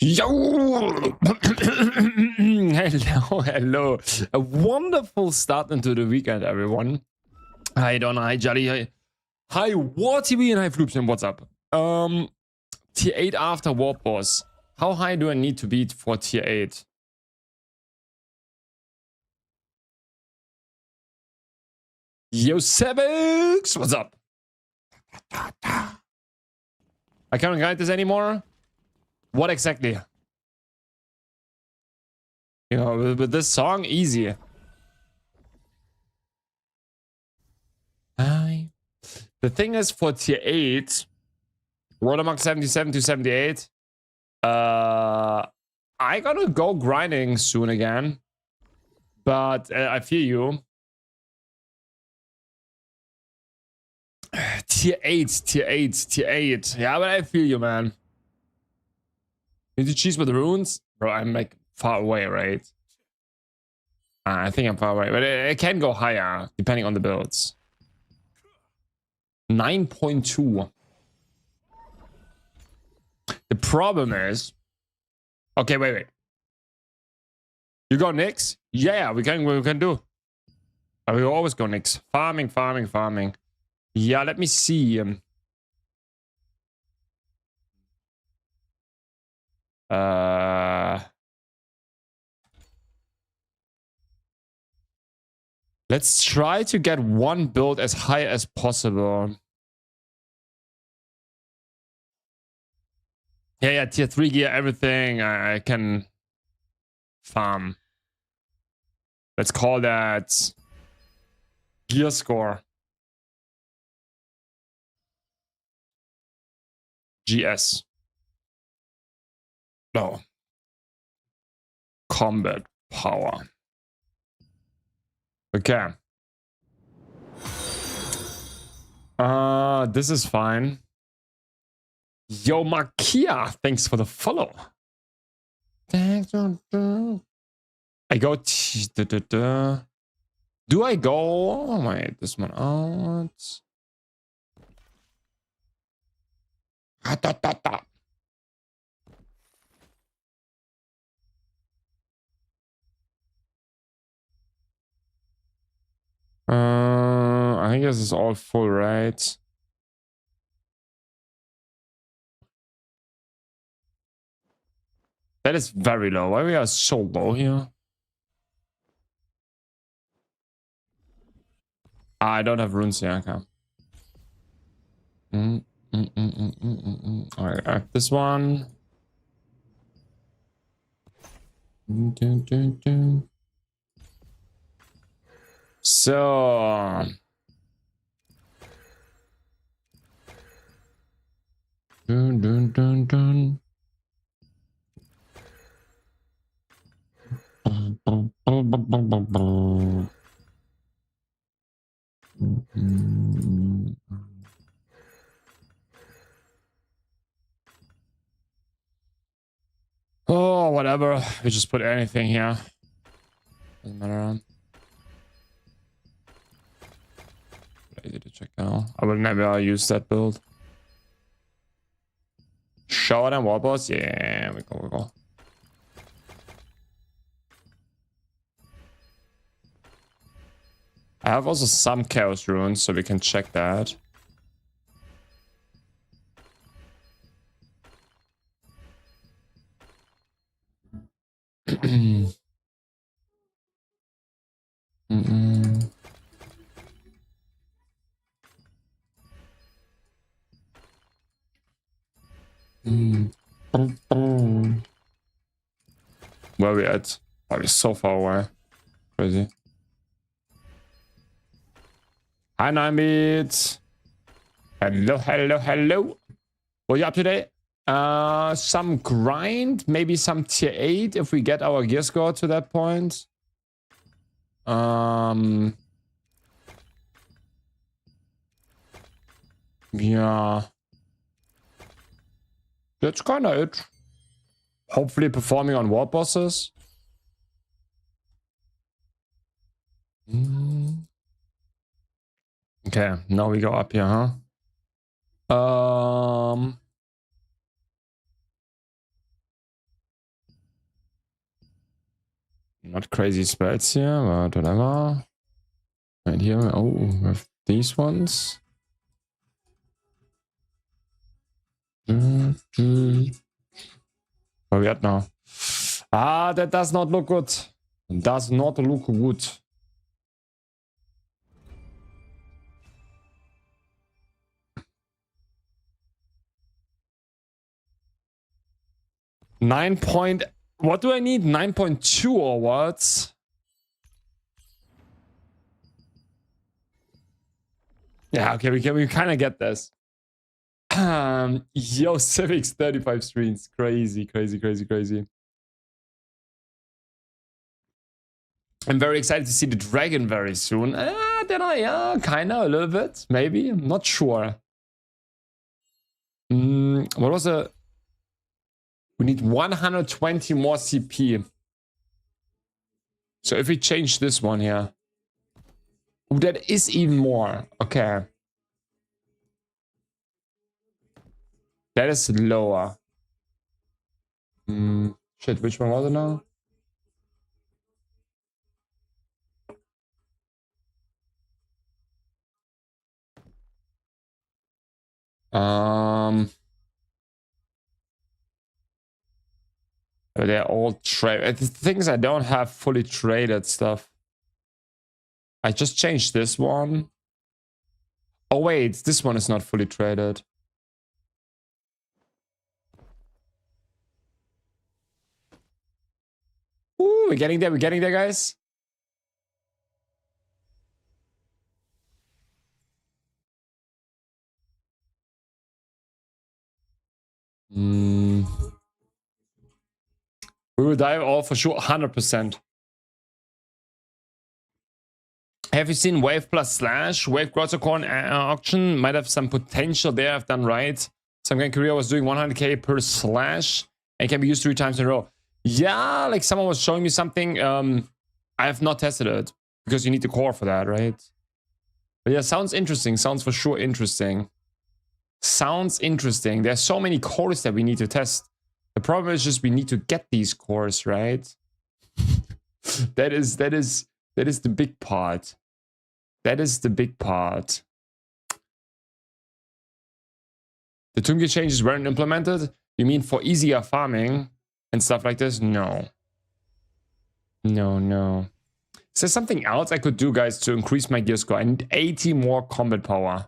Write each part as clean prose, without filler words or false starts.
Yo! Hello, hello. A wonderful start into the weekend, everyone. Hi, Donna. Hi, Jolly. Hi, War TV and hi, Floopsman. What's up? Tier 8 after Warp Boss. How high do I need to beat for Tier 8? Yo, Sevix! What's up? I can't guide this anymore. What exactly? You know, with this song, easy. The thing is, for tier 8, World Among 77 to 78, I gotta go grinding soon again. But I feel you. Tier 8, tier 8, tier 8. Yeah, but I feel you, man. Need to cheese with the runes? Bro, I'm like far away, right? I think I'm far away, but it can go higher depending on the builds. 9.2. The problem is... Okay, wait. You go NIX? Yeah, we can do. We always go NIX. Farming. Yeah, let me see. Let's try to get one build as high as possible. Yeah, tier 3 gear, everything I can farm. Let's call that gear score. GS. No. Combat power. Okay. This is fine. Yo, Makia, thanks for the follow. Thanks. I go. Do I go? Oh, wait, this one out. I think this is all full, right? That is very low. Why we are so low here? I don't have runes here. Okay. Alright, I have this one. So... Oh, whatever. We just put anything here. Doesn't matter. Easy to check now. I will never use that build. Shot and wall boss? Yeah, we go. I have also some chaos runes, so we can check that. Where are we at? Oh, we're so far away. Crazy. Hi, 9-bit. Hello. What are you up today? Some grind, maybe some tier 8 if we get our gear score to that point. Yeah. That's kind of it. Hopefully performing on war bosses. Okay, now we go up here, huh? Not crazy spells here, but whatever. Right here, oh, we have these ones. Where are we at now? Ah, that does not look good. Does not look good. What do I need? 9.2 or what? Yeah, okay, we kind of get this. Yo, Civics 35 streams. Crazy, crazy, crazy, crazy. I'm very excited to see the dragon very soon. Then kinda, a little bit, maybe. I'm not sure. What was a... We need 120 more CP. So if we change this one here... Oh, that is even more. Okay. That is lower. Shit, which one was it now? They're all trade. The things I don't have fully traded stuff. I just changed this one. Oh wait, this one is not fully traded. Ooh, we're getting there, guys. We will dive all for sure, 100%. Have you seen Wave plus Slash? Wave Grottocorn auction might have some potential there. I've done right. Some guy in Korea was doing 100k per Slash and can be used 3 times in a row. Yeah, like someone was showing me something. I have not tested it because you need the core for that, right? But yeah, sounds interesting. Sounds for sure interesting. Sounds interesting. There's so many cores that we need to test. The problem is just we need to get these cores, right? that is the big part. That is the big part. The Tungi changes weren't implemented? You mean for easier farming and stuff like this? No. No. Is there something else I could do, guys, to increase my gear score? I need 80 more combat power.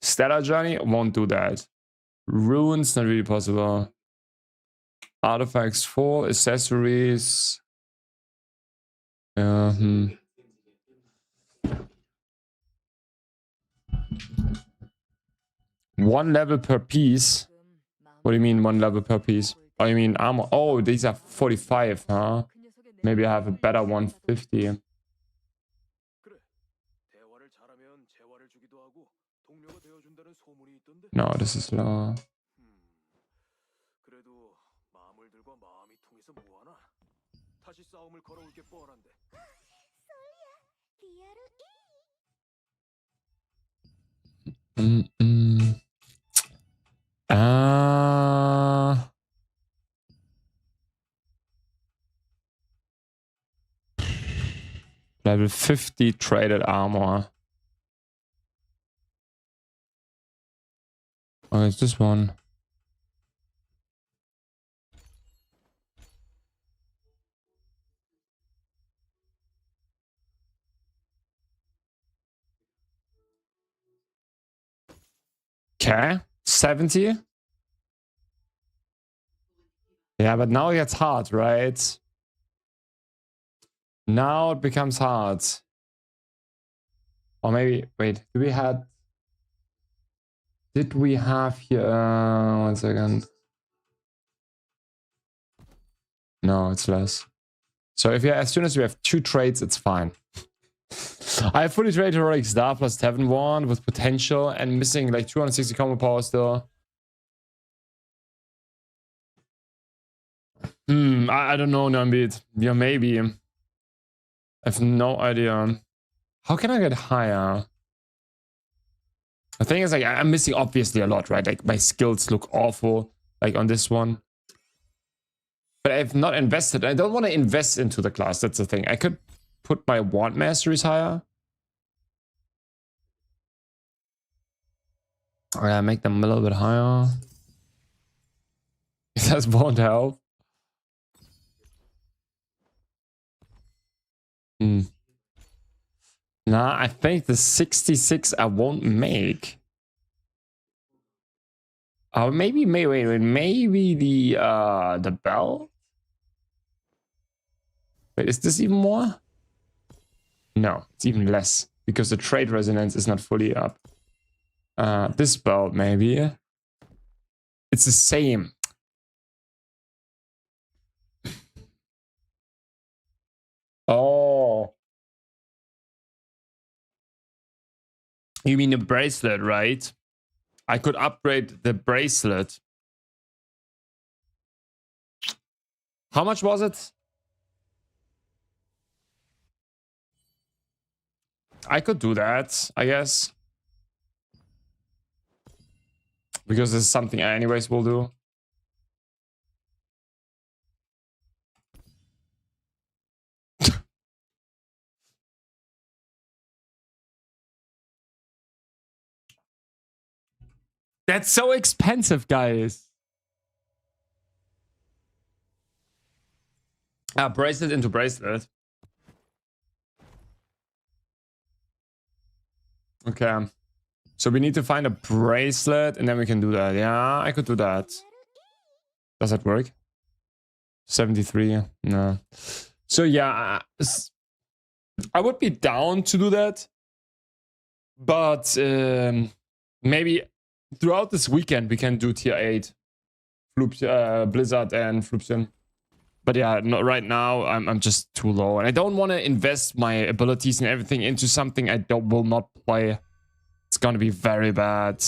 Stellar Journey? Won't do that. Ruins? Not really possible. Artifacts full. Accessories. 1 level per piece. What do you mean 1 level per piece? Oh, you mean armor? Oh, these are 45, huh? Maybe I have a better 150. No, this is lower. Level 50 traded armor. Oh, it's this one. Okay, 70. Yeah, but now it gets hard, right? Now it becomes hard. Or maybe, wait, did we have here, 1 second. No, it's less. So if as soon as we have 2 trades, it's fine. I have fully traded heroic star plus Tavern Wand with potential and missing like 260 combo power still. I don't know, Numbit. Yeah, maybe. I have no idea. How can I get higher? The thing is, like, I'm missing obviously a lot, right? Like, my skills look awful, like on this one. But I've not invested. I don't want to invest into the class. That's the thing. I could put my wand masteries higher. Oh, yeah, make them a little bit higher. That won't help. Nah, I think the 66 I won't make. Oh, maybe the bell? Wait, is this even more? No, it's even less because the trade resonance is not fully up. This belt maybe. It's the same. Oh. You mean the bracelet, right? I could upgrade the bracelet. How much was it? I could do that, I guess. Because this is something I anyways will do. That's so expensive, guys. Bracelet into bracelet. Okay. So we need to find a bracelet and then we can do that. Yeah, I could do that. Does that work? 73? No. So yeah, I would be down to do that. But maybe throughout this weekend we can do tier 8. Blizzard and Fluption. But yeah, no, right now I'm just too low. And I don't want to invest my abilities and everything into something I will not play. It's going to be very bad.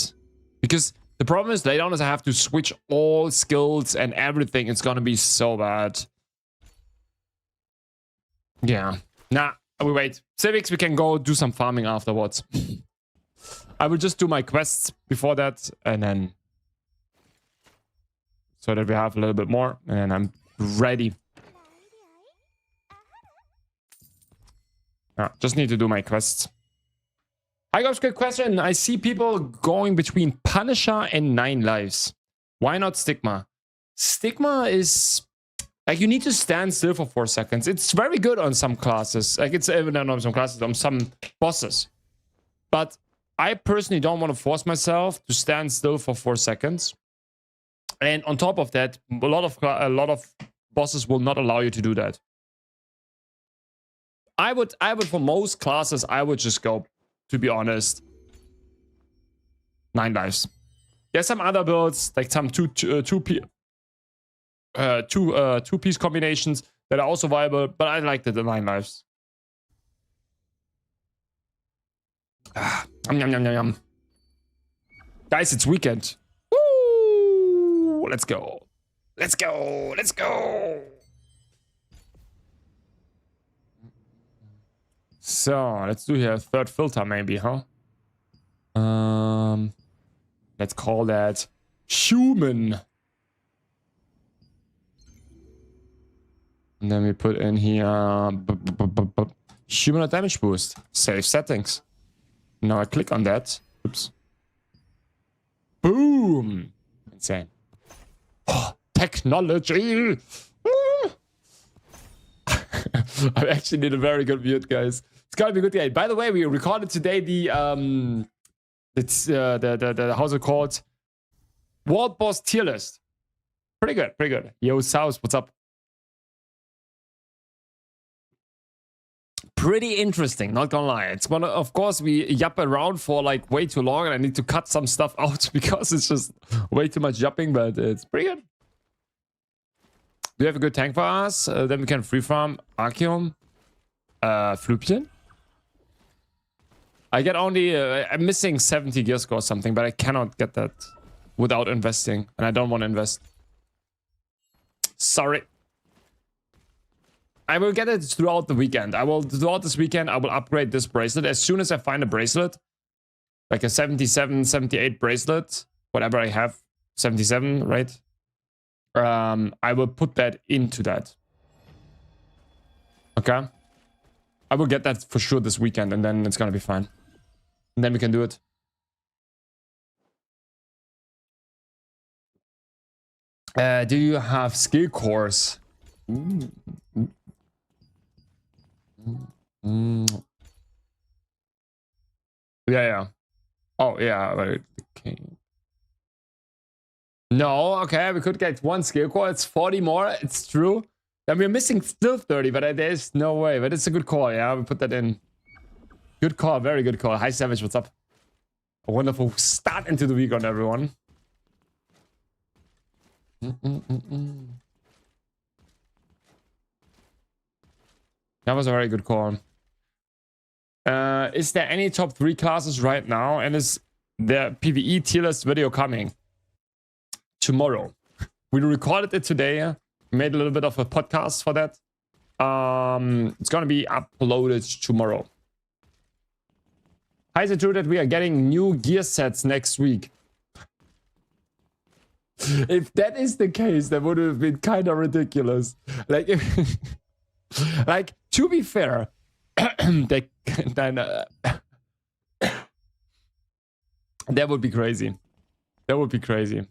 Because the problem is later on is I have to switch all skills and everything. It's going to be so bad. Yeah. Nah, we wait. Civics, we can go do some farming afterwards. I will just do my quests before that and then... So that we have a little bit more and then I'm ready. Just need to do my quests. Hi guys, good question. I see people going between Punisher and 9 lives. Why not Stigma? Stigma is like you need to stand still for 4 seconds. It's very good on some classes. Like it's not on some classes, on some bosses. But I personally don't want to force myself to stand still for 4 seconds. And on top of that, a lot of bosses will not allow you to do that. I would for most classes, I would just go, to be honest, 9 lives. There's some other builds, like some two-piece combinations that are also viable, but I like the 9 lives. Yum, yum, yum, yum, yum. Guys, it's weekend. Woo! Let's go. Let's go. Let's go. So, let's do here a 3rd filter maybe, huh? Let's call that human. And then we put in here human damage boost. Save settings. Now I click on that. Oops. Boom. Insane. Oh, technology. I actually did a very good build, guys. It's gotta be a good day. By the way, we recorded today the how's it called? World Boss tier list. Pretty good, pretty good. Yo, South, what's up? Pretty interesting, not gonna lie. It's one of course we yap around for like way too long and I need to cut some stuff out because it's just way too much yapping, but it's pretty good. Do you have a good tank for us? Then we can free farm Archeum, Flupchen. I get only, I'm missing 70 gear score or something, but I cannot get that without investing. And I don't want to invest. Sorry. I will get it throughout the weekend. Throughout this weekend, I will upgrade this bracelet. As soon as I find a bracelet, like a 77, 78 bracelet, whatever I have, 77, right? I will put that into that. Okay? I will get that for sure this weekend, and then it's gonna be fine. And then we can do it. Do you have skill cores? Yeah. Oh, yeah. Okay. No, okay. We could get one skill core. It's 40 more. It's true. And we're missing still 30, but there's no way. But it's a good call. Yeah, we put that in. Good call. Very good call. Hi, Savage. What's up? A wonderful start into the week on everyone. That was a very good call. Is there any top 3 classes right now? And is the PvE tier list video coming? Tomorrow. We recorded it today. Made a little bit of a podcast for that. It's gonna be uploaded tomorrow. How is it true that we are getting new gear sets next week? If that is the case, that would have been kind of ridiculous. Like, like to be fair, that would be crazy. That would be crazy.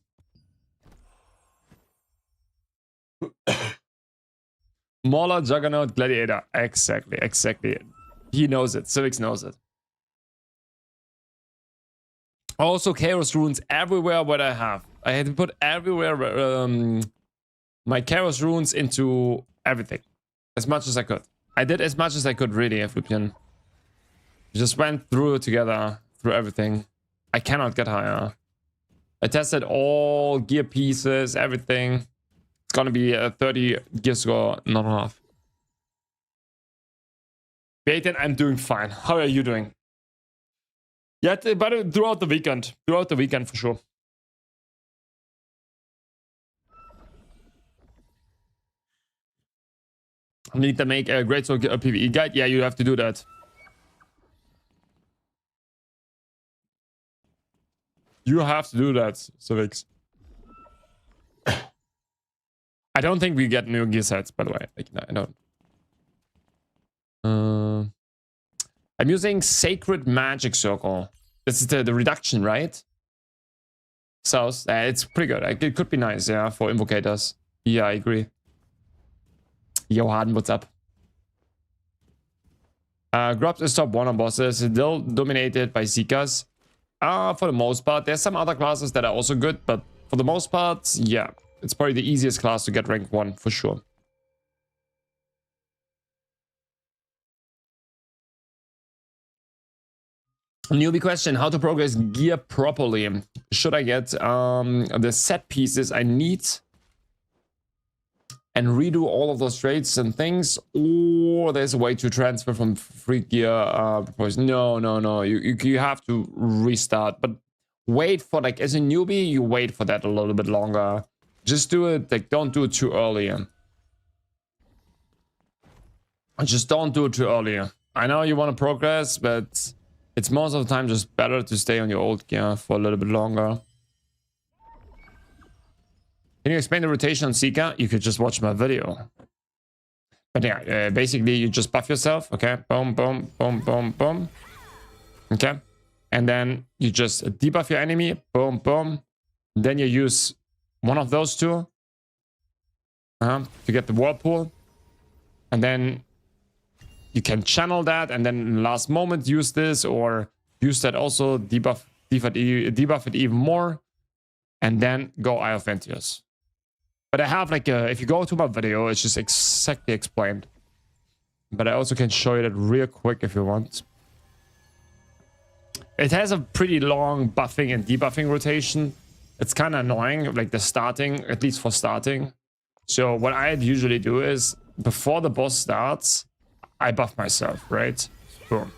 Mauler, Juggernaut, Gladiator. Exactly. He knows it. Civics knows it. Also, Chaos Runes everywhere what I have. I had to put everywhere my Chaos Runes into everything. As much as I could. I did as much as I could, really, Flipian. Just went through it together, through everything. I cannot get higher. I tested all gear pieces, everything. It's gonna be a 30 gear score, not half. Baiten, I'm doing fine. How are you doing? Yeah, but throughout the weekend. Throughout the weekend, for sure. I need to make a great soul a PvE guide. Yeah, you have to do that. You have to do that, Civics. I don't think we get new gear sets, by the way. Like, no, I don't. I'm using Sacred Magic Circle. This is the reduction, right? So it's pretty good. It could be nice, yeah, for invocators. Yeah, I agree. Johan, what's up? Grubs is top 1 on bosses. Still dominated by Seekers. For the most part. There's some other classes that are also good, but for the most part, yeah. It's probably the easiest class to get rank 1, for sure. Newbie question, how to progress gear properly? Should I get the set pieces I need and redo all of those trades and things, or there's a way to transfer from free gear? No. You have to restart, but wait for, like, as a newbie, you wait for that a little bit longer. Just do it, like, don't do it too early. Just don't do it too early. I know you want to progress, but it's most of the time just better to stay on your old gear for a little bit longer. Can you explain the rotation on Seeker? You could just watch my video. But yeah, basically you just buff yourself. Okay, boom, boom, boom, boom, boom. Okay, and then you just debuff your enemy. Boom, boom. Then you use one of those two to get the whirlpool, and then you can channel that, and then in the last moment use this, or use that also, debuff it even more, and then go Eye of Ventius. But I have, like, if you go to my video, it's just exactly explained. But I also can show you that real quick if you want. It has a pretty long buffing and debuffing rotation. It's kind of annoying, like the starting, at least for starting. So what I usually do is, before the boss starts, I buff myself, right? Boom.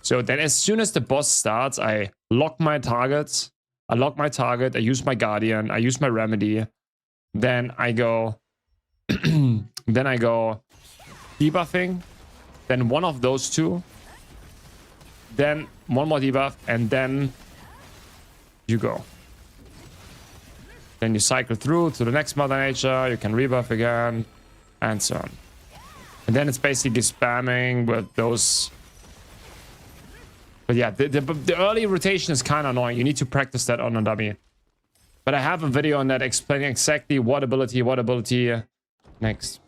So then as soon as the boss starts, I lock my targets. I use my Guardian, I use my Remedy. Then I go debuffing, then one of those two, then one more debuff, and then you go. Then you cycle through to the next Mother Nature. You can rebuff again, and so on. And then it's basically spamming with those. But yeah, the early rotation is kind of annoying. You need to practice that on a dummy. But I have a video on that explaining exactly what ability next.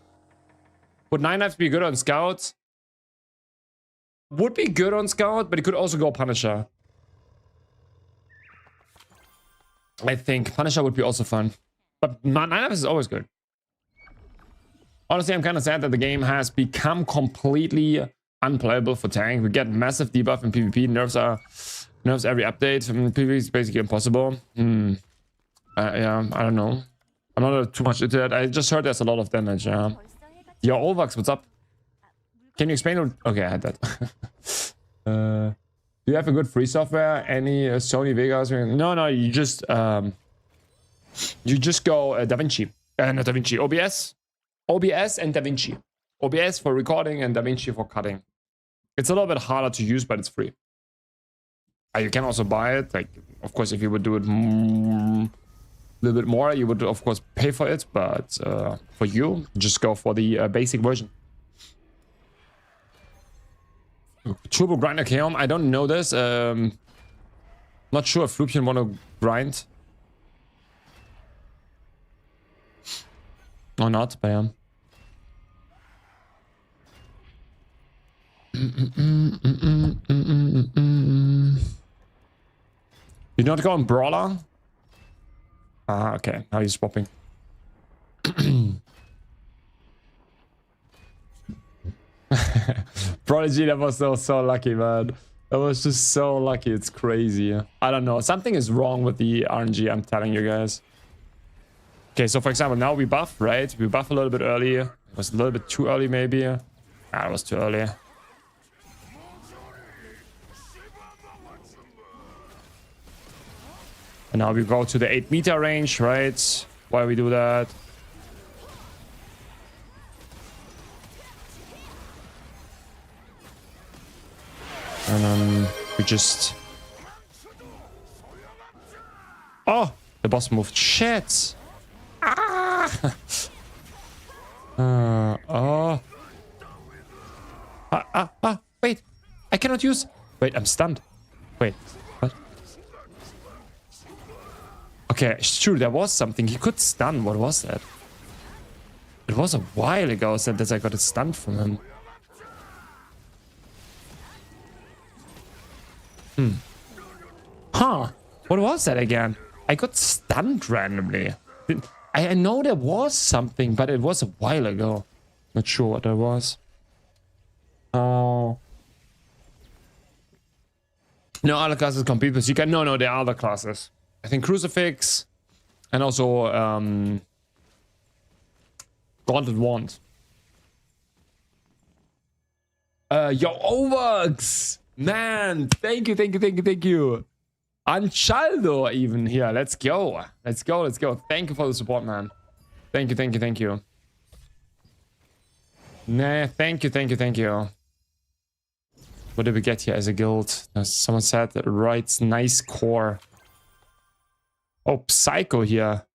Would 9 Knives be good on Scout? Would be good on Scout, but it could also go Punisher. I think Punisher would be also fun. But 9 Knives is always good. Honestly, I'm kind of sad that the game has become completely unplayable for tank. We get massive debuff in PvP. Nerfs every update. PvP is basically impossible. Yeah, I don't know. I'm not too much into it. I just heard there's a lot of damage. Yeah. Yo, Olvax, what's up? Can you explain? Okay, I had that. Do you have a good free software? Any Sony Vegas? No. You just go DaVinci. Not DaVinci. OBS and DaVinci. OBS for recording and DaVinci for cutting. It's a little bit harder to use, but it's free. You can also buy it. Like, of course, if you would do it a little bit more, you would of course pay for it. But for you, just go for the basic version. Turbo Grinder Chaos. I don't know this. Not sure if Flupian want to grind or not, but yeah. You're not going Brawler? Ah, okay. Now you're swapping. Prodigy, that was so lucky, man. That was just so lucky. It's crazy. I don't know. Something is wrong with the RNG, I'm telling you guys. Okay, so for example, now we buff, right? We buff a little bit early. It was a little bit too early, maybe. Ah, it was too early. And now we go to the 8-meter range, right? Why we do that? And then we just... Oh! The boss moved. Shit! Ah! Oh! Wait! I cannot use... Wait, I'm stunned. Wait, what? Okay, sure, there was something. He could stun. What was that? It was a while ago that I got a stun from him. Huh. What was that again? I got stunned randomly. I know there was something, but it was a while ago. Not sure what that was. Oh. No other classes compete with Seeker. No, there are other classes. I think Crucifix and also Gauntlet Wand. Yo, Overx! Man, thank you. Anchaldo even here. Let's go. Thank you for the support, man. Thank you. Nah, thank you. What did we get here as a guild? Someone said that writes nice core. Oh, Psycho here.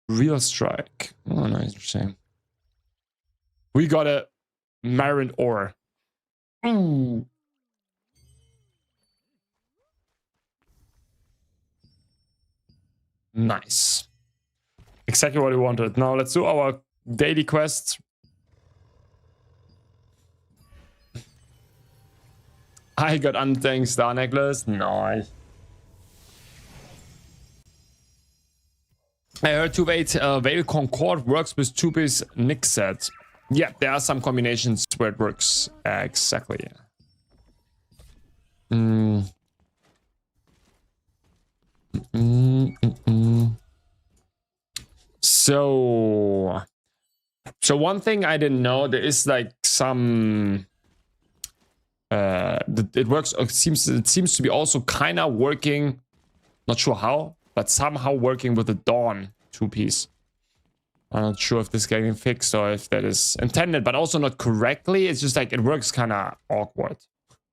Real Strike. Oh, nice, interesting. We got a Marin Ore. Ooh. Nice. Exactly what we wanted. Now let's do our daily quests. I got Untanked Star Necklace. Nice. I heard 2-8 Veil Concord works with 2-piece NIX set. Yeah, there are some combinations where it works. Exactly. So one thing I didn't know, there is like some it works. It seems to be also kind of working, not sure how, but somehow working with the Dawn 2-piece. I'm not sure if this is getting fixed or if that is intended, but also not correctly. It's just like it works kind of awkward.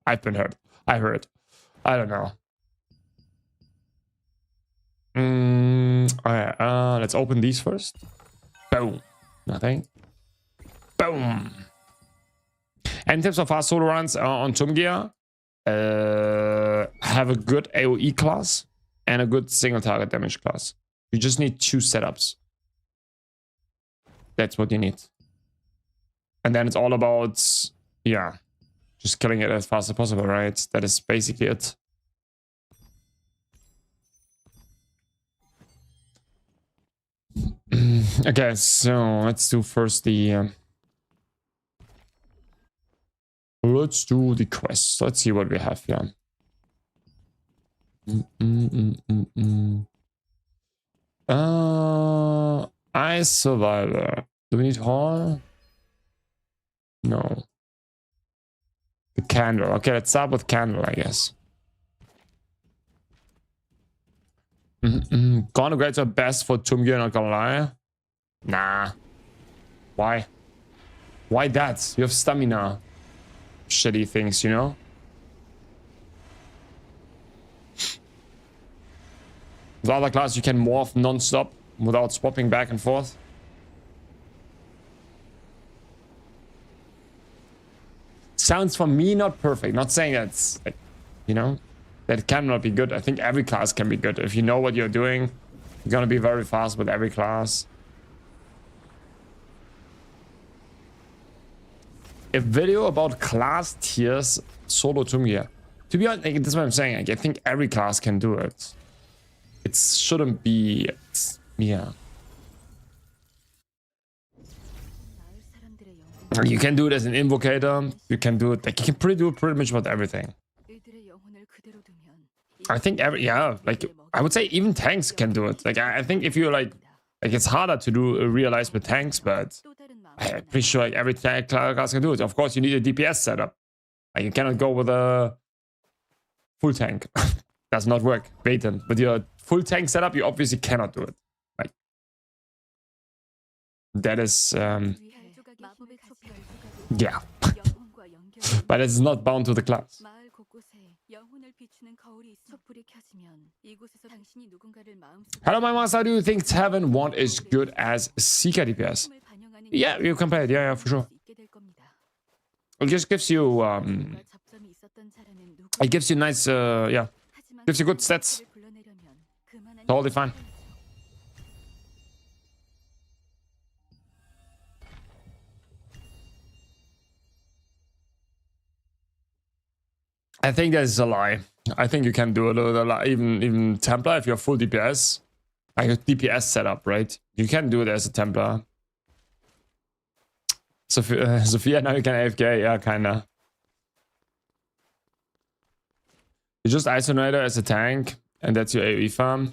I heard. I don't know. Alright, let's open these first. Boom. Nothing. Boom. And tips of fast solo runs on Tomb Gear. Have a good AoE class and a good single target damage class. You just need 2 setups. That's what you need. And then it's all about, yeah, just killing it as fast as possible, right? That is basically it. Okay, so let's do first the... let's do the quest. Let's see what we have here. Ice Survivor. Do we need Hall? No. The Candle. Okay, let's start with Candle, I guess. Gonna grade your best for Tomb Gear, not gonna lie. Nah. Why? Why that? You have stamina. Shitty things, you know? With other classes, you can morph non-stop without swapping back and forth. Sounds for me not perfect. Not saying that's, like, you know, that cannot be good. I think every class can be good. If you know what you're doing, you're gonna be very fast with every class. A video about class tiers solo Tomb Gear. To be honest, like, that's what I'm saying. Like, I think every class can do it. It shouldn't be, yeah. You can do it as an invocator. You can do it, like, you can do pretty much about everything. I think like, I would say even tanks can do it. Like, I think if you're like it's harder to do realize with tanks, but I'm pretty sure like every tank class can do it. Of course, you need a DPS setup. Like, you cannot go with a full tank. Does not work. Blatant. With your full tank setup, you obviously cannot do it. Like, that is yeah. But it's not bound to the class. Hello, my master. Do you think Tavern 1 is good as Seeker DPS? Yeah, you can play it. Yeah, for sure. It just gives you it gives you nice yeah, gives you good stats. Totally fine. I think that is a lie. I think you can do it even Templar if you're full DPS, like a DPS setup, right? You can do it as a Templar. Sophia, now you can AFK, yeah, kinda. You just Isonator as a tank, and that's your AoE farm.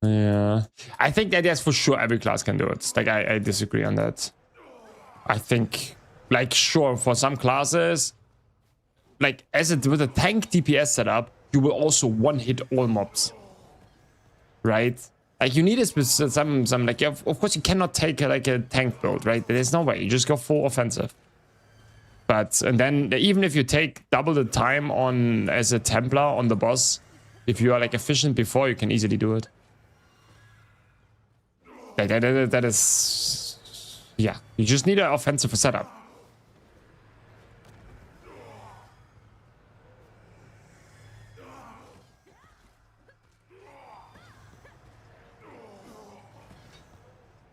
Yeah, I think that yes, for sure every class can do it. Like, I disagree on that. I think, like, sure, for some classes, like, with a tank DPS setup, you will also one-hit all mobs, right? Like, you need some like, of course you cannot take like a tank build, right? There's no way. You just go full offensive. But and then even if you take double the time on as a Templar on the boss, if you are like efficient before, you can easily do it. That is, yeah. You just need an offensive setup.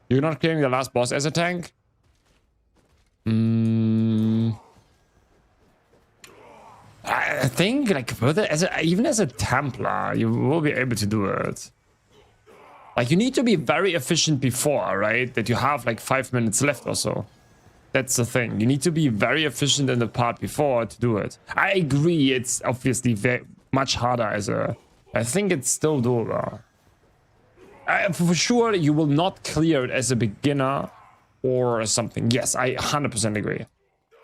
You're not clearing the last boss as a tank? I think, like, even as a Templar, you will be able to do it. Like, you need to be very efficient before, right? That you have like 5 minutes left or so. That's the thing. You need to be very efficient in the part before to do it. I agree, it's obviously very much harder as a... I think it's still doable. For sure, you will not clear it as a beginner or something. Yes, I 100% agree.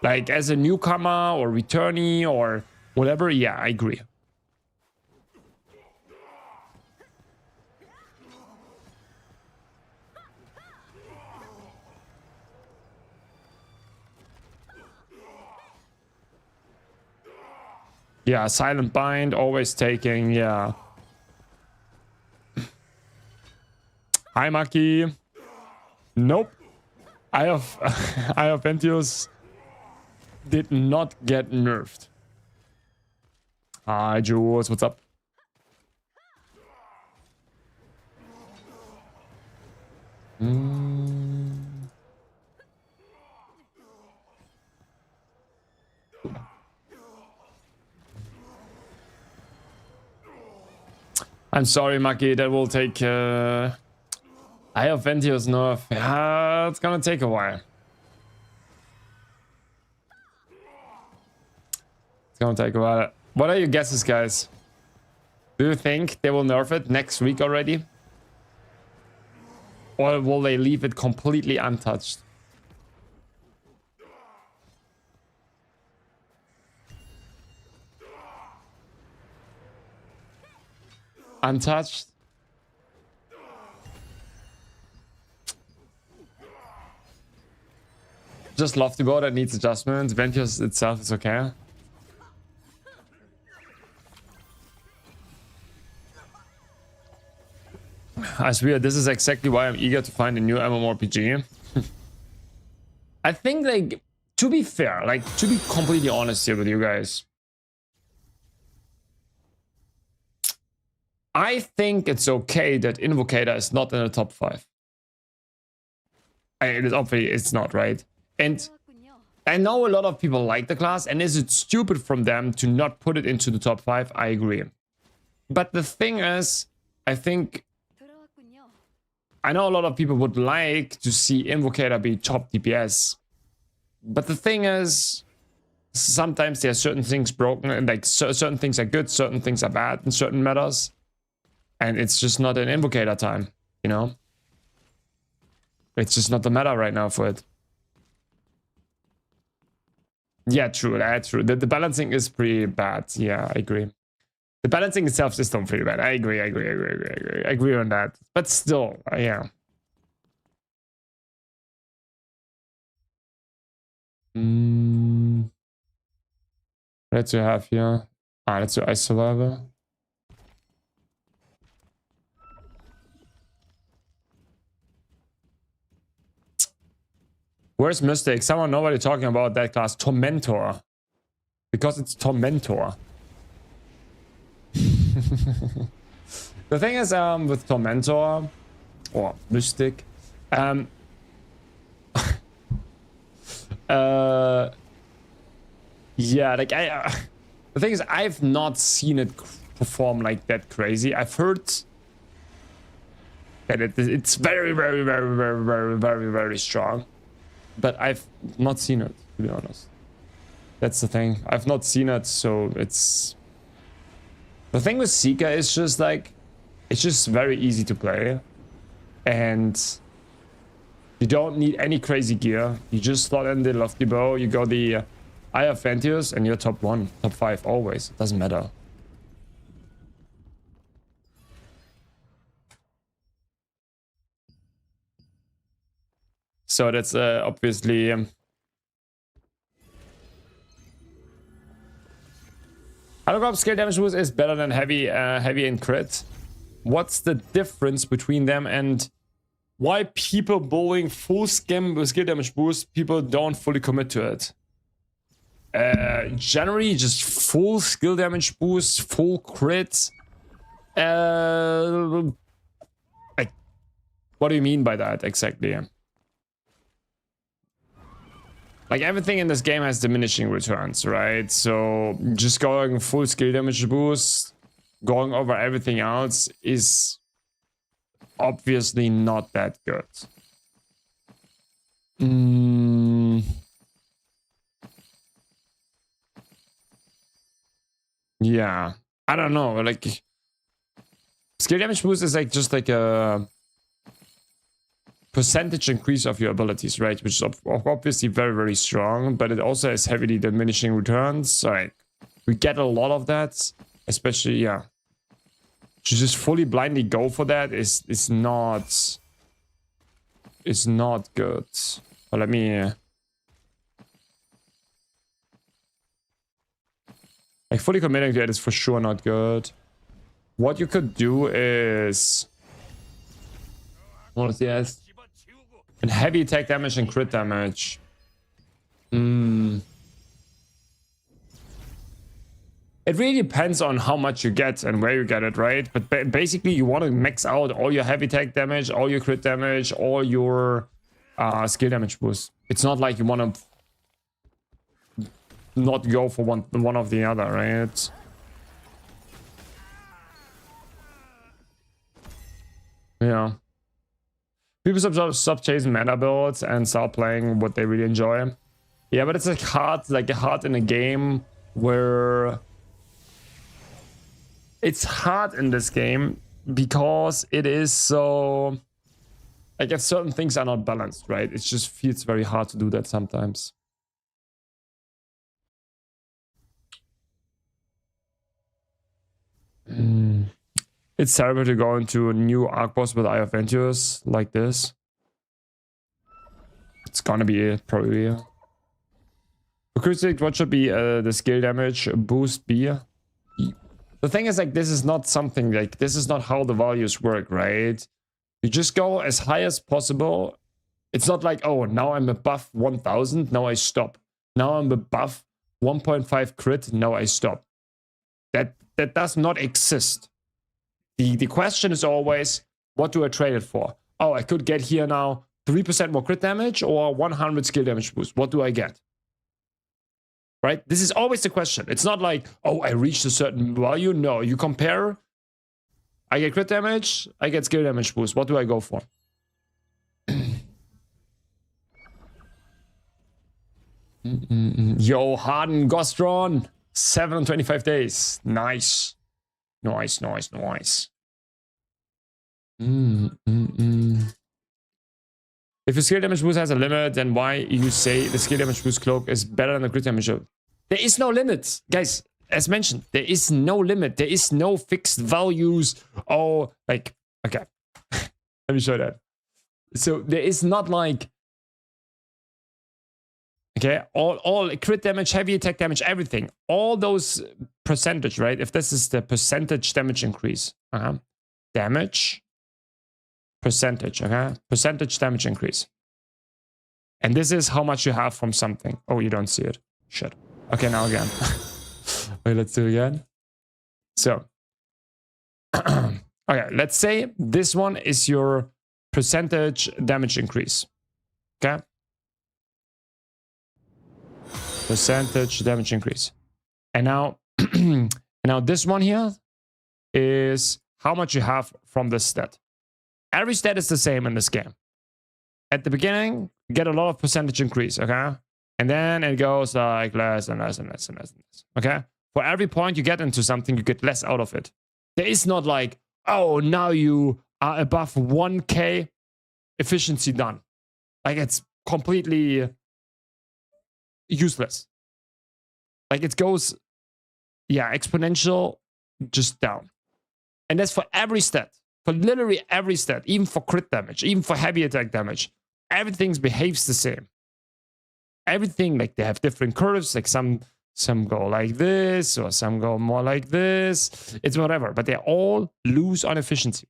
Like, as a newcomer or returnee or whatever, yeah, I agree. Yeah, Silent Bind, always taking, yeah. Hi, Maki. Nope. I have Ventius did not get nerfed. Hi, Jules. What's up? I'm sorry, Maki. That will take... I have Ventius nerf. Yeah, it's gonna take a while. It's gonna take a while. What are your guesses, guys? Do you think they will nerf it next week already? Or will they leave it completely untouched? Untouched? Just Lofty Bow that needs adjustments. Ventius itself is okay. I swear, this is exactly why I'm eager to find a new MMORPG. I think, like, to be fair, like, to be completely honest here with you guys, I think it's okay that Invocator is not in the top 5. It is obviously it's not, right? And I know a lot of people like the class, and is it stupid from them to not put it into the top 5? I agree. But the thing is, I think I know a lot of people would like to see Invocator be top DPS. But the thing is, sometimes there are certain things broken, and like certain things are good, certain things are bad in certain matters. And it's just not an Invocator time, you know? It's just not the meta right now for it. Yeah, true, that's true. The balancing is pretty bad. Yeah, I agree. The balancing itself is still pretty bad. I agree on that. But still, yeah. Let's have here. Let's do Ice Survivor. Where's Mystic? Someone know what you're talking about that class. Tormentor. Because it's Tormentor. The thing is, with Tormentor or Mystic, yeah, like the thing is, I've not seen it perform like that crazy. I've heard that it's very strong, but I've not seen it, to be honest. That's the thing. I've not seen it, so it's... The thing with Seeker is just like, it's just very easy to play. And you don't need any crazy gear. You just slot in the Lofty Bow, you go the Eye of Ventius, and you're top 1, top 5 always. It doesn't matter. So that's obviously... Holograph scale damage boost is better than heavy and crit. What's the difference between them, and why people bowling full skill damage boost, people don't fully commit to it? Generally, just full skill damage boost, full crit. Like, what do you mean by that exactly? Like, everything in this game has diminishing returns, right? So just going full skill damage boost, going over everything else is obviously not that good. Yeah, I don't know. Like, skill damage boost is like just like a percentage increase of your abilities, right? Which is obviously very strong, but it also has heavily diminishing returns. So like, we get a lot of that, especially, yeah. To just fully blindly go for that is not good. But let me like, fully committing to it is for sure not good. What you could do is What yes? And heavy attack damage and crit damage. It really depends on how much you get and where you get it, right? But basically, you want to max out all your heavy attack damage, all your crit damage, all your skill damage boost. It's not like you want to not go for one of the other, right? Yeah. People stop chasing meta builds and start playing what they really enjoy. Yeah, but it's like hard in a game where it's hard in this game because it is so like if certain things are not balanced, right? It just feels very hard to do that sometimes. It's terrible to go into a new arc boss with Eye of Vengeance like this. It's gonna be it, probably. For Crucifixion, what should be the skill damage boost be? The thing is, like, this is not something like this is not how the values work, right? You just go as high as possible. It's not like, oh, now I'm above 1000, now I stop. Now I'm above 1.5 crit, now I stop. That does not exist. The question is always, what do I trade it for? Oh, I could get here now 3% more crit damage or 100 skill damage boost. What do I get? Right? This is always the question. It's not like, oh, I reached a certain value. No, you compare. I get crit damage. I get skill damage boost. What do I go for? Yo, Harden Gostron. 725 days. Nice. Nice. If your skill damage boost has a limit, then why you say the skill damage boost cloak is better than the crit damage? There is no limit, guys. As mentioned, there is no limit. There is no fixed values. Oh, like, okay. Let me show that. So there is not like, okay, all crit damage, heavy attack damage, everything. All those percentage, right? If this is the percentage damage increase. Damage. Percentage, okay? Percentage damage increase. And this is how much you have from something. Oh, you don't see it. Shit. Okay, now again. Okay, let's do it again. So. Okay, let's say this one is your percentage damage increase. Okay? Percentage damage increase. And now, now this one here is how much you have from this stat. Every stat is the same in this game. At the beginning, you get a lot of percentage increase, okay? And then it goes like less and less and less and less and less, okay? For every point you get into something, you get less out of it. There is not like, oh, now you are above 1k efficiency done. Like, it's completely useless. Like, it goes, yeah, exponential, just down. And that's for every stat. For literally every stat, even for crit damage, even for heavy attack damage, everything behaves the same. Everything, like, they have different curves, like some go like this, or some go more like this. It's whatever, but they all lose on efficiency.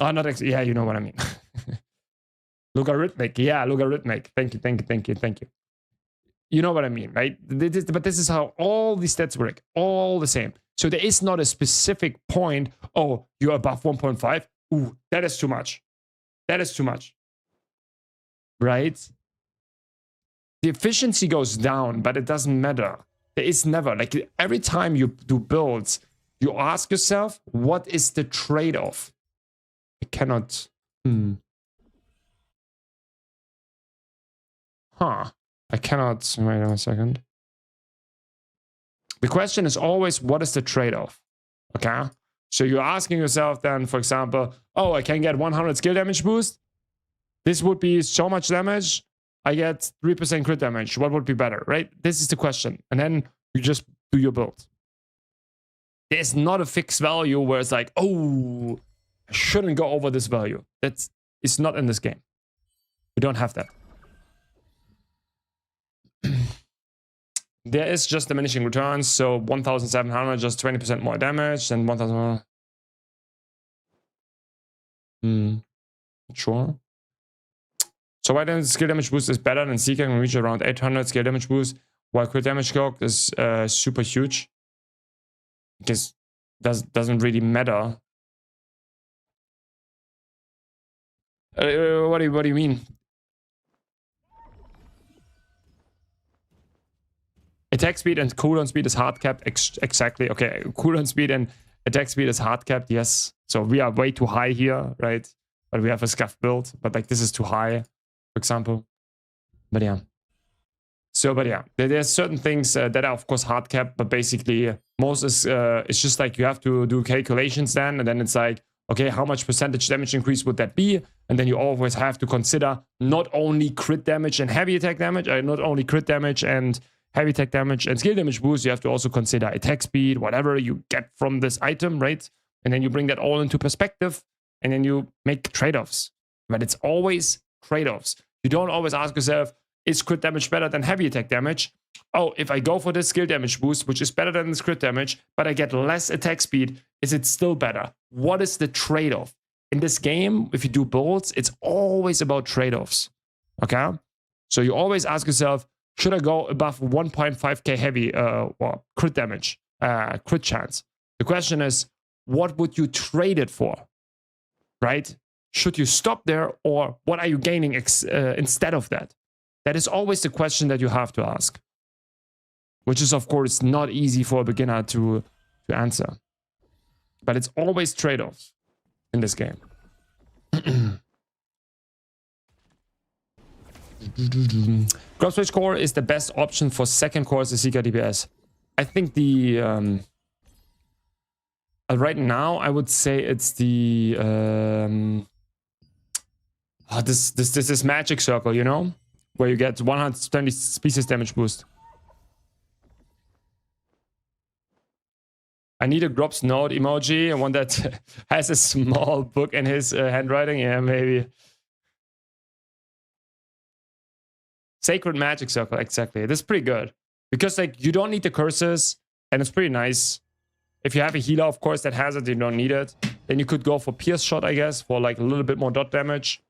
Oh, not actually, yeah, you know what I mean. Logarithmic, yeah, logarithmic. Thank you. You know what I mean, right? But this is how all these stats work, all the same. So there is not a specific point, oh, you're above 1.5. Ooh, that is too much. That is too much. Right? The efficiency goes down, but it doesn't matter. There is never, like, every time you do builds, you ask yourself, what is the trade-off? I cannot... I cannot... Wait a second. The question is always, what is the trade-off? Okay? So you're asking yourself then, for example, oh, I can get 100 skill damage boost. This would be so much damage. I get 3% crit damage. What would be better, right? This is the question. And then you just do your build. There's not a fixed value where it's like, oh, I shouldn't go over this value. It's not in this game. We don't have that. There is just diminishing returns, so 1,700, just 20% more damage, and 1,000. Sure. So why then skill damage boost is better than Seeker and reach around 800 skill damage boost, while crit damage clock is super huge? Because doesn't really matter. What do you mean? Attack speed and cooldown speed is hard capped. Exactly. Okay, cooldown speed and attack speed is hard capped. Yes. So we are way too high here, right? But we have a scuff build. But like this is too high, for example. But yeah. So, but yeah, there's certain things that are of course hard capped. But basically, most is it's just like you have to do calculations then, and then it's like, okay, how much percentage damage increase would that be? And then you always have to consider not only crit damage and heavy attack damage, not only crit damage and heavy attack damage and skill damage boost, you have to also consider attack speed, whatever you get from this item, right? And then you bring that all into perspective, and then you make trade-offs. But it's always trade-offs. You don't always ask yourself, is crit damage better than heavy attack damage? Oh, if I go for this skill damage boost, which is better than this crit damage, but I get less attack speed, is it still better? What is the trade-off? In this game, if you do builds, it's always about trade-offs. Okay? So you always ask yourself, should I go above 1.5k heavy or crit damage, crit chance? The question is, what would you trade it for? Right? Should you stop there, or what are you gaining instead of that? That is always the question that you have to ask. Which is, of course, not easy for a beginner to answer. But it's always trade-offs in this game. Crop switch core is the best option for second core as the Seeker DPS. I think the right now I would say it's the this magic circle, you know, where you get 120 species damage boost. I need a Grops note emoji, and one that has a small book in his handwriting. Yeah, maybe. Sacred Magic Circle, exactly. This is pretty good. Because like you don't need the curses, and it's pretty nice. If you have a healer, of course, that has it, you don't need it. Then you could go for Pierce Shot, I guess, for like a little bit more dot damage.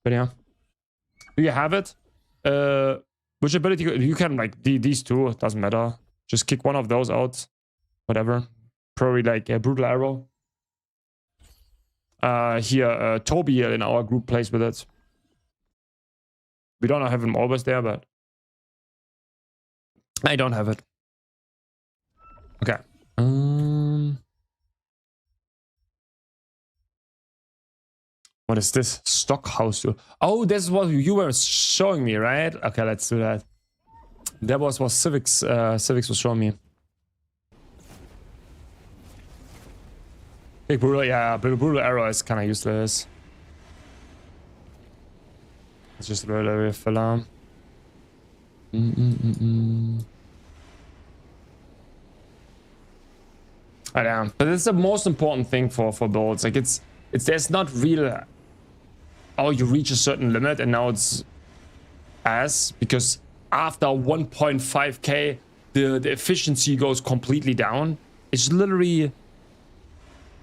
But yeah. Do you have it? Which ability? You can like these two, it doesn't matter. Just kick one of those out. Whatever. Probably like a Brutal Arrow. Here, Toby in our group plays with it. We don't have him always there, but I don't have it. Okay. What is this? Stockhouse. Oh, this is what you were showing me, right? Okay, let's do that. That was what Civics was showing me. Big Brutal, yeah, Brutal Arrow is kind of useless. It's just a very filler. I know, but it's the most important thing for builds. Like it's there's not real. Oh, you reach a certain limit and now it's ass, because after 1.5k the efficiency goes completely down. It's literally,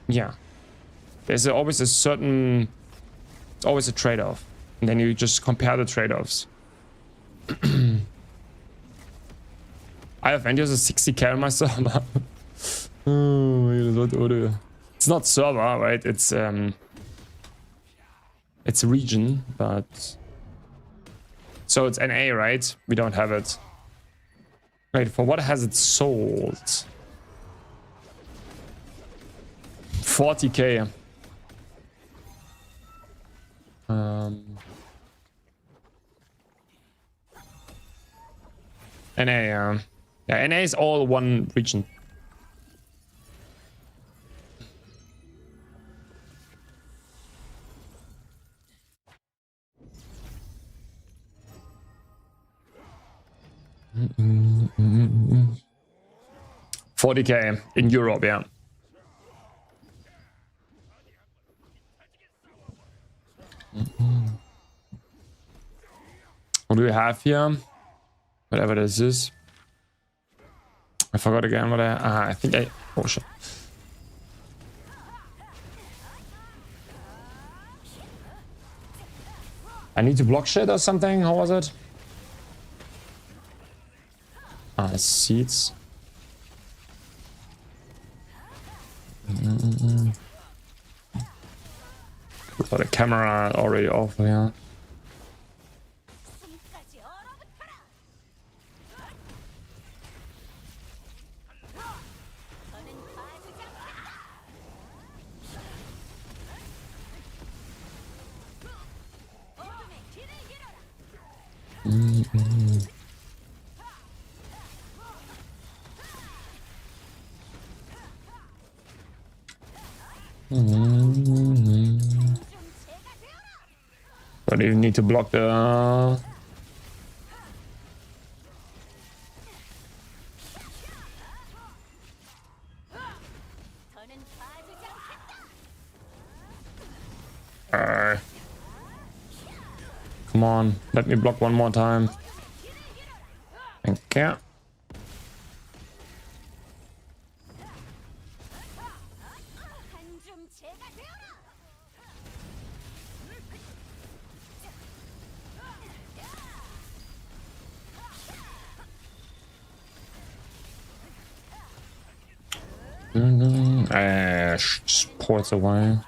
yeah. There's always a certain. It's always a trade-off. And then you just compare the trade-offs. I have Avengers a 60k on my server. It's not server, right? It's region, but so it's NA, right? We don't have it. Right, for what has it sold? 40k. NA, yeah, NA is all one region. Mm-mm-mm-mm-mm. 40k in Europe, yeah. What do we have here? Whatever this is. I forgot again what I think I... Oh shit. I need to block shit or something? How was it? Ah, seeds. Got the camera already off, yeah. But you need to block the... Come on, let me block one more time. Thank you. Just ports away.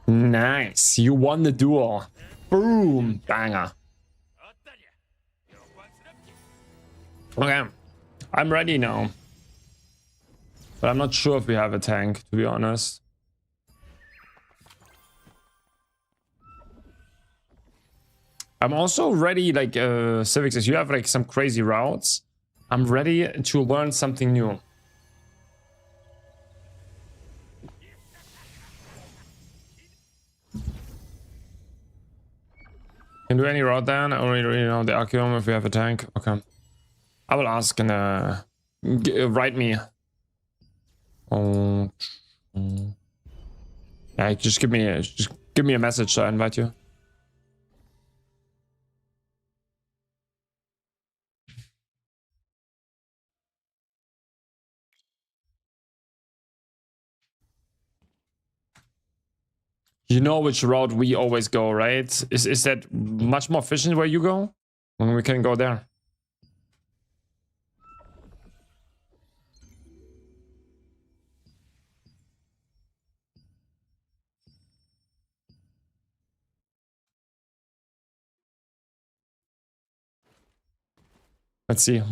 Nice, you won the duel. Boom, banger. Okay, I'm ready now. But I'm not sure if we have a tank, to be honest. I'm also ready, like, Civics, if you have like some crazy routes, I'm ready to learn something new. Can do any route then? Or you know the Archeum if we have a tank. Okay. I will ask and write me. Oh, yeah, just give me a message so I invite you. You know which route we always go, right? Is that much more efficient where you go? When we can go there. Let's see.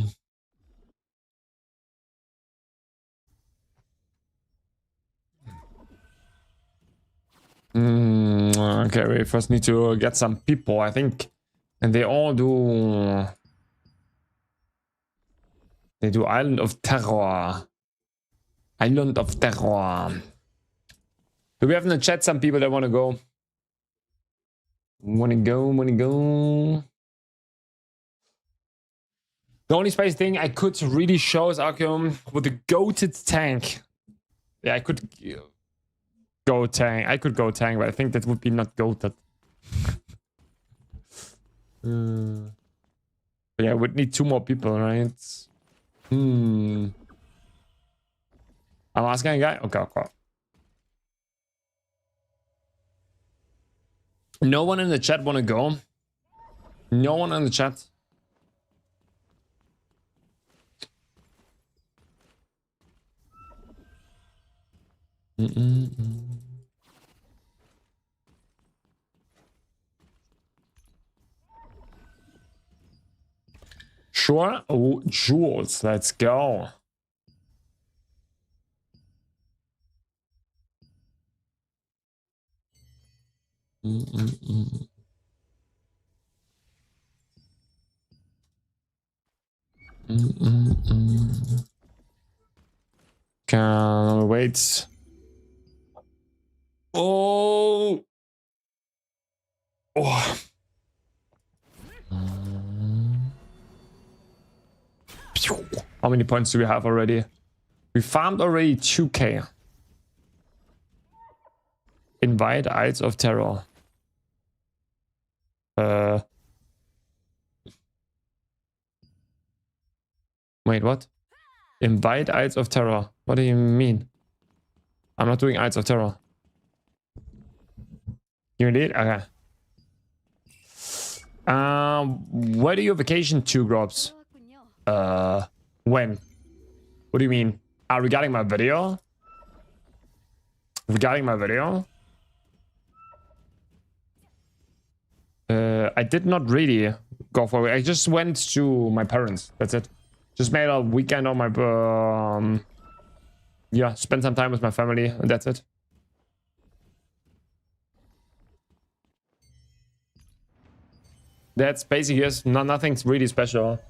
Okay, we first need to get some people, I think. And they all do... They do Island of Terror. Island of Terror. Do we have in the chat some people that want to go? Wanna go. The only space thing I could really show is Archeum with the goated tank. Yeah, I could go tank. I could go tank, but I think that would be not goated. But yeah, we'd need 2 more people, right? I'm asking a guy. Okay. No one in the chat want to go. No one in the chat. Sure. Oh, Jules, let's go. Can wait. Oh. Oh. How many points do we have already? We farmed already 2k. Invite Ides of Terror. Wait, what? Invite Ides of Terror. What do you mean? I'm not doing Ides of Terror. You did? Okay. Where do you vacation to, Grobs? When? What do you mean? Regarding my video? Regarding my video? I did not really go for it. I just went to my parents. That's it. Just made a weekend on my... yeah, spend some time with my family, and that's it. That's basically it. Nothing's really special.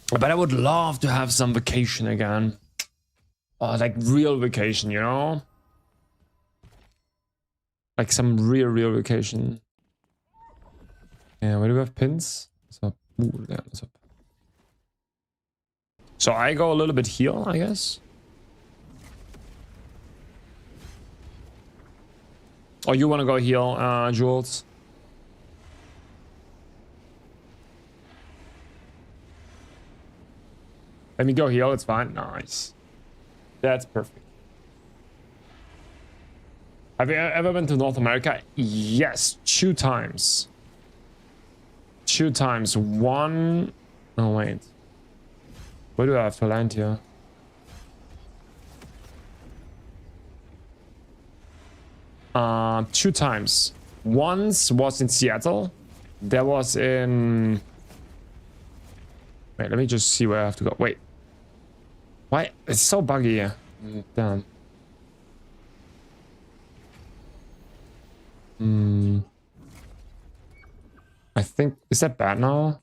But I would love to have some vacation again. Like real vacation, you know? Like some real vacation. Yeah, where do we have pins? What's up? Ooh, yeah, what's up? So I go a little bit heal, I guess. Or you want to go heal, Jules? Let me go heal, it's fine. Nice. That's perfect. Have you ever been to North America? Yes, 2 times. 2 times. One... Oh, wait. Where do I have to land here? Two times. Once was in Seattle. There was in... Wait, let me just see where I have to go. Wait. Why? It's so buggy here. Damn. I think... Is that bad now?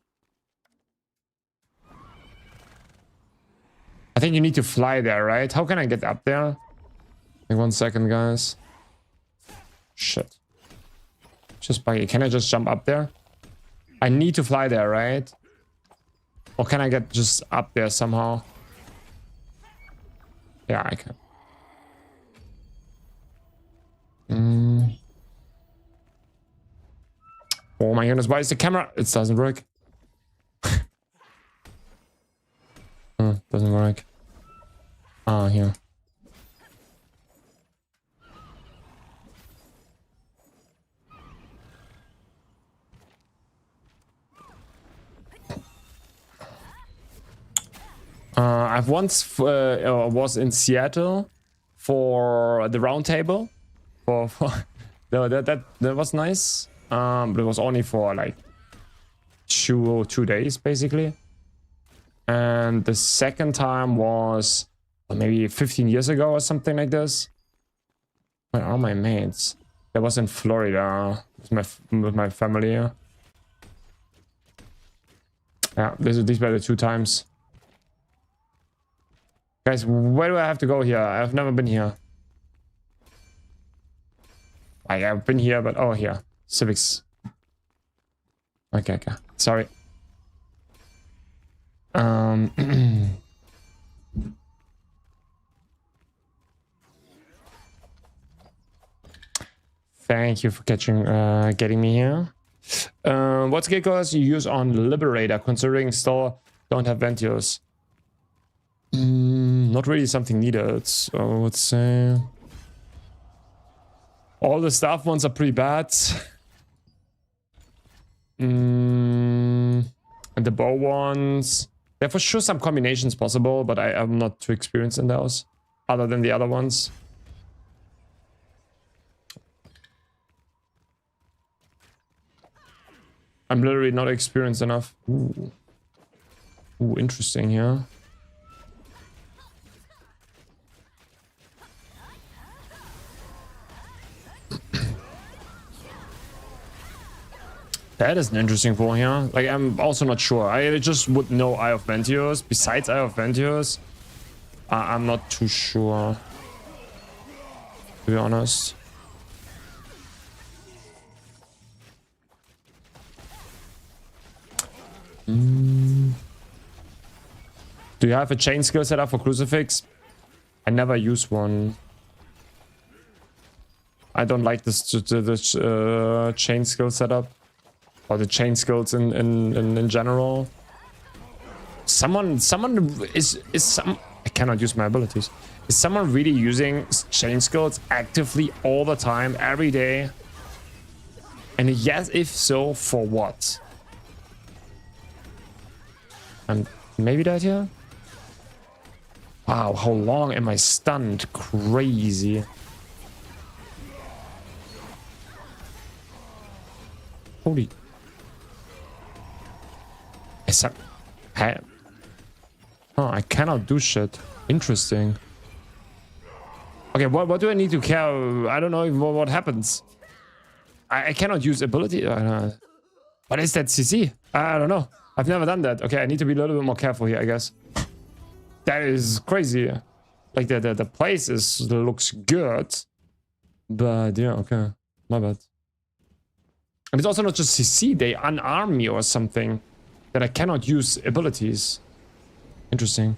I think you need to fly there, right? How can I get up there? Like 1 second, guys. Shit. Just buggy. Can I just jump up there? I need to fly there, right? Or can I get just up there somehow? Yeah, I can. Oh my goodness, why is the camera? It doesn't work. Doesn't work. Ah, here. I've once was in Seattle for the round table. For that was nice. But it was only for like two days basically. And the second time was maybe 15 years ago or something like this. Where are my mates? That was in Florida with my family. Yeah, these were the 2 times. Guys, where do I have to go here? I've never been here. I've been here, but oh, here. Civics. Okay. Sorry. Thank you for getting me here. What skill course you use on Liberator, considering still don't have Ventios? Not really something needed, so I would say all the staff ones are pretty bad. And the bow ones, there are for sure some combinations possible, but I am not too experienced in those, other than the other ones. I'm literally not experienced enough. Ooh, interesting here. That is an interesting pull here. Like, I'm also not sure. I just would know Eye of Ventios. Besides Eye of Ventios, I'm not too sure, to be honest. Do you have a chain skill set up for Crucifix? I never use one. I don't like this chain skill setup. Or the chain skills in general. Someone is some. I cannot use my abilities. Is someone really using chain skills actively all the time, every day? And yes, if so, for what? And maybe that here? Wow, how long am I stunned? Crazy. Holy. Is that... Oh, I cannot do shit. Interesting. Okay, what do I need to care? I don't know what happens. I cannot use ability. What is that CC? I don't know. I've never done that. Okay, I need to be a little bit more careful here, I guess. That is crazy. Like the place looks good. But yeah, okay. My bad. And it's also not just CC. They unarm me or something. That I cannot use abilities. Interesting.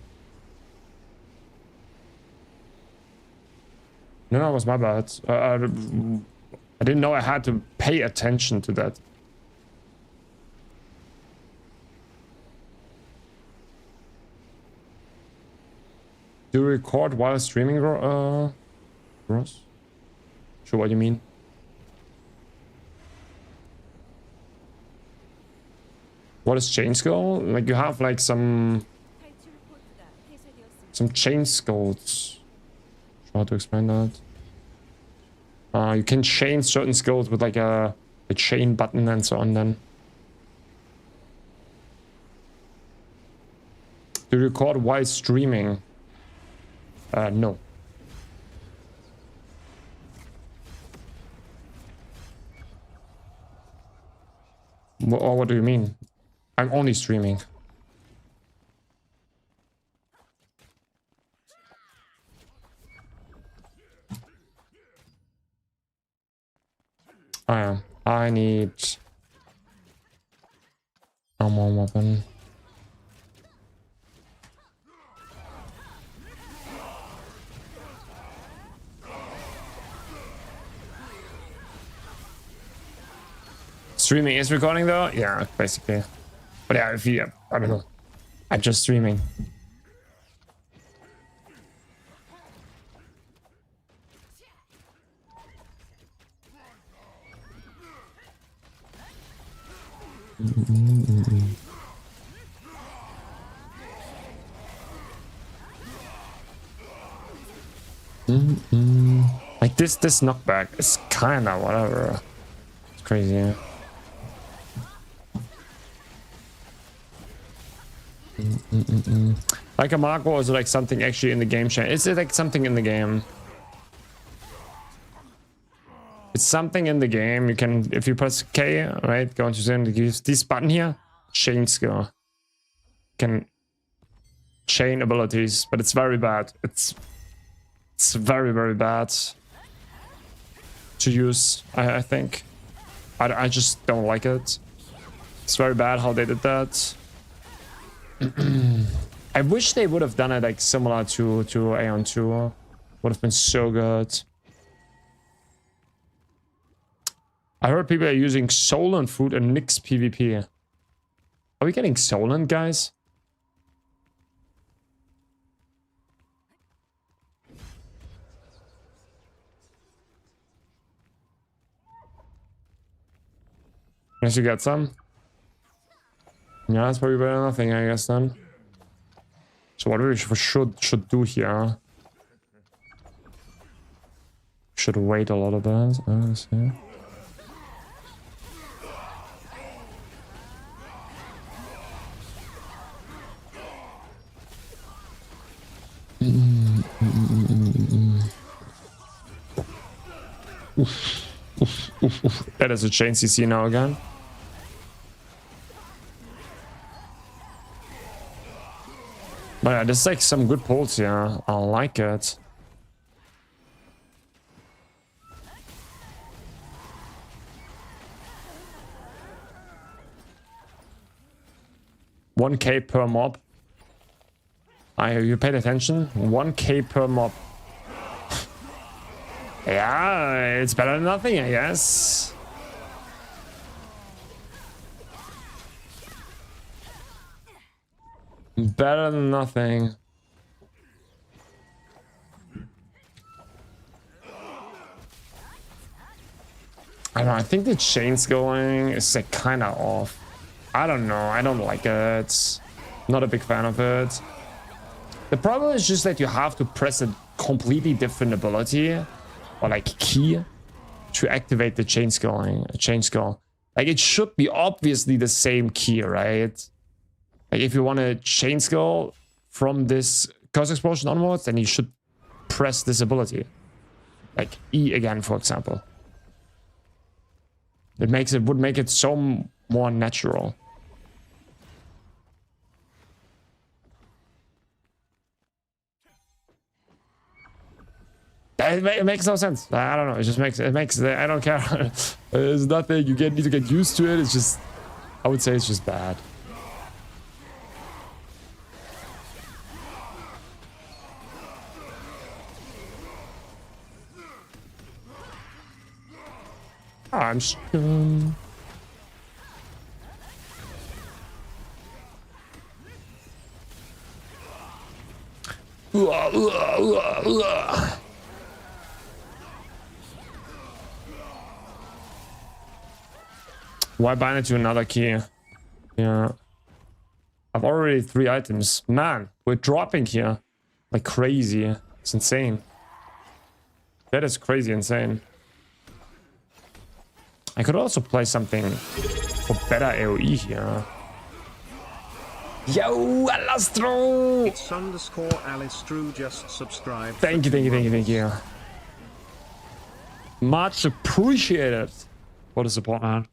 No, it was my bad. I didn't know I had to pay attention to that. Do you record while streaming, Ross? Sure, what you mean? What is chain skull? Like you have like some chain skulls. How to explain that? You can chain certain skills with like a chain button and so on. Then do you record while streaming? No. Or what do you mean? I'm only streaming. I am. I need a more weapon. Streaming is recording though? Yeah, basically. But yeah, if you, I don't know. I'm just streaming. Like this knockback is kinda whatever. It's crazy. Yeah. Like a mark, or is it like something actually in the game? Is it like something in the game? It's something in the game. You can, if you press K, right, go into this button here, chain skill. Can chain abilities, but it's very bad. It's very, very bad to use, I think. I just don't like it. It's very bad how they did that. I wish they would have done it like similar to Aeon 2. Would have been so good. I heard people are using Solan Fruit and NIX PvP. Are we getting Solan, guys? Unless you get some. Yeah, that's probably better than nothing, I guess, then. So what we should do here... Should wait a little bit. Let's see. That is a chain CC now again. But yeah, there's like some good pulls here. I like it. $1K per mob. You paid attention? 1K per mob. Yeah, it's better than nothing, I guess. Better than nothing. I don't know, I think the chain scaling is like kind of off. I don't know, I don't like it. Not a big fan of it. The problem is just that you have to press a completely different ability or like key to activate the chain skill. Like it should be obviously the same key, right? Like if you want to chain skill from this Curse Explosion onwards, then you should press this ability. Like E again, for example. Would make it so more natural. It makes no sense. I don't know. It makes I don't care. There's nothing. You need to get used to it. It's just, I would say it's just bad. I'm stunned. Why bind it to another key? Yeah. I've already 3 items. Man, we're dropping here like crazy. It's insane. That is crazy insane. I could also play something for better AoE here. Yo, Alastro! It's _Alistru just subscribed. Thank you. Much appreciated. What a support, man.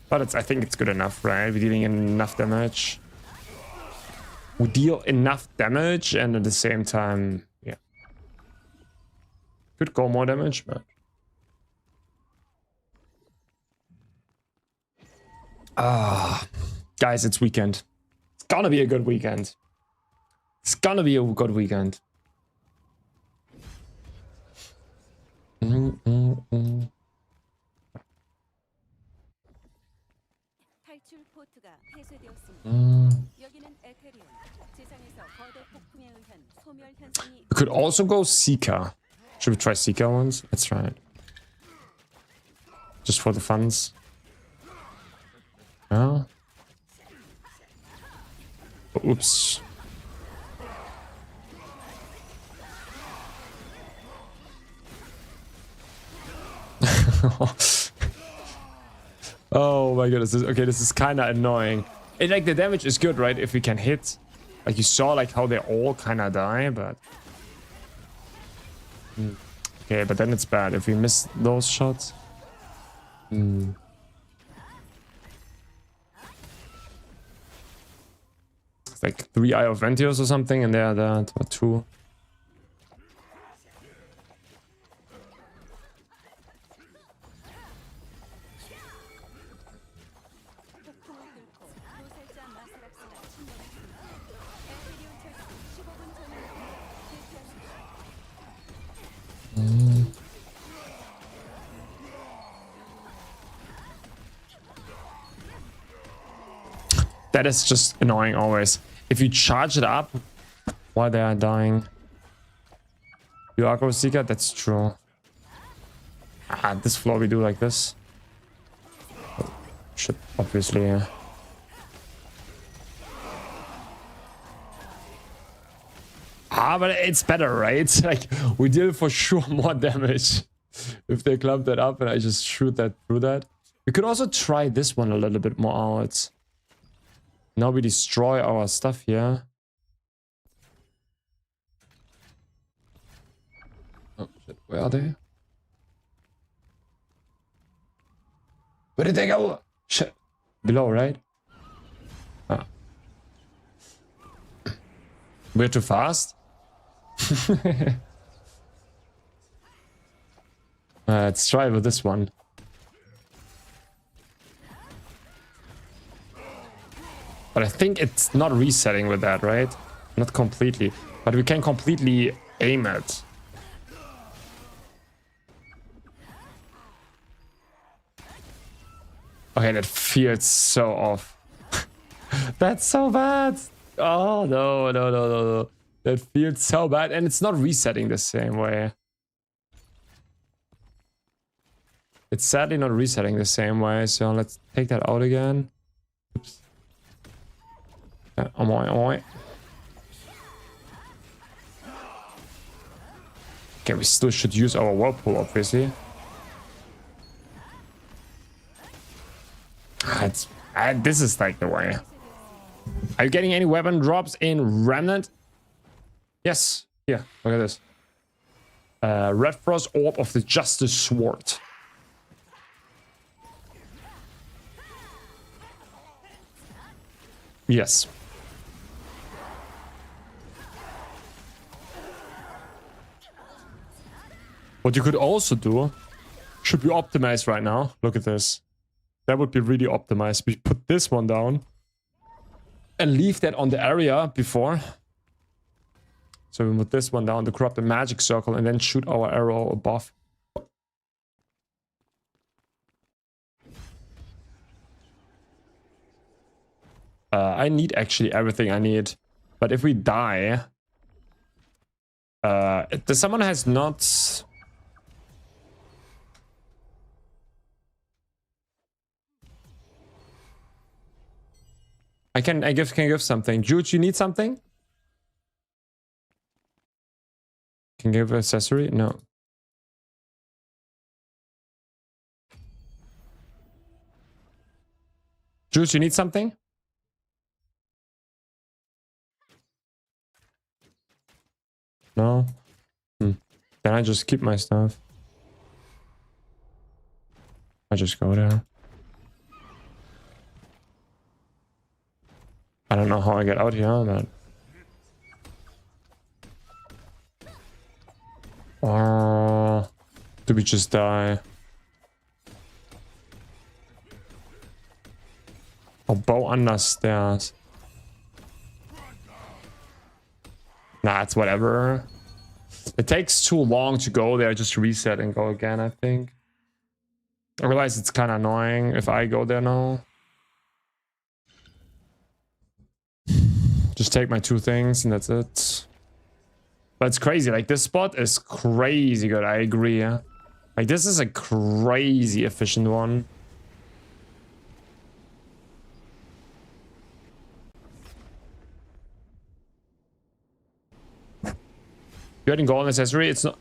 But I think it's good enough, right? We're dealing enough damage. We deal enough damage and at the same time, yeah. Could go more damage, but... guys, it's weekend. It's gonna be a good weekend. It's gonna be a good weekend. We could also go Seeker. Should we try Seeker once? Let's try it. Just for the funds. Yeah. Oops. Oh my goodness. Okay, this is kind of annoying. And like the damage is good, right? If we can hit. Like you saw like how they all kind of die, but... Okay, but then it's bad if we miss those shots. It's like 3 Eye of Ventios or something, and they're there, or 2. That is just annoying always. If you charge it up while they are dying. You are Ghost Seeker? That's true. This floor we do like this. Should obviously... but it's better, right? Like, we deal for sure more damage if they clump that up and I just shoot that through that. We could also try this one a little bit more out. Now we destroy our stuff here. Oh shit, where are they? Where did they go? Shit. Below, right? Ah. We're too fast? Let's try with this one. But I think it's not resetting with that, right? Not completely. But we can completely aim it. Okay, that feels so off. That's so bad. Oh, no, no, no, no, no. That feels so bad. And it's not resetting the same way. It's sadly not resetting the same way. So let's take that out again. Oops. Okay, we still should use our whirlpool, obviously. This is like the way. Are you getting any weapon drops in Remnant? Yes. Here, look at this. Red Frost Orb of the Justice Sword. Yes. What you could also do, should be optimized right now. Look at this. That would be really optimized. We put this one down and leave that on the area before. So we put this one down to corrupt the magic circle and then shoot our arrow above. I need actually everything I need. But if we die... someone has not... I can give something. Jude, you need something? Can give accessory? No. Juice, you need something? No? Then I just keep my stuff. I just go there. I don't know how I get out here, but... Or... do we just die? Oh, bow under stairs. Nah, it's whatever. It takes too long to go there. Just reset and go again, I think. I realize it's kind of annoying if I go there now. Just take my 2 things and that's it. But it's crazy. Like, this spot is crazy good. I agree. Yeah? Like, this is a crazy efficient one. You getting golden accessory? It's not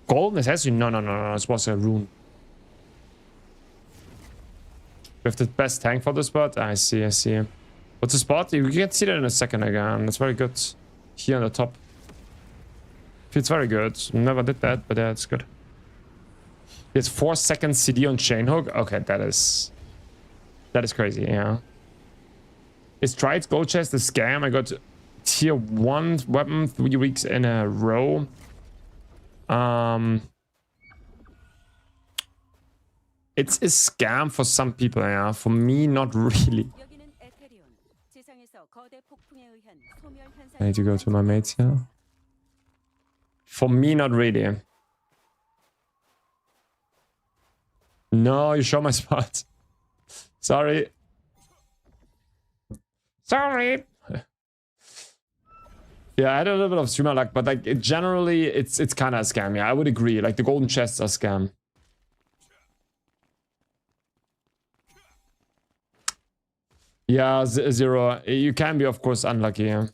golden accessory. No, no, no, no. This was a rune. We have the best tank for the spot. I see. I see. What's the spot? You can see that in a second again. That's very good. Here on the top. Feels very good. Never did that, but yeah, it's good. It's 4 seconds CD on chain hook. Okay, that is crazy. Yeah. Is Tride's gold chest a scam? I got tier 1 weapon 3 weeks in a row. It's a scam for some people, yeah. For me, not really. I need to go to my mates here. For me, not really. No, you show my spot. Sorry. Sorry. Yeah, I had a little bit of streamer luck, but like generally, it's kind of a scam. Yeah, I would agree. Like the golden chests are scam. Yeah, Zero. You can be, of course, unlucky. Yeah.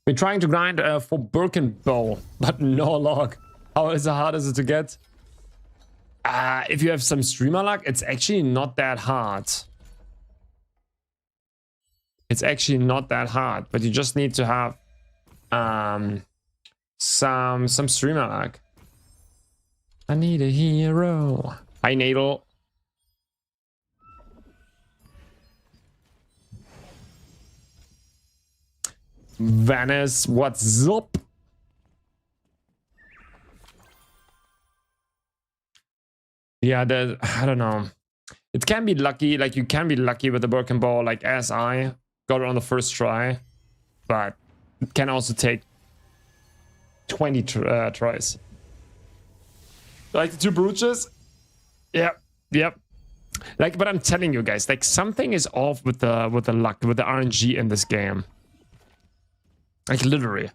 We're trying to grind for Birkenbow, but no luck. How hard is it to get? If you have some streamer luck, it's actually not that hard. It's actually not that hard, but you just need to have some streamer luck. I need a hero. Hi, Nadal. Venice, what's up? Yeah, I don't know. It can be lucky, like you can be lucky with the broken ball, like as I got it on the first try, but it can also take 20 tries. Like the two brooches? Yep. Like, but I'm telling you guys, like something is off with the luck, with the RNG in this game. Like literally,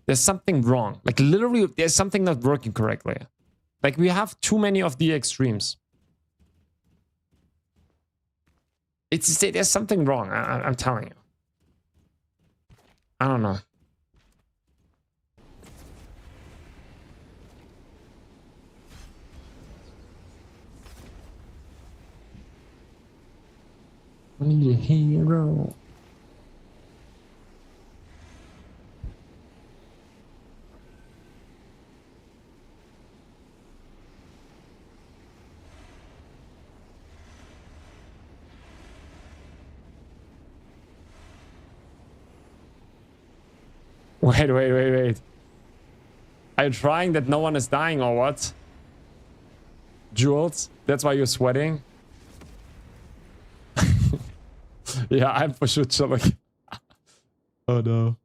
there's something wrong. Like literally, there's something not working correctly. Like we have too many of the extremes. There's something wrong. I'm telling you. I don't know. I need a hero. Wait. Are you trying that no one is dying or what? Jules, that's why you're sweating? Yeah, I'm for sure chilling. Oh no.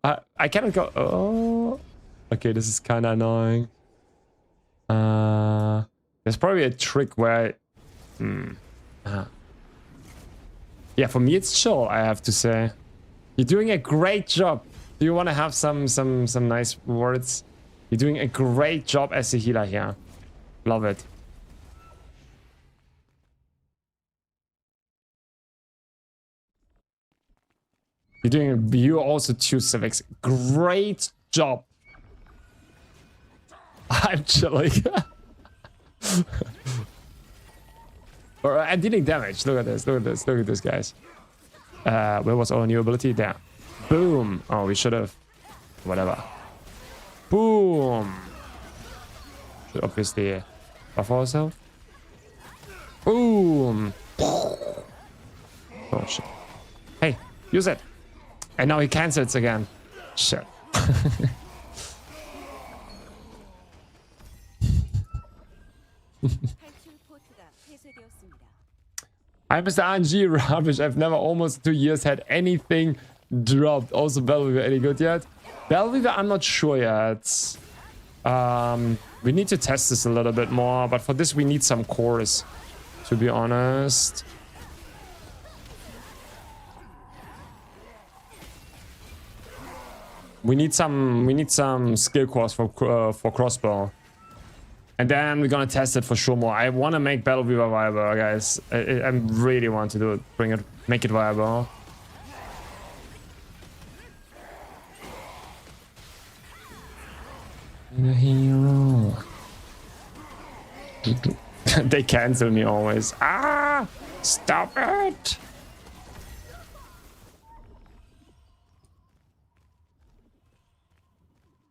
I cannot go. Oh. Okay, this is kind of annoying. There's probably a trick where yeah, for me it's chill, I have to say. You're doing a great job. Do you want to have some nice words? You're doing a great job as a healer here. Love it. You're also two civics. Great job. I'm chilling. I'm dealing damage. Look at this, guys. Where was our new ability? There. Boom. Oh, we should have. Whatever. Boom. Should obviously buff ourselves. Boom. Oh shit. Hey, use it. And now he cancels again. Shit. I'm Mr. RNG rubbish. I've never almost 2 years had anything dropped. Also, Bellweaver any good yet? Bellweaver, I'm not sure yet. We need to test this a little bit more, but for this we need some cores, to be honest. We need some skill cores for crossbow. And then we're gonna test it for sure more. I want to make Battle Weaver viable, guys. I really want to do it. Make it viable. The hero. They cancel me always. Ah! Stop it!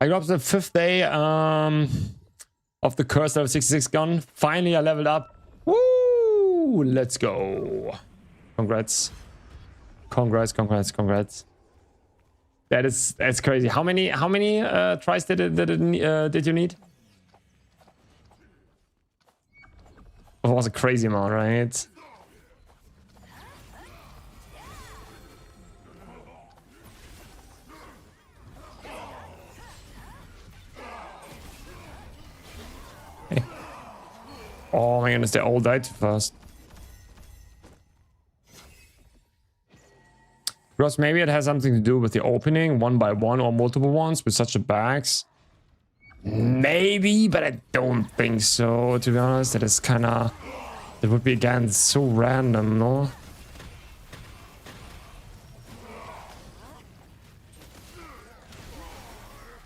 I got the 5th day of the curse level 66 gun. Finally, I leveled up. Woo! Let's go. Congrats. Congrats. That's crazy. How many tries did you need? It was a crazy amount, right? Hey. Oh my goodness, they all died too fast. Because maybe it has something to do with the opening, one by one or multiple ones with such a bags. Maybe, but I don't think so, to be honest. That is kind of... It would be, again, so random, no?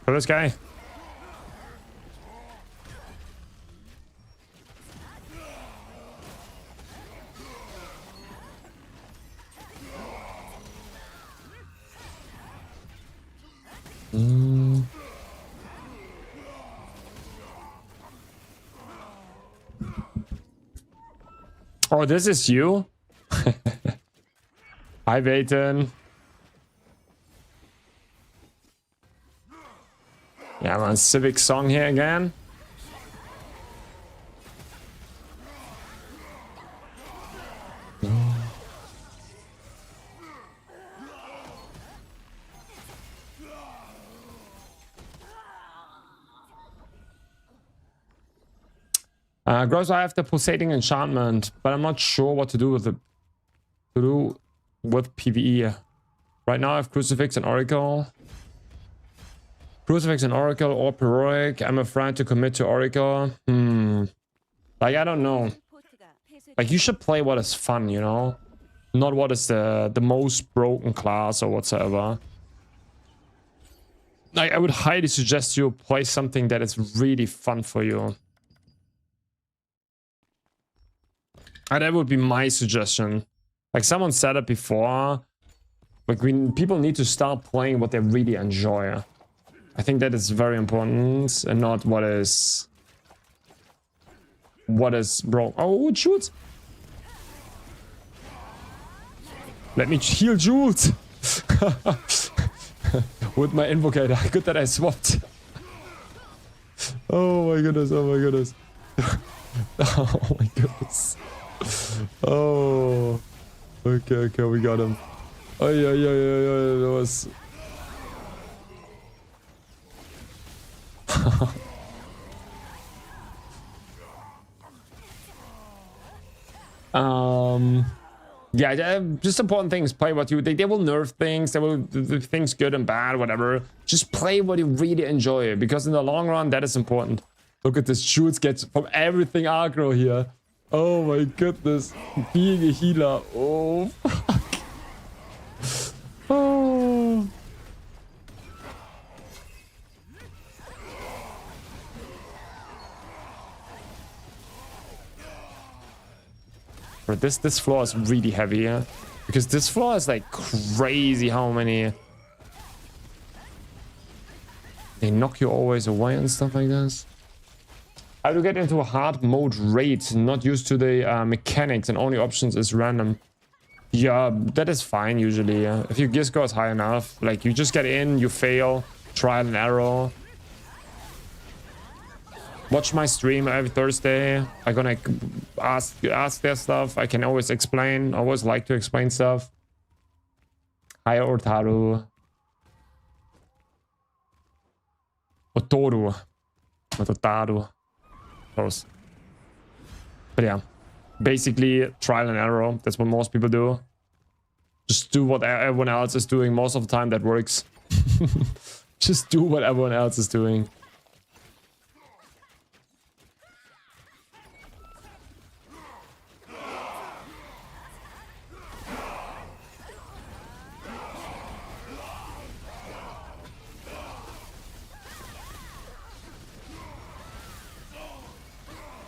For this guy. Oh, this is you? Hi, Baton. Yeah, man, Civic song here again. Gross, I have the pulsating enchantment, but I'm not sure what to do with PvE. Right now I have Crucifix and Oracle. Crucifix and Oracle or Heroic. I'm afraid to commit to Oracle. Like, I don't know. Like, you should play what is fun, you know? Not what is the most broken class or whatsoever. Like, I would highly suggest you play something that is really fun for you. And that would be my suggestion. Like someone said it before. Like, people need to start playing what they really enjoy. I think that is very important, and not what is wrong. Oh, shoot! Let me heal Jules with my invocator. Good that I swapped. Oh my goodness! Oh my goodness! Oh my goodness! Oh. Okay, we got him. Oh yeah, that was. Yeah, just important things. Play what you. They will nerf things. They will do things good and bad, whatever. Just play what you really enjoy, because in the long run, that is important. Look at this. Jules gets from everything aggro here. Oh my goodness. Being a healer. Oh, fuck. Oh. But this floor is really heavy, yeah? Because this floor is like crazy how many... They knock you always away and stuff like this. How to get into a hard mode raid, not used to the mechanics, and only options is random. Yeah, that is fine usually. If your gear score is high enough, like you just get in, you fail, trial and error. Watch my stream every Thursday. I'm gonna ask their stuff. I can always explain. I always like to explain stuff. Hi, Ortaru. Otoru. Not Otaru. Close. But yeah, basically trial and error. That's what most people do. Just do what everyone else is doing. Most of the time that works. Just do what everyone else is doing.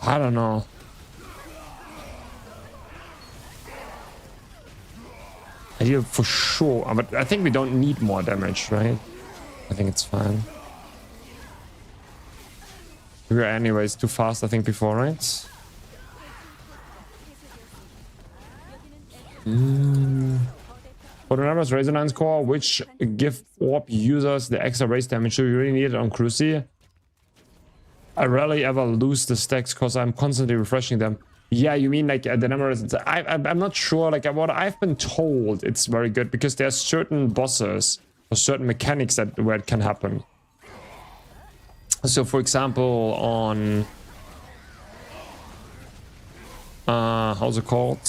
I don't know. I do for sure, but I think we don't need more damage, right? I think it's fine. We were anyways too fast, I think, before, right? For the numbers resonance core, which give orb users the extra raise damage. Do you really need it on Cruci? I rarely ever lose the stacks because I'm constantly refreshing them. Yeah, you mean like the numbers? I'm not sure. Like what I've been told, it's very good because there's certain bosses or certain mechanics that where it can happen. So, for example, on how's it called?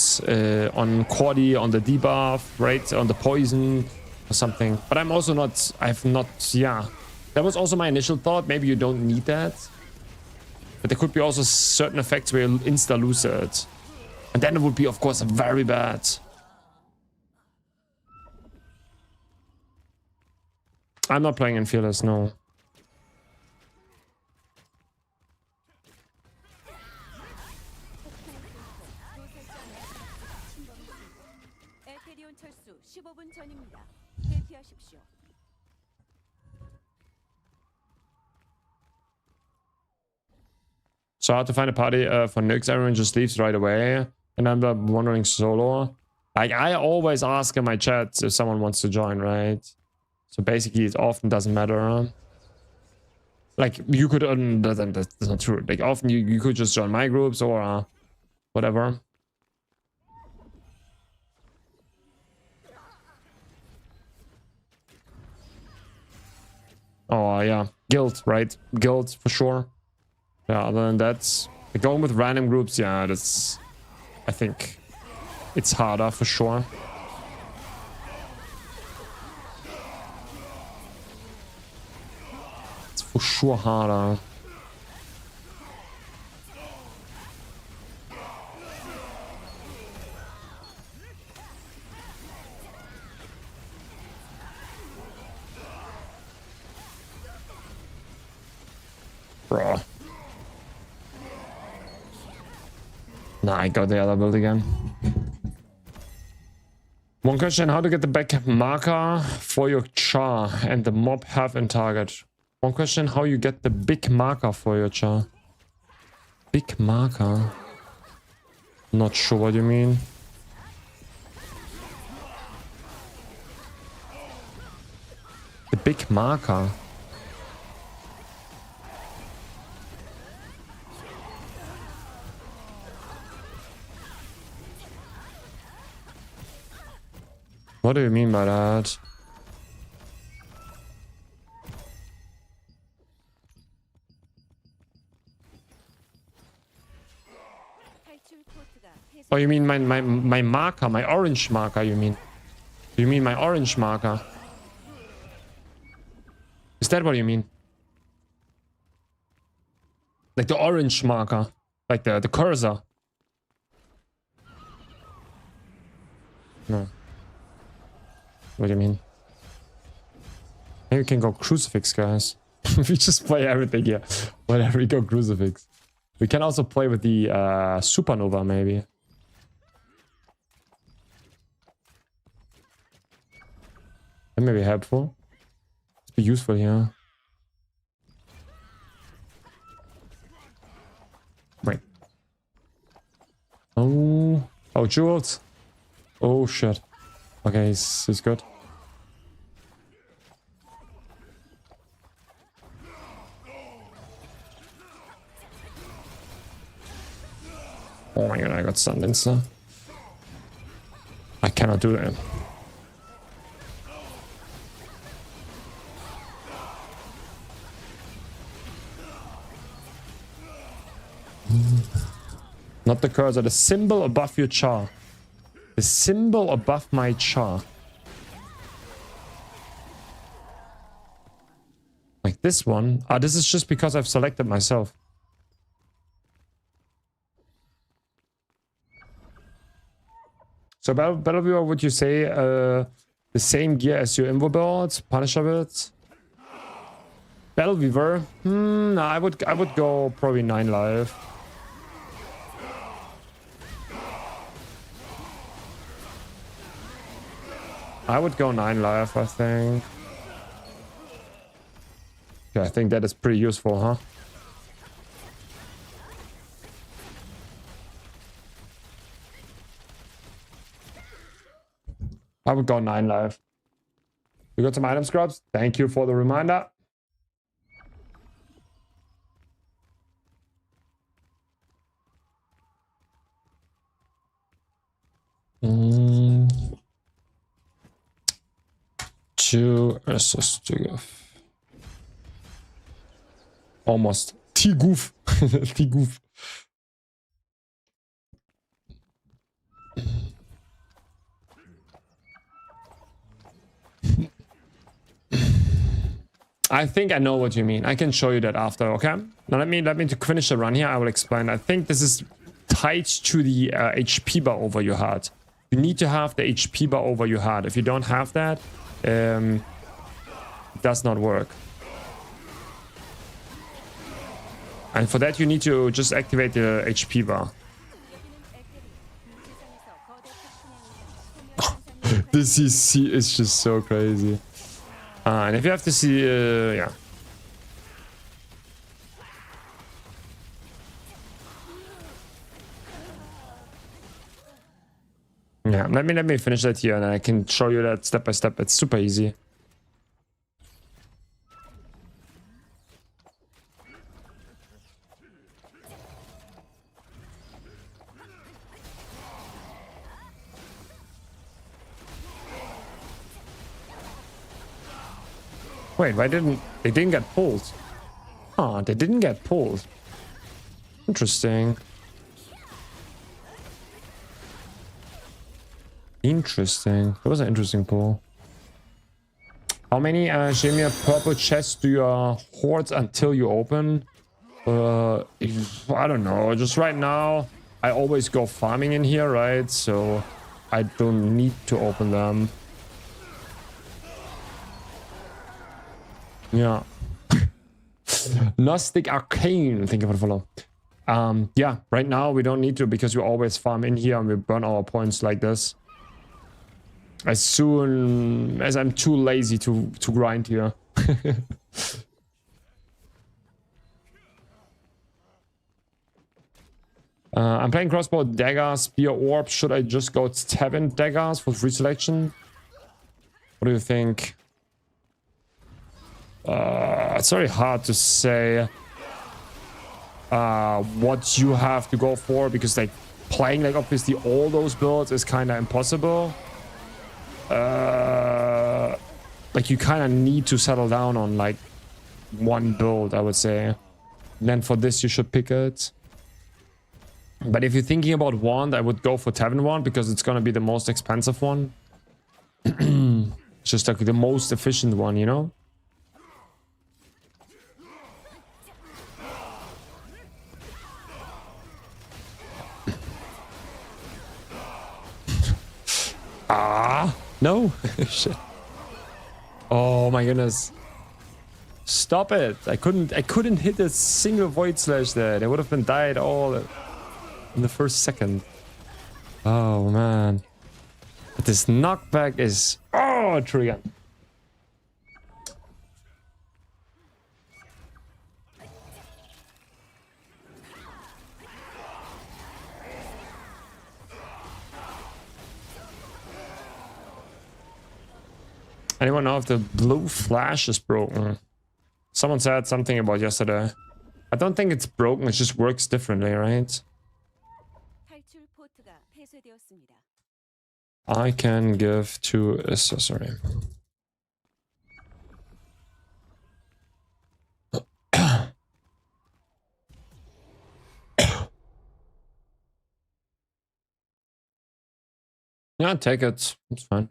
On Cordy, on the debuff, right? On the poison or something. But I'm also not. I've not. Yeah, that was also my initial thought. Maybe you don't need that. But there could be also certain effects where you insta-lose it. And then it would be, of course, very bad. I'm not playing in Fearless, no. 새로운 철수 15분 전입니다. 대피하십시오. So hard to find a party for NIX. Everyone just leaves right away. And I'm wondering solo. Like, I always ask in my chat if someone wants to join, right? So basically, it often doesn't matter. Like, you could... that's not true. Like, often you could just join my groups or whatever. Oh, yeah. Guild, right? Guild, for sure. Yeah, other than that, like going with random groups, yeah, that's... I think it's harder, for sure. It's for sure harder. Bro. Nah, I got the other build again. One question, how to get the back marker for your char and the mob have in target. One question, how you get the big marker for your char. Big marker? Not sure what you mean. The big marker? What do you mean by that? Oh, you mean my marker, my orange marker, you mean? You mean my orange marker? Is that what you mean? Like the orange marker? Like the cursor? No. What do you mean? Maybe we can go crucifix, guys. We just play everything here. Whatever, we go crucifix. We can also play with the supernova, maybe. That may be helpful. It's be useful here. Wait. Oh. Oh, Jules. Oh, shit. Okay, he's good. Oh my god, I got stunned insta. I cannot do that. Not the cursor, the symbol above your char. The symbol above my char. Like this one. Ah, this is just because I've selected myself. So Battle Viewer, would you say the same gear as your Invo build, Punisher build? Battle Weaver? No, I would go probably 9 life. I would go 9 life, I think. Yeah, I think that is pretty useful, huh? I would go 9 life. We got some item scrubs. Thank you for the reminder. Two assist to give. Almost. T-goof. T-goof. I think I know what you mean. I can show you that after, okay? Now let me to finish the run here. I will explain. I think this is tied to the HP bar over your heart. You need to have the HP bar over your heart. If you don't have that, it does not work. And for that, you need to just activate the HP bar. This CC is just so crazy. And if you have to see, yeah. Yeah, let me finish that here and I can show you that step by step. It's super easy. Wait, why didn't they didn't get pulled? Oh, they didn't get pulled. Interesting. Interesting. That was an interesting pull. How many Shemia purple chests do you hoard until you open? I don't know. Just right now, I always go farming in here, right? So I don't need to open them. Yeah. Gnostic Arcane, thank you for the follow. Yeah, right now we don't need to because we always farm in here and we burn our points like this. As soon as I'm too lazy to grind here. I'm playing crossbow, dagger, spear, orb. Should I just go 7 daggers for free selection? What do you think? It's very hard to say what you have to go for because like playing like obviously all those builds is kind of impossible. Like you kind of need to settle down on like one build, I would say. And then for this you should pick it. But if you're thinking about wand, I would go for Tavern wand because it's gonna be the most expensive one. It's just like the most efficient one, you know? No. Shit. Oh my goodness. Stop it. I couldn't hit a single void slash there. They would have been died all in the first second. Oh man. But this knockback is trigger. Anyone know if the blue flash is broken? Someone said something about yesterday. I don't think it's broken, it just works differently, right? 탈출 포트가 폐쇄되었습니다. I can give to... sorry. Yeah, take it. It's fine.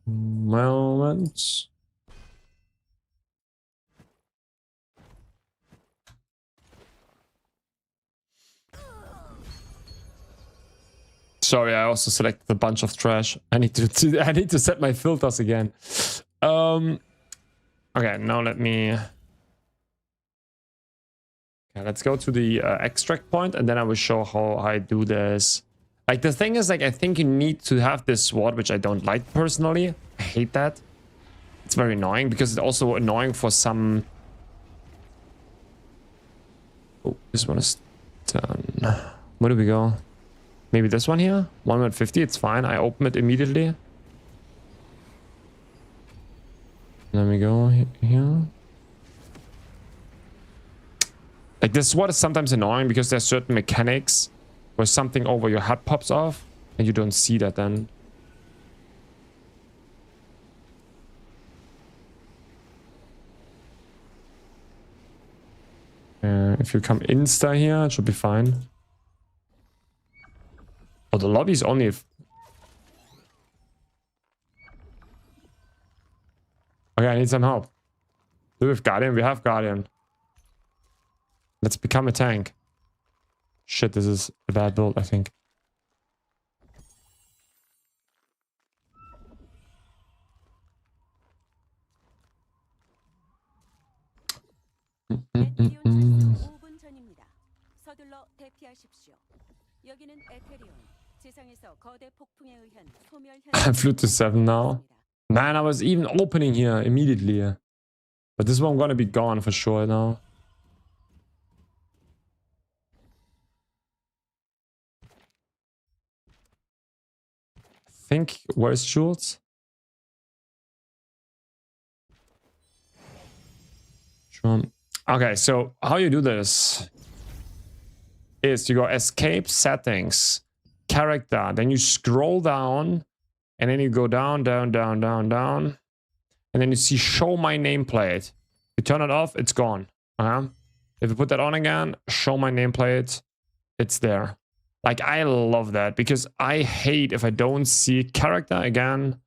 Moments. Sorry, I also selected a bunch of trash. I need to set my filters again. Okay, now let me. Okay, let's go to the extract point, and then I will show how I do this. Like the thing is, like I think you need to have this sword, which I don't like personally. I hate that. It's very annoying because it's also annoying for some. Oh, this one is done. Where do we go? Maybe this one here? 150, it's fine. I open it immediately. Let me go here. Like this sword is sometimes annoying because there's certain mechanics where something over your head pops off and you don't see that then. If you come insta here, it should be fine. Oh, the lobby is only... Okay, I need some help. Do we have Guardian? We have Guardian. Let's become a tank. Shit, this is a bad build, I think. 대피하십시오. 여기는 에테리온. 지상에서 거대 폭풍에 의한 소멸 I flew to 7 now. Man, I was even opening here immediately. But this one gonna be gone for sure now. I think, where's Jules? Sure. Okay, so how you do this is you go escape settings, character, then you scroll down, and then you go down, down, down, down, down, and then you see show my nameplate. You turn it off, it's gone. If you put that on again, show my nameplate, it's there. Like, I love that because I hate if I don't see character again,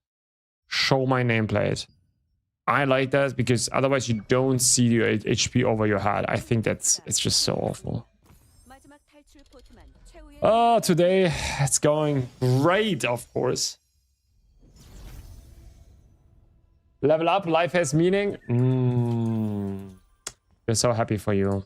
show my nameplate. I like that because otherwise you don't see your HP over your head. I think it's just so awful. Oh, today it's going great, of course. Level up, life has meaning. We're so happy for you.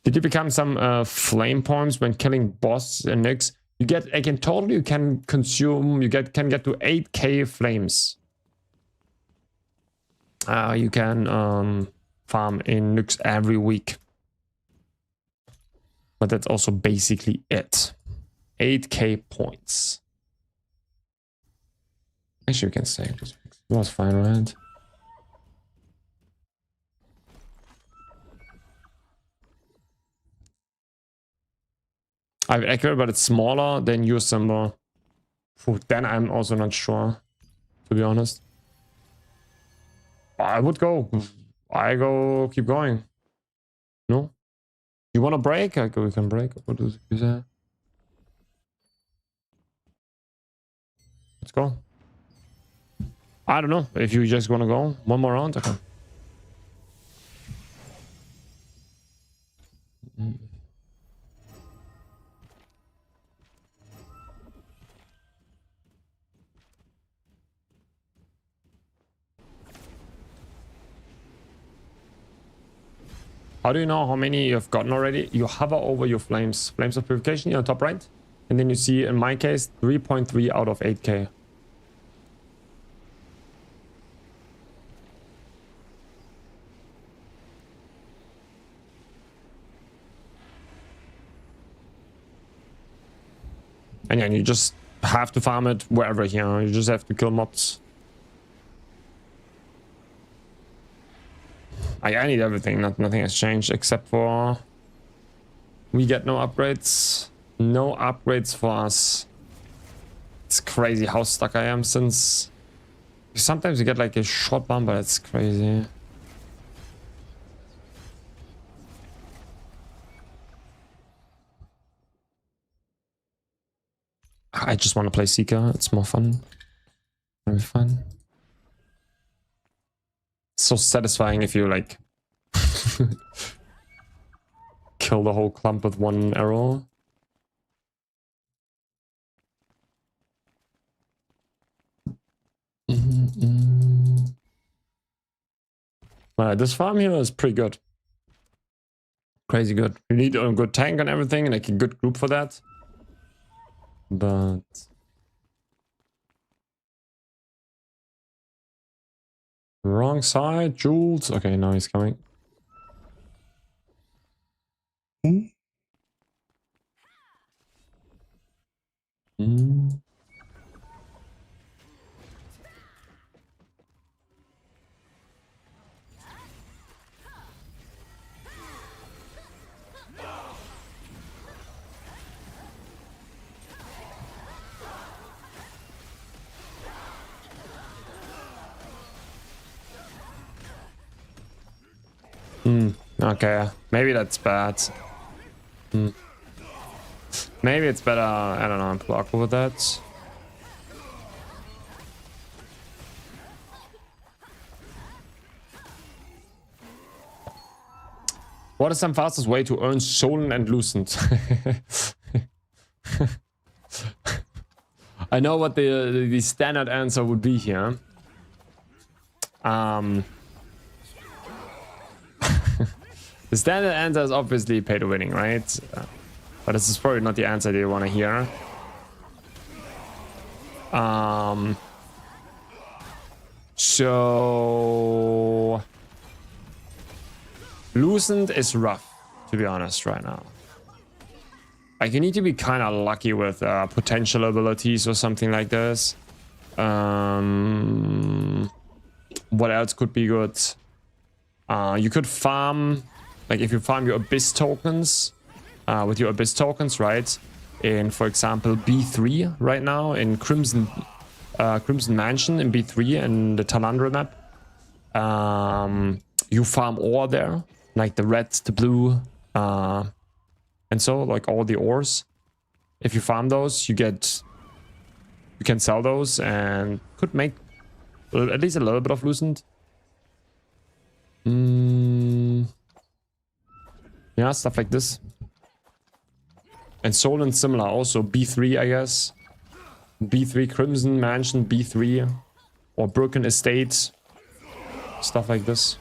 Did you become some flame points when killing boss in NIX? You get, again, totally you can consume, can get to 8k flames. You can farm in NIX every week. But that's also basically it. 8k points. Actually, we can save this. It was fine, right? I have accurate, but it's smaller than your symbol. Then I'm also not sure, to be honest. I would go. I go. Keep going. No? You want to break? We can break. What do you say? Let's go. I don't know. If you just want to go one more round, okay. How do you know how many you have gotten already? You hover over your flames. Flames of purification here on top right. And then you see, in my case, 3.3 out of 8k. And yeah, you just have to farm it wherever here. You just have to kill mobs. I need everything. Nothing has changed except for we get no upgrades. No upgrades for us. It's crazy how stuck I am since sometimes you get like a short bomb, but it's crazy. I just want to play Seeker. It's more fun. Very fun. So satisfying if you like kill the whole clump with one arrow. This farm here is pretty good. Crazy good. You need a good tank and everything, and like a good group for that. But wrong side, Jules. Okay, now he's coming. Okay, maybe that's bad. Maybe it's better, I don't know, block with that. What is some fastest way to earn Stolen and Loosened? I know what the standard answer would be here. The standard answer is obviously pay to winning, right? But this is probably not the answer they want to hear. So Loosened is rough, to be honest, right now. Like, you need to be kind of lucky with potential abilities or something like this. What else could be good? You could farm, like if you farm your Abyss tokens, with your Abyss tokens, right? In, for example, B3 right now, in Crimson Mansion in B3 in the Talandra map. You farm ore there, like the red, the blue, and so like all the ores. If you farm those, you can sell those and could make at least a little bit of loosened. Yeah, stuff like this. And Solon similar, also B3, I guess. B3 Crimson Mansion, B3, or Broken Estate, stuff like this.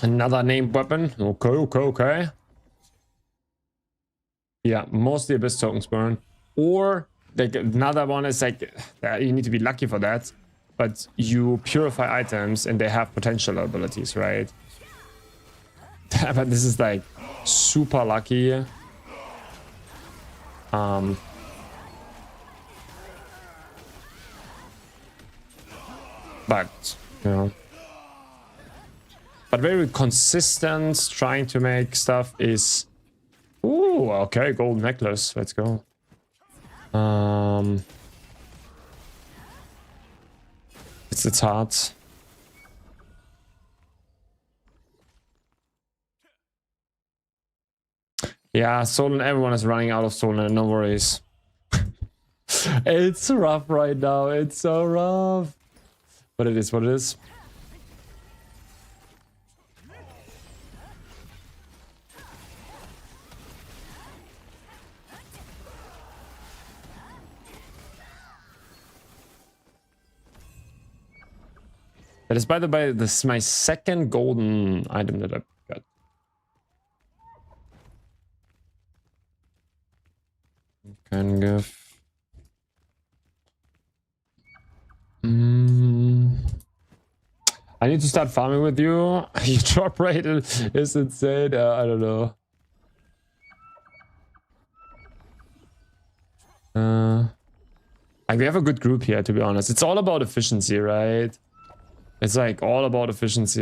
Another named weapon. Okay. Yeah, mostly Abyss tokens burn. Or like another one is like, you need to be lucky for that. But you purify items and they have potential abilities, right? But this is like super lucky. But, you know. But very consistent, trying to make stuff is... Ooh, okay, gold necklace. Let's go. It's hard. Yeah, Solon, everyone is running out of Solon, no worries. It's rough right now, it's so rough. But it is what it is. That is, by the way, this is my second golden item that I got. Can give. I need to start farming with you. Your drop rate is insane. I don't know. Like, we have a good group here, to be honest. It's all about efficiency, right? It's like all about efficiency.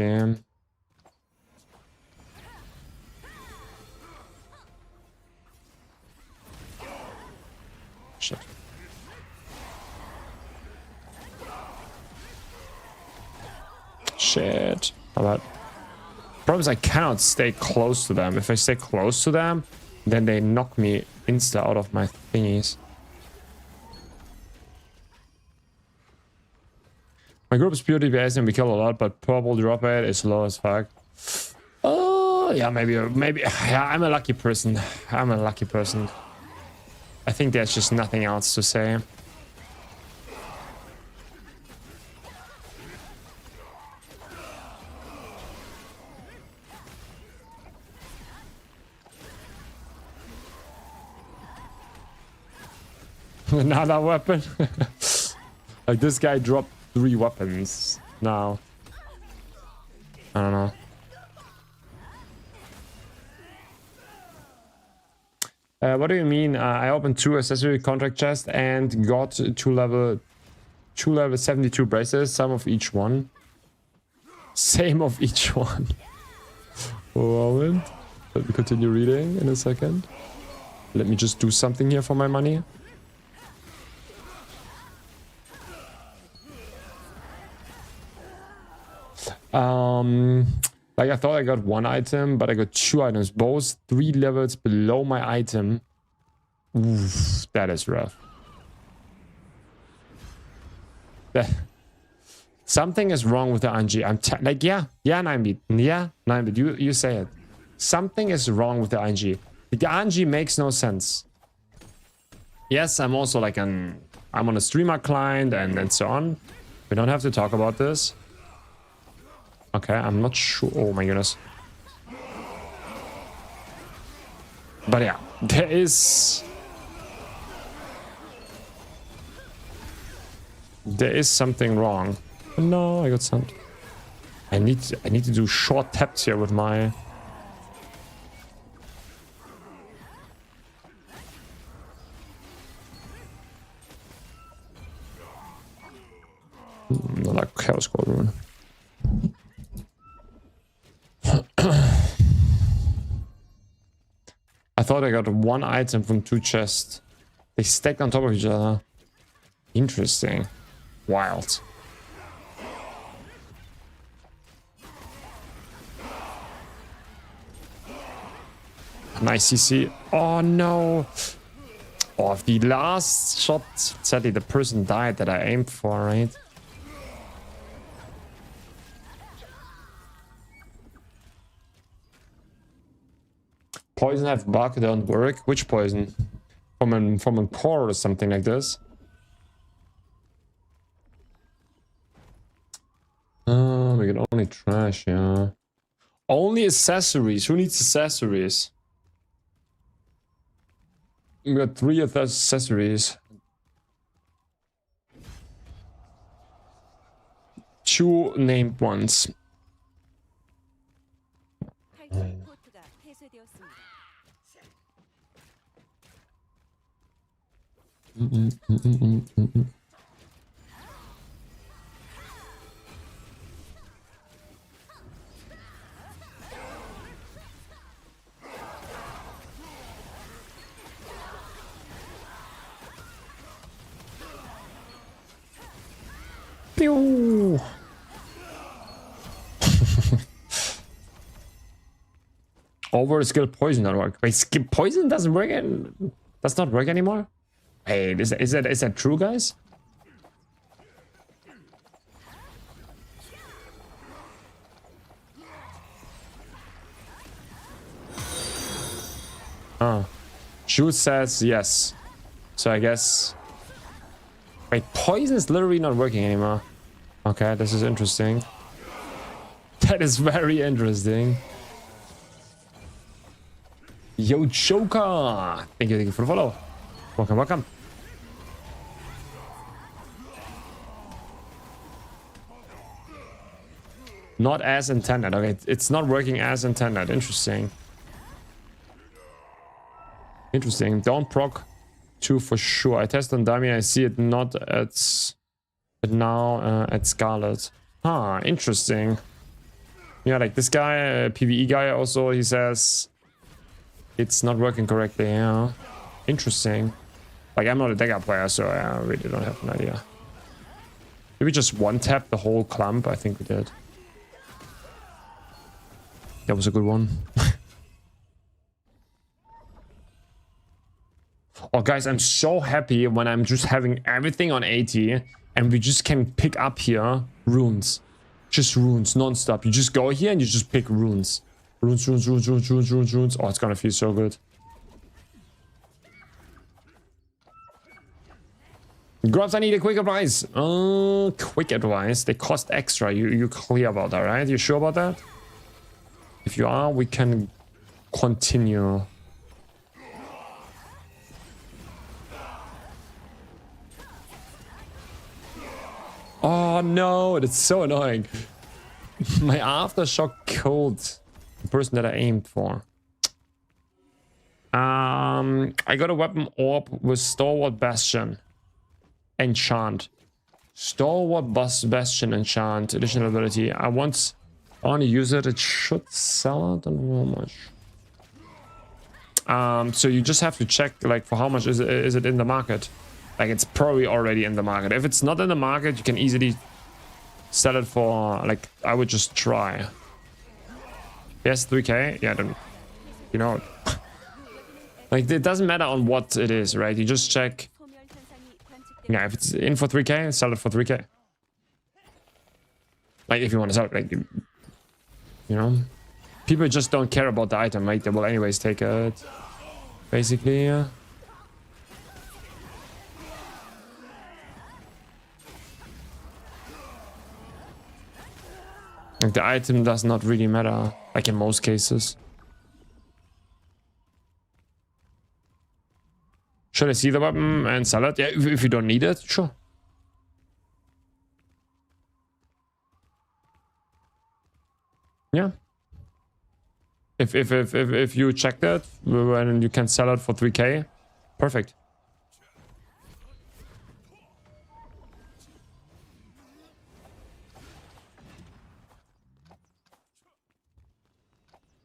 Shit. Shit. How about? Problem is I cannot stay close to them. If I stay close to them, then they knock me insta out of my thingies. My group is pure DPS and we kill a lot, but purple drop rate is low as fuck. Oh, yeah, maybe. Yeah, I'm a lucky person. I'm a lucky person. I think there's just nothing else to say. Another weapon. Like, this guy dropped 3 weapons now. I don't know. What do you mean? I opened 2 accessory contract chests and got 2 level 72 braces, some of each one. Same of each one. A moment. Let me continue reading in a second. Let me just do something here for my money. Like, I thought I got 1 item, but I got 2 items, both 3 levels below my item. Oof, that is rough. Something is wrong with the RNG. I'm like, yeah, 9-bit. Yeah, 9-bit. You say it. something is wrong with the RNG. The RNG makes no sense. Yes, I'm also like I'm on a streamer client and so on. We don't have to talk about this. Okay, I'm not sure. Oh my goodness. But yeah, there is something wrong. No, I got sent. I need to do short taps here with my. Not like Chaos Squadron. I thought I got one item from 2 chests. They stacked on top of each other. Interesting. Wild. Nice CC. Oh no. Oh, the last shot, sadly the person died that I aimed for, right? Poison have bug, don't work. Which poison? From a core or something like this? We can only trash, yeah. Only accessories. Who needs accessories? We got 3 of those accessories. 2 named ones. 포트가 폐쇄되었습니다. Pew! Over skill poison not work. Wait, skill poison doesn't work and does not work anymore? Wait, is that true, guys? Oh. Shoot says yes. So I guess. Wait, poison is literally not working anymore. Okay, this is interesting. That is very interesting. Yo, Joker! Thank you for the follow. Welcome, welcome. Not as intended. Okay, it's not working as intended. Interesting. Interesting. Don't proc 2 for sure. I test on dummy. I see it not at now at Scarlet. Ah, interesting. Yeah, like this guy, PvE guy, also he says it's not working correctly. Yeah, interesting. Like I'm not a dagger player, so I really don't have an idea. Did we just one tap the whole clump? I think we did. That was a good one. Oh, guys, I'm so happy when I'm just having everything on 80 and we just can pick up here runes. Just runes, non-stop. You just go here and you just pick runes. Runes, runes, runes, runes, runes, runes, runes. Oh, it's gonna feel so good. Grubs, I need a quick advice. Quick advice. They cost extra. You clear about that, right? You sure about that? If you are, we can continue. Oh no, it's so annoying. My aftershock killed the person that I aimed for. I got a weapon orb with Stalwart Bastion enchant. Stalwart Bastion enchant. Additional ability. I want to use it. It should sell. I don't know how much. So you just have to check like for how much is it in the market. Like it's probably already in the market. If it's not in the market, you can easily sell it for like I would just try. Yes, 3k. Yeah, then you know. Like it doesn't matter on what it is, right? You just check. Yeah, if it's in for 3k, sell it for 3k. Like if you want to sell it, like you know, People just don't care about the item, right? They will anyways take it. Basically, yeah. Like the item does not really matter, like in most cases. Should I see the weapon and sell it? Yeah, if you don't need it, sure. Yeah. If you check that and you can sell it for 3k, perfect.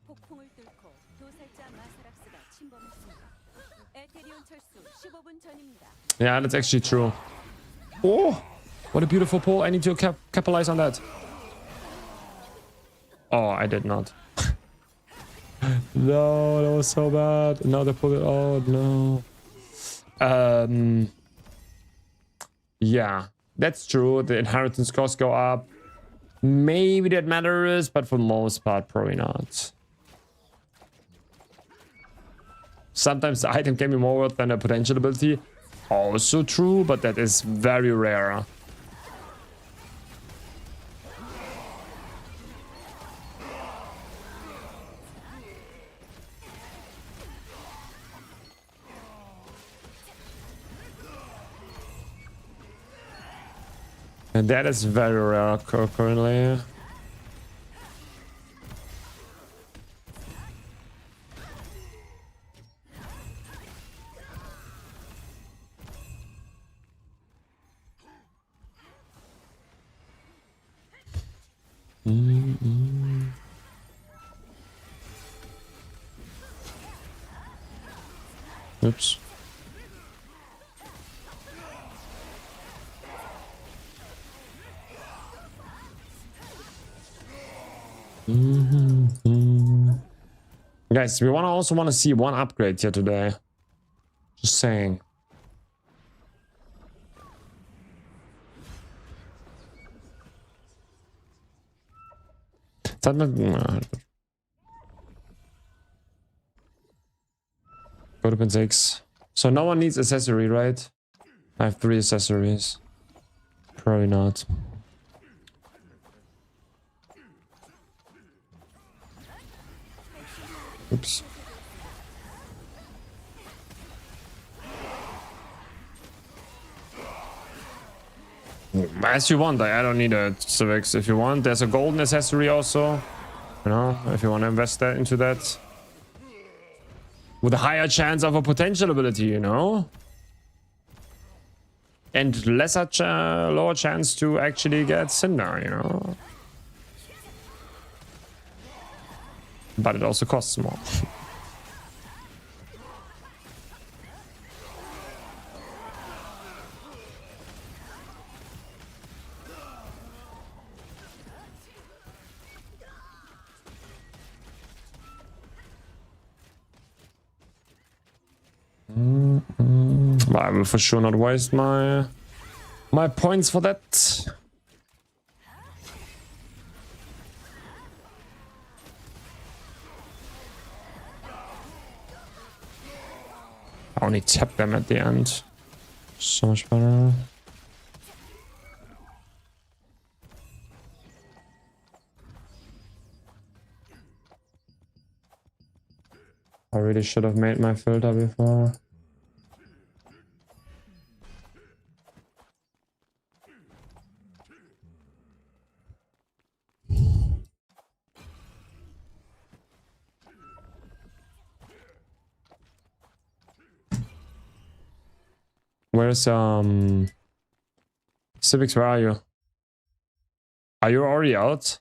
폭풍을 뚫고 도살자 마사락스가 침범했습니다. 에테리온 철수 15분 전입니다. Yeah, that's actually true. Oh, what a beautiful pull. I need to capitalize on that. Oh, I did not. No, that was so bad. Now they pull it. Oh, no. Yeah, that's true. The inheritance costs go up. Maybe that matters, but for the most part, probably not. Sometimes the item can be more worth than a potential ability. Also true, but that is very rare. And that is very rare currently. Oops. Guys, we also want to see one upgrade here today. Just saying. That would have been 6. So no one needs accessory, right? I have 3 accessories. Probably not. Oops. As you want, I don't need a civics. If you want, there's a golden accessory also. You know, if you want to invest that into that. With a higher chance of a potential ability, you know? And lower chance to actually get Cinder, you know? But it also costs more. But I will for sure not waste my points for that. I only tap them at the end. So much better. I really should have made my filter before. Where's Civics, where are you? Are you already out?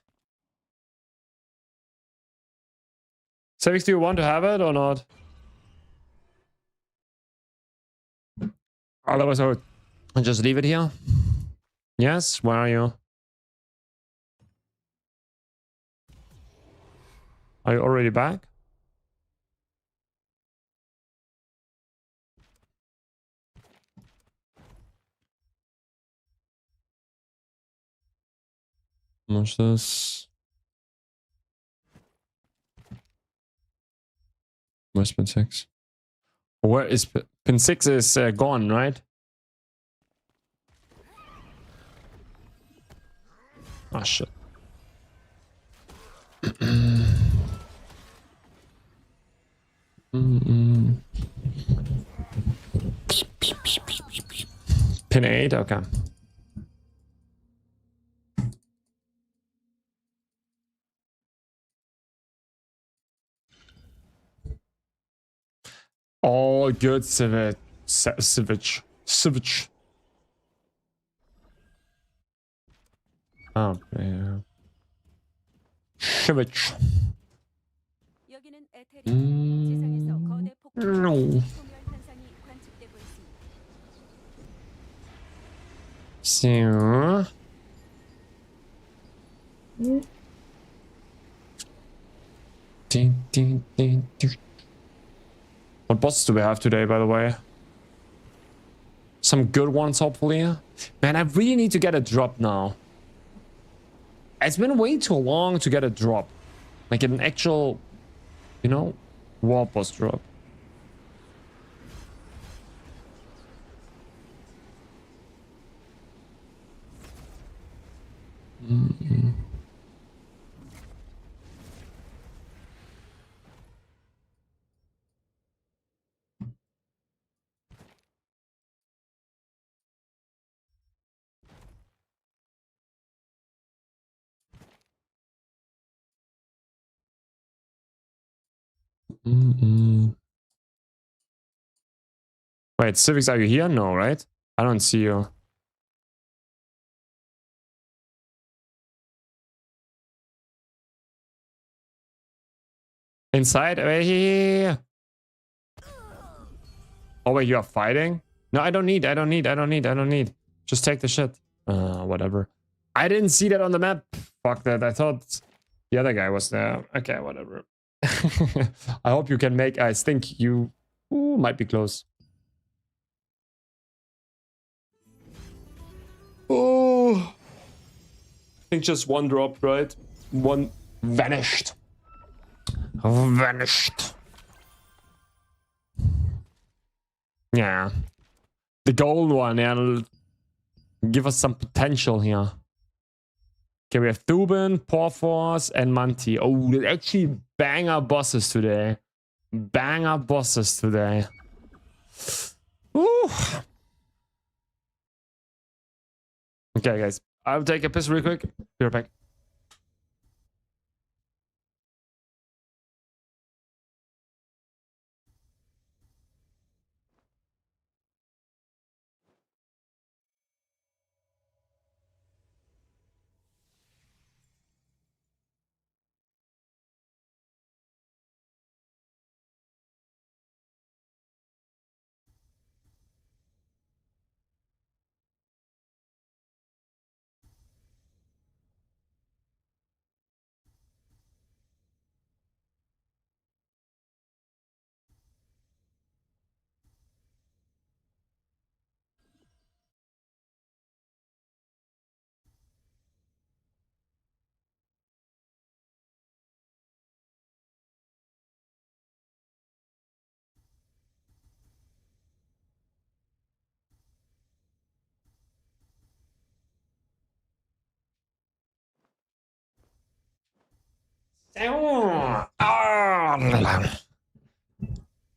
Civics, do you want to have it or not? Otherwise, I would just leave it here. Yes, where are you? Are you already back? What's this? Where's pin 6? Where is pin 6 is gone, right? Oh shit. Pin 8, okay. All good, Civic. Civic. Oh, yeah. Civic. 여기는 에테리온. 지상에서 거대 폭풍 소멸 현상이 관측되고 있습니다. So. What bosses do we have today, by the way? Some good ones, hopefully. Man, I really need to get a drop now. It's been way too long to get a drop. Like an actual, you know, wall boss drop. Wait, Civics, are you here? No, right? I don't see you. Inside? Wait, here. Oh, wait, you are fighting? No, I don't need. Just take the shit. Whatever. I didn't see that on the map. Fuck that. I thought the other guy was there. Okay, whatever. I hope you can make... I think you might be close. Oh. I think just one dropped, right? One vanished. Vanished. Yeah. The gold one, yeah. Give us some potential here. Okay, we have Thuban, Porforce, and Manti. Oh, they're actually banger bosses today. Banger bosses today. Ooh. Okay, guys. I'll take a piss real quick. Be right back.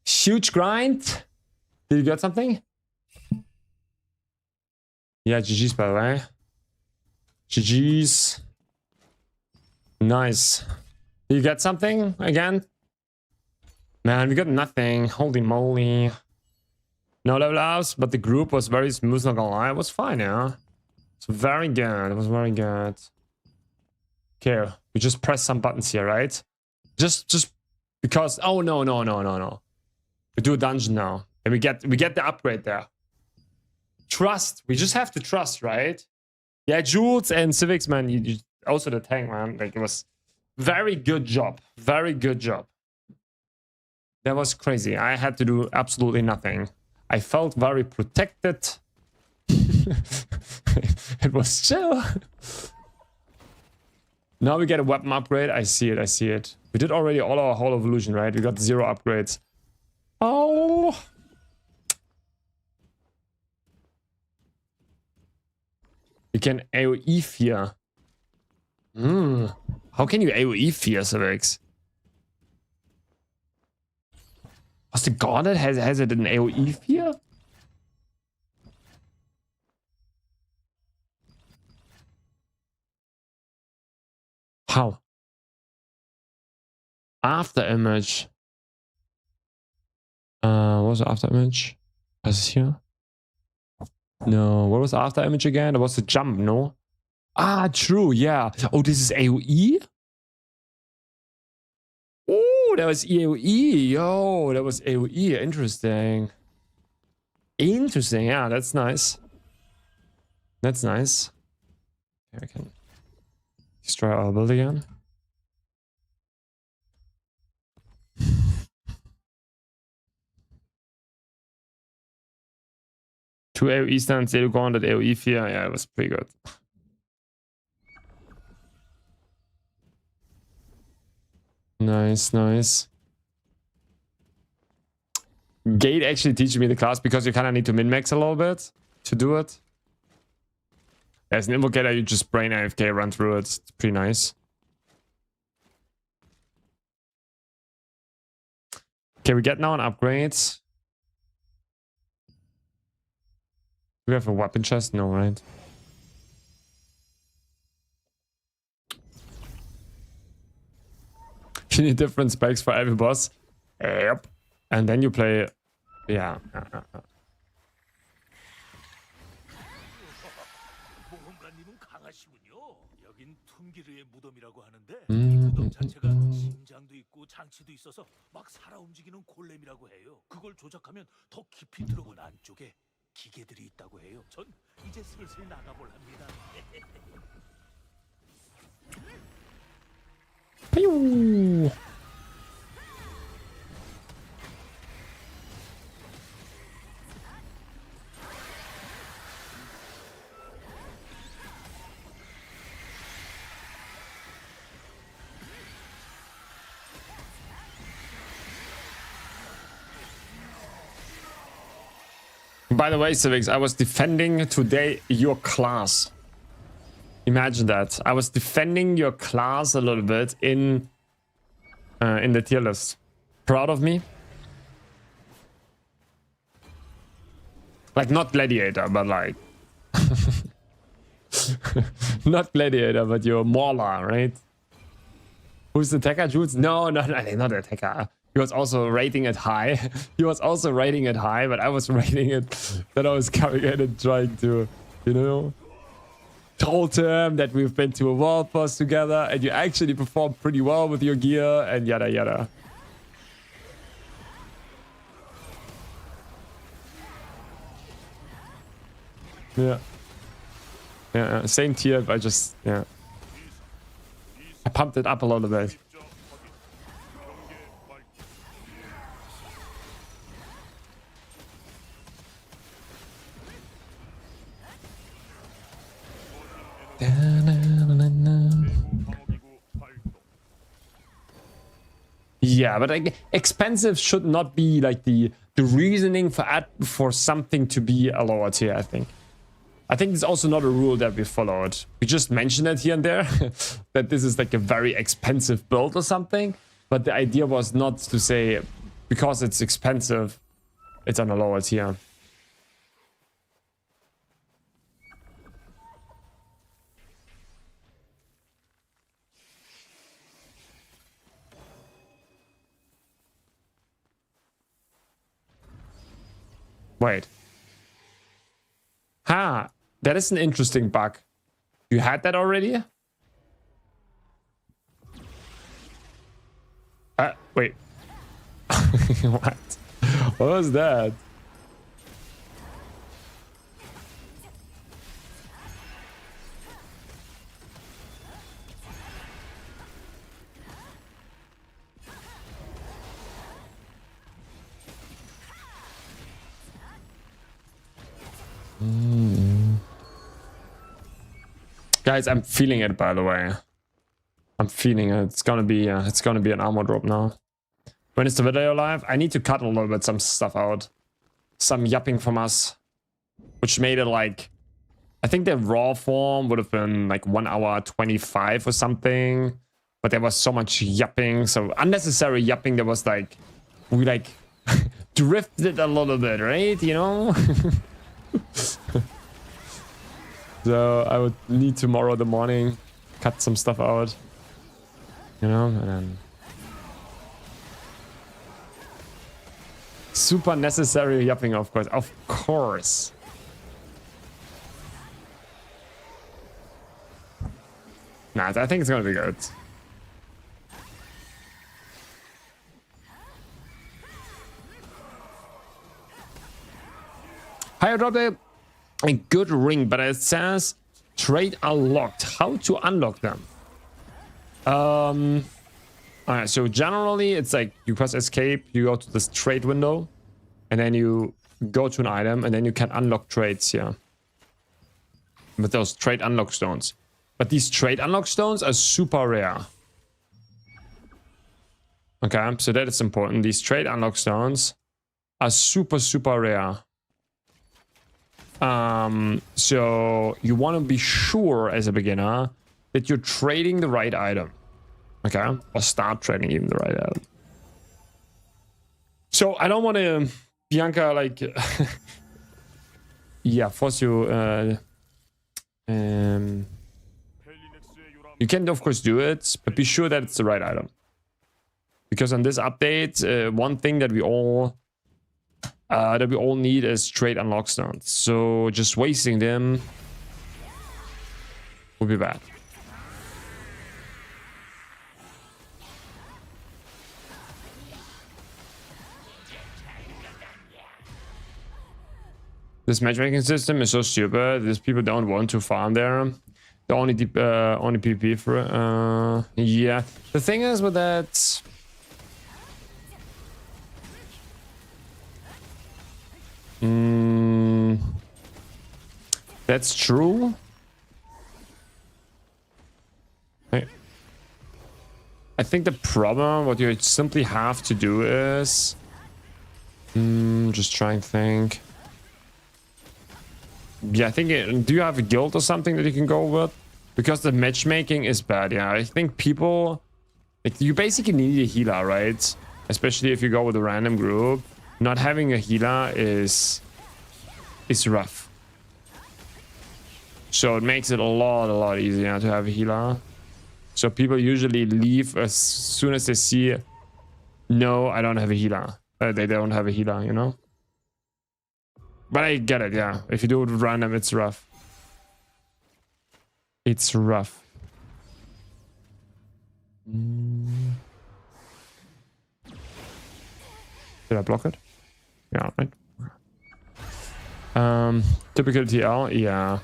Huge grind. Did you get something? Yeah, GG's by the way. GG's. Nice. Did you get something again? Man, we got nothing. Holy moly. No level ups, but the group was very smooth, not gonna lie. It was fine, yeah. It's very good. It was very good. Okay, we just press some buttons here, right? Just because... Oh, no. We do a dungeon now. And we get the upgrade there. Trust. We just have to trust, right? Yeah, Jules and Civics, man. You also the tank, man. Like, it was very good job. Very good job. That was crazy. I had to do absolutely nothing. I felt very protected. It was chill. Now we get a weapon upgrade. I see it. We did already all our whole evolution, right? We got 0 upgrades. Oh. You can AoE fear. How can you AoE fear, Civics? Was the Gauntlet has it an AoE fear? How? After image. What was the after image? Was it here? No, what was the after image again? That was the jump, no? Ah, true, yeah. Oh, this is AoE? Oh, that was AoE. Yo, that was AoE. Interesting. Interesting, yeah, that's nice. That's nice. Okay, I can destroy our build again. Two AoE stands, zero gauntlet, AoE fear. Yeah, it was pretty good. Nice, nice. Gate actually teaches me the class because you kind of need to min-max a little bit to do it. As an invocator, you just brain AFK, run through it. It's pretty nice. Okay, we get now an upgrade. Do we have a weapon chest? No, right? You need different specs for every boss. Yep. And then you play... Yeah. 모험가님은 강하시군요. 여긴 툼기르의 무덤이라고 하는데 이 무덤 자체가 심장도 있고 장치도 있어서 막 살아 움직이는 골렘이라고 해요. 그걸 조작하면 더 깊이 들어온 안쪽에 기계들이 있다고 해요. 전 이제 슬슬 나가볼랍니다. Pew! By the way, Civics, I was defending today your class. Imagine that. I was defending your class a little bit in the tier list. Proud of me? Like, not Gladiator, but like... not Gladiator, but your Mauler, right? Who's the attacker, Jules? No, not the attacker. He was also rating it high. He was also rating it high, but I was rating it that I was coming in and trying to, you know, told him that we've been to a world boss together and you actually performed pretty well with your gear and yada yada. Yeah. Yeah, same tier, I just, yeah. I pumped it up a little bit. Yeah, but like, expensive should not be like the reasoning for something to be a lower tier, I think. I think it's also not a rule that we followed. We just mentioned it here and there, that this is like a very expensive build or something. But the idea was not to say, because it's expensive, it's on a lower tier. Wait. Ha! That is an interesting bug. You had that already? Wait. What? What was that? Guys, I'm feeling it, by the way. I'm feeling it. It's gonna be an armor drop now. When is the video live? I need to cut a little bit some stuff out. Some yapping from us. Which made it like... I think the raw form would have been like 1 hour 25 or something. But there was so much yapping. So unnecessary yapping. There was like... We like... drifted a little bit, right? You know? So I would need tomorrow in the morning cut some stuff out. You know? And then... Super necessary yapping, of course. Of course. Nah, I think it's gonna be good. I dropped a good ring, but it says trade unlocked. How to unlock them? Alright, so generally it's like you press escape, you go to this trade window, and then you go to an item, and then you can unlock trades here. With those trade unlock stones. But these trade unlock stones are super rare. Okay, so that is important. These trade unlock stones are super, super rare. So you want to be sure as a beginner that you're trading the right item. Okay, or start trading even the right item. So I don't want to, Bianca, like, yeah, force you. You can of course do it, but be sure that it's the right item. Because on this update, one thing that we all need is trade unlock stones. So just wasting them will be bad. This matchmaking system is so stupid. These people don't want to farm there. The only PvP for yeah. The thing is with that, that's true. I think the problem, what you simply have to do is, just try and think. Yeah, I think do you have a guild or something that you can go with? Because the matchmaking is bad. Yeah, I think people, like, you basically need a healer, right? Especially if you go with a random group. Not having a healer is rough. So it makes it a lot easier to have a healer. So people usually leave as soon as they see, no, I don't have a healer. They don't have a healer, you know? But I get it, yeah. If you do it with random, it's rough. It's rough. Did I block it? Yeah, right. Typical TL, yeah.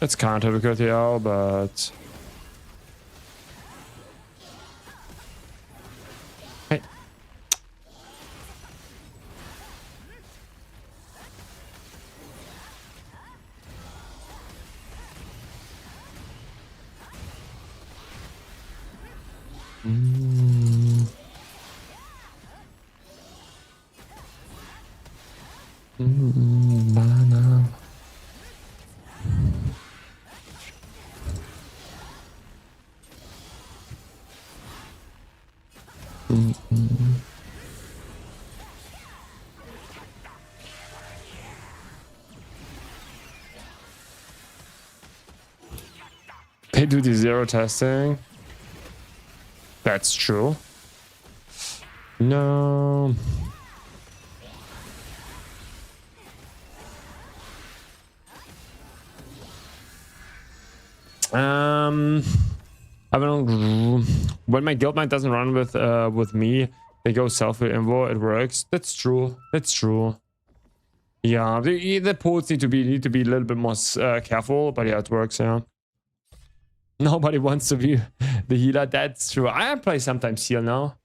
It's kind of typical TL, but... Hey. Banana. They do the zero testing. That's true. No. I don't know. When my guildmate doesn't run with me, they go self-invo. It works. That's true. That's true. Yeah, the pulls need to be a little bit more careful, but yeah, it works. Yeah. Nobody wants to be the healer. That's true. I play sometimes heal now.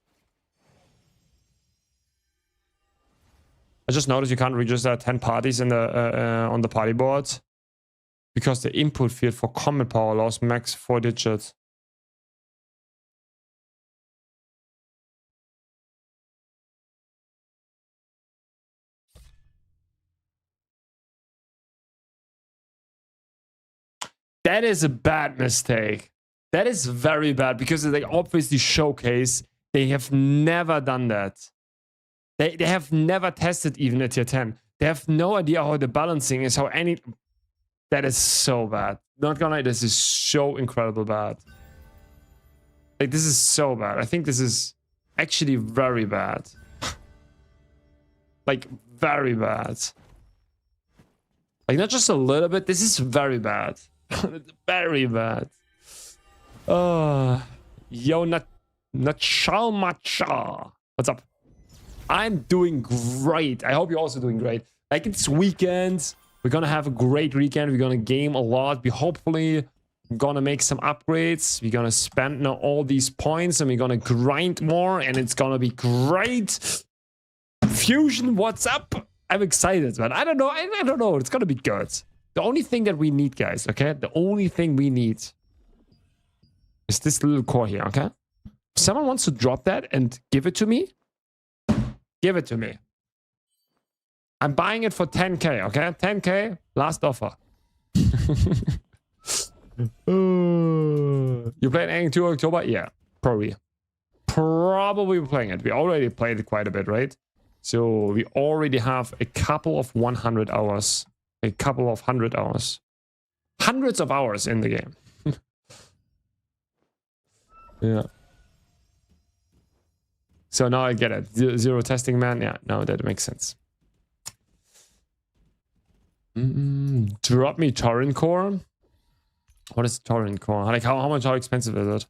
I just noticed you can't register 10 parties in the on the party board because the input field for combat power allows max 4 digits. That is a bad mistake. That is very bad because they obviously showcase they have never done that. They have never tested even a tier 10. They have no idea how the balancing is, how any... That is so bad. Not gonna lie, this is so incredible bad. Like, this is so bad. I think this is actually very bad. Like, very bad. Like, not just a little bit, this is very bad. Very bad. Yo, Nachal Macha. What's up? I'm doing great. I hope you're also doing great. Like, it's weekend. We're gonna have a great weekend. We're gonna game a lot. We hopefully gonna make some upgrades. We're gonna spend now all these points and we're gonna grind more and it's gonna be great. Fusion, what's up? I'm excited, man. I don't know. I don't know. It's gonna be good. The only thing that we need, guys, okay? The only thing we need is this little core here, okay? If someone wants to drop that and give it to me, give it to me. I'm buying it for 10k, okay? 10k, last offer. You playing anything 2 October? Yeah, probably. Probably playing it. We already played it quite a bit, right? So we already have a couple of 100 hours. A couple of 100 hours. Hundreds of hours in the game. Yeah. So now I get it. Zero testing, man. Yeah, no, that makes sense. Drop me torrent core. What is torrent core? Like how much? How expensive is it?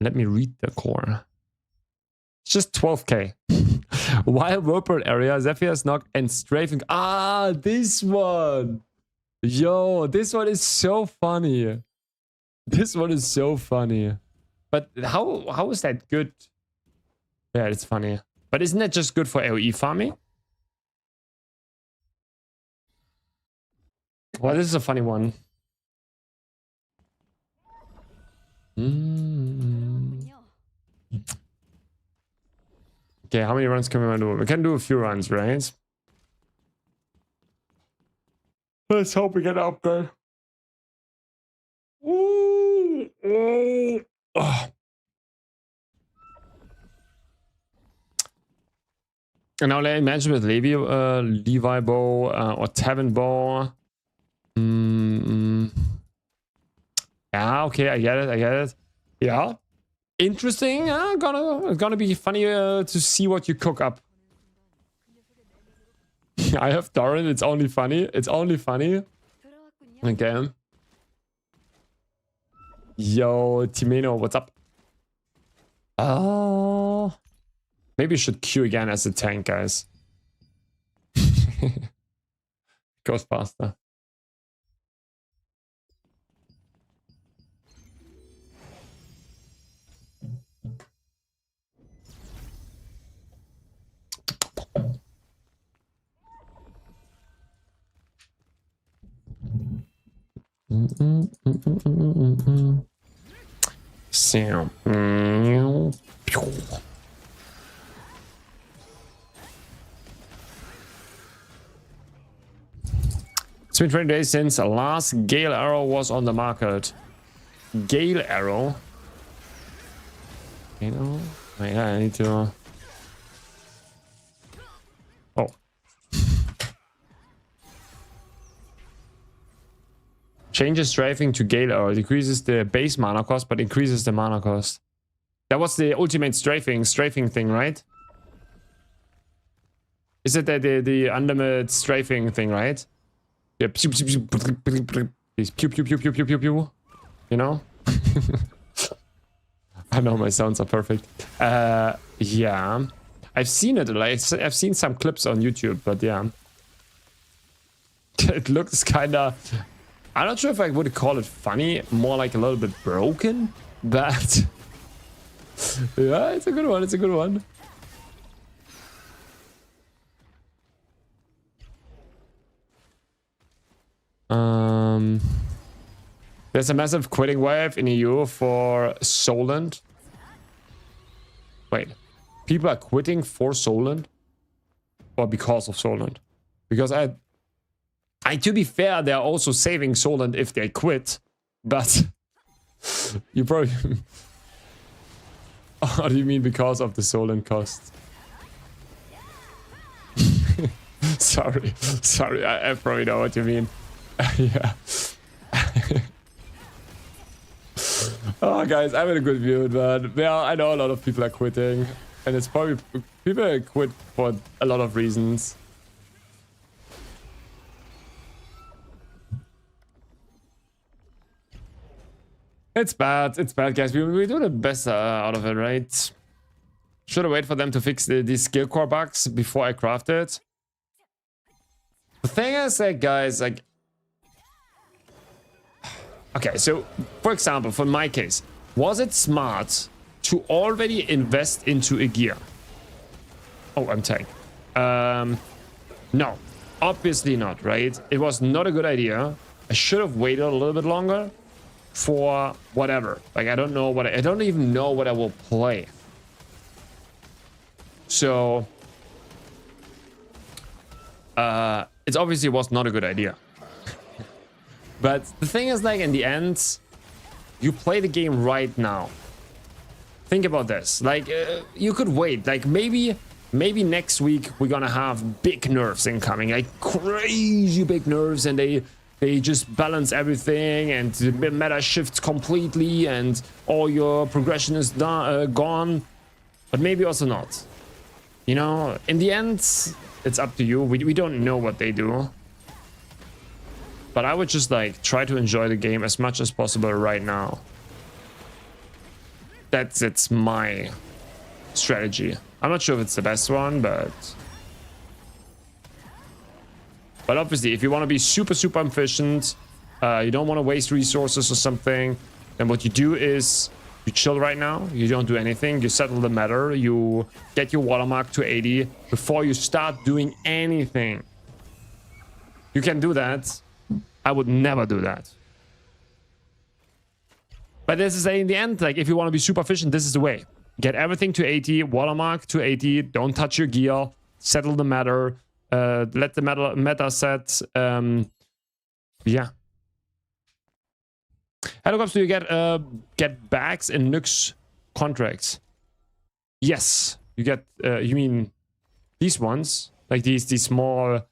Let me read the core. It's just 12k. Wild Whirlpool area, Zephyr's Knock, and Strafing. Ah, this one. Yo, this one is so funny. This one is so funny. But how is that good? Yeah, it's funny. But isn't that just good for AoE farming? Well, this is a funny one. Okay, how many runs can we do? We can do a few runs, right? Let's hope we get an upgrade. Ooh, ooh. Oh. And now let's imagine with Levi bow or Tavern bow. Yeah, okay, I get it. Yeah, interesting. Gonna be funny to see what you cook up. I have Doran. It's only funny. Okay. Yo, Timeno, what's up? Maybe you should queue again as a tank, guys. Goes faster. So, it's been 20 days since the last Gale Arrow was on the market. Gale Arrow? You know? Oh, yeah, I need to... Oh. Changes strafing to Gale Arrow. Decreases the base mana cost, but increases the mana cost. That was the ultimate strafing thing, right? Is it the unlimited strafing thing, right? Yeah, pew pew pew pew pew pew pew. You know? I know my sounds are perfect. Yeah. I've seen it, like I've seen some clips on YouTube, but yeah. It looks kinda... I'm not sure if I would call it funny, more like a little bit broken, but... Yeah, it's a good one, There's a massive quitting wave in EU for Solent. Wait, people are quitting for Solent? Or because of Solent? Because I To be fair, they're also saving Solent if they quit, but you probably... Oh, do you mean because of the Solent cost? Sorry, I probably know what you mean. Yeah. Oh, guys, I'm in a good mood, but yeah, I know a lot of people are quitting, and it's probably people quit for a lot of reasons. It's bad, guys. We do the best out of it, right? Should I wait for them to fix these skill core bugs before I craft it? The thing is, like, guys, like... Okay, so, for example, for my case, was it smart to already invest into a gear? Oh, I'm tank. No, obviously not, right? It was not a good idea. I should have waited a little bit longer for whatever. Like, I don't know what... I don't even know what I will play. So... it obviously was not a good idea. But the thing is, like, in the end, you play the game right now. Think about this. Like, you could wait. Like, maybe next week we're gonna have big nerfs incoming. Like, crazy big nerfs, and they just balance everything, and the meta shifts completely, and all your progression is gone. But maybe also not. You know, in the end, it's up to you. We don't know what they do. But I would just, like, try to enjoy the game as much as possible right now. It's my strategy. I'm not sure if it's the best one, but obviously, if you want to be super efficient, you don't want to waste resources or something, then what you do is you chill right now. You don't do anything. You settle the matter. You get your watermark to 80 before you start doing anything. You can do that. I would never do that. But this is in the end, like, if you want to be super efficient, this is the way. Get everything to 80, watermark to 80, don't touch your gear, settle the matter, let the meta set. Yeah. Helicopters, do you get bags in NIX contracts? Yes. You get, you mean these ones? Like these small...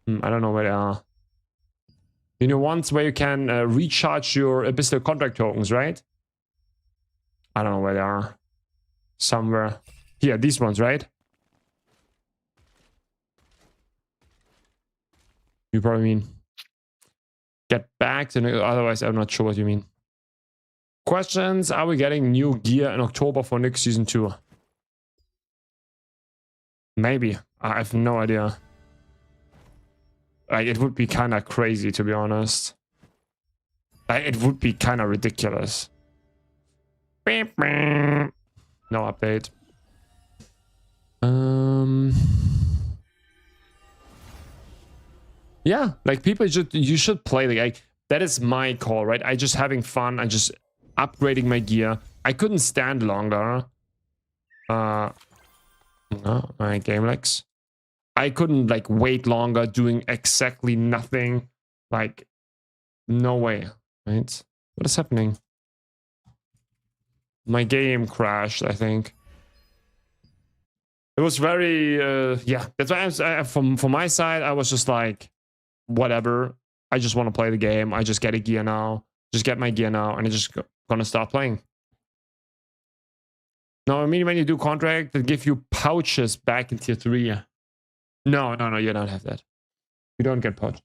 I don't know where they are. You know, ones where you can recharge your Abyssal contract tokens, right? I don't know where they are. Somewhere. Here, these ones, right? You probably mean get back, and otherwise I'm not sure what you mean. Questions: are we getting new gear in October for NIX Season 2? Maybe. I have no idea. Like, it would be kind of crazy, to be honest. Like, it would be kind of ridiculous. No update. Yeah, like, you should play the game. That is my call, right? I just having fun. I just upgrading my gear. I couldn't stand longer. No, my game lags. I couldn't, like, wait longer doing exactly nothing. Like, no way, right? What is happening? My game crashed, I think. It was very, yeah. That's why from my side, I was just like, whatever. I just want to play the game. I just get a gear now. Just get my gear now, and I'm just gonna start playing. No, I mean, when you do contract, they give you pouches back in tier 3. No, you don't have that. You don't get pouch.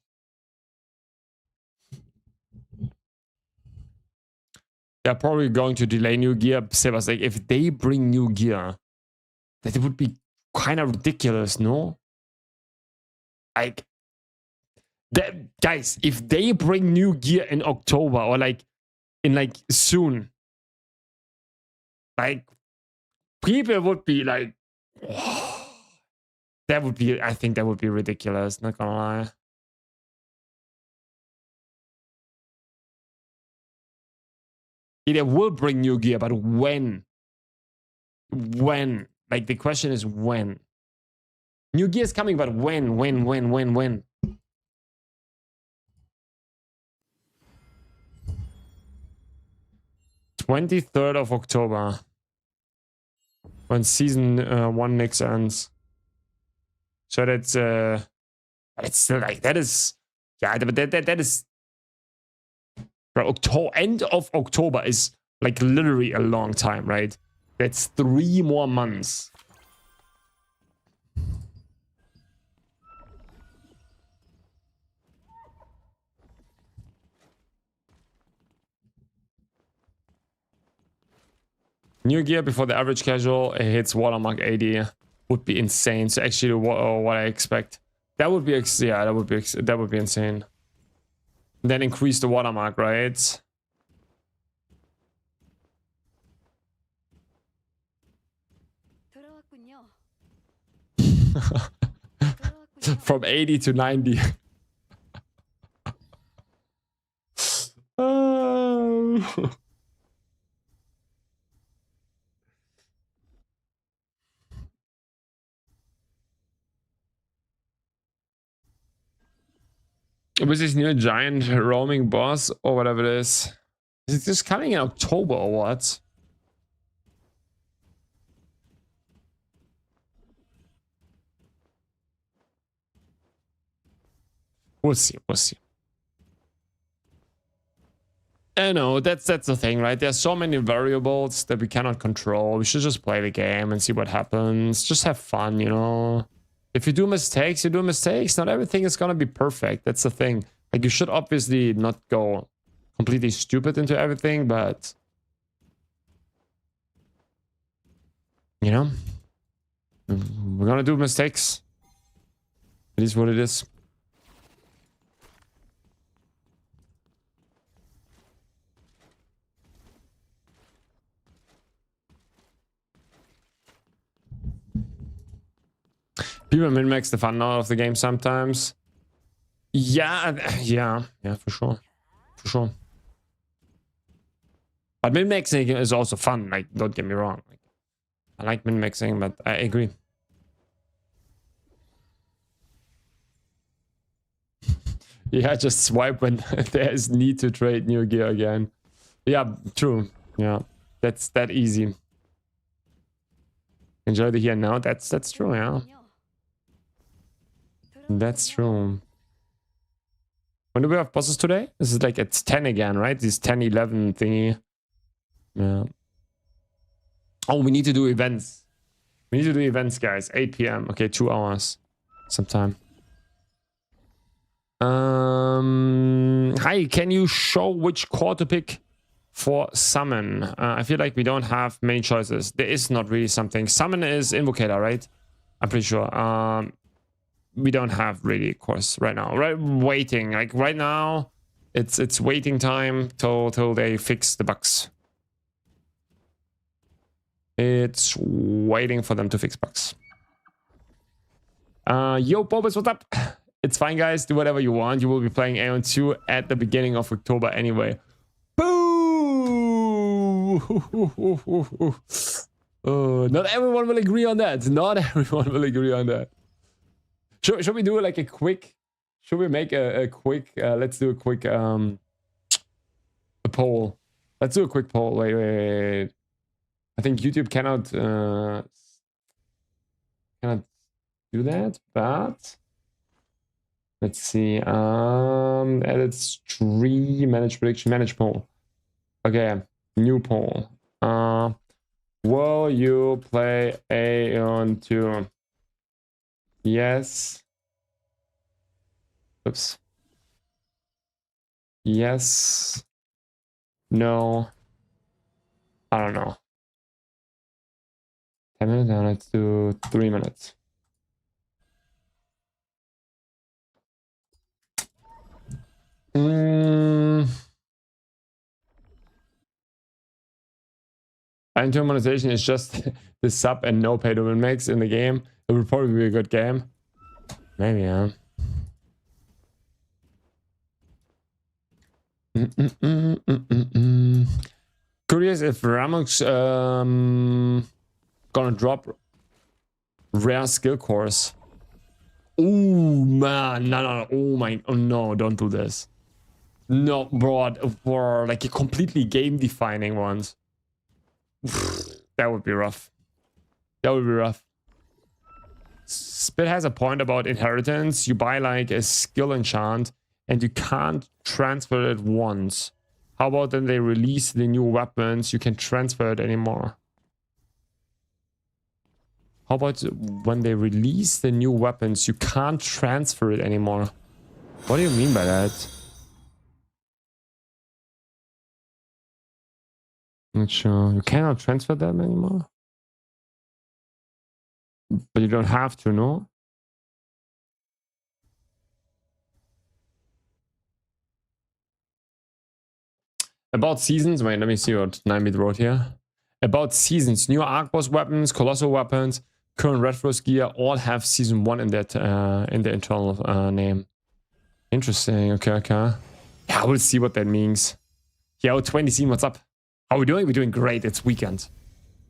They're probably going to delay new gear. Sebas, like, if they bring new gear, that would be kind of ridiculous, no? Like, that, guys, if they bring new gear in October or like in like soon, like, people would be like, that would be, I think that would be ridiculous, not gonna lie. It will bring new gear, but when? When? Like, the question is when. New gear is coming, but when? 23rd of October. When season 1 NIX ends. So that's it's still like, that is, yeah, but that is, bro, end of October is like literally a long time, right? That's 3 more months. New gear before the average casual hits watermark 80 would be insane. So actually, what I expect, that would be that would be insane. Then increase the watermark, right? From 80 to 90. Oh. With this new giant roaming boss or whatever it is it just coming in October or what? We'll see. I know, that's the thing, right? There's so many variables that we cannot control. We should just play the game and see what happens. Just have fun, you know? If you do mistakes, you do mistakes. Not everything is gonna be perfect. That's the thing. Like, you should obviously not go completely stupid into everything, but... you know? We're gonna do mistakes. It is what it is. People min-max the fun out of the game sometimes. Yeah, for sure. But min-maxing is also fun, like, don't get me wrong. Like, I like min-maxing, but I agree. Yeah, just swipe when there is need to trade new gear again. Yeah, true. Yeah, that's that easy. Enjoy the here and now. That's true, yeah. That's true. When do we have bosses today? This is like at 10 again, right? This 10, 11 thingy. Yeah. Oh, we need to do events. We need to do events, guys. 8 p.m. Okay, 2 hours. Sometime. Hi, can you show which core to pick for summon? I feel like we don't have many choices. There is not really something. Summon is Invocator, right? I'm pretty sure. We don't have really cores right now. Right, waiting. Like right now, it's waiting time till they fix the bugs. It's waiting for them to fix bugs. Yo, Bobus, what's up? It's fine, guys. Do whatever you want. You will be playing Aeon 2 at the beginning of October anyway. Boo! Not everyone will agree on that. Not everyone will agree on that. Should we do like a quick... Should we make a quick... let's do a quick... a poll. Let's do a quick poll. Wait. I think YouTube cannot do that, but... Let's see. Edit stream, manage prediction, manage poll. Okay, new poll. Will you play Aeon 2? Yes. Oops. Yes. No. I don't know. 10 minutes, now let's do 3 minutes. Iron monetization is just the sub and no pay to win makes in the game. It would probably be a good game. Maybe, yeah. Curious if Ramok's gonna drop rare skill cores. Oh man, no. Oh my, oh no, don't do this. No, bro, for like a completely game defining ones. That would be rough. That would be rough. Spit has a point about inheritance. You buy like a skill enchant and you can't transfer it once. How about then they release the new weapons? You can transfer it anymore. How about when they release the new weapons, you can't transfer it anymore? What do you mean by that? Not sure. You cannot transfer them anymore? But you don't have to, no? About seasons, wait, let me see what 9-bit wrote here. About seasons, new Arc Boss weapons, Colossal weapons, current Retros gear, all have season 1 in that in the internal name. Interesting, okay. Yeah, we'll see what that means. Yo, 20 scene, what's up? How are we doing? We're doing great, it's weekend.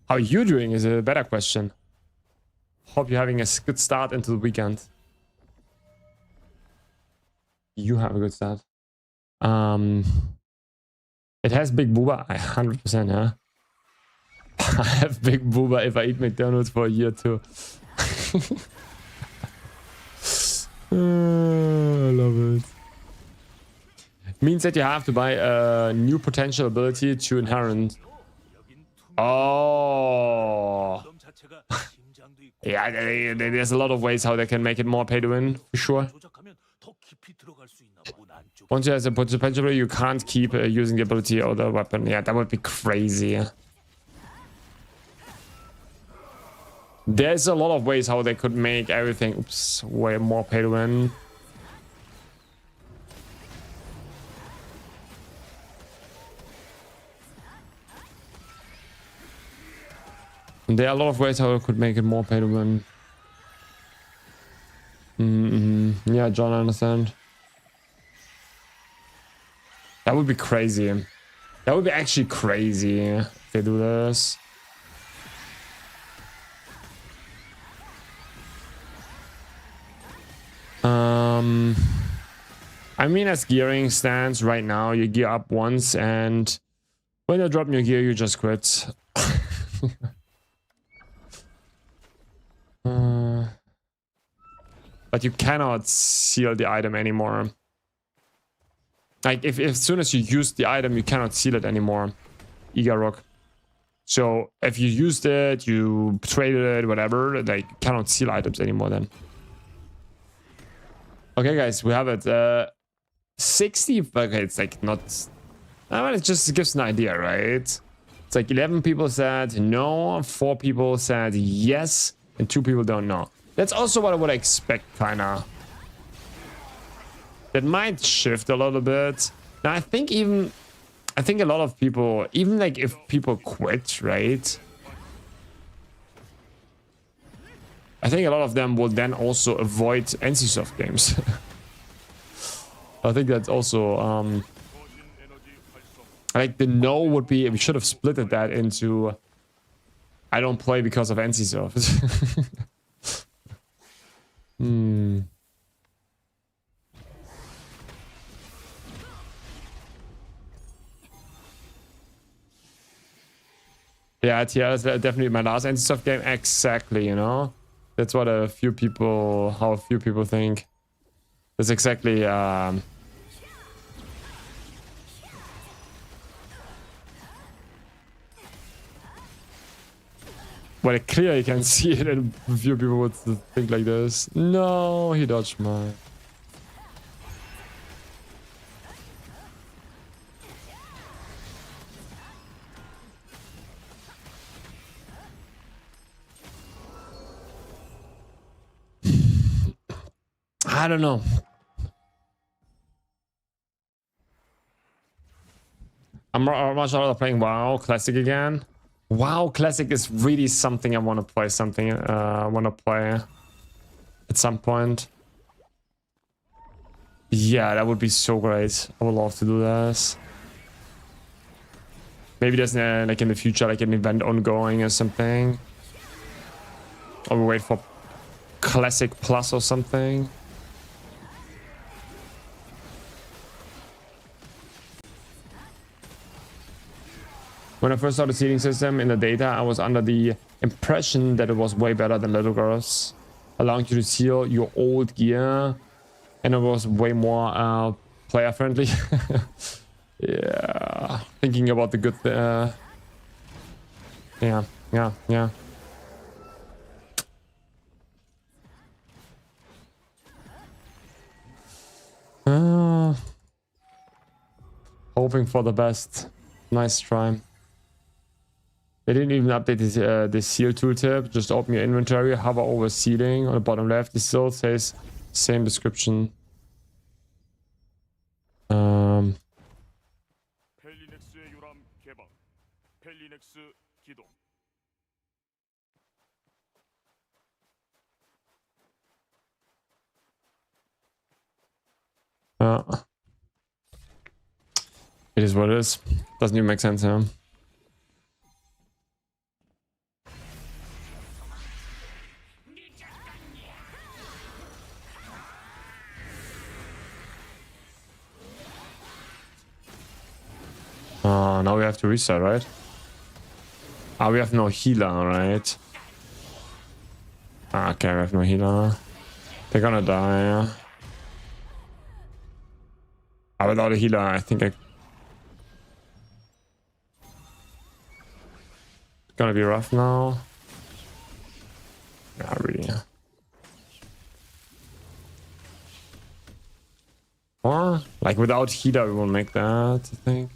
How are you doing is a better question. Hope you're having a good start into the weekend. You have a good start. It has Big Booba, 100%, yeah. I have Big Booba if I eat McDonald's for a year too. I love it. Means that you have to buy a new potential ability to inherit. Oh. Yeah, there's a lot of ways how they can make it more pay to win, for sure. Once you have the potential, you can't keep using the ability or the weapon. Yeah, that would be crazy. There's a lot of ways how they could make everything way more pay to win. There are a lot of ways how I could make it more pay to win. Yeah, John, I understand. That would be crazy. That would be actually crazy if they do this. I mean, as gearing stands right now, you gear up once, and when you drop your gear, you just quit. But you cannot seal the item anymore. Like, if as soon as you use the item, you cannot seal it anymore. Igarok. So, if you used it, you traded it, whatever, like, you cannot seal items anymore then. Okay, guys, we have it. 60, okay, it's like not... I mean, it just gives an idea, right? It's like 11 people said no, 4 people said yes, and 2 people don't know. That's also what I would expect, kinda. That might shift a little bit. Now, I think a lot of people, even like if people quit, right? I think a lot of them will then also avoid NCSoft games. I think that's also, like the no would be, we should have splitted that into, I don't play because of NCSoft. Yeah, that's definitely my last NCSoft game. Exactly, you know? That's what how a few people think. That's exactly, well, clearly you can see it, and a few people would think like this. No, he dodged mine. I don't know. I'm much rather playing WoW Classic again. WoW Classic is really something I want to play. At some point. Yeah, that would be so great. I would love to do this. Maybe there's like in the future like an event ongoing or something. Or we wait for classic plus or something. When I first saw the seating system in the data, I was under the impression that it was way better than Little Girls, allowing you to seal your old gear, and it was way more player friendly. Yeah, thinking about the good. Yeah. Hoping for the best. Nice try. They didn't even update this seal tooltip. Just open your inventory, hover over sealing on the bottom left. It still says same description. It is what it is. Doesn't even make sense, yeah. Now we have to reset, right? We have no healer, right? Okay, we have no healer. They're gonna die. Without a healer, I think it's gonna be rough now. Not really. Or, like, without healer, we will make that, I think.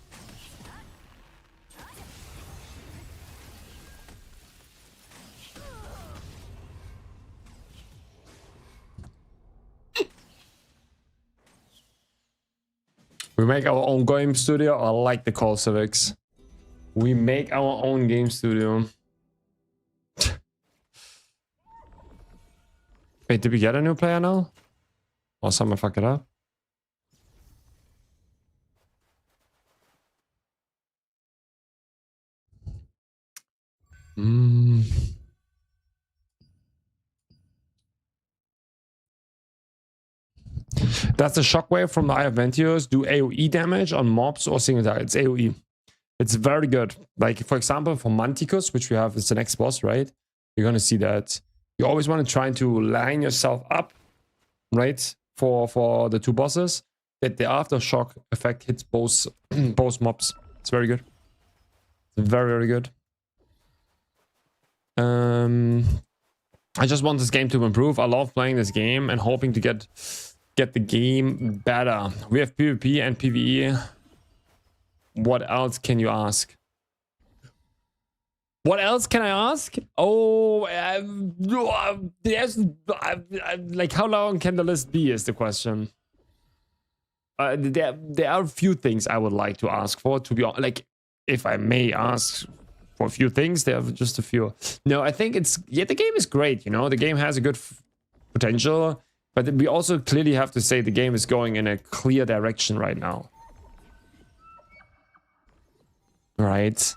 We make our own game studio. I like the call, Civics. We make our own game studio. Wait, did we get a new player now? Or someone fuck it up? Does the shockwave from the Eye of Ventios do AoE damage on mobs or single targets? It's AoE. It's very good. Like, for example, for Manticus, which we have as the next boss, right? You're going to see that. You always want to try to line yourself up, right? For the two bosses, that the aftershock effect hits both mobs. It's very good. It's very, very good. I just want this game to improve. I love playing this game and hoping to get the game better. We have PvP and PvE. What else can you ask? What else can I ask? Oh, there's like, how long can the list be is the question. There are a few things I would like to ask for, to be honest. Like, if I may ask for a few things, there are just a few. No, I think the game is great, you know? The game has a good potential, but we also clearly have to say the game is going in a clear direction right now. Right?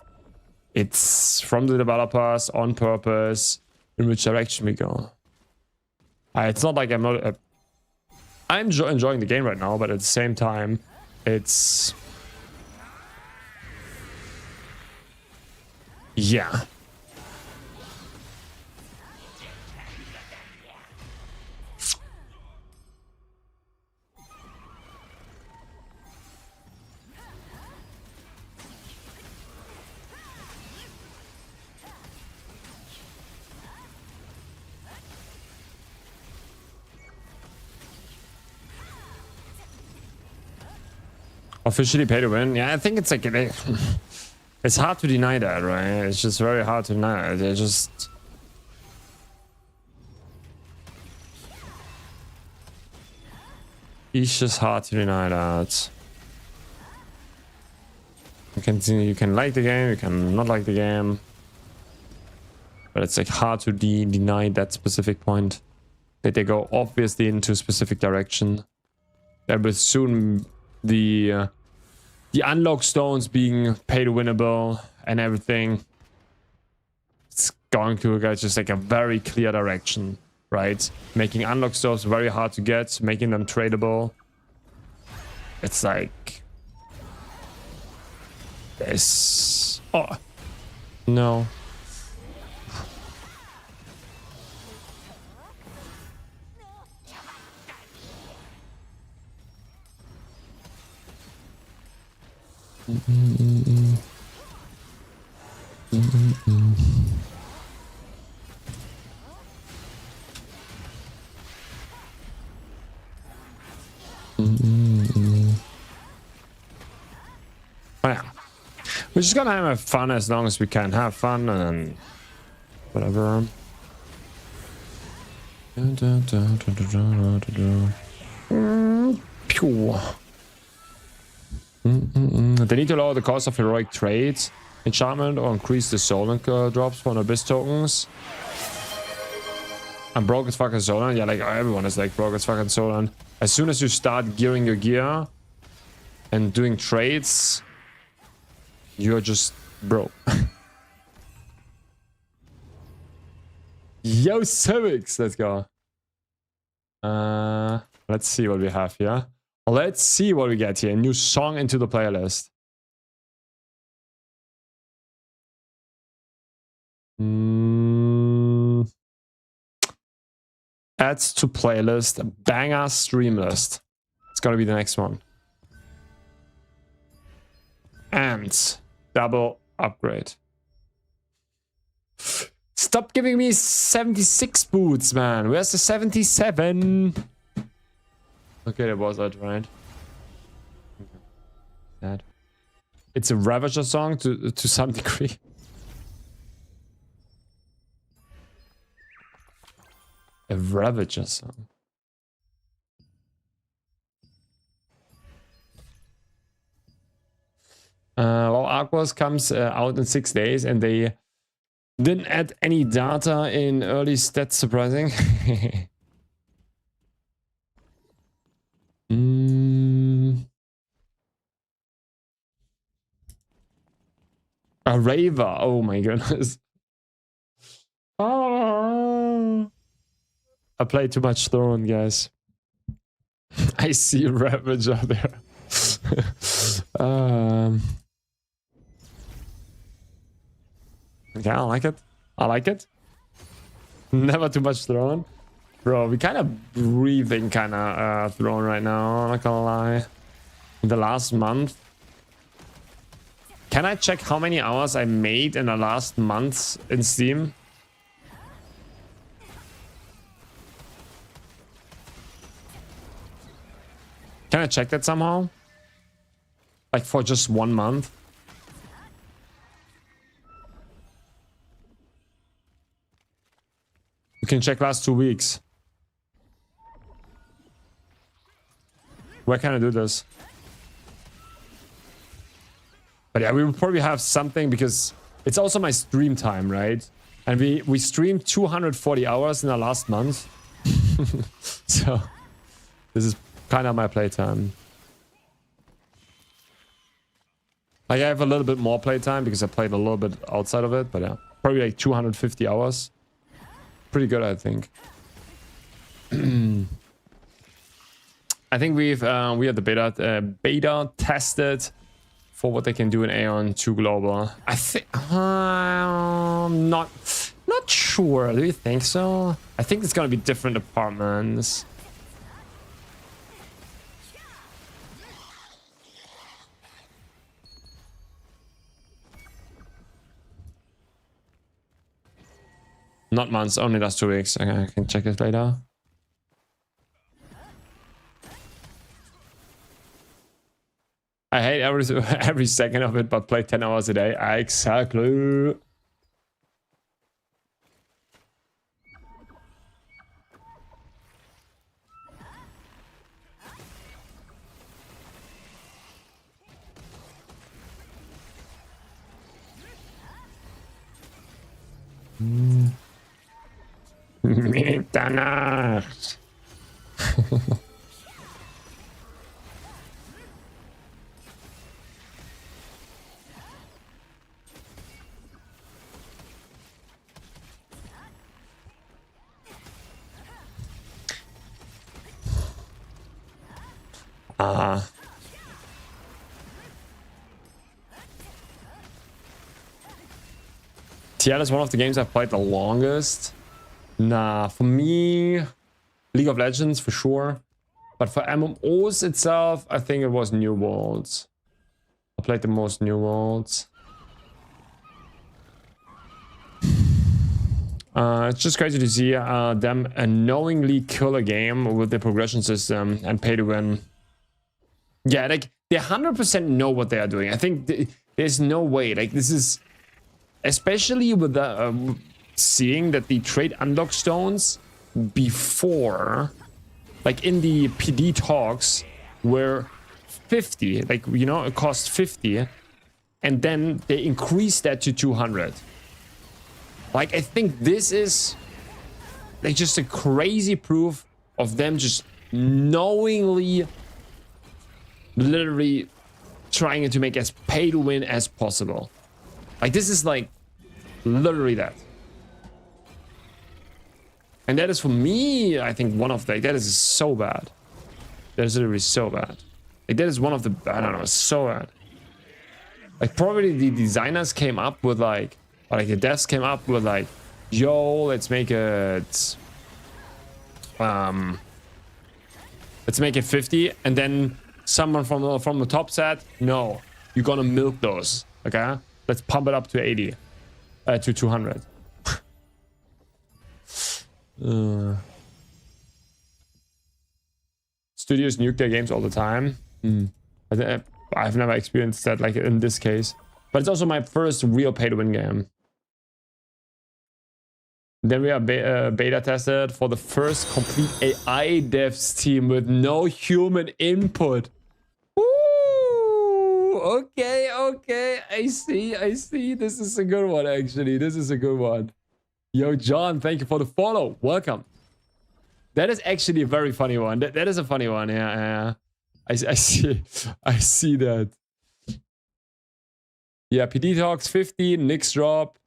It's from the developers on purpose in which direction we go. It's not like I'm enjoying the game right now, but at the same time, it's... Yeah. Officially pay to win? Yeah, I think it's like... It's hard to deny that, right? It's just very hard to deny it. It's just hard to deny that. You can like the game, you can not like the game. But it's like hard to deny that specific point. That they go obviously into a specific direction. There will soon the unlock stones being pay to winnable and everything. It's going to go just like a very clear direction. right? Making unlock stoves very hard to get, making them tradable. It's like this. Oh no. Oh, yeah. We're just gonna have fun as long as we can have fun and whatever. Pew. They need to lower the cost of heroic trades, enchantment, or increase the soul link drops for abyss tokens. I'm broke as fucking Solan. Yeah, like everyone is like broke as fucking Solan. As soon as you start gearing your gear and doing trades, you're just broke. Yo, Civics, let's go. Let's see what we have here. Let's see what we get here. New song into the playlist. Add to playlist, banger stream list. It's gonna be the next one. And double upgrade. Stop giving me 76 boots, man. Where's the 77? Okay, that was it, right? That. It's a Ravager song to some degree. A Ravager song. Well, Aquas comes out in 6 days, and they didn't add any data in early stats, surprising. A Raver, oh my goodness. Oh. I played too much Throne, guys. I see Ravager there. Okay, I like it. I like it. Never too much Throne. Bro, we kind of breathing kind of Throne right now, I'm not gonna lie. In the last month. Can I check how many hours I made in the last month in Steam? Can I check that somehow? Like for just 1 month? You can check last 2 weeks. Where can I do this? But yeah, we will probably have something because it's also my stream time, right? And we streamed 240 hours in the last month. So this is kind of my playtime. Like I have a little bit more playtime because I played a little bit outside of it, but yeah, probably like 250 hours. Pretty good, I think. I think we had the beta tested for what they can do in Aeon 2 Global. I think not sure. Do you think so? I think it's gonna be different apartments. Not months, only last 2 weeks. Okay, I can check it later. I hate every second of it, but play 10 hours a day. Exactly. Mitternacht. TL is one of the games I've played the longest. Nah, for me, League of Legends for sure. But for MMOs itself, I think it was New Worlds. I played the most New Worlds. It's just crazy to see them knowingly kill a game with the progression system and pay to win. Yeah, like they 100% know what they are doing. I think there's no way. Like this is, especially with the seeing that the trade unlock stones before, like in the PD talks, were 50. Like, you know, it cost 50, and then they increased that to 200. Like, I think this is like just a crazy proof of them just knowingly, literally trying to make as pay to win as possible. Like, this is like literally that. And that is, for me, I think one of the, that is so bad. That is literally so bad. Like, that is one of the, I don't know, so bad. Like, probably the designers came up with like, or like the devs came up with like, yo, let's make it 50, and then someone from the top said, no, you're gonna milk those, okay? Let's pump it up to 80, to 200. Studios nuke their games all the time. I've never experienced that, like in this case, but it's also my first real pay-to-win game. Then we are beta tested for the first complete AI devs team with no human input. Ooh, okay, I see. This is a good one, actually. This is a good one. Yo, John, thank you for the follow. Welcome. That is actually a very funny one. That is a funny one. Yeah. I see that. Yeah, PD talks 50, NIX drop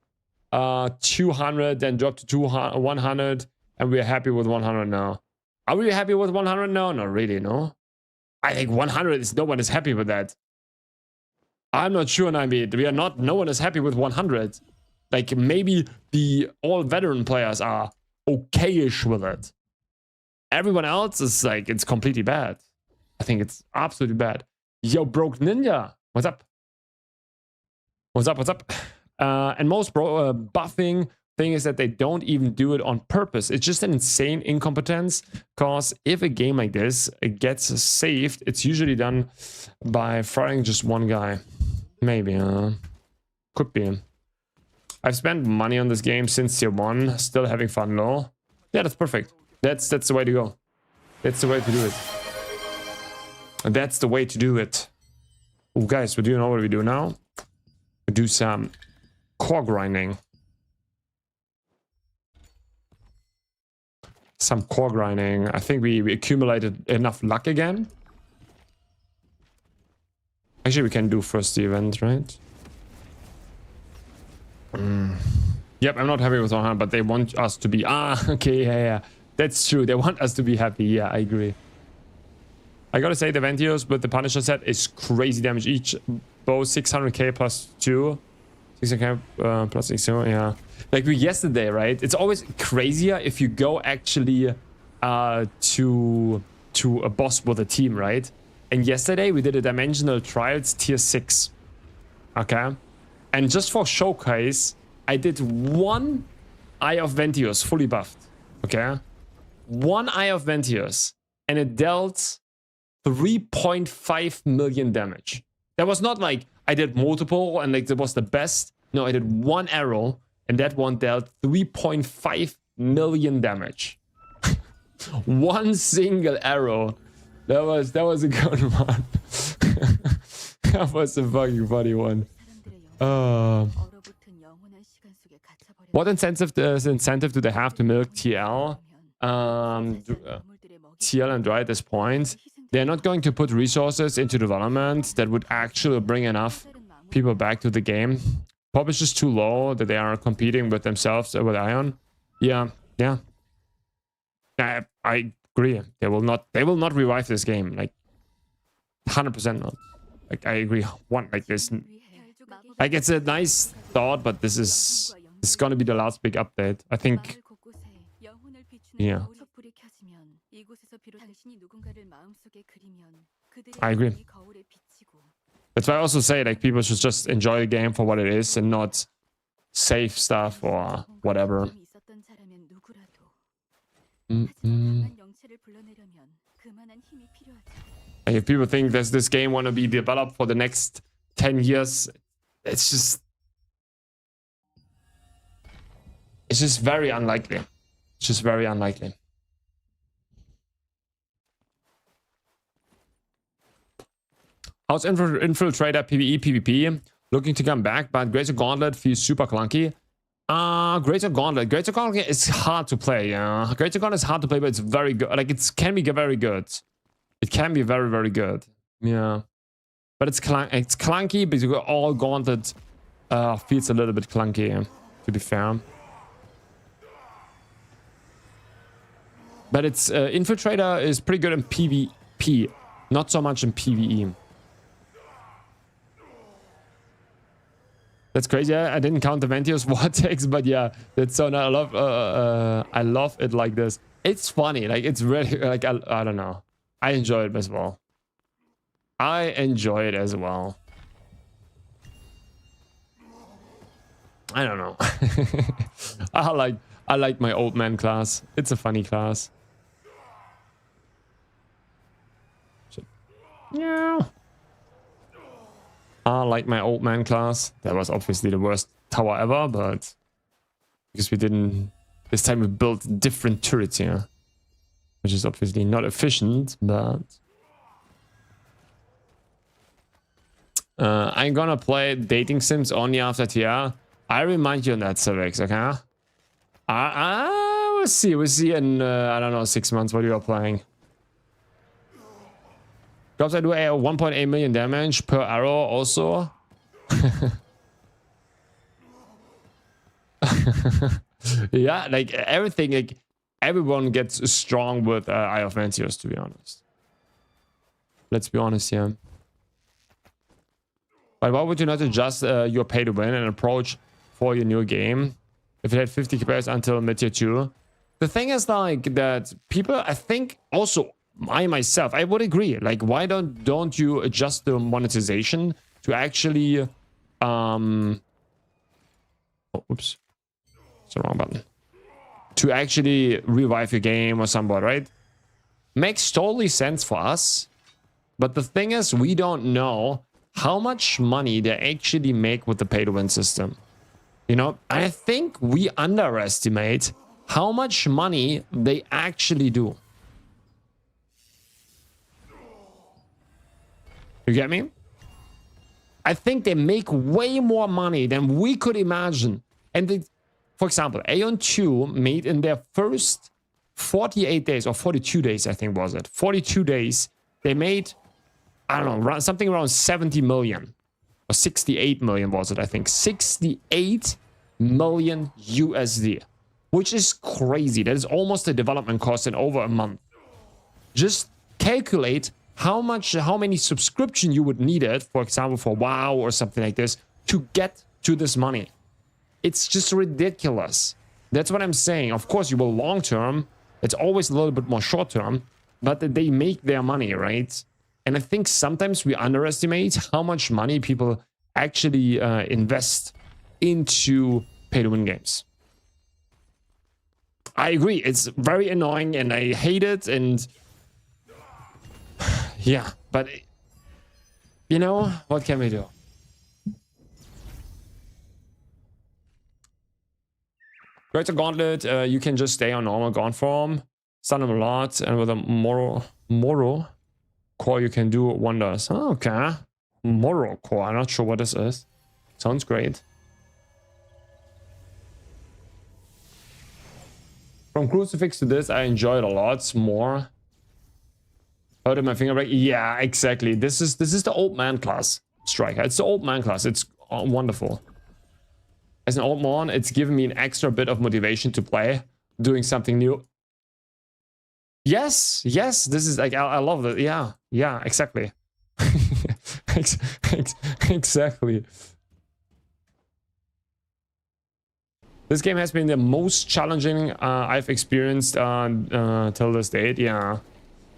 200, then drop to 100, and we're happy with 100 now. Are we happy with 100 now? Not really, no. I think 100 is, no one is happy with that. I'm not sure, Naimid. We are not, no one is happy with 100. Like, maybe the all veteran players are okay-ish with it. Everyone else is like, it's completely bad. I think it's absolutely bad. Yo, Broke Ninja, what's up? What's up? And most buffing thing is that they don't even do it on purpose. It's just an insane incompetence, because if a game like this gets saved, it's usually done by firing just one guy. Maybe, could be. I've spent money on this game since tier 1, still having fun though. Yeah, that's perfect. That's the way to go. That's the way to do it. That's the way to do it. Oh, guys, do you know what we do now? We do some core grinding. Some core grinding. I think we accumulated enough luck again. Actually, we can do first the event, right? Yep, I'm not happy with 100, but they want us to be... okay, yeah. That's true. They want us to be happy. Yeah, I agree. I gotta say, the Ventios with the Punisher set is crazy damage. Each bow 600k plus 2. 600k plus 6, yeah. Like we yesterday, right? It's always crazier if you go actually to a boss with a team, right? And yesterday we did a Dimensional Trials tier 6. Okay? And just for showcase, I did one Eye of Ventios fully buffed. Okay? One Eye of Ventios. And it dealt 3.5 million damage. That was not like I did multiple and like that was the best. No, I did one arrow and that one dealt 3.5 million damage. One single arrow. That was a good one. That was a fucking funny one. What incentive do they have to milk TL? TL and Dry at this point. They're not going to put resources into development that would actually bring enough people back to the game. Pop is just too low that they are competing with themselves with Ion. Yeah. I agree. They will not revive this game. Like, 100% not. Like I agree. Like this. Like it's a nice thought, but this is gonna be the last big update. I think. Yeah. I agree. That's why I also say like people should just enjoy the game for what it is and not save stuff or whatever. Like if people think that this game want to be developed for the next 10 years, it's just very unlikely. It's just very unlikely. How's Infiltrator PvE PvP? Looking to come back, but Greater Gauntlet feels super clunky. Greater Gauntlet is hard to play. Greater Gauntlet is hard to play, but it's very good. Like it can be very good. It can be very, very good. Yeah, but it's clunky because all Gauntlet feels a little bit clunky. To be fair, but it's Infiltrator is pretty good in PvP, not so much in PvE. That's crazy. I didn't count the Ventios Vortex, but yeah, that's so nice. I love it like this. It's funny. Like it's really like I don't know. I enjoy it as well. I enjoy it as well. I don't know. I like my old man class. It's a funny class. Yeah. I like my old man class. That was obviously the worst tower ever, but because we didn't this time we built different turrets here, which is obviously not efficient, but I'm gonna play dating sims only after TR. I remind you on that, Civics, okay? We'll see. We'll see in I don't know 6 months what you are playing. Drops I do a 1.8 million damage per arrow also. Yeah, like everything, like everyone gets strong with Eye of Ventios, to be honest. Let's be honest here. But why would you not adjust your pay to win and approach for your new game if it had 50 players until mid-tier 2? The thing is like that people, I think also I myself, I would agree. Like, why don't you adjust the monetization to actually oh, oops, it's the wrong button. To actually revive your game or somewhat, right? Makes totally sense for us. But the thing is, we don't know how much money they actually make with the pay-to-win system. You know, I think we underestimate how much money they actually do. You get me? I think they make way more money than we could imagine. And they, for example, Aeon 2 made in their first 48 days, or 42 days, I think was it. 42 days, they made, I don't know, something around 70 million. Or 68 million was it, I think. 68 million USD. Which is crazy. That is almost a development cost in over a month. Just calculate how many subscription you would need it, for example, for WoW or something like this, to get to this money. It's just ridiculous. That's what I'm saying. Of course, you will long term. It's always a little bit more short term, but they make their money, right? And I think sometimes we underestimate how much money people actually invest into pay-to-win games. I agree. It's very annoying and I hate it. And yeah, but you know, what can we do? Greater Gauntlet, you can just stay on normal Gaunt form, stun them a lot, and with a Moro core you can do wonders. Oh, okay. Moro core, I'm not sure what this is. Sounds great. From Crucifix to this, I enjoyed a lot more. Hurting my finger break. Yeah, exactly. This is the old man class, Striker. It's the old man class. It's wonderful. As an old man, it's given me an extra bit of motivation to play, doing something new. Yes, this is like I love it. Yeah, exactly. Exactly. This game has been the most challenging I've experienced till this date. Yeah.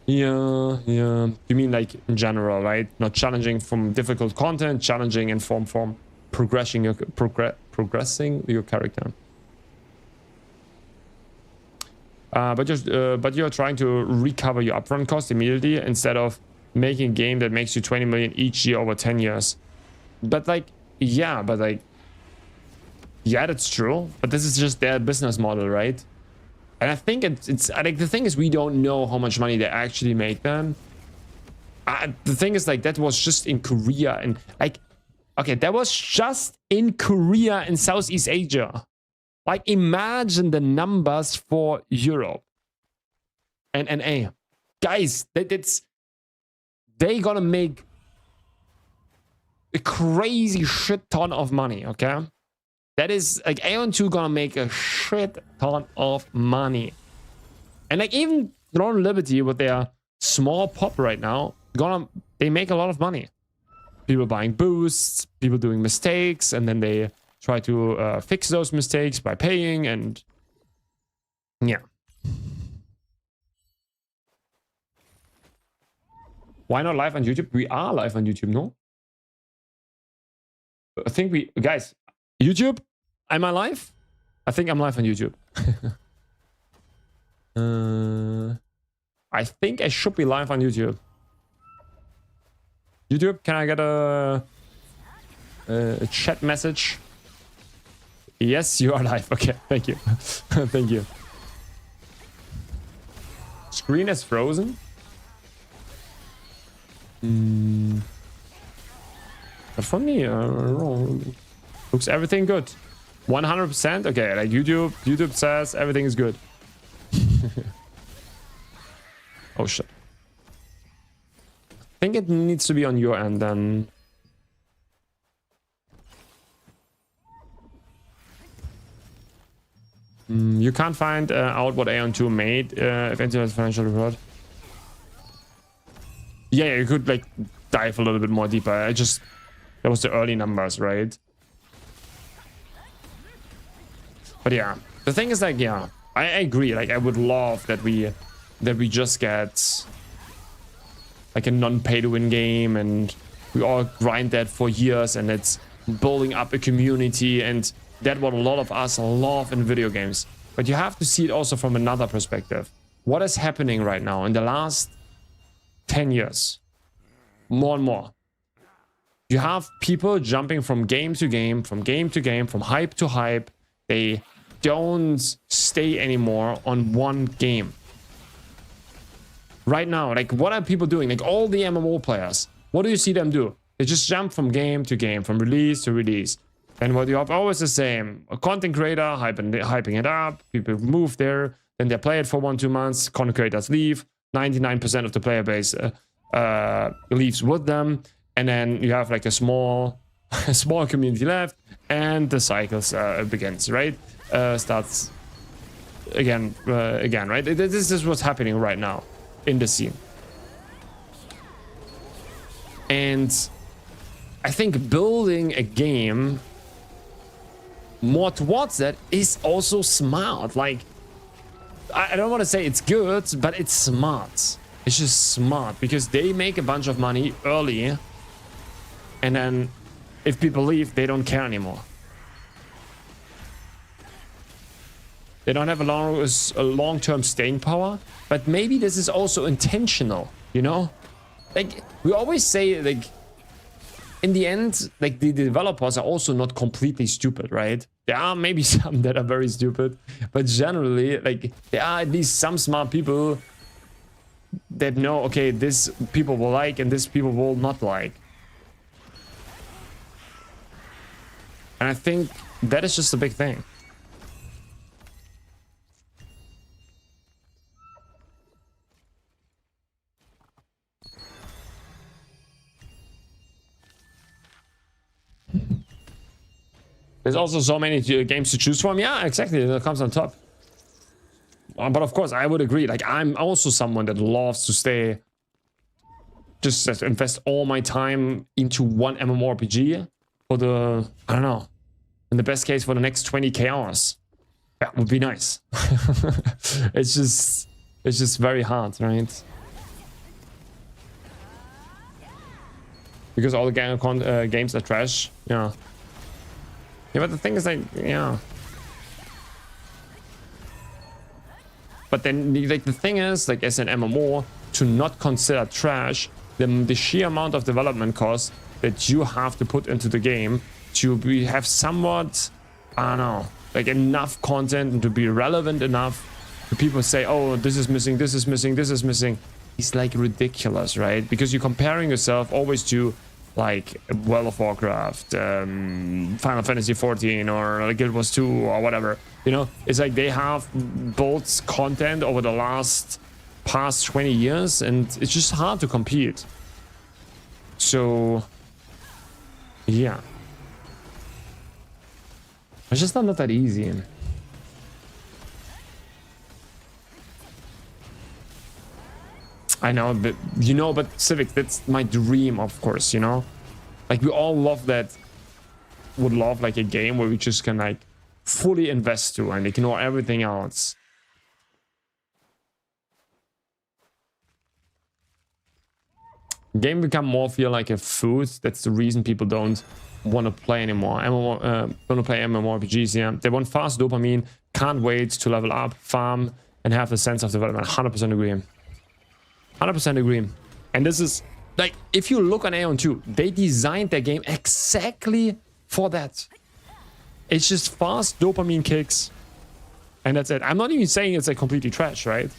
Yeah. You mean like in general, right? Not challenging from difficult content, challenging in from progressing your character. But you're trying to recover your upfront cost immediately instead of making a game that makes you 20 million each year over 10 years. But like, yeah, that's true. But this is just their business model, right? And I think it's like, the thing is, we don't know how much money they actually make then. The thing is, like, that was just in Korea, and like, okay, that was just in Korea and Southeast Asia. Like, imagine the numbers for Europe and NA. Guys, they gonna make a crazy shit ton of money, okay? That is, like, AO2 gonna make a shit ton of money. And like, even Throne Liberty with their small pop right now, they make a lot of money. People buying boosts, people doing mistakes, and then they try to fix those mistakes by paying, and yeah. Why not live on YouTube? We are live on YouTube, no? I think guys, YouTube, am I live? I think I'm live on YouTube. I think I should be live on YouTube. YouTube, can I get a chat message? Yes, you are live. Okay, thank you. Thank you. Screen is frozen. But for me, looks everything good. 100%. Okay, like YouTube says everything is good. Oh shit. I think it needs to be on your end then. You can't find out what Aeon2 made if anyone has financial report. Yeah, you could like dive a little bit more deeper. That was the early numbers, right? But yeah, the thing is, like, yeah, I agree. Like, I would love that we just get like a non-pay-to-win game, and we all grind that for years, and it's building up a community, and that's what a lot of us love in video games. But you have to see it also from another perspective. What is happening right now in the last 10 years? More and more. You have people jumping from game to game, from game to game, from hype to hype. They don't stay anymore on one game. Right now, like, what are people doing? Like, all the MMO players, what do you see them do? They just jump from game to game, from release to release. And what you have always the same. A content creator hyping it up, people move there, then they play it for 1-2 months, content creators leave, 99% of the player base leaves with them, and then you have like a small community left, and the cycles begins, right? Starts again, right? This is what's happening right now in the scene. And I think building a game more towards that is also smart. Like, I don't want to say it's good, but it's smart. It's just smart because they make a bunch of money early, and then if people leave, they don't care anymore. They don't have a long-term staying power, but maybe this is also intentional, you know? Like, we always say, like, in the end, like, the developers are also not completely stupid, right? There are maybe some that are very stupid, but generally, like, there are at least some smart people that know, okay, this people will like and this people will not like. And I think that is just a big thing. There's also so many games to choose from. Yeah, exactly. That comes on top. But of course, I would agree. Like, I'm also someone that loves to stay just invest all my time into one MMORPG for the, I don't know, in the best case for the next 20k hours. That would be nice. It's just very hard, right? Because all the games are trash. Yeah. Yeah, but the thing is, like, yeah. But then, like, the thing is, like, as an MMO, to not consider trash the sheer amount of development costs that you have to put into the game to have somewhat, I don't know, like enough content and to be relevant enough for people say, oh, this is missing, this is missing, this is missing. It's like ridiculous, right? Because you're comparing yourself always to like World of Warcraft, Final Fantasy 14 or like Guild Wars 2 or whatever. You know, it's like they have built content over the past 20 years and it's just hard to compete. So yeah, it's just not that easy. I know, but you know, but Civic, that's my dream, of course, you know, like we all love that, would love like a game where we just can like fully invest to and ignore everything else. Game become more feel like a food. That's the reason people don't want to play anymore. Don't play MMORPGs. Yeah, they want fast dopamine. Can't wait to level up, farm, and have the sense of development. 100% agree. 100% agree. And this is like, if you look on Aeon 2, they designed their game exactly for that. It's just fast dopamine kicks, and that's it. I'm not even saying it's like completely trash, right?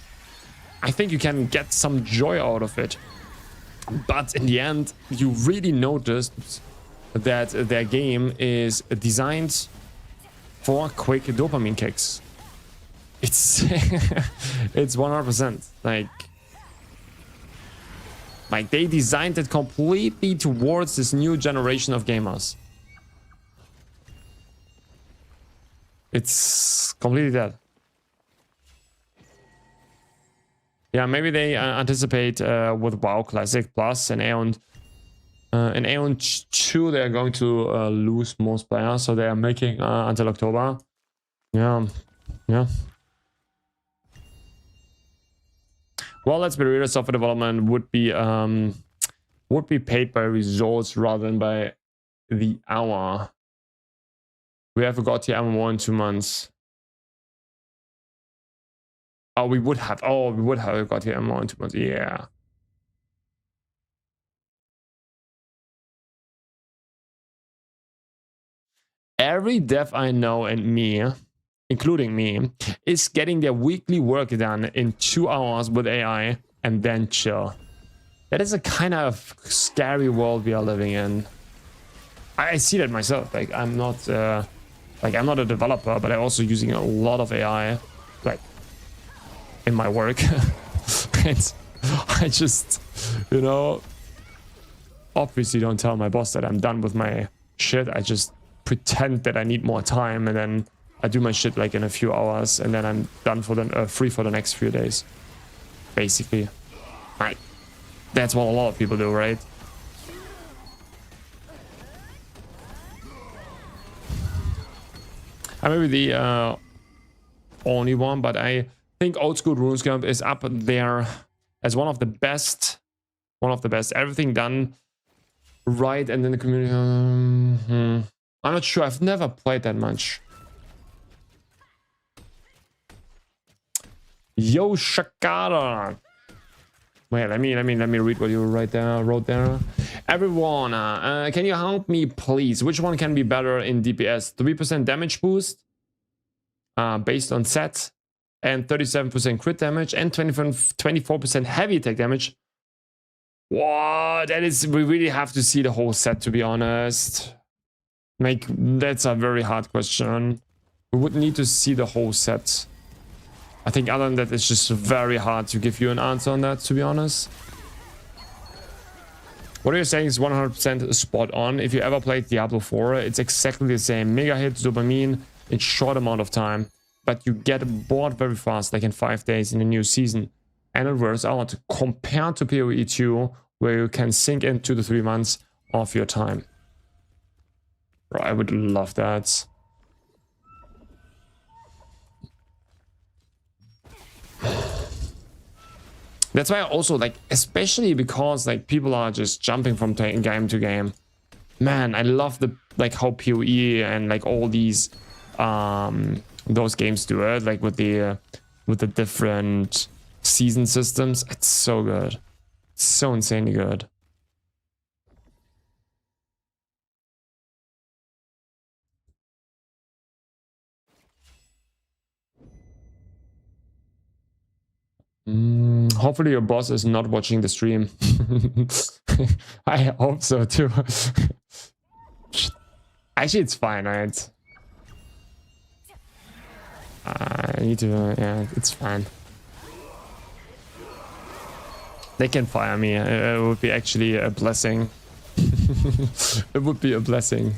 I think you can get some joy out of it. But in the end, you really noticed that their game is designed for quick dopamine kicks. It's it's 100%. Like they designed it completely towards this new generation of gamers. It's completely dead. Yeah, maybe they anticipate with WoW Classic Plus and Aeon 2 they're going to lose most players, so they are making until October. Yeah. Well, let's be real. Software development would be paid by results rather than by the hour. We have got the MMO in 2 months. Oh, we would have got the MMO in 2 months. Yeah. Every dev I know and me, including me, is getting their weekly work done in 2 hours with AI and then chill. That is a kind of scary world we are living in. I see that myself. Like I'm not a developer, but I'm also using a lot of AI, like in my work. And I just, you know, obviously don't tell my boss that I'm done with my shit. I just pretend that I need more time, and then I do my shit like in a few hours, and then I'm done for the free for the next few days. Basically, right? That's what a lot of people do, right? I may be the only one, but I think old school RuneScape is up there as one of the best. Everything done right, and then the community. I'm not sure. I've never played that much. Yo, Shakara. Wait, let me read what you wrote there. Everyone, can you help me, please? Which one can be better in DPS? 3% damage boost, based on set, and 37% crit damage, and 24% heavy attack damage. What? That is, we really have to see the whole set, to be honest. Like, that's a very hard question. We would need to see the whole set. I think other than that, it's just very hard to give you an answer on that, to be honest. What you're saying is 100% spot on. If you ever played Diablo 4, it's exactly the same. Mega hit, dopamine in short amount of time. But you get bored very fast, like in 5 days in a new season. And it wears out. Compared to PoE 2, where you can sink in 2 to 3 months of your time. Bro, I would love that. That's why I also like, especially because like people are just jumping from game to game. Man, I love the like how PoE and like all these those games do it, like with the different season systems. It's so good. It's so insanely good. Hopefully your boss is not watching the stream. I hope so too. Actually, it's fine, right? I need to, yeah, it's fine. They can fire me. It would be actually a blessing. It would be a blessing.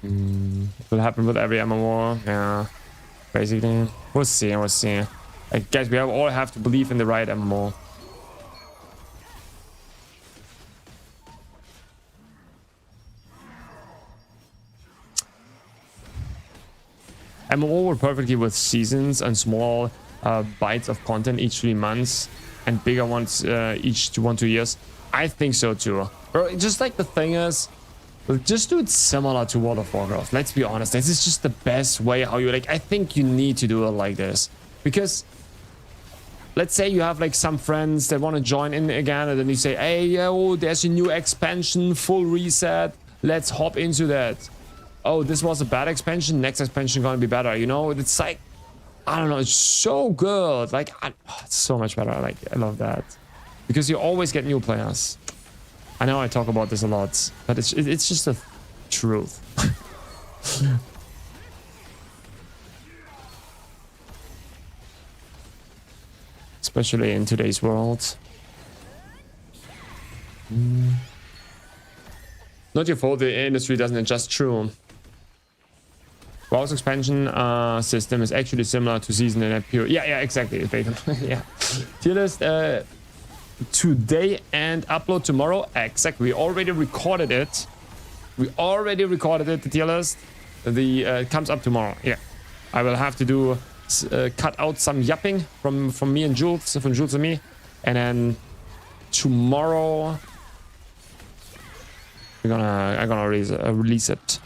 It will happen with every MMO, yeah. Basically, we'll see. We'll see. I guess we all have to believe in the right MMO. MMO work perfectly with seasons and small bites of content each 3 months and bigger ones each 1-2 years. I think so too. Or just like the thing is, just do it similar to World of Warcraft. Let's be honest. This is just the best way how you like. I think you need to do it like this because let's say you have like some friends that want to join in again, and then you say, "Hey, yo, there's a new expansion, full reset. Let's hop into that." Oh, this was a bad expansion. Next expansion gonna be better. You know, it's like, I don't know. It's so good. Like, it's so much better. Like, I love that because you always get new players. I know I talk about this a lot, but it's just the truth. Especially in today's world. Not your fault the industry doesn't adjust. True. WoW's expansion system is actually similar to season and pure. Yeah, exactly. Yeah. Tier list today and upload tomorrow. Exactly. We already recorded it. The tier list. It comes up tomorrow. Yeah. I will have to do cut out some yapping from me and Jules, from Jules and me, and then tomorrow I'm gonna release it.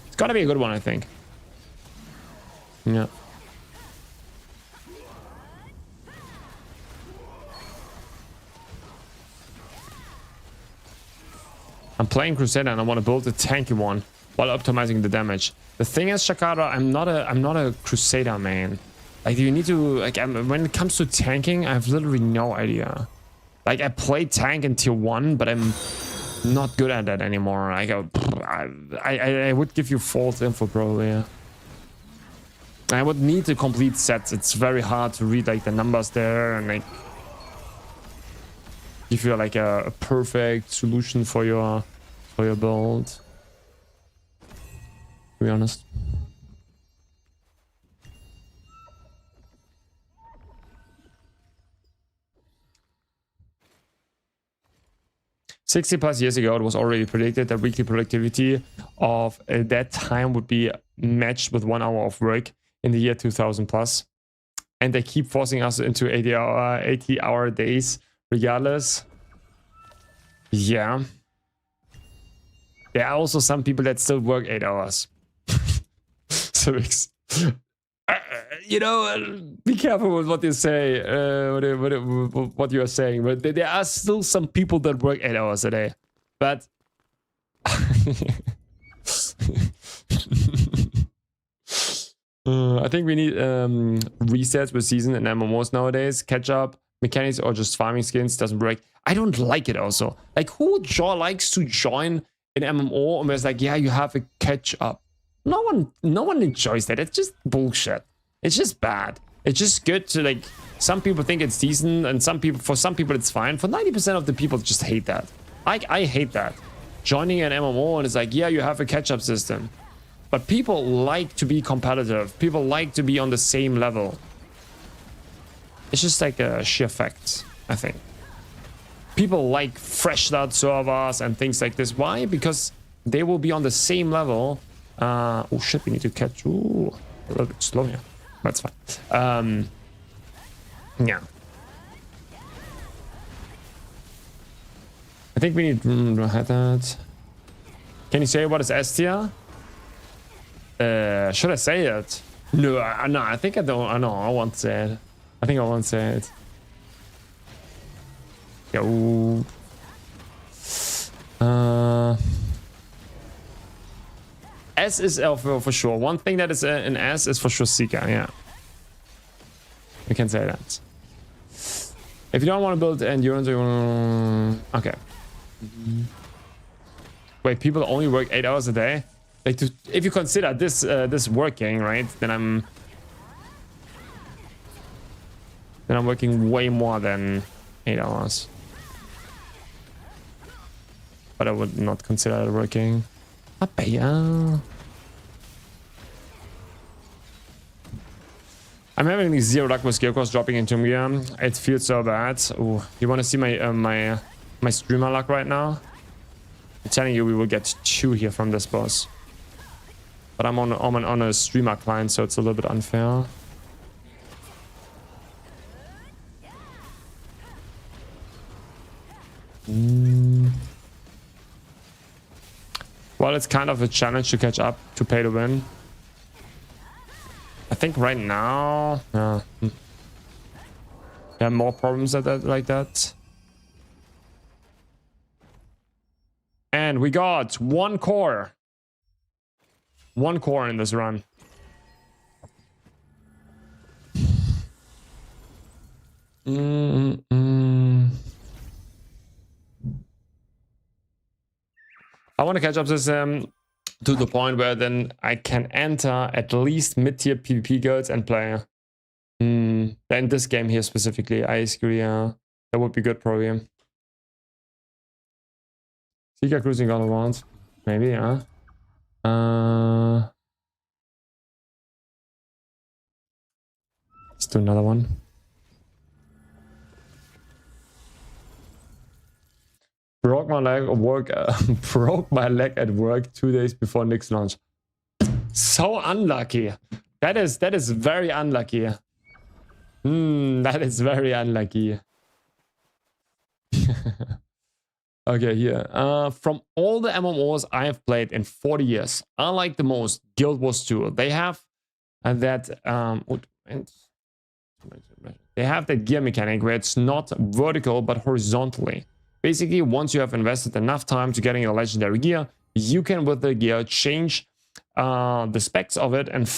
It's gonna be a good one, I think. Yeah. I'm playing Crusader and I want to build a tanky one while optimizing the damage. The thing is, Shakara, I'm not a Crusader man. Like, you need to like when it comes to tanking, I have literally no idea. Like, I play tank in tier 1, but I'm not good at that anymore. Like, I would give you false info probably. Yeah. I would need to complete sets. It's very hard to read like the numbers there and like give you like a perfect solution for your build. To be honest. +60 years ago, it was already predicted that weekly productivity of that time would be matched with 1 hour of work in the year 2000+. And they keep forcing us into 80-hour days regardless. Yeah. There are also some people that still work 8 hours. So it's, you know, be careful with what you say, what you are saying. But there are still some people that work 8 hours a day. But I think we need resets with season and MMOs nowadays. Catch up mechanics or just farming skins doesn't work. I don't like it also. Like, who likes to join an MMO and it's like, yeah, you have a catch up. No one enjoys that. It's just bullshit. It's just bad. It's just good to like, some people think it's decent and for some people it's fine. For 90% of the people just hate that. I hate that. Joining an MMO and it's like, yeah, you have a catch up system. But people like to be competitive. People like to be on the same level. It's just like a sheer fact, I think. People like fresh start servers and things like this. Why? Because they will be on the same level. Oh shit, we need to catch. Ooh, a little bit slow here. That's fine. Yeah. I think we need to have that. Can you say what is S tier? Should I say it? No, no, I think I don't. I know, I won't say it. I think I won't say it. Yo. S is L for sure. One thing that is an S is for sure Seeker, yeah. We can say that. If you don't want to build endurance, you want to... Okay. Wait, people only work 8 hours a day? Like, if you consider this this working, right? Then I'm working way more than 8 hours. But I would not consider it working. I'm having these 0 luck with skill cost dropping into gear. It feels so bad. Ooh, you want to see my my streamer luck right now? I'm telling you, we will get 2 here from this boss. But I'm on a streamer client, so it's a little bit unfair. Well, it's kind of a challenge to catch up, to pay to win. I think right now, there are more problems like that. And we got 1 core. 1 core in this run. I want to catch up this to the point where then I can enter at least mid-tier PvP guilds and play. In this game here specifically, I agree. That would be good probably. Seeker cruising all around, maybe, yeah. Let's do another one. Broke my leg at work. Broke my leg at work 2 days before NIX launch. So unlucky. That is very unlucky. That is very unlucky. Okay, here. From all the MMOs I have played in 40 years, I like the most Guild Wars 2. They have that they have that gear mechanic where it's not vertical but horizontally. Basically, once you have invested enough time to getting a legendary gear, you can with the gear change the specs of it and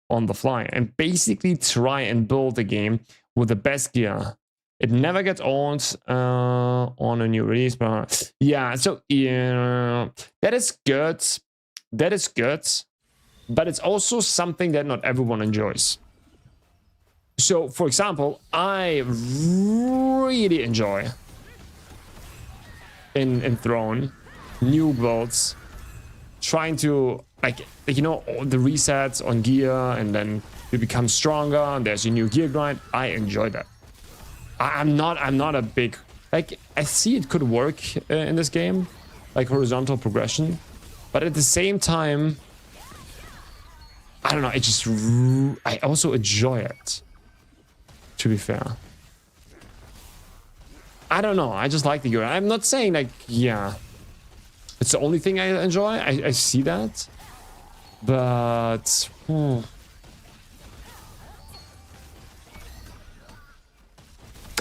on the fly, and basically try and build the game with the best gear. It never gets old on a new release, but yeah, so yeah, that is good. That is good, but it's also something that not everyone enjoys. So, for example, I really enjoy in Throne new builds, trying to like you know, the resets on gear, and then you become stronger and there's a new gear grind. I enjoy that. I'm not a big, like, I see it could work in this game, like horizontal progression, but at the same time, I don't know, it just, I also enjoy it, to be fair. I don't know, I just like the gear. I'm not saying like, yeah, it's the only thing I enjoy. I see that, but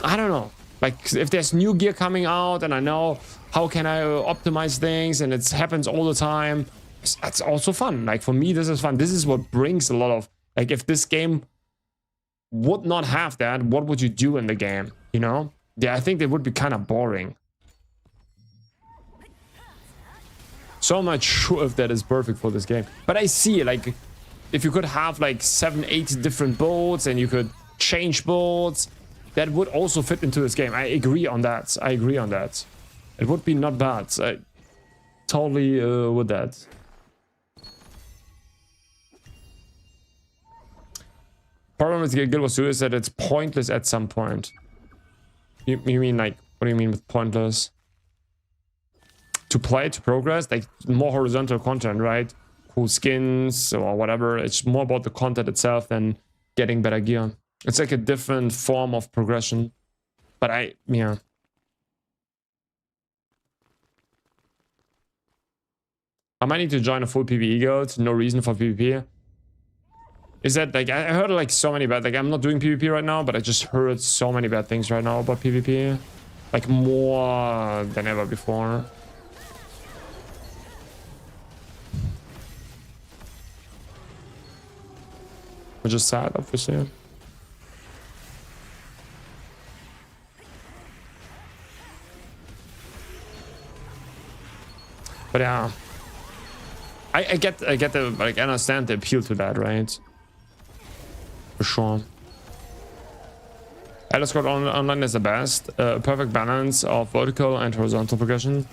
I don't know. Like, if there's new gear coming out and I know how can I optimize things and it happens all the time, that's also fun. Like, for me, this is fun. This is what brings a lot of, like, if this game would not have that, what would you do in the game? You know? Yeah, I think it would be kind of boring. So I'm not sure if that is perfect for this game. But I see, like, if you could have like 7, 8 different builds and you could change builds, that would also fit into this game. I agree on that. I agree on that. It would be not bad. I totally with that. Problem with Guild Wars 2 is that it's pointless at some point. You mean like, what do you mean with pointless? To play, to progress, like more horizontal content, right? Cool skins or whatever. It's more about the content itself than getting better gear. It's like a different form of progression. But yeah. I might need to join a full PvE guild. No reason for PvP. Is that like, I heard like so many bad, like I'm not doing PvP right now, but I just heard so many bad things right now about PvP. Like more than ever before. Which is sad, obviously. But yeah. I get the, like, I understand the appeal to that, right? For sure. Elder Scrolls Online is the best. Perfect balance of vertical and horizontal progression.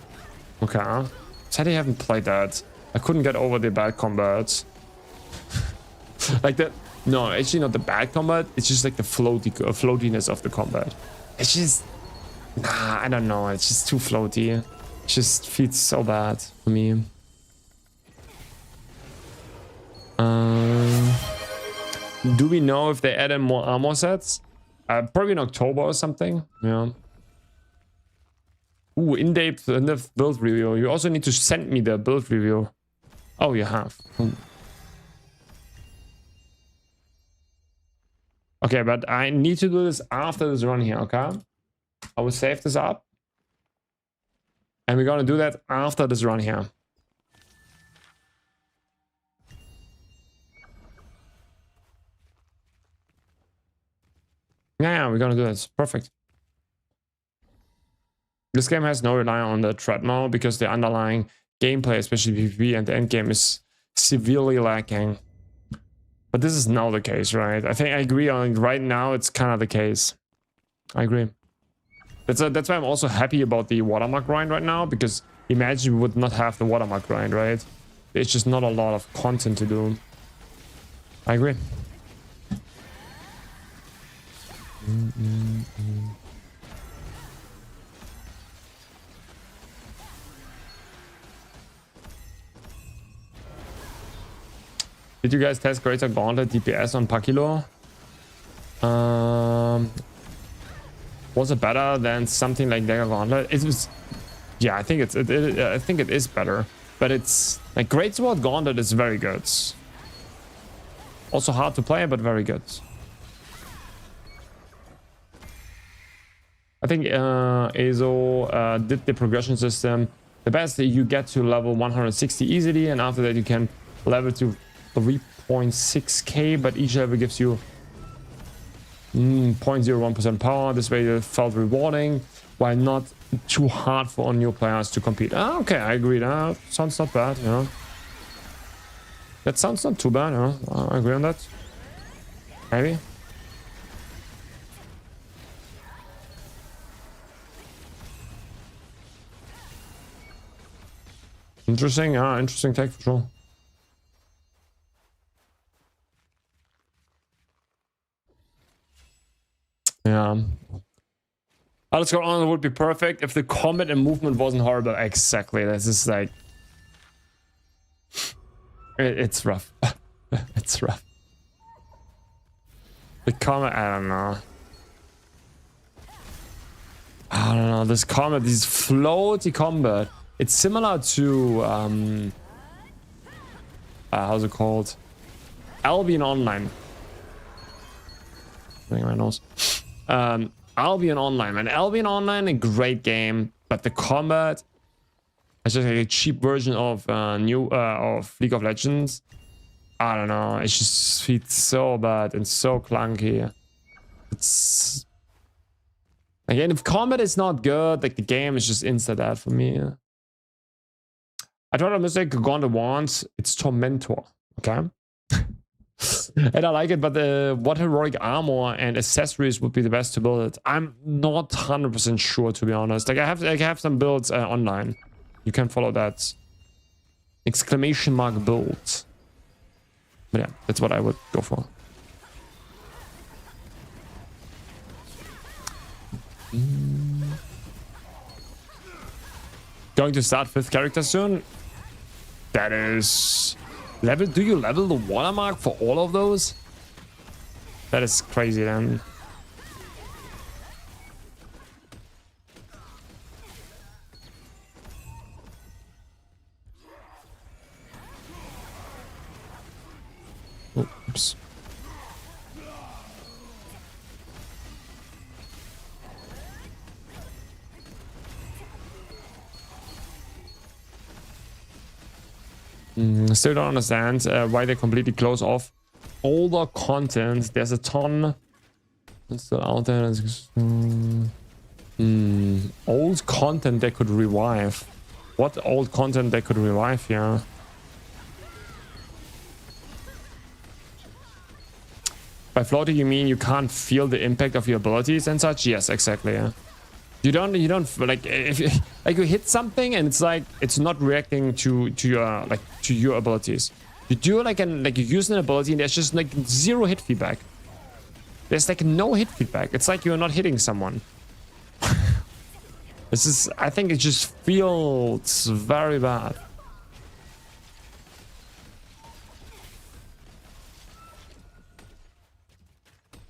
Okay. Sadly, I haven't played that. I couldn't get over the bad combat. Like the... No, actually not the bad combat. It's just like the floatiness of the combat. It's just... Nah, I don't know. It's just too floaty. It just feels so bad for me. Do we know if they add in more armor sets? Probably in October or something. Yeah. Ooh, in-depth build review. You also need to send me the build review. Oh, you have. Okay, but I need to do this after this run here, okay? I will save this up. And we're gonna do that after this run here. Yeah, we're gonna do this. Perfect. This game has no rely on the treadmill because the underlying gameplay, especially PvP and the end game, is severely lacking. But this is now the case, right? I think I agree on right now. It's kind of the case. I agree. That's why I'm also happy about the watermark grind right now, because imagine we would not have the watermark grind, right? It's just not a lot of content to do. I agree. Did you guys test Greater Gauntlet DPS on Pakilo? Was it better than something like Greater Gauntlet? It was, yeah, I think I think it is better, but it's like Great Sword Gauntlet is very good. Also hard to play, but very good. I think Azo did the progression system the best. You get to level 160 easily, and after that you can level to 3.6k, but each level gives you 0.01% power. This way it felt rewarding, while not too hard for new players to compete. Ah, okay, I agree. That sounds not bad, you know. That sounds not too bad, huh? I agree on that. Maybe. Interesting, yeah, interesting take for sure. Yeah. Let's go on. It would be perfect if the combat and movement wasn't horrible. Exactly. This is like... It's rough. It's rough. The combat, I don't know. I don't know. This combat, this floaty combat. It's similar to... how's it called? Albion Online. I think my nose. Albion Online, man. Albion Online, a great game, but the combat is just like a cheap version of of League of Legends. I don't know. It just feels so bad and so clunky. It's again, if combat is not good, like the game is just insta dead for me. I tried a mistake Gauntlet once. It's Tormentor. Okay. And I like it, but what heroic armor and accessories would be the best to build it? I'm not 100% sure, to be honest. Like I have some builds online. You can follow that. !build. But yeah, that's what I would go for. Going to start 5th character soon. That is level. Do you level the watermark for all of those? That is crazy then. Oops. Still don't understand why they completely close off older content. There's a ton that's still out there. Old content they could revive. What old content they could revive here? By floating, you mean you can't feel the impact of your abilities and such? Yes, exactly. Yeah. You don't like if you like you hit something and it's like it's not reacting to your abilities. You do like you use an ability and there's just like 0 hit feedback. There's like no hit feedback. It's like you're not hitting someone. This is, I think it just feels very bad.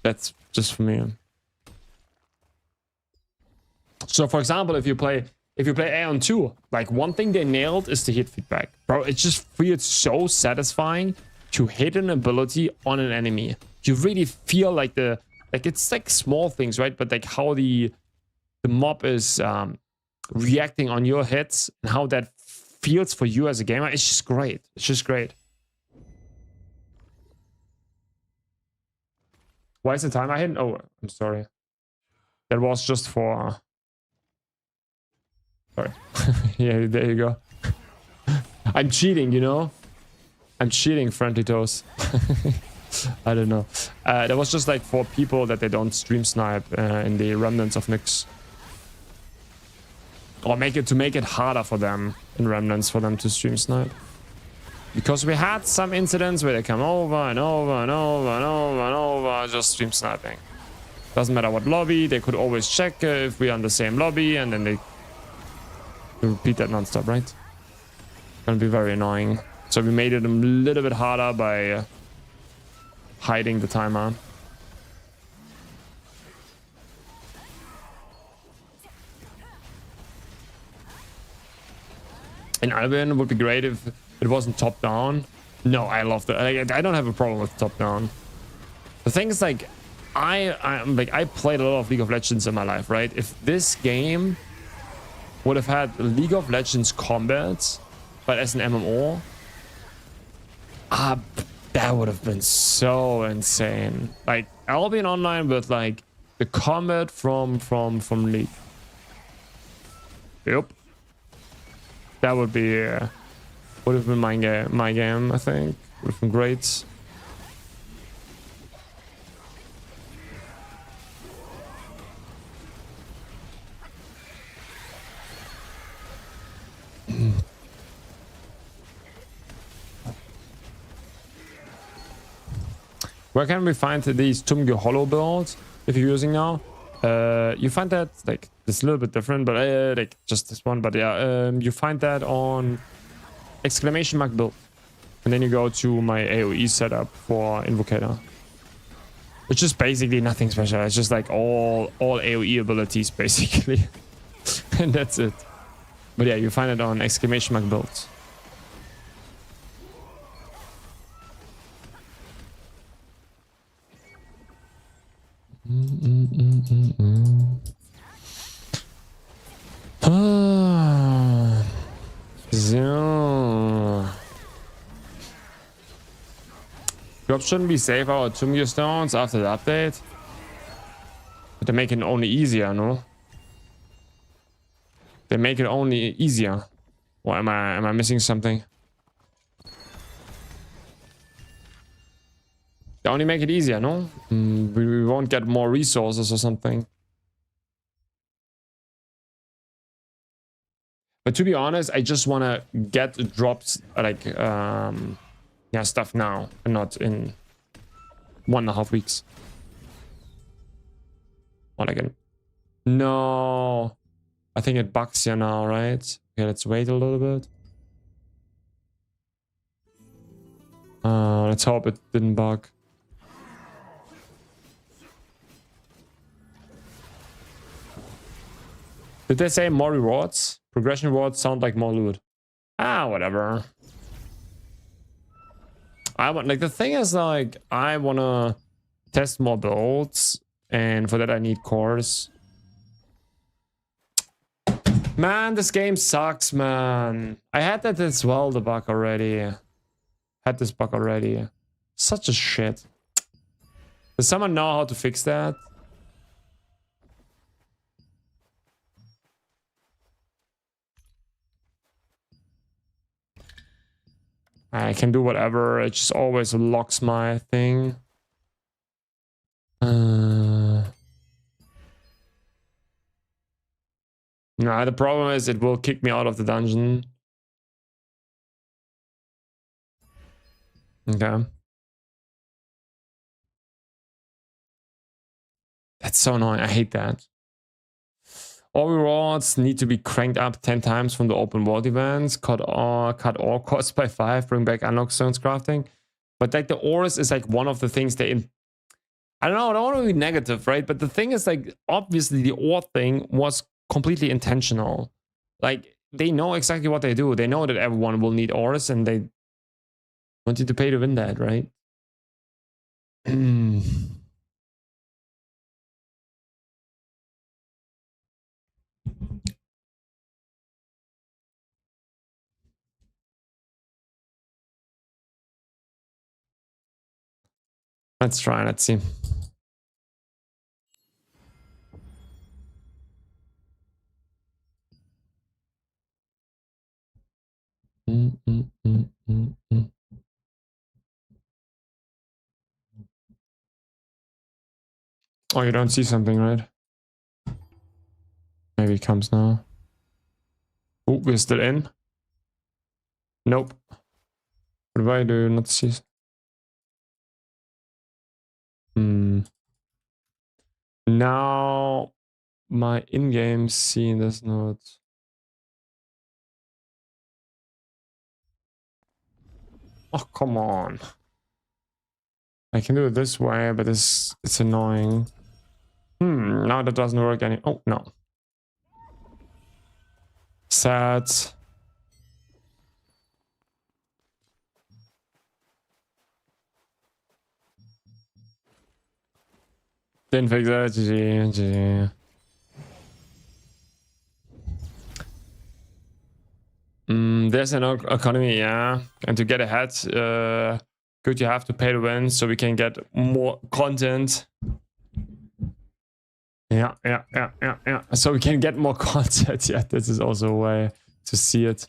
That's just for me. So for example, if you play Aeon 2, like one thing they nailed is the hit feedback. Bro, it just feels so satisfying to hit an ability on an enemy. You really feel like it's like small things, right? But like how the mob is reacting on your hits and how that feels for you as a gamer, it's just great. It's just great. Why is the timer hidden? Oh, I'm sorry. That was just for... Sorry. Yeah, there you go. I'm cheating, you know? I'm cheating, Friendly Toast. I don't know. That was just like for people that they don't stream snipe in the Remnants of NIX. Or make it harder for them in Remnants for them to stream snipe. Because we had some incidents where they come over and over and over and over and over just stream sniping. Doesn't matter what lobby, they could always check if we're on the same lobby and then they repeat that non-stop, right? Gonna be very annoying. So we made it a little bit harder by hiding the timer. In Albion would be great if it wasn't top down. No, I love it. I don't have a problem with top down. The thing is, like, I played a lot of League of Legends in my life, right? If this game would have had League of Legends combat, but as an MMO, that would have been so insane. Like Albion Online with like the combat from League. Yep. That would be would have been my game, I think. Would have been great. Where can we find these Tumgyu Hollow builds if you're using now? You find that like it's a little bit different, but like just this one. But yeah, you find that on !build, and then you go to my AOE setup for Invocator, which is basically nothing special. It's just like all AOE abilities basically, and that's it. But yeah, you find it on !build. So drops shouldn't be safe our Tumgyu stones after the update, but they make it only easier, no? They make it only easier. Or am I missing something? They only make it easier, no? We won't get more resources or something. But to be honest, I just want to get drops like yeah, stuff now and not in 1.5 weeks. What again? No, I think it bugs here now, right? Okay, let's wait a little bit. Let's hope it didn't bug. Did they say more rewards? Progression rewards sound like more loot. Ah, whatever. I want, like, the thing is, like, I wanna test more builds, and for that I need cores. Man, this game sucks, man. I had that as well, the bug already. Had this bug already. Such a shit. Does someone know how to fix that? I can do whatever. It just always locks my thing. Nah, the problem is it will kick me out of the dungeon. Okay. That's so annoying. I hate that. All rewards need to be cranked up 10 times from the open world events. Cut all costs by 5. Bring back unlock stones crafting. But like the ores is like one of the things they... I don't know. I don't want to be negative, right? But the thing is, like, obviously the ore thing was completely intentional. Like, they know exactly what they do. They know that everyone will need ores, and they want you to pay to win that, right? Let's try. Let's see. Oh, you don't see something, right? Maybe it comes now. Oh, we're still in. Nope. What do I do? Not see. Now my in-game scene does not. Oh, come on. I can do it this way, but it's annoying. Now that doesn't work any. Oh, no. Sad. Didn't fix that. GG. There's an economy, yeah. And to get ahead, good, you have to pay to win so we can get more content. Yeah. So we can get more content. Yeah, this is also a way to see it.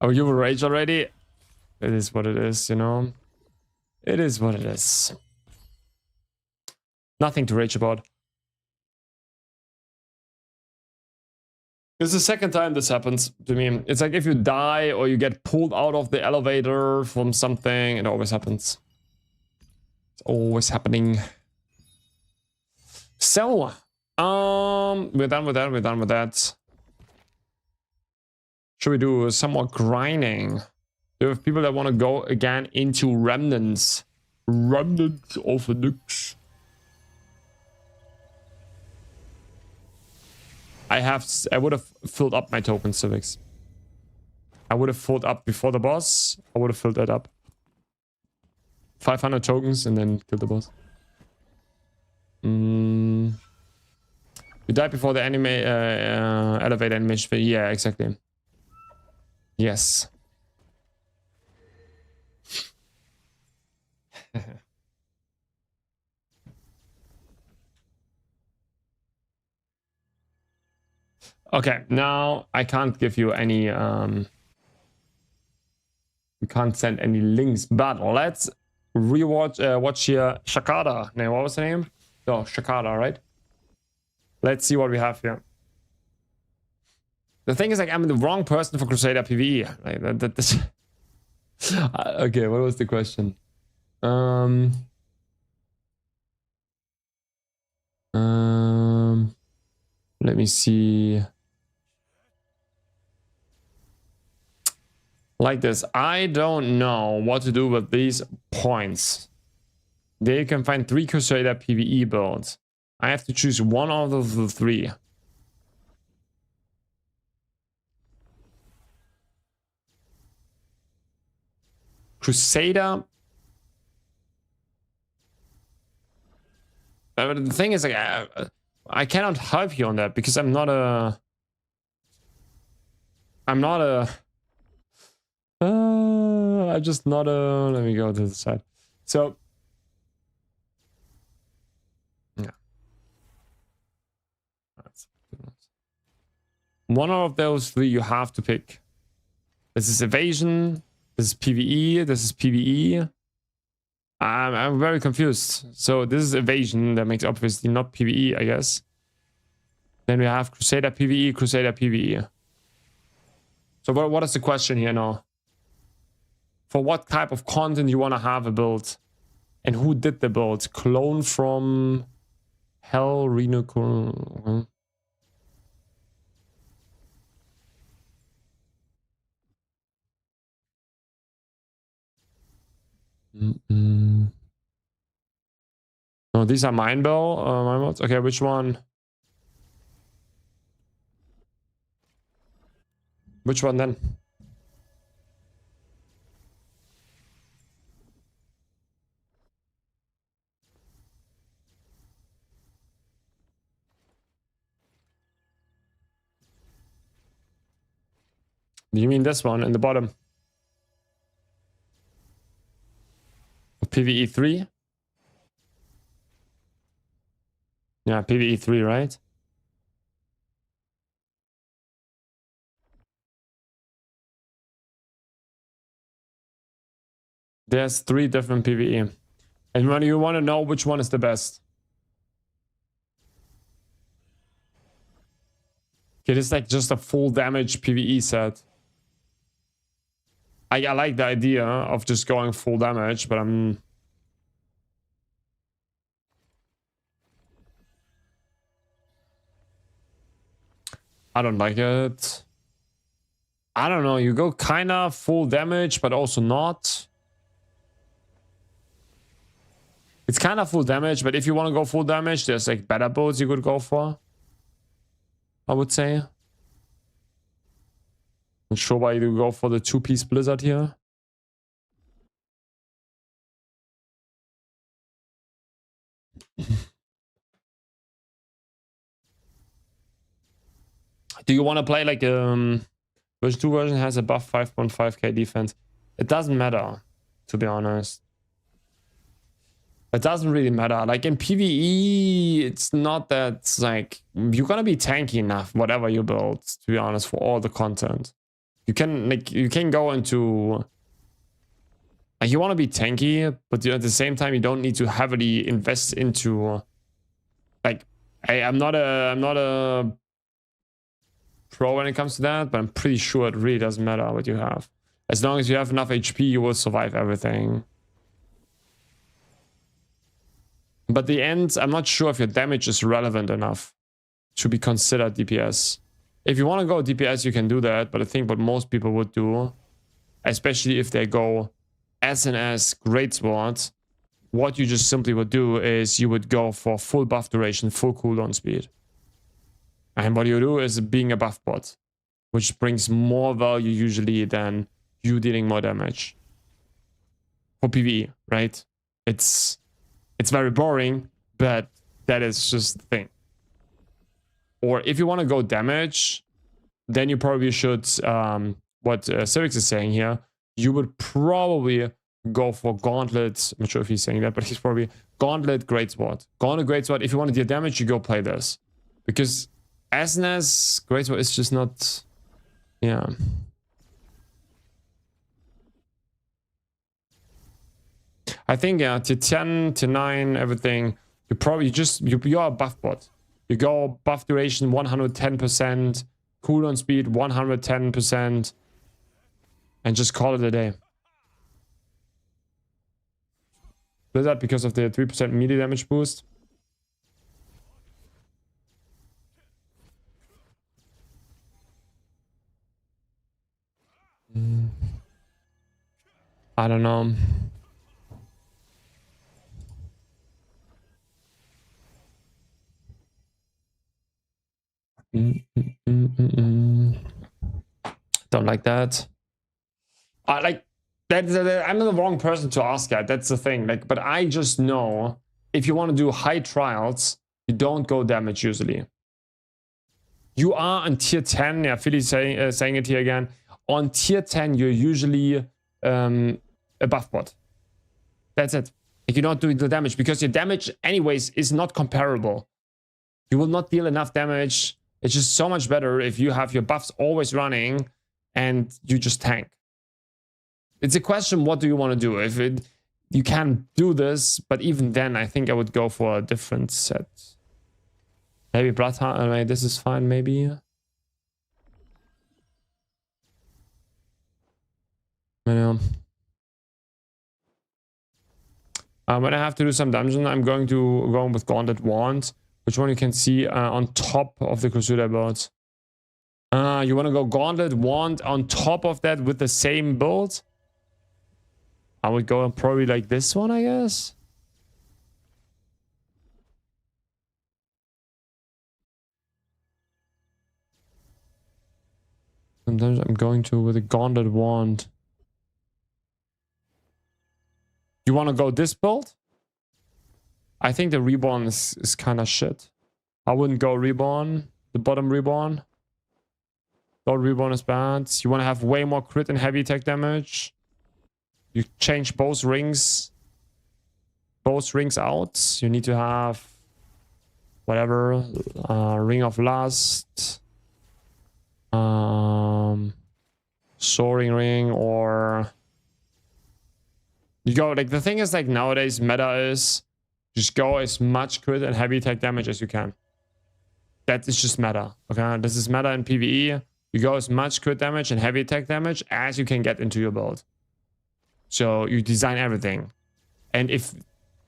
Oh, you will rage already? It is what it is, you know? It is what it is. Nothing to rage about. It's the second time this happens to me. It's like if you die or you get pulled out of the elevator from something, it always happens. It's always happening. So, we're done with that. We're done with that. Should we do some more grinding? Do you have people that want to go again into remnants? Remnants of NIX. I would have filled up my token civics. I would have filled up before the boss. I would have filled that up. 500 tokens and then kill the boss. You died before the anime elevator animation. Yeah, exactly. Yes. Okay, now I can't give you any we can't send any links, but let's rewatch watch here Shakada. Name, what was the name? Oh, Shakada, right? Let's see what we have here. The thing is, like, I'm the wrong person for Crusader PvE. Like this. Okay, what was the question? Let me see. Like this. I don't know what to do with these points. There you can find 3 Crusader PvE builds. I have to choose one out of the 3. Crusader. The thing is, like, I cannot help you on that because I'm not a. I'm just not a. Let me go to the side. So. Yeah. One of those 3 you have to pick. This is evasion. This is PvE. This is PvE. I'm very confused. So this is evasion. That makes obviously not PvE, I guess. Then we have Crusader PvE, Crusader PvE. So what is the question here now? For what type of content you want to have a build? And who did the build? Clone from Hell, Reno... No, these are mine mods. Okay, which one? Which one then? Do you mean this one in the bottom? PvE 3? Yeah, PvE 3, right? There's 3 different PvE. And when you want to know which one is the best. It is like just a full damage PvE set. I like the idea of just going full damage, but I don't like it. I don't know, you go kind of full damage, but also not. It's kind of full damage, but if you want to go full damage, there's like better builds you could go for. I would say. Not sure why you go for the 2-piece blizzard here. Do you want to play like version 2 version has a buff 5.5k defense? It doesn't matter, to be honest. It doesn't really matter. Like in PvE, it's not that like you're gonna be tanky enough, whatever you build, to be honest, for all the content. You can go into like you want to be tanky, but at the same time you don't need to heavily invest into like I'm not a pro when it comes to that, but I'm pretty sure it really doesn't matter what you have. As long as you have enough HP, you will survive everything. But the end, I'm not sure if your damage is relevant enough to be considered DPS. If you want to go DPS, you can do that, but I think what most people would do, especially if they go SNS Greatsword, what you just simply would do is you would go for full buff duration, full cooldown speed. And what you do is being a buff bot, which brings more value usually than you dealing more damage. For PvE, right? It's very boring, but that is just the thing. Or if you want to go damage, then you probably should, what Civics is saying here, you would probably go for Gauntlet. I'm not sure if he's saying that, but he's probably Gauntlet Greatsword. Gauntlet Greatsword, if you want to deal damage, you go play this. Because SNS Greatsword is just not, yeah. I think, yeah, to 10, to 9, everything, you probably just, you're a buff bot. You go buff duration 110%, cooldown speed 110%, and just call it a day. Blizzard because of the 3% melee damage boost. I don't know. Don't like that. I like that's I'm the wrong person to ask that. That's the thing. Like, but I just know if you want to do high trials, you don't go damage usually. You are on tier 10. Yeah, Philly saying it here again. On tier 10, you're usually a buff bot. That's it. Like, you're not doing the damage because your damage, anyways, is not comparable. You will not deal enough damage. It's just so much better if you have your buffs always running and you just tank. It's a question, what do you want to do? If you can do this, but even then, I think I would go for a different set. Maybe Bloodhound, this is fine, maybe. I know. When I have to do some dungeon, I'm going to go with Gauntlet Wand, which one you can see on top of the Crusader build. You want to go Gauntlet Wand on top of that with the same build? I would go probably like this one, I guess. Sometimes I'm going to with a Gauntlet Wand. You want to go this build? I think the Reborn is kind of shit. I wouldn't go Reborn. The bottom Reborn. Gold Reborn is bad. You want to have way more crit and heavy attack damage. You change both rings. Both rings out. You need to have whatever. Ring of Lust. Soaring Ring, or you go like, the thing is, like, nowadays meta is just go as much crit and heavy attack damage as you can. That is just meta. Okay, this is meta in PvE. You go as much crit damage and heavy attack damage as you can get into your build. So you design everything. And if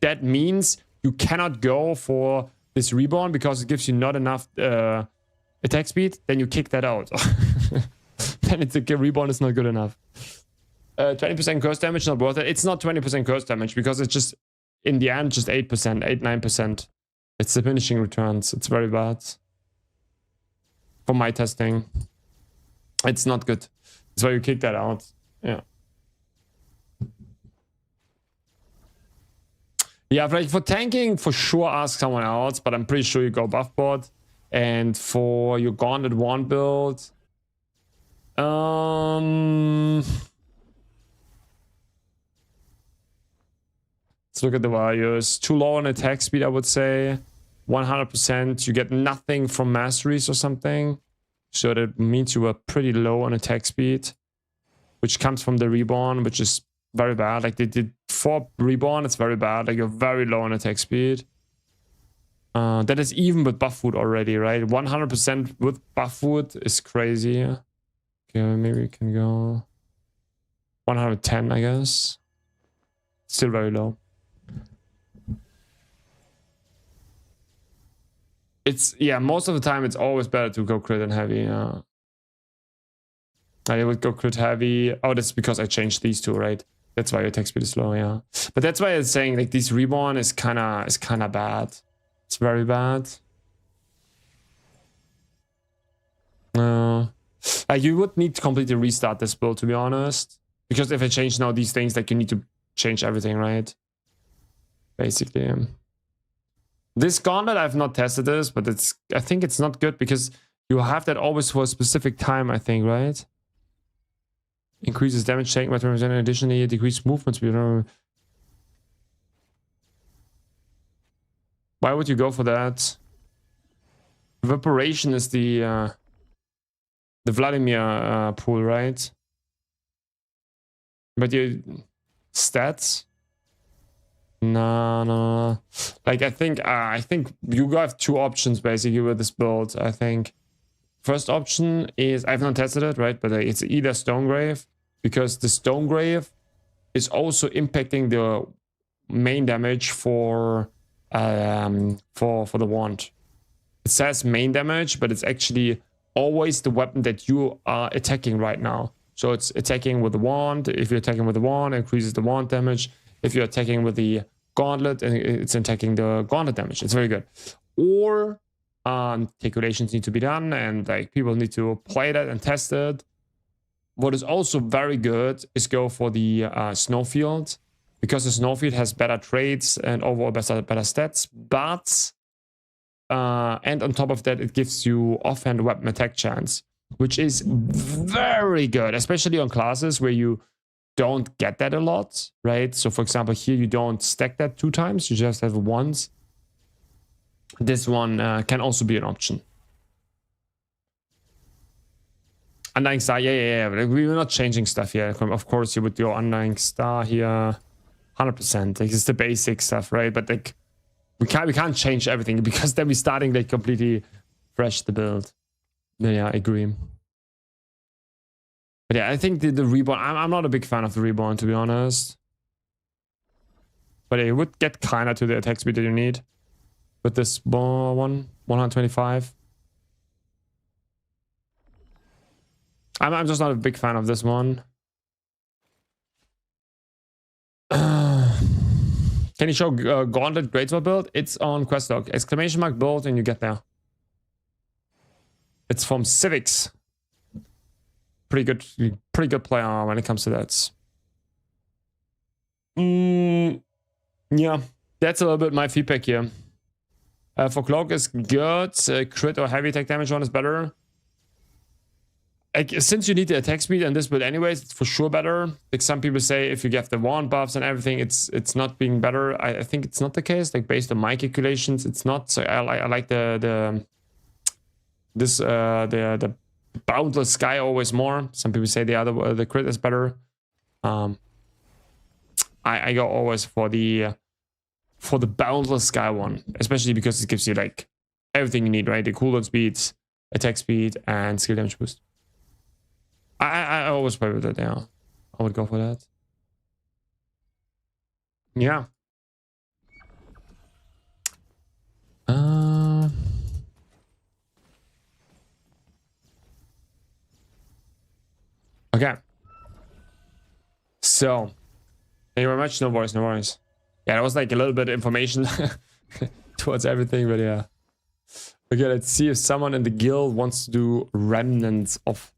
that means you cannot go for this Reborn because it gives you not enough attack speed, then you kick that out. Then it's a Reborn is not good enough. 20% curse damage, not worth it. It's not 20% curse damage because it's just, in the end, just 8%, 9%. It's diminishing returns. It's very bad. For my testing. It's not good. That's why you kick that out. Yeah. Yeah, like for tanking, for sure ask someone else, but I'm pretty sure you go buff bot. And for your Gauntlet Wand build, let's look at the values. Too low on attack speed, I would say. 100%. You get nothing from masteries or something. So that means you were pretty low on attack speed, which comes from the Reborn, which is very bad. Like, they did 4 Reborn, it's very bad. Like, you're very low on attack speed. That is even with buff food already, right? 100% with buff food is crazy. Okay, maybe we can go 110, I guess. Still very low. It's, yeah, most of the time it's always better to go crit and heavy. I would go crit heavy. Oh, that's because I changed these two, right? That's why your attack speed is low, yeah. But that's why it's saying, like, this Reborn is kind of bad. It's very bad. Like, you would need to completely restart this build, to be honest. Because if I change now these things, like, you need to change everything, right? Basically. This Gauntlet, I've not tested this, but I think it's not good because you have that always for a specific time, I think, right? Increases damage taken by 20%, additionally decrease movement speed. Why would you go for that? Evaporation is the Vladimir pool, right? But your stats? No. Like, I think you have 2 options basically with this build. I think first option is, I've not tested it, right? But it's either Stonegrave, because the Stonegrave is also impacting the main damage for the wand. It says main damage, but it's actually always the weapon that you are attacking right now. So it's attacking with the wand. If you're attacking with the wand, it increases the wand damage. If you're attacking with the gauntlet, it's attacking the gauntlet damage. It's very good. Or calculations need to be done, and like people need to play that and test it. What is also very good is go for the snowfield, because the snowfield has better traits and overall better stats. But and on top of that, it gives you offhand weapon attack chance, which is very good, especially on classes where you don't get that a lot, right? So for example, here you don't stack that 2 times, you just have it once. This one can also be an option. Undying Star, yeah. We're not changing stuff here. Of course, you would do Undying Star here, 100%. Like, it's the basic stuff, right? But like, we can't change everything, because then we're starting like completely fresh the build. Yeah, I agree. But yeah, I think the reborn. I'm not a big fan of the reborn, to be honest. But it would get kinda to the attack speed that you need with this one, 125. I'm just not a big fan of this one. Can you show Gauntlet Greatsword build? It's on Questlog. Exclamation mark build and you get there. It's from Civics. Pretty good player when it comes to that. Yeah, that's a little bit my feedback here. For Cloak is good. Crit or heavy attack damage one is better. Like, since you need the attack speed and this build anyways, it's for sure better. Like some people say, if you get the wand buffs and everything, it's not being better. I think it's not the case. Like, based on my calculations, it's not. So I like the Boundless Sky always more. Some people say the crit is better. I go always for the Boundless Sky one, especially because it gives you like everything you need, right? The cooldown speeds, attack speed, and skill damage boost. I always play with it. Yeah, I would go for that. Yeah. Okay. So, thank you very much. No worries, no worries. Yeah, that was like a little bit of information towards everything, but yeah. Okay, let's see if someone in the guild wants to do Remnants of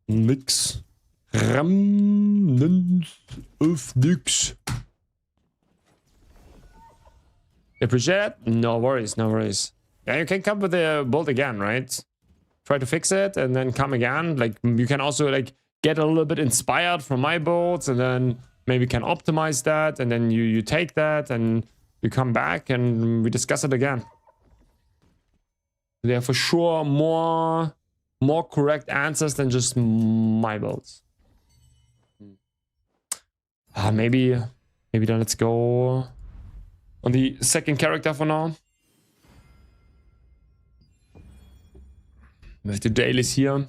NIX. Remnants of NIX. Appreciate it? No worries, no worries. Yeah, you can come with the build again, right? Try to fix it and then come again. Like, you can also like get a little bit inspired from my builds, and then maybe can optimize that, and then you take that and you come back and we discuss it again. There are for sure more correct answers than just my builds. Maybe then let's go on the second character for now. With the dailies here.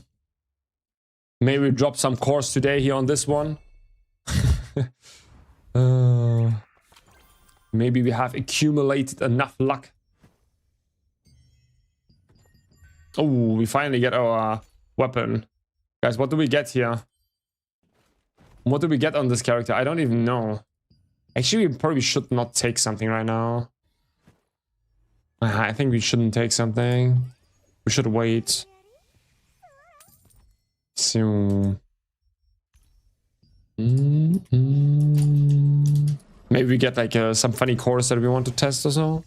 Maybe we drop some cores today here on this one. Maybe we have accumulated enough luck. Oh, we finally get our weapon. Guys, what do we get here? What do we get on this character? I don't even know. Actually, we probably should not take something right now. I think we shouldn't take something. We should wait. So... Maybe we get like some funny cores that we want to test or so.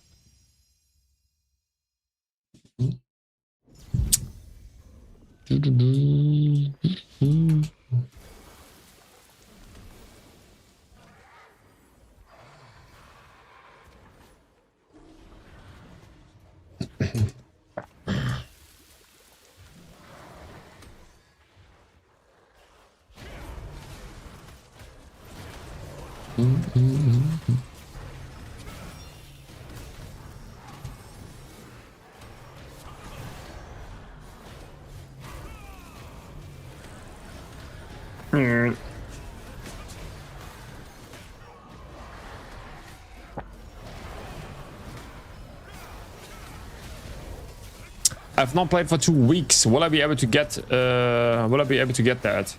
I've not played for 2 weeks. Will I be able to get that?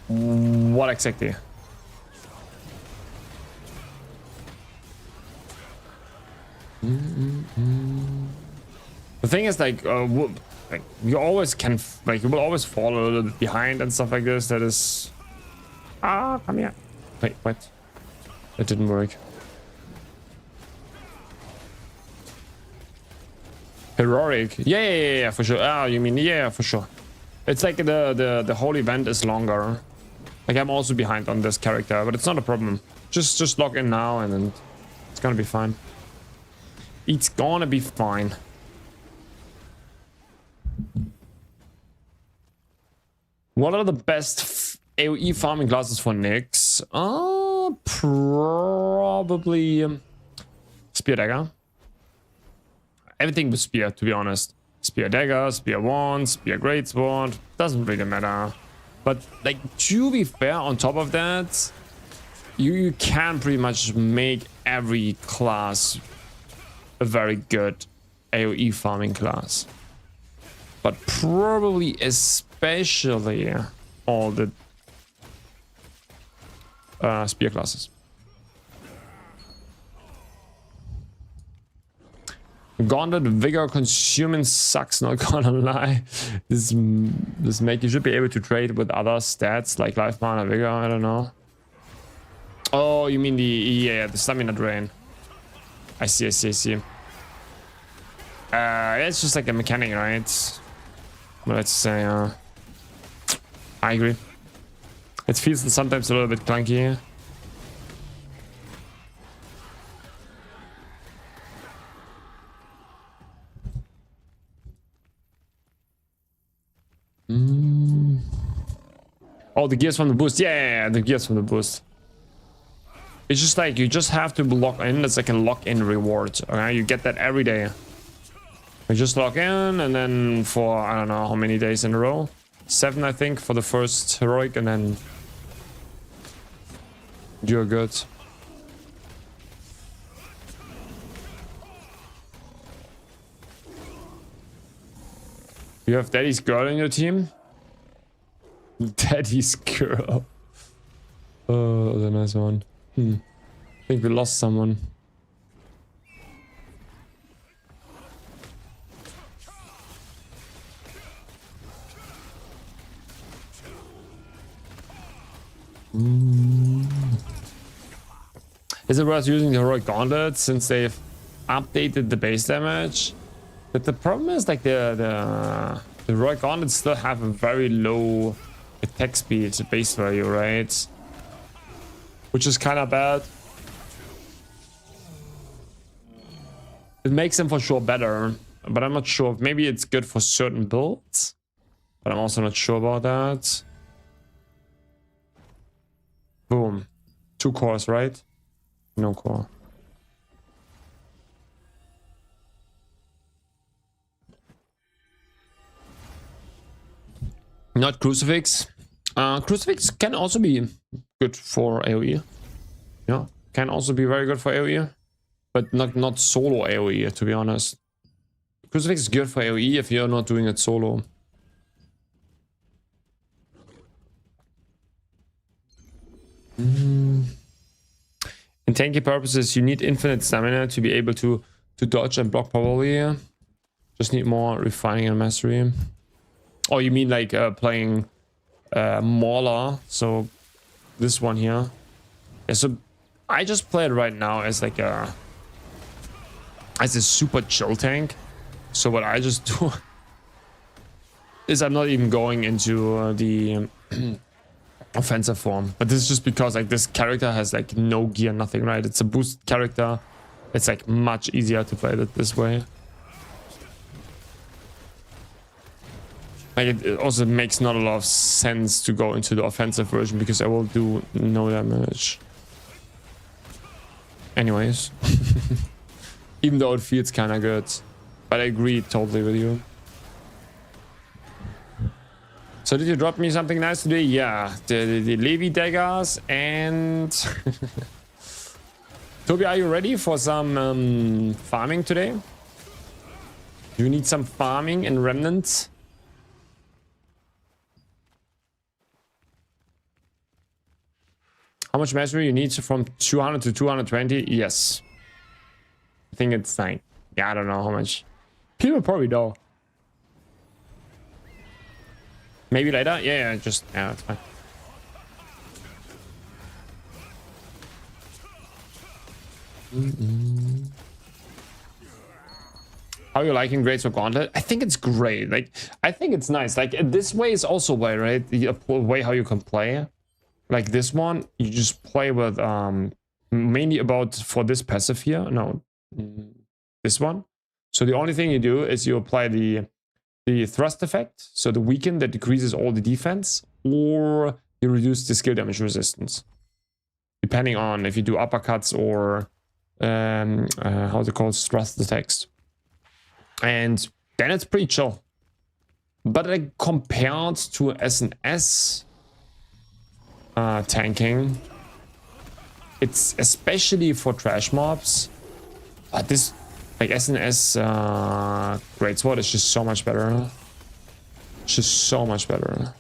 What exactly? The thing is, like, you always can, like, you will always fall a little bit behind and stuff like this. That is... Ah, come here. Wait, what? That didn't work. Heroic. Yeah, for sure. Ah, you mean, yeah, for sure. It's like the whole event is longer. Like, I'm also behind on this character, but it's not a problem. Just log in now and then it's gonna be fine. It's gonna be fine. What are the best AoE farming classes for NIX? Probably Spear Dagger. Everything with Spear, to be honest. Spear Dagger, Spear Wand, Spear Greatsword. Doesn't really matter. But, like, to be fair, on top of that, you can pretty much make every class a very good AoE farming class. But probably especially all the spear classes. Gauntlet Vigor consuming sucks, not gonna lie. This make you should be able to trade with other stats like life mana, vigor, I don't know. Oh, you mean the stamina drain. I see. It's just like a mechanic, right? But let's say I agree. It feels sometimes a little bit clunky. Oh, the gears from the boost. Yeah, the gears from the boost. It's just like you just have to log in. It's like a log-in reward. Okay, you get that every day. You just log in, and then for I don't know how many days in a row, 7 I think for the first heroic, and then you're good. You have Daddy's girl in your team? Daddy's girl. Oh, that's a nice one. I think we lost someone. Is it worth using the heroic gauntlet since they've updated the base damage? But the problem is like the heroic gauntlets still have a very low attack speed base value, right? Which is kind of bad. It makes them for sure better, but I'm not sure. Maybe it's good for certain builds, but I'm also not sure about that. Boom. 2 cores, right? No core. Not Crucifix. Crucifix can also be good for AoE. Yeah, can also be very good for AoE, but not solo AoE, to be honest. Crucifix is good for AoE if you're not doing it solo. In tanky purposes, you need infinite stamina to be able to dodge and block probably. Just need more refining and mastery. Oh, you mean like playing Mauler, so this one here. Yeah, so I just play it right now as like a super chill tank. So what I just do is I'm not even going into the offensive form, but this is just because like this character has like no gear, nothing, right? It's a boost character. It's like much easier to play it this way. Like it also makes not a lot of sense to go into the offensive version because I will do no damage. Anyways. Even though it feels kind of good. But I agree totally with you. So did you drop me something nice today? Yeah, the Levi daggers and... Toby, are you ready for some farming today? Do you need some farming and remnants? How much mastery you need from 200 to 220? Yes. I think it's like, yeah, I don't know how much. People probably know. Maybe later? Yeah, just, yeah, that's fine. How are you liking Greatsword Gauntlet? I think it's great. Like, I think it's nice. Like, this way is also way, right? The way how you can play. Like this one, you just play with mainly about for this passive here. No, this one. So the only thing you do is you apply the thrust effect, so the weaken that decreases all the defense, or you reduce the skill damage resistance, depending on if you do uppercuts or how's it called, thrust attacks. And then it's pretty chill. But like compared to SNS tanking, it's especially for trash mobs. But this, like SNS Greatsword is just so much better. It's just so much better.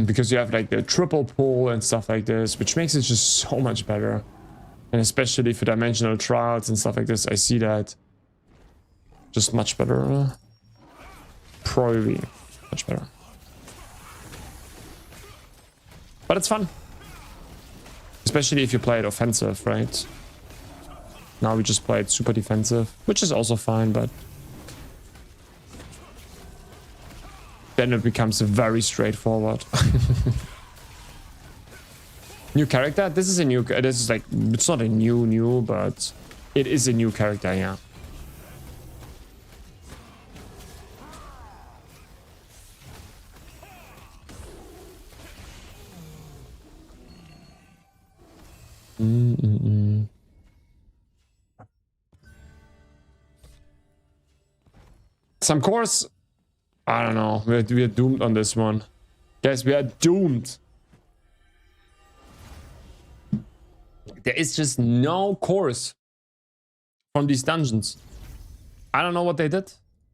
Because you have like the triple pull and stuff like this, which makes it just so much better. And especially for dimensional trials and stuff like this, I see that just much better. Probably much better. But it's fun. Especially if you play it offensive, right? Now we just play it super defensive, which is also fine, but then it becomes very straightforward. New character? This is a new, this is like, it's not a new, but it is a new character, yeah. Some course, I don't know, we are doomed on this one. Guys, we are doomed. There is just no course from these dungeons. I don't know what they did,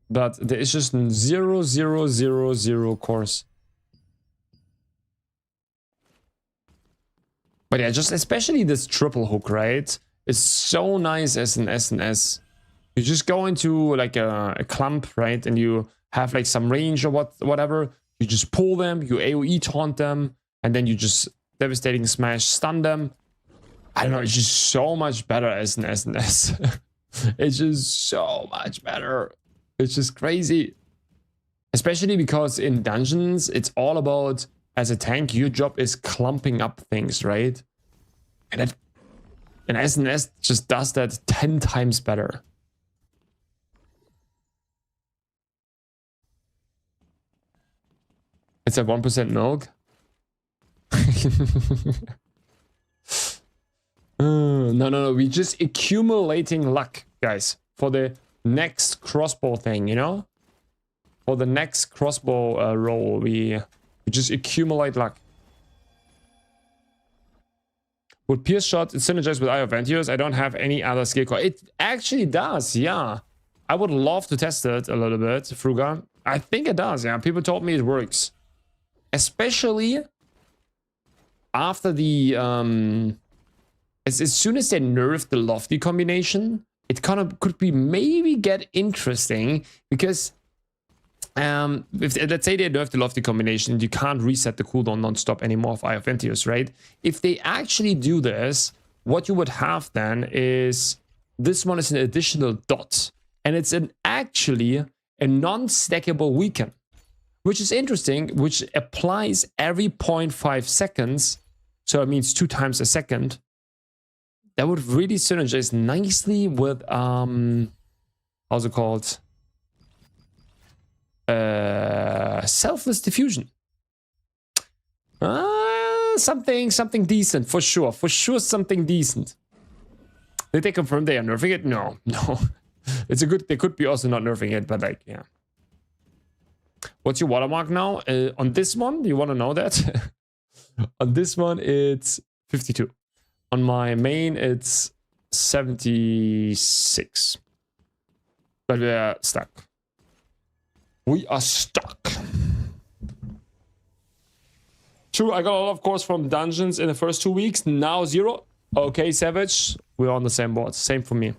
but there is just 0 course. But yeah, just especially this triple hook, right? Is so nice as an SNS. You just go into like a clump, right? And you have like some range or whatever. You just pull them, you AoE taunt them, and then you just devastating smash, stun them. I don't know, it's just so much better as an SNS. It's just so much better. It's just crazy. Especially because in dungeons, it's all about, as a tank, your job is clumping up things, right? And an SNS just does that 10 times better. It's at 1% milk. No. We're just accumulating luck, guys, for the next crossbow thing, you know? For the next crossbow roll, we just accumulate luck. Would Pierce Shot synergize with Eye of Ventius? I don't have any other skill core. It actually does, yeah. I would love to test it a little bit, Fruga. I think it does, yeah. People told me it works. Especially after the... As soon as they nerfed the Lofty combination, it kind of could be maybe get interesting, because if let's say they nerfed the Lofty combination, you can't reset the cooldown non-stop anymore of Eye of Ventius, right? If they actually do this, what you would have then is this one is an additional dot, and it's actually a non-stackable weaken, which is interesting, which applies every 0.5 seconds, so it means 2 times a second. That would really synergize nicely with how's it called? Selfless diffusion. Something decent for sure. For sure, something decent. Did they confirm they are nerfing it? No. It's a good. They could be also not nerfing it, but like, yeah. What's your watermark now? On this one, do you want to know that? On this one, it's 52. On my main, it's 76. But we're stuck. We are stuck. True, I got a lot of course from dungeons in the first 2 weeks. Now 0. Okay, Savage. We're on the same board. Same for me.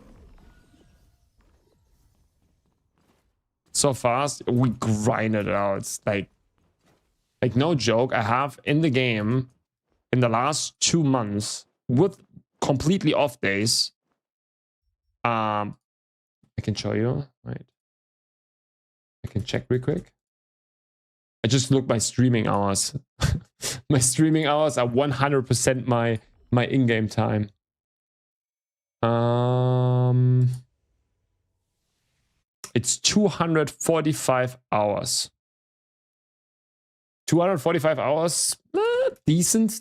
So fast, we grinded it out. It's like no joke. I have in the game in the last 2 months with completely off days. I can show you. Right. I can check real quick. I just looked my streaming hours. My streaming hours are 100% my in-game time. It's 245 hours. 245 hours. Decent.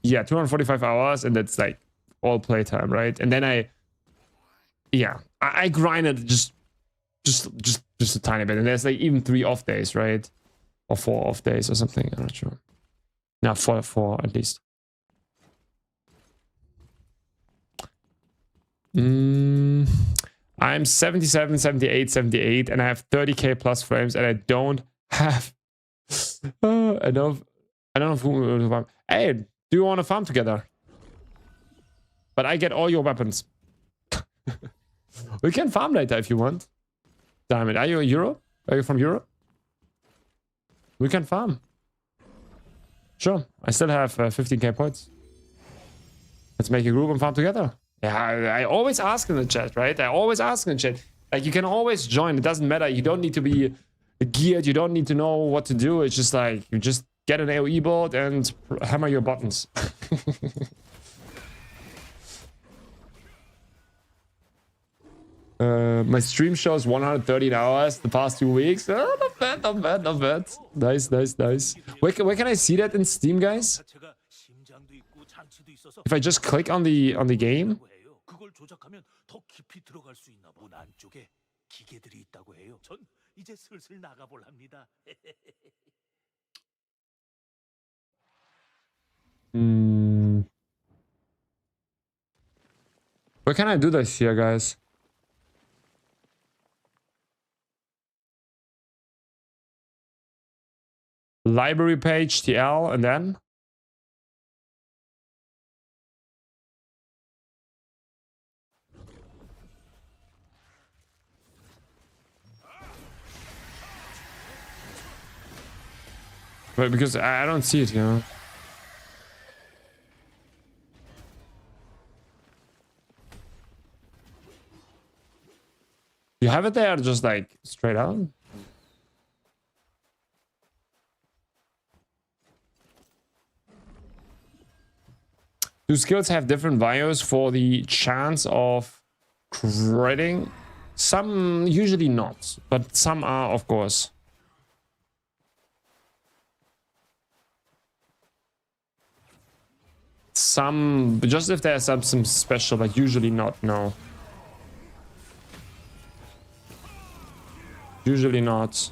Yeah, 245 hours, and that's like all playtime, right? And then I grinded just a tiny bit, and there's like even 3 off days, right? Or 4 off days or something. I'm not sure. No, 4 at least. I'm 77, 78, 78, and I have 30k plus frames, and I don't have. I don't know who to farm. Hey, do you want to farm together? But I get all your weapons. We can farm later if you want. Damn it! Are you Europe? Are you from Europe? We can farm. Sure. I still have 15k points. Let's make a group and farm together. Yeah, I always ask in the chat, right? I always ask in the chat. Like, you can always join. It doesn't matter. You don't need to be geared. You don't need to know what to do. It's just like, you just get an AoE board and hammer your buttons. My stream shows 113 hours the past 2 weeks. Oh, not bad, not bad, not bad. Nice. Where can I see that in Steam, guys? If I just click on the game? Where can I do this here, guys? Library page, TL, and then? But because I don't see it, you know. You have it there just like straight out? Do skills have different values for the chance of critting? Some usually not, but some are, of course. Some, just if there's some special, but usually not, no. Usually not.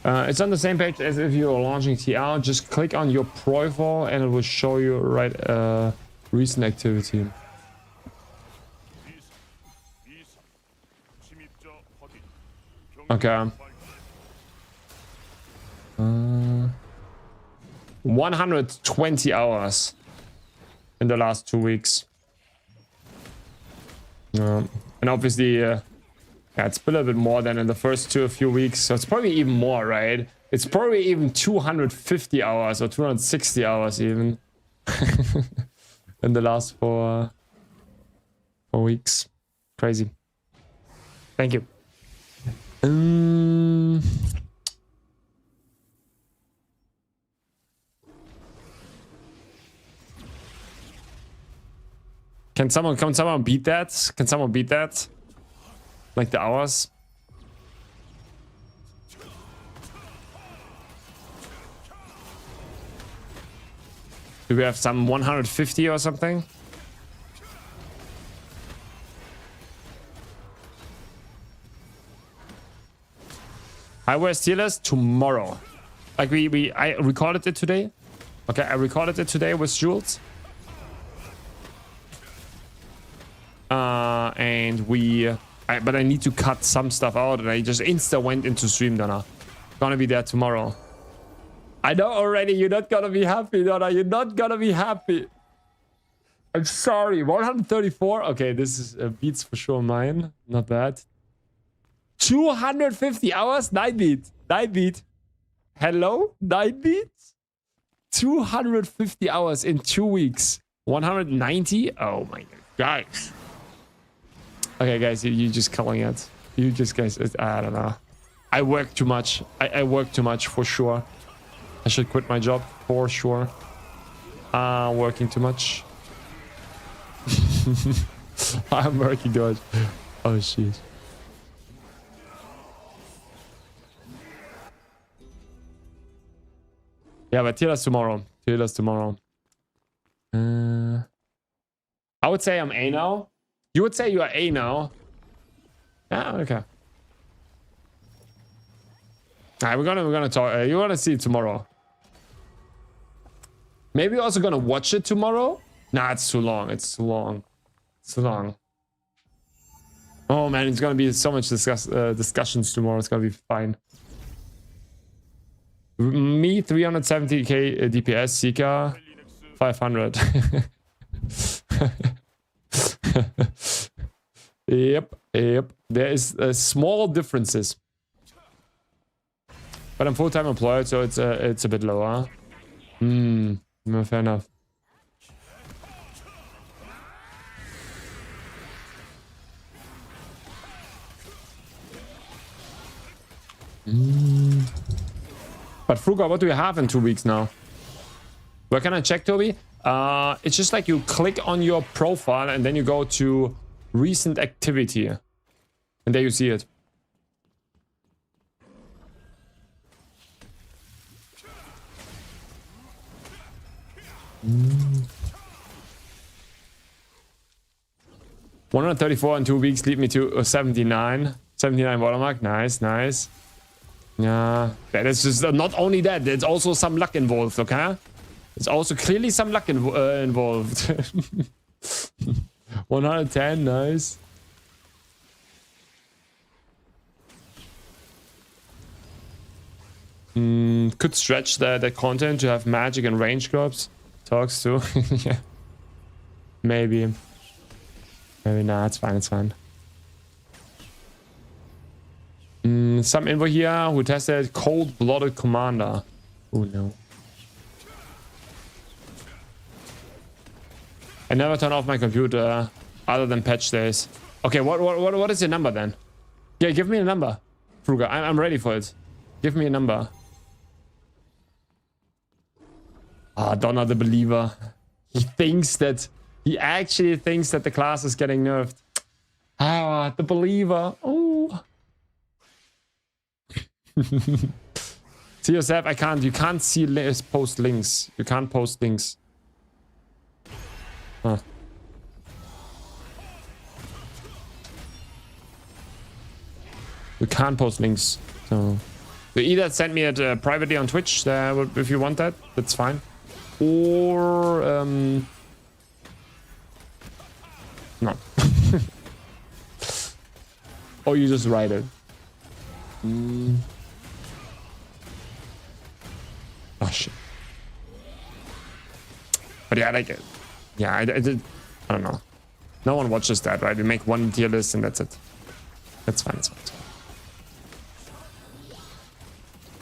It's on the same page as if you're launching TL. Just click on your profile and it will show you right recent activity. Okay. 120 hours in the last 2 weeks. And obviously, yeah, it's a little bit more than in the first few weeks. So it's probably even more, right? It's probably even 250 hours or 260 hours even in the last 4 weeks. Crazy. Thank you. Can someone beat that? Can someone beat that? Like the hours? Do we have some 150 or something? Highway Steelers tomorrow. Like I recorded it today. Okay, I recorded it today with Jules. And but I need to cut some stuff out, and I just went into stream, Donna. Gonna be there tomorrow. I know already you're not gonna be happy, Donna. You're not gonna be happy. I'm sorry. 134. Okay, this is beats for sure mine. Not bad. 250 hours. 9 beat. 9 beat. Hello? 9 beats? 250 hours in 2 weeks. 190? Oh my god. Guys. Okay, guys, you just calling it. You just, guys, I don't know. I work too much. I work too much for sure. I should quit my job for sure. Working too much. I'm working too much. Oh, shit. Yeah, but Tila's tomorrow. Tila's tomorrow. I would say I'm A now. You would say you are A now. Yeah, okay. Alright, we're gonna talk. You're gonna see it tomorrow. Maybe we're also gonna watch it tomorrow. Nah, it's too long. It's too long. It's too long. Oh man, it's gonna be so much discussions tomorrow. It's gonna be fine. Me 370k DPS, Sika 500. Yep. There is small differences. But I'm full-time employed, so it's a bit lower. Fair enough. But Fruga, what do you have in 2 weeks now? Where can I check, Toby? It's just like you click on your profile and then you go to recent activity. And there you see it. Mm. 134 in 2 weeks lead me to 79. 79 watermark. Nice. Yeah, that is just not only that, there's also some luck involved, okay? There's also clearly some luck involved. 110, nice. Could stretch the content to have magic and range crops. Talks too. Yeah. Maybe. Nah, it's fine. Some info here who tested cold-blooded commander. Oh no. I never turn off my computer other than patch days. Okay, what is your number then? Yeah, give me a number. Fruga, I'm ready for it. Give me a number. Donna the Believer. He actually thinks that the class is getting nerfed. The Believer. Oh. See yourself, you can't see post links. You can't post links. Huh. You can't post links. So you either send me it privately on Twitch if you want that, that's fine. Or no. Or you just write it. Oh shit. But yeah, like, yeah, I don't know. No one watches that, right? We make one tier list and that's it. That's fine.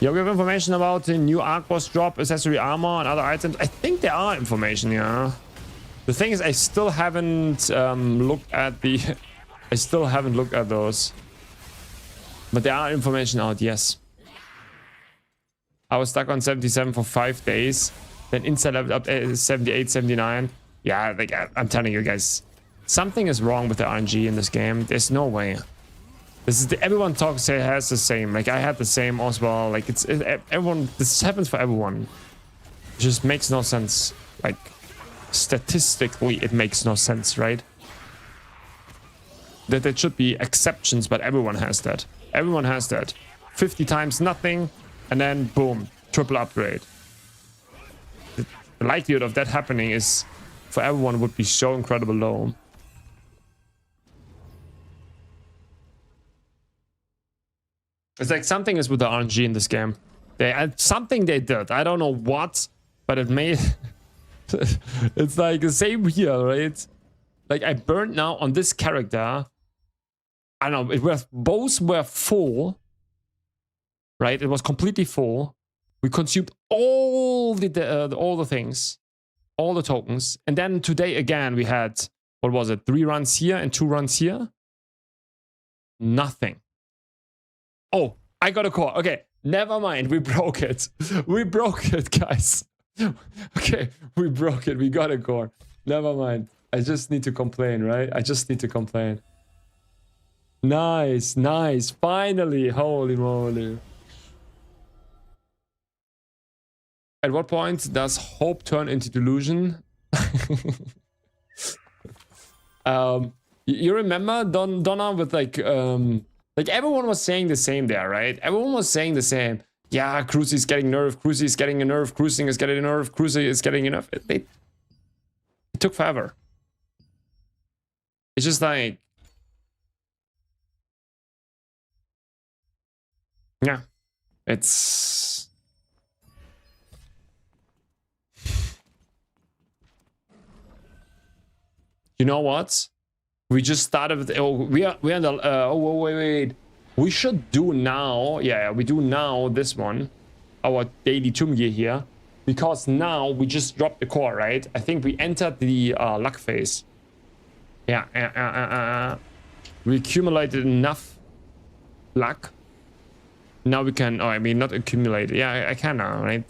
Yeah, we have information about the new Arc Boss drop, accessory armor, and other items. I think there are information, yeah. The thing is, I still haven't looked at the. I still haven't looked at those. But there are information out, yes. I was stuck on 77 for 5 days. Then inside leveled up 78, 79. Yeah, like I'm telling you guys, something is wrong with the RNG in this game. There's no way. This is everyone has the same. Like I had the same as well. Like it's everyone. This happens for everyone. It just makes no sense. Like statistically, it makes no sense, right? That there should be exceptions, but everyone has that. Everyone has that. 50 times nothing, and then boom, triple upgrade. The likelihood of that happening is for everyone would be so incredibly low. It's like something is with the RNG in this game. Something they did. I don't know what, but it made... It's like the same here, right? Like I burned now on this character. I don't know. Both were full, right? It was completely full. We consumed all the things, all the tokens, and then today again we had, what was it? 3 runs here and 2 runs here. Nothing. Oh, I got a core. Okay, never mind. We broke it. We broke it, guys. Okay, we broke it. We got a core. Never mind. I just need to complain, right? I just need to complain. Nice, nice. Finally. Holy moly. At what point does hope turn into delusion? You remember Donna with like everyone was saying the same there, right? Everyone was saying the same. Yeah, Cruzy is getting nerf, Cruzy is getting a nerf, Cruising is getting a nerf, Cruzy is getting a nerf. It took forever. It's just like... Yeah. It's... You know what? We just started with... Oh, we are in the... oh, wait. We should do now... Yeah, we do now this one. Our daily tomb gear here. Because now we just dropped the core, right? I think we entered the luck phase. Yeah. We accumulated enough luck. Now we can... Oh, I mean, not accumulate. Yeah, I can now, right?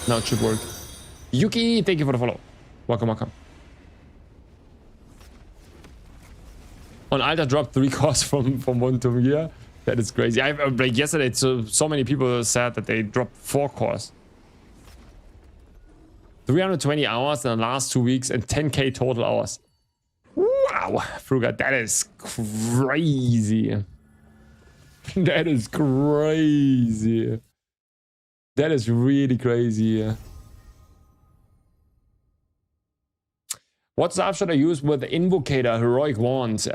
Now it should work. Yuki, thank you for the follow. Welcome. On Alta dropped 3 cores from one tomb gear. That is crazy. Like yesterday, so many people said that they dropped 4 cores. 320 hours in the last 2 weeks and 10k total hours. Wow, Fruga, that is crazy. That is crazy. That is really crazy. What staff should I use with the Invocator Heroic Wand?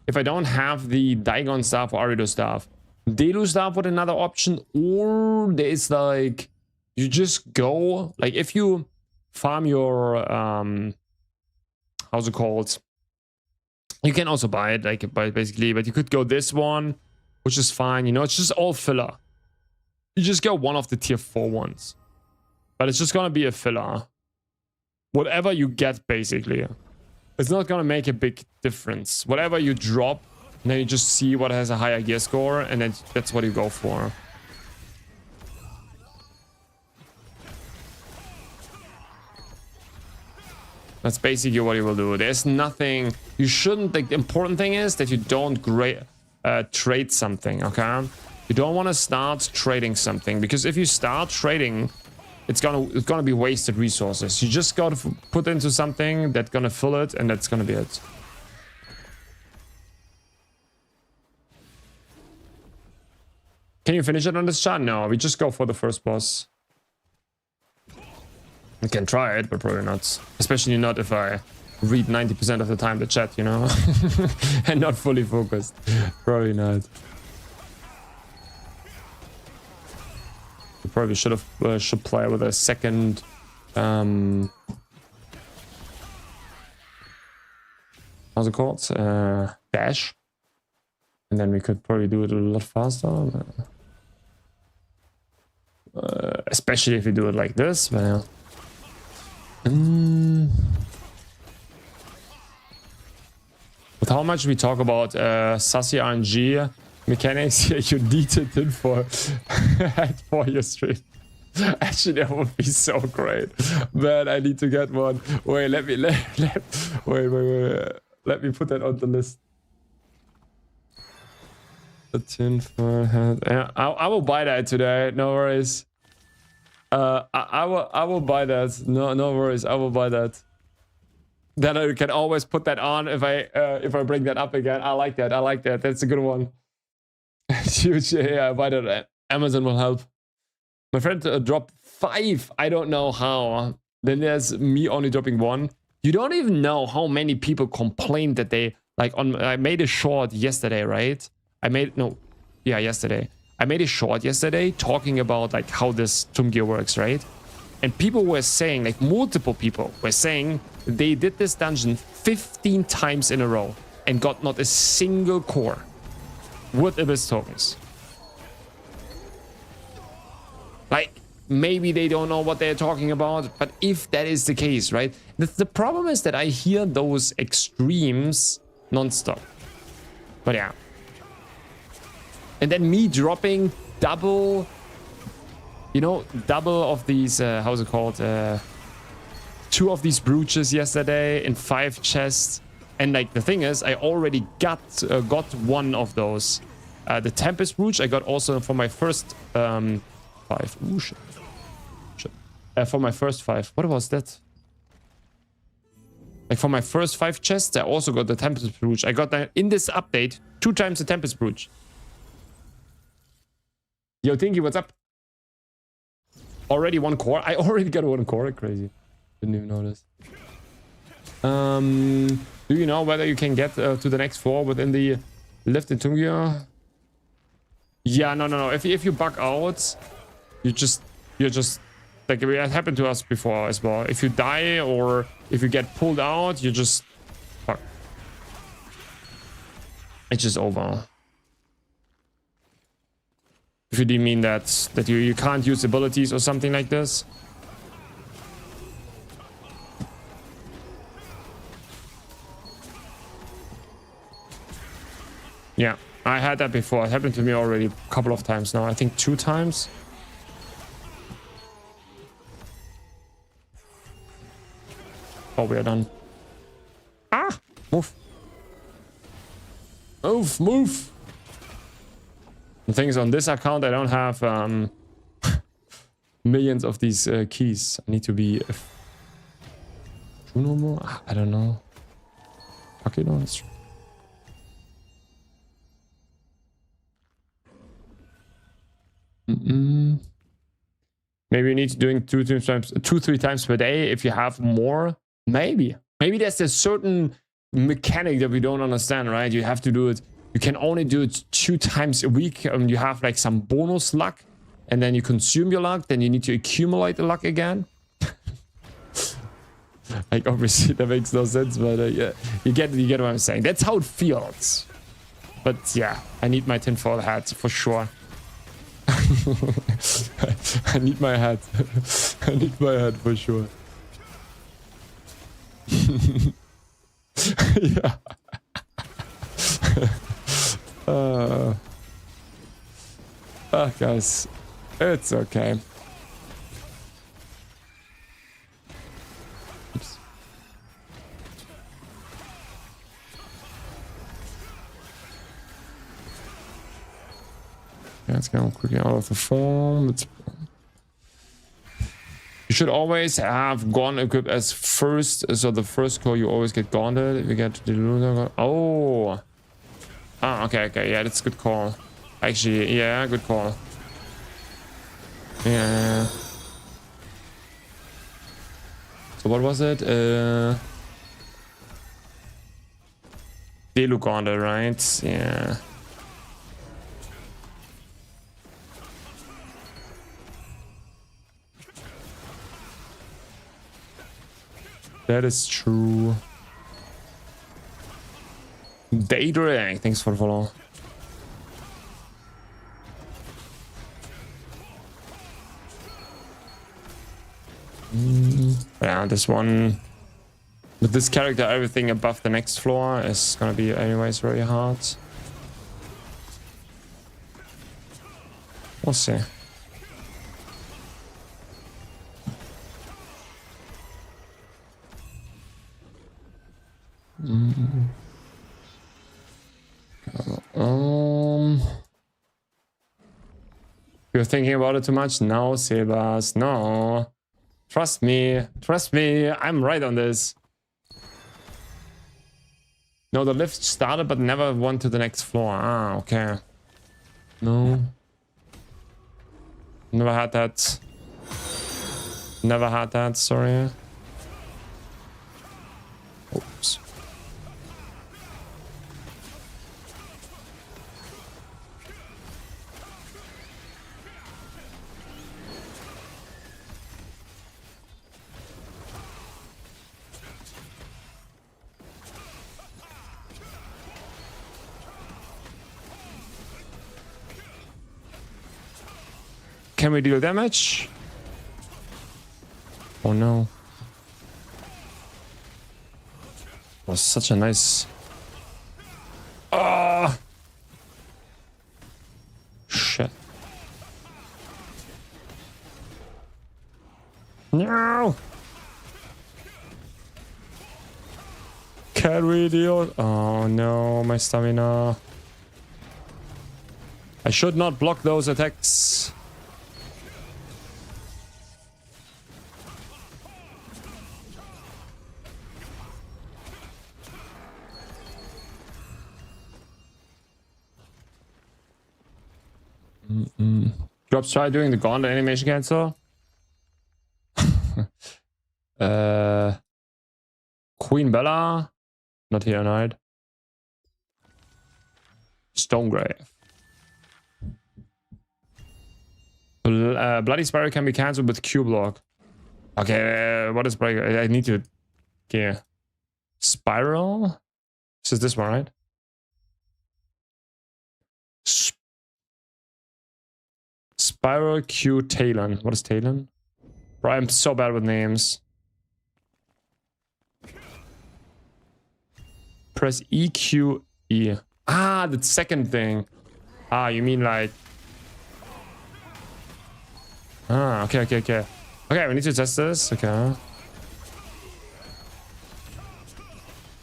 If I don't have the Dagon staff or Arido staff. Delu staff with another option, or there is like, you just go, like if you farm your, how's it called? You can also buy it, like basically, but you could go this one, which is fine, you know, it's just all filler. You just go one of the tier 4 ones. But it's just gonna be a filler. Whatever you get, basically. It's not gonna make a big difference. Whatever you drop, and then you just see what has a higher gear score, and then that's what you go for. That's basically what you will do. There's nothing... You shouldn't... The important thing is that you don't trade something, okay? You don't want to start trading something, because if you start trading, it's gonna be wasted resources. You just gotta put into something that's gonna fill it, and that's gonna be it. Can you finish it on this chat? No, we just go for the first boss. We can try it, but probably not. Especially not if I read 90% of the time the chat, you know? And not fully focused. Probably not. We probably should play with a second how's it called? Dash. And then we could probably do it a lot faster. Especially if we do it like this. Well, with how much we talk about sassy RNG mechanics, you need it in for your stream. Actually, that would be so great. Man, I need to get one. Wait, let me put that on the list. The tinfoil hat. Yeah, I will buy that today. No worries. I will buy that. No worries. I will buy that. Then I can always put that on if I bring that up again. I like that. That's a good one. Huge. Yeah, I buy that. Amazon will help. My friend dropped 5. I don't know how. Then there's me only dropping 1. You don't even know how many people complained that they like on. I made a short yesterday, right? I made, no, yeah, yesterday. I made a short yesterday talking about like how this tomb gear works, right? And people were saying, like multiple people were saying they did this dungeon 15 times in a row and got not a single core with Abyss tokens. Like, maybe they don't know what they're talking about, but if that is the case, right? The problem is that I hear those extremes non-stop. But yeah. And then me dropping double, you know, double of these, how's it called? 2 of these brooches yesterday in 5 chests. And like the thing is, I already got one of those. The Tempest brooch I got also for my first 5. Ooh, shit. For my first 5. What was that? Like for my first 5 chests, I also got the Tempest brooch. I got that in this update 2 times the Tempest brooch. Yo, Tinky, what's up? Already 1 core? I already got 1 core. Crazy. Didn't even notice. Do you know whether you can get to the next floor within the lift in Tungia? Yeah, no. If you bug out, you're just like it happened to us before as well. If you die or if you get pulled out, you just fuck. It's just over. If you do mean that you can't use abilities or something like this. Yeah, I had that before. It happened to me already a couple of times now. I think 2 times. Oh, we are done. Ah! Move. Move. The thing is, on this account, I don't have millions of these keys. I need to be... 2 no more? I don't know. Okay, no, that's true. Maybe you need to doing 2-3 times per day if you have more. Maybe there's a certain mechanic that we don't understand, right? You have to do it. You can only do it 2 times a week. You have like some bonus luck, and then you consume your luck. Then you need to accumulate the luck again. Like obviously that makes no sense, but yeah, you get what I'm saying. That's how it feels. But yeah, I need my tinfoil hat for sure. I need my hat. I need my hat for sure. Yeah. Guys, it's okay. Oops. Yeah, let's go quickly out of the form. You should always have Gauntlet equipped as first, so the first core you always get Gauntlet if you get to the Lunar. Oh! Ah, okay, yeah, that's a good call. Actually, yeah, good call. Yeah. So what was it? Delu Gauntlet, right? Yeah. That is true. Daydream, thanks for the follow. Yeah, this one with this character, everything above the next floor is gonna be anyways very hard. We'll see. You're thinking about it too much? No, Sebas, no. Trust me, I'm right on this. No, the lift started but never went to the next floor. Ah, okay. No. Never had that. Never had that, sorry. Oops. Can we deal damage? Oh no. Was such a nice... Ah! Shit. No! Can we deal? Oh no, my stamina. I should not block those attacks. Drops try doing the gauntlet animation cancel. Queen Bella. Not here tonight. Stonegrave. Bloody Spiral can be cancelled with Q block. Okay, what is break? I need to... Okay. Spiral? This is this one, right? Spiral Q Talon. What is Talon? Bro, I'm so bad with names. Press EQE. Ah, the second thing. Ah, you mean like... Ah, okay. Okay, we need to test this. Okay.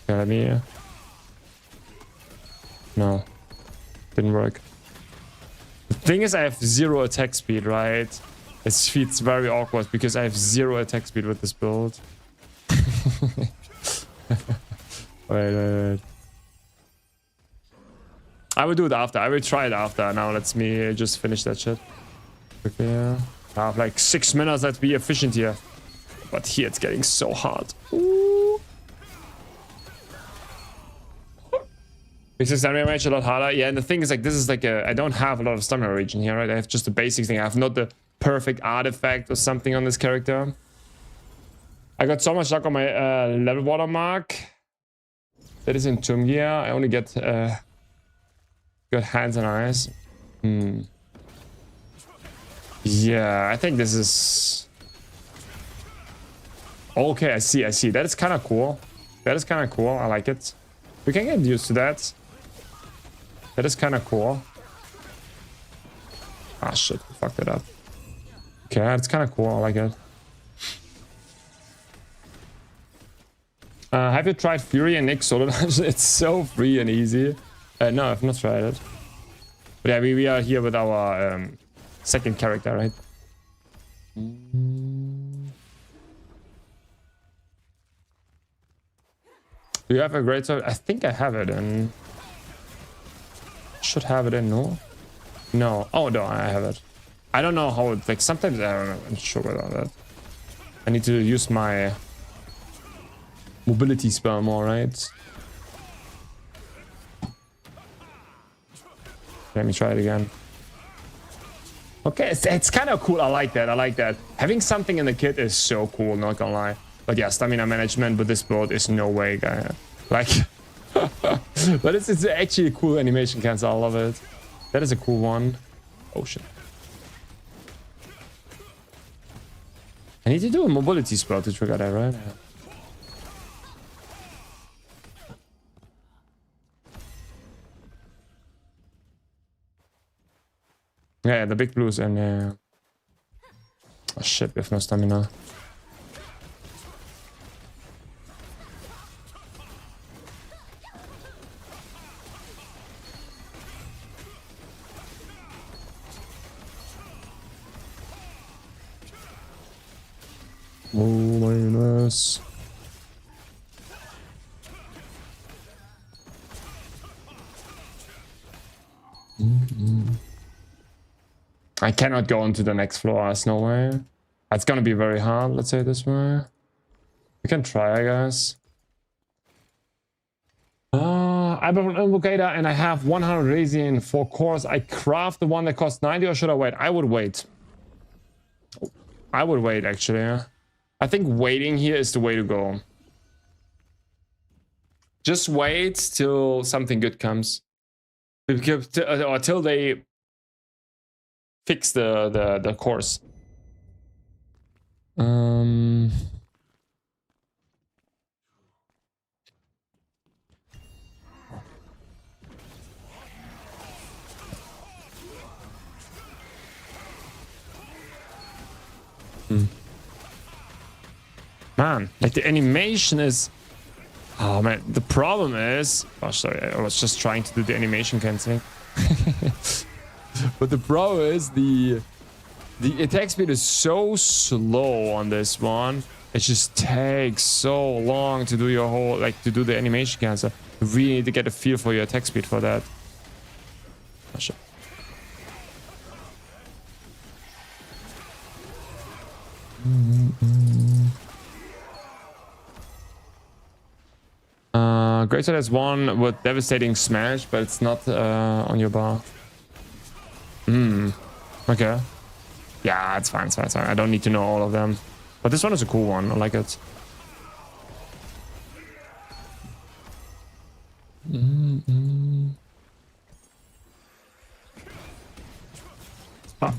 Okay, let me... No. Didn't work. The thing is, I have 0 attack speed, right? It's very awkward because I have 0 attack speed with this build. Wait. I will do it after. I will try it after. Now let's me just finish that shit. Okay. I have like 6 minutes. Let's be efficient here. But here it's getting so hard. Ooh. Makes the stamina range a lot harder. Yeah, and the thing is, like, this is like a... I don't have a lot of stamina region here, right? I have just the basic thing. I have not the perfect artifact or something on this character. I got so much luck on my level watermark. That is in Tomb Gear. I only get got hands and eyes. Yeah, I think this is... Okay, I see. That is kind of cool. I like it. We can get used to that. That is kind of cool. Ah, shit. I fucked it up. Okay, that's kind of cool. I like it. Have you tried Fury and NIX solo dungeon? It's so free and easy. No, I've not tried it. But yeah, we are here with our second character, right? Do you have a great sword? I think I have it in... Should have it in, no? No. Oh, no, I have it. I don't know how it... Like, sometimes I don't know. I'm sure about that. I need to use my... mobility spell more, right? Let me try it again. Okay, it's kind of cool. I like that. Having something in the kit is so cool, not gonna lie. But yeah, stamina management with this build is no way, guy. Like, but it's actually a cool animation cancel. I love it. That is a cool one. Oh shit. I need to do a mobility spell to trigger that, right? Yeah, the big blues and oh shit, we have no stamina. Oh my goodness. I cannot go on to the next floor, there's no way. It's gonna be very hard, let's say it this way. We can try, I guess. I'm an Invocator and I have 100 resin for cores. I craft the one that costs 90 or should I wait? I would wait. I would wait, actually. Yeah. I think waiting here is the way to go. Just wait till something good comes. Because, or till they fix the course. Man, like the animation is... Oh man, the problem is... Oh, sorry, I was just trying to do the animation canceling. But the problem is the attack speed is so slow on this one. It just takes so long to do your whole... Like, to do the animation cancel. You really need to get a feel for your attack speed for that. Oh, shit. Greater has one with devastating smash, but it's not on your bar. Okay. Yeah, it's fine, it's fine, it's fine. I don't need to know all of them. But this one is a cool one. I like it. Ah.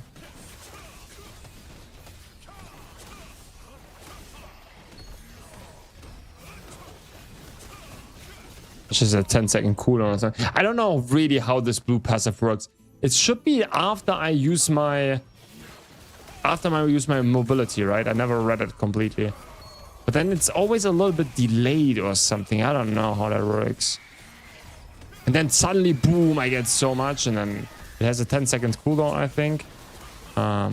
It's just a 10-second cooldown or something. I don't know really how this blue passive works. It should be after I use my... After I use my mobility, right? I never read it completely. But then it's always a little bit delayed or something. I don't know how that works. And then suddenly, boom, I get so much. And then it has a 10-second cooldown, I think. I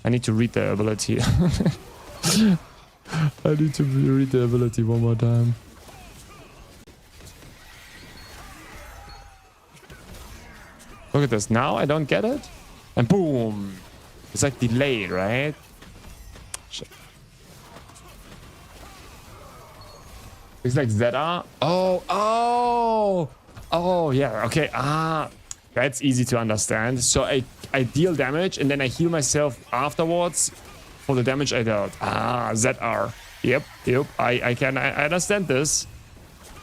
need to read the ability. I need to read the ability one more time. Look at this. Now I don't get it. And boom. It's like delayed, right? Shit. It's like ZR. Oh, yeah. Okay. That's easy to understand. So I deal damage and then I heal myself afterwards for the damage I dealt. ZR. Yep. I understand this.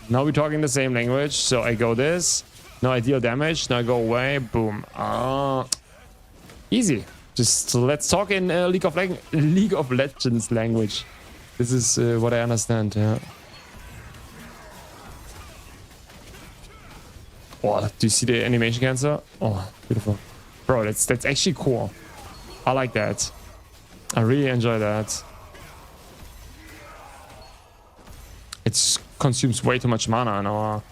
Now we're talking the same language. So I go this. Now I deal damage. Now I go away. Boom. Easy. Just let's talk in League of Legends language. This is what I understand. Yeah. Oh, do you see the animation cancel? Oh, beautiful, bro. That's actually cool. I like that. I really enjoy that. It consumes way too much mana in our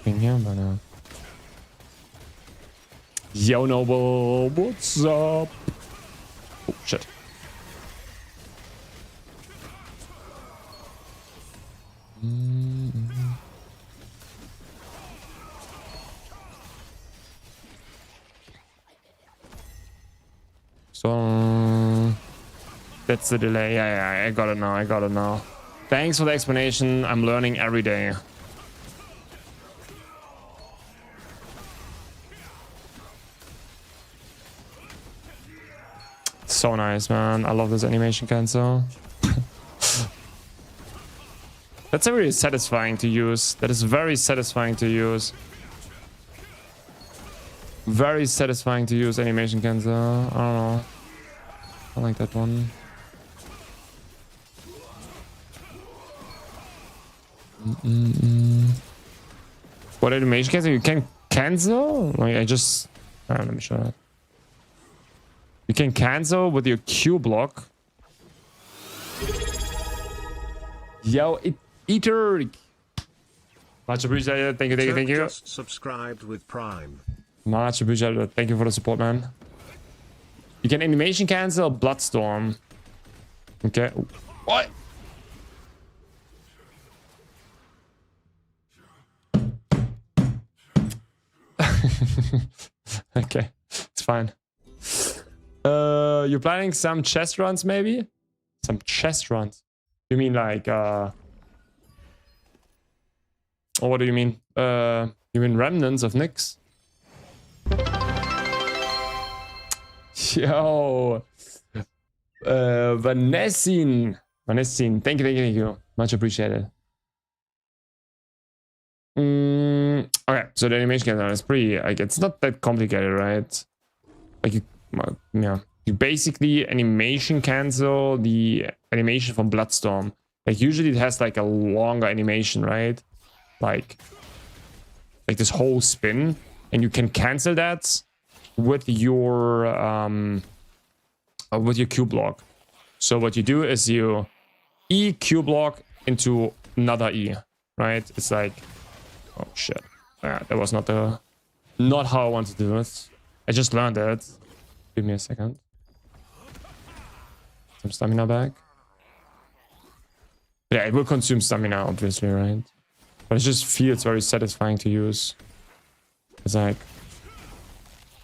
thing here, but yo, Noble, what's up? Oh, shit. So that's the delay. Yeah, I got it now. Thanks for the explanation. I'm learning every day. So nice, man. I love this animation cancel. That's very satisfying to use. That is very satisfying to use. Very satisfying to use animation cancel. I don't know. I like that one. What animation cancel? You can cancel? Like, I just... let me show that. You can cancel with your Q block. Yo, Eater. Much appreciated. Thank you. Just subscribed with Prime. Much appreciated. Thank you for the support, man. You can animation cancel Bloodstorm. Okay. What? Okay, it's fine. You're planning some chest runs, maybe? Some chest runs? You mean like or what do you mean? You mean remnants of NIX? Yo, Vanessin, thank you, much appreciated. Okay, so the animation cancel is pretty, like, it's not that complicated, right? Like, you basically animation cancel the animation from Bloodstorm. Like, usually it has like a longer animation, right? Like this whole spin, and you can cancel that with your Q block. So what you do is you E Q block into another E, right? It's like, oh shit, that was not how I wanted to do it. I just learned it. Give me a second. Some stamina back. Yeah, it will consume stamina, obviously, right? But it just feels very satisfying to use. It's like,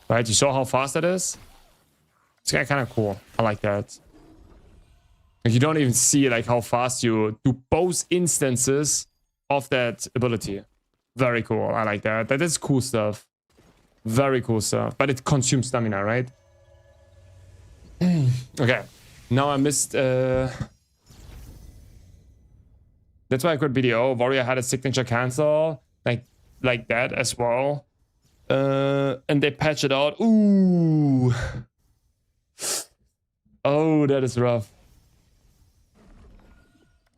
right? You saw how fast that is? It's kind of cool. I like that. Like, you don't even see like how fast you do both instances of that ability. Very cool. I like that. That is cool stuff. Very cool stuff. But it consumes stamina, right? Okay. Now I missed... That's why I quit BDO. Warrior had a signature cancel. Like that as well. And they patch it out. Ooh. Oh, that is rough.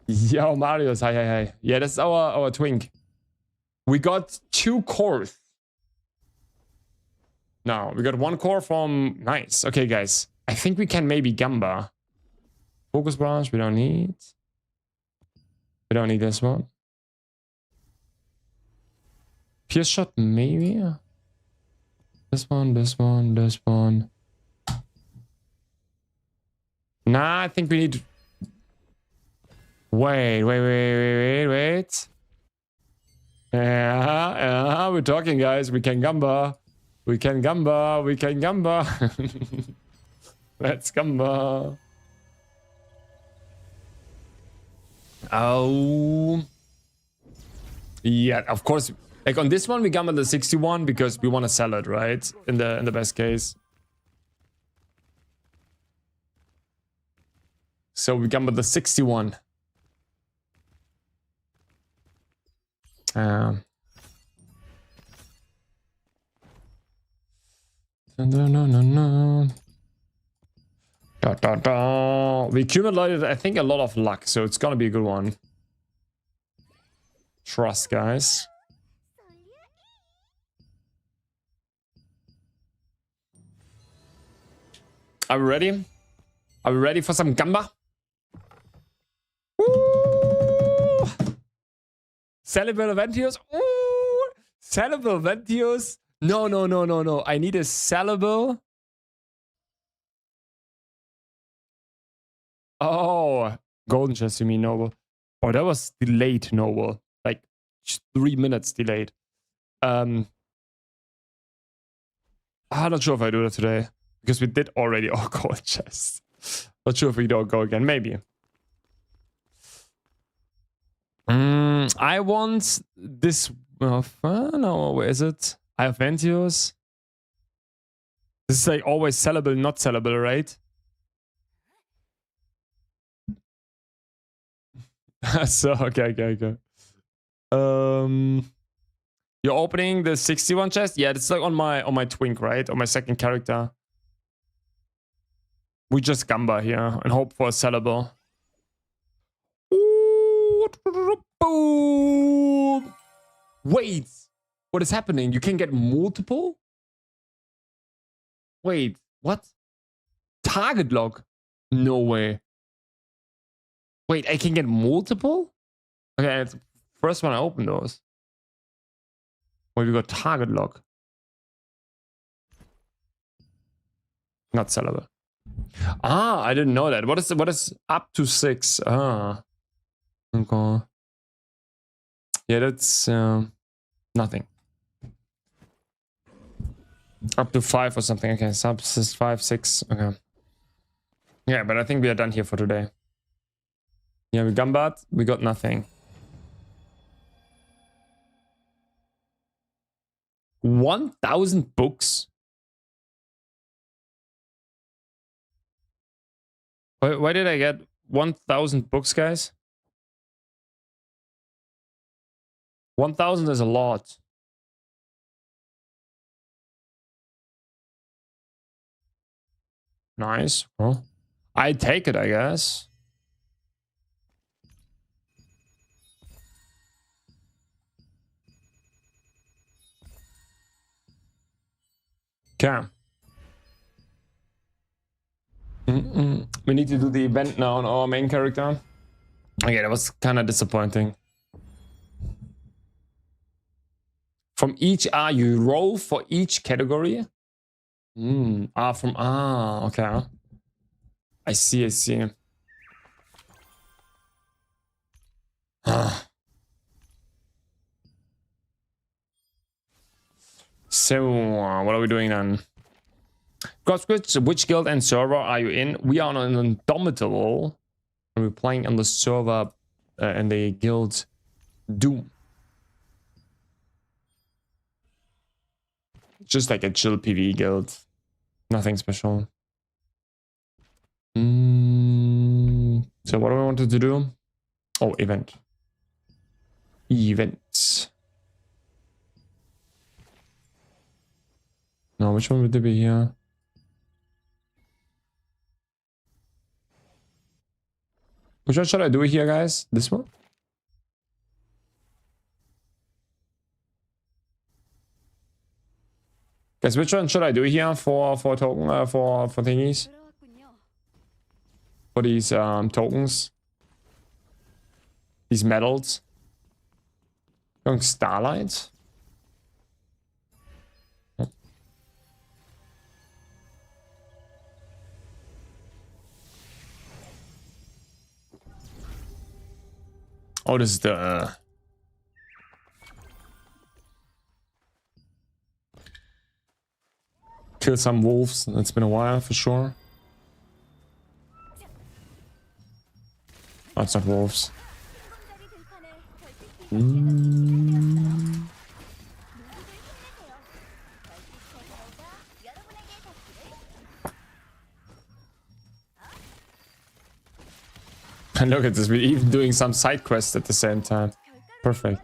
Yo, Marius. Hi. Yeah, that's our twink. We got 2 cores. No, we got 1 core from... Nice. Okay, guys. I think we can maybe Gamba. Focus branch, we don't need. We don't need this one. Pierce shot, maybe? This one. Nah, I think we need... Wait. Yeah, we're talking, guys. We can Gamba. Let's Gamba. Oh. Yeah, of course. Like on this one, we Gamba the 61 because we want to sell it, right? In the best case. So we Gamba the 61. No. We accumulated, I think, a lot of luck, so it's gonna be a good one. Trust, guys. Are we ready? Are we ready for some Gamba? Ooh! Celebrate Ventius. Ooh! Celebrate Ventius. No. I need a sellable. Oh, golden chest, you mean, Noble? Oh, that was delayed, Noble. Like 3 minutes delayed. I'm not sure if I do that today because we did already all gold chests. Not sure if we don't go again. Maybe. I want this. No, where is it? I have Ventius. This is like always sellable, not sellable, right? So okay. You're opening the 61 chest? Yeah, it's like on my twink, right? On my second character. We just Gamba here and hope for a sellable. Wait, what is happening? You can get multiple? Wait, what? Target lock? No way. Wait, I can get multiple? Okay, it's the first one I opened those. Wait, we got target lock. Not sellable. Ah, I didn't know that. What is up to 6? Ah. Okay. Yeah, that's nothing. Up to 5 or something. Okay, sub 5, 6. Okay. Yeah, but I think we are done here for today. Yeah, we Gumbat. We got nothing. 1,000 books? Why did I get 1,000 books, guys? 1,000 is a lot. Nice. Well, I take it, I guess. Okay. We need to do the event now on our main character. Okay, that was kind of disappointing. From each you roll for each category. Okay. I see. So, what are we doing then? Which guild and server are you in? We are on an Indomitable. And we're playing on the server and the guild Doom. Just like a chill PvE guild. Nothing special. So what do I wanted to do? Oh, event. Events. No, which one would it be here? Which one should I do here, guys? This one? Guys, which one should I do here for token for thingies? For these tokens? These medals? Going Starlight? Oh, this is the kill some wolves. It's been a while for sure. Oh, it's not wolves. And look at this, we're even doing some side quests at the same time. Perfect.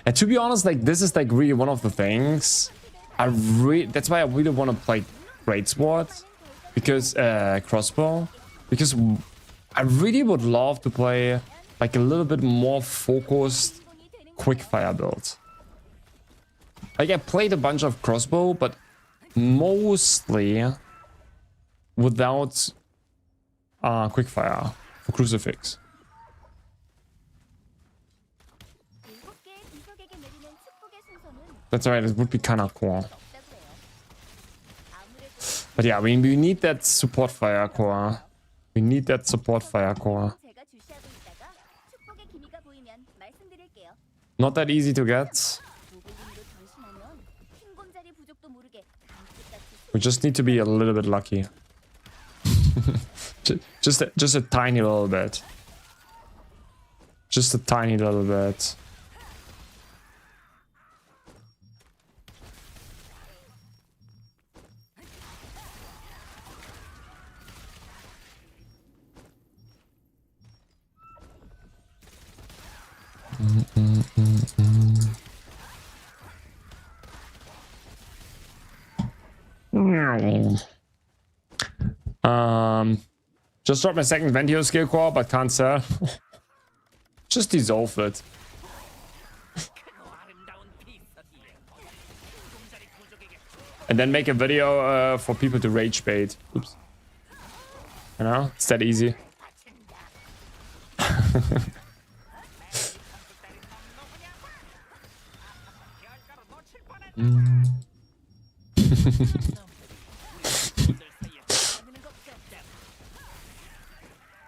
And to be honest, like, this is like really one of the things that's why I really want to play Greatsword, because crossbow, because I really would love to play like a little bit more focused quickfire build. Like, I played a bunch of crossbow, but mostly without quickfire for crucifix. That's right, it would be kind of cool. But yeah, we need that support fire core. We need that support fire core. Not that easy to get. We just need to be a little bit lucky. just a tiny little bit. Just a tiny little bit. Just dropped my second Ventio skill core, but can't sell. Just dissolve it. And then make a video for people to rage bait. Oops. You know, it's that easy.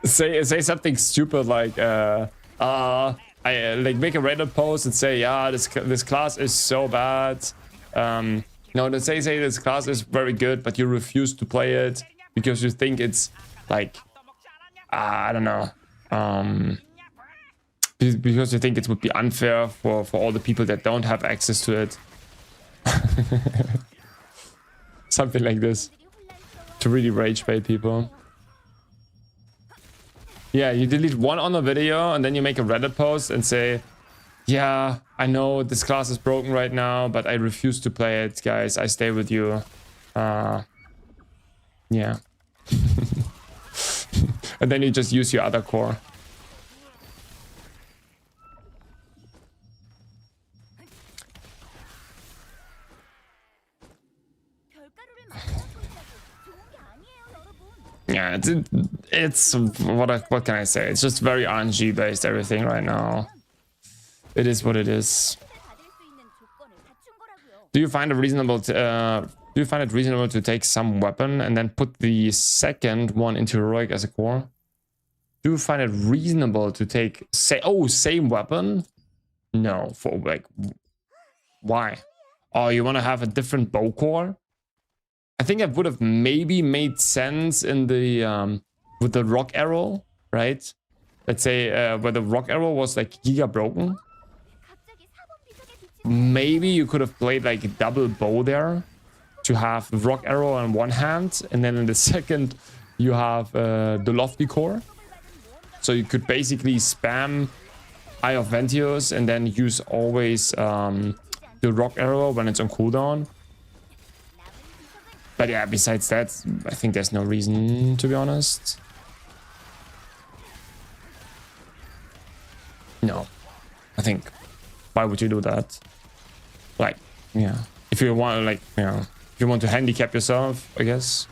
Say something stupid like I like make a Reddit post and say, yeah, this class is so bad. No, let's say this class is very good, but you refuse to play it because you think it's like I don't know, because you think it would be unfair for all the people that don't have access to it. Something like this. to really rage bait people. Yeah, you delete one on a video and then you make a Reddit post and say, yeah, I know this class is broken right now, but I refuse to play it, guys. I stay with you. Yeah. And then you just use your other core. Yeah, it's what can I say? It's just very RNG based everything right now. It is what it is. Do you find it reasonable to take some weapon and then put the second one into heroic as a core? Do you find it reasonable to take same weapon? No, for like why? Oh, you want to have a different bow core? I think it would have maybe made sense in the with the rock arrow, right? Let's say where the rock arrow was like giga broken. Maybe you could have played like a double bow there to have the rock arrow on one hand, and then in the second you have the lofty core. So you could basically spam Eye of Ventios and then use always the rock arrow when it's on cooldown. But yeah, besides that, I think there's no reason, to be honest. No. I think, why would you do that? Like, yeah. If you want, like, you know, if you want to handicap yourself, I guess.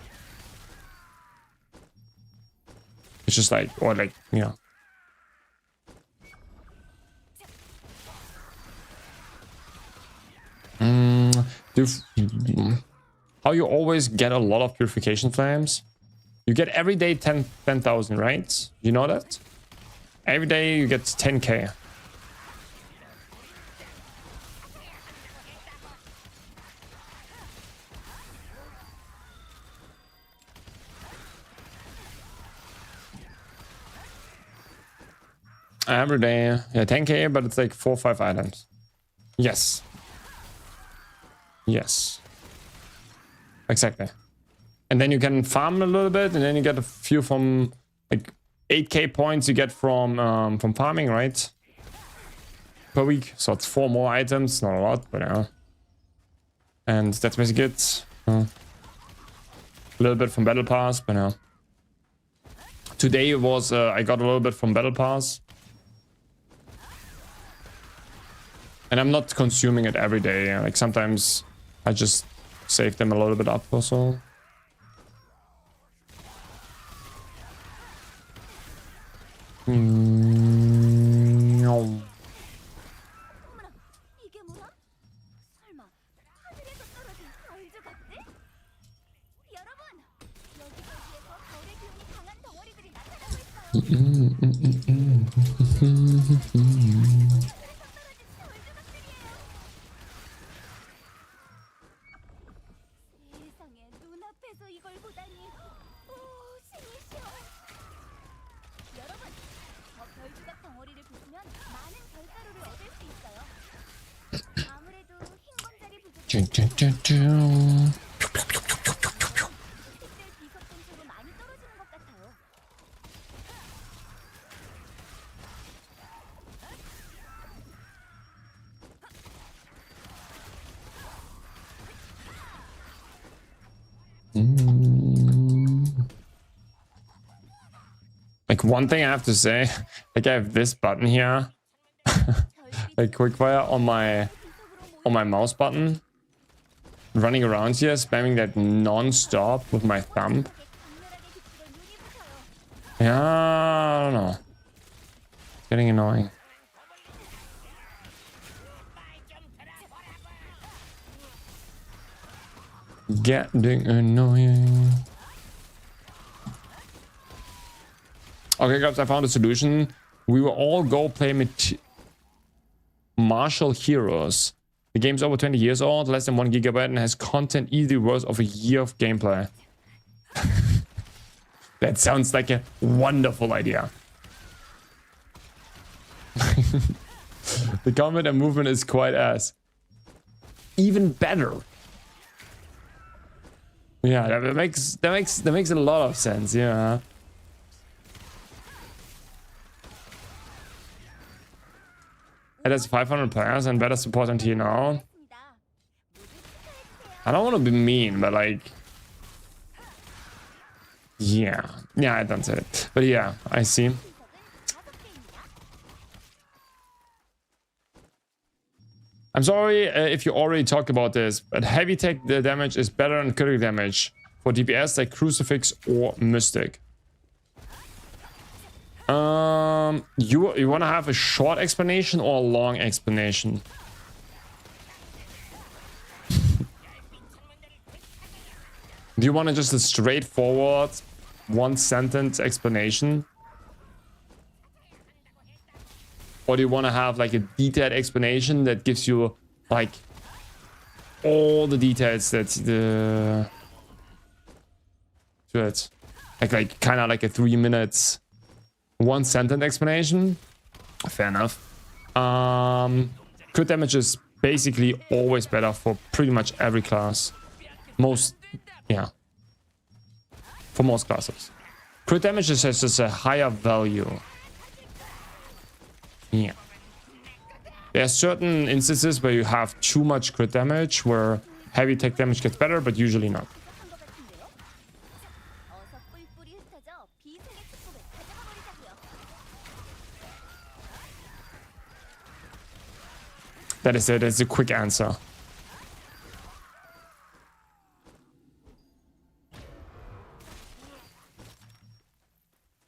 It's just like, or like, you know. How you always get a lot of purification flames? You get every day 10,000, right? You know that? Every day you get 10k. Every day, yeah, 10k, but it's like 4 or 5 items. Yes. Yes. Exactly. And then you can farm a little bit, and then you get a few from like 8k points you get from farming, right? Per week. So it's 4 more items, not a lot, but yeah. And that's basically it. A little bit from Battle Pass, but yeah. Today it was I got a little bit from Battle Pass. And I'm not consuming it every day. Like sometimes I just save them a little bit up or so. No. Like one thing I have to say, like I have this button here, like quickfire on my mouse button, running around here, spamming that non-stop with my thumb. Yeah, I don't know. It's getting annoying. Getting annoying. Okay, guys, I found a solution. We will all go play Martial Heroes. The game's over 20 years old, less than 1 gigabyte, and has content easily worth of a year of gameplay. That sounds like a wonderful idea. The combat and movement is quite ass. Even better. Yeah, that makes a lot of sense. Yeah. It has 500 players and better support than TNO. I don't want to be mean, but like, yeah, I don't say it, but yeah, I see. I'm sorry if you already talked about this, but heavy tech the damage is better than critical damage for DPS like Crucifix or Mystic. You want to have a short explanation or a long explanation? Do you want just a straightforward one sentence explanation? Or do you want to have like a detailed explanation that gives you like all the details that to it? Like kind of like a 3 minutes, one sentence explanation? Fair enough. Crit damage is basically always better for pretty much every class. Yeah. For most classes. Crit damage is just a higher value. Yeah. There are certain instances where you have too much crit damage, where heavy tech damage gets better, but usually not. That is it. That's a quick answer.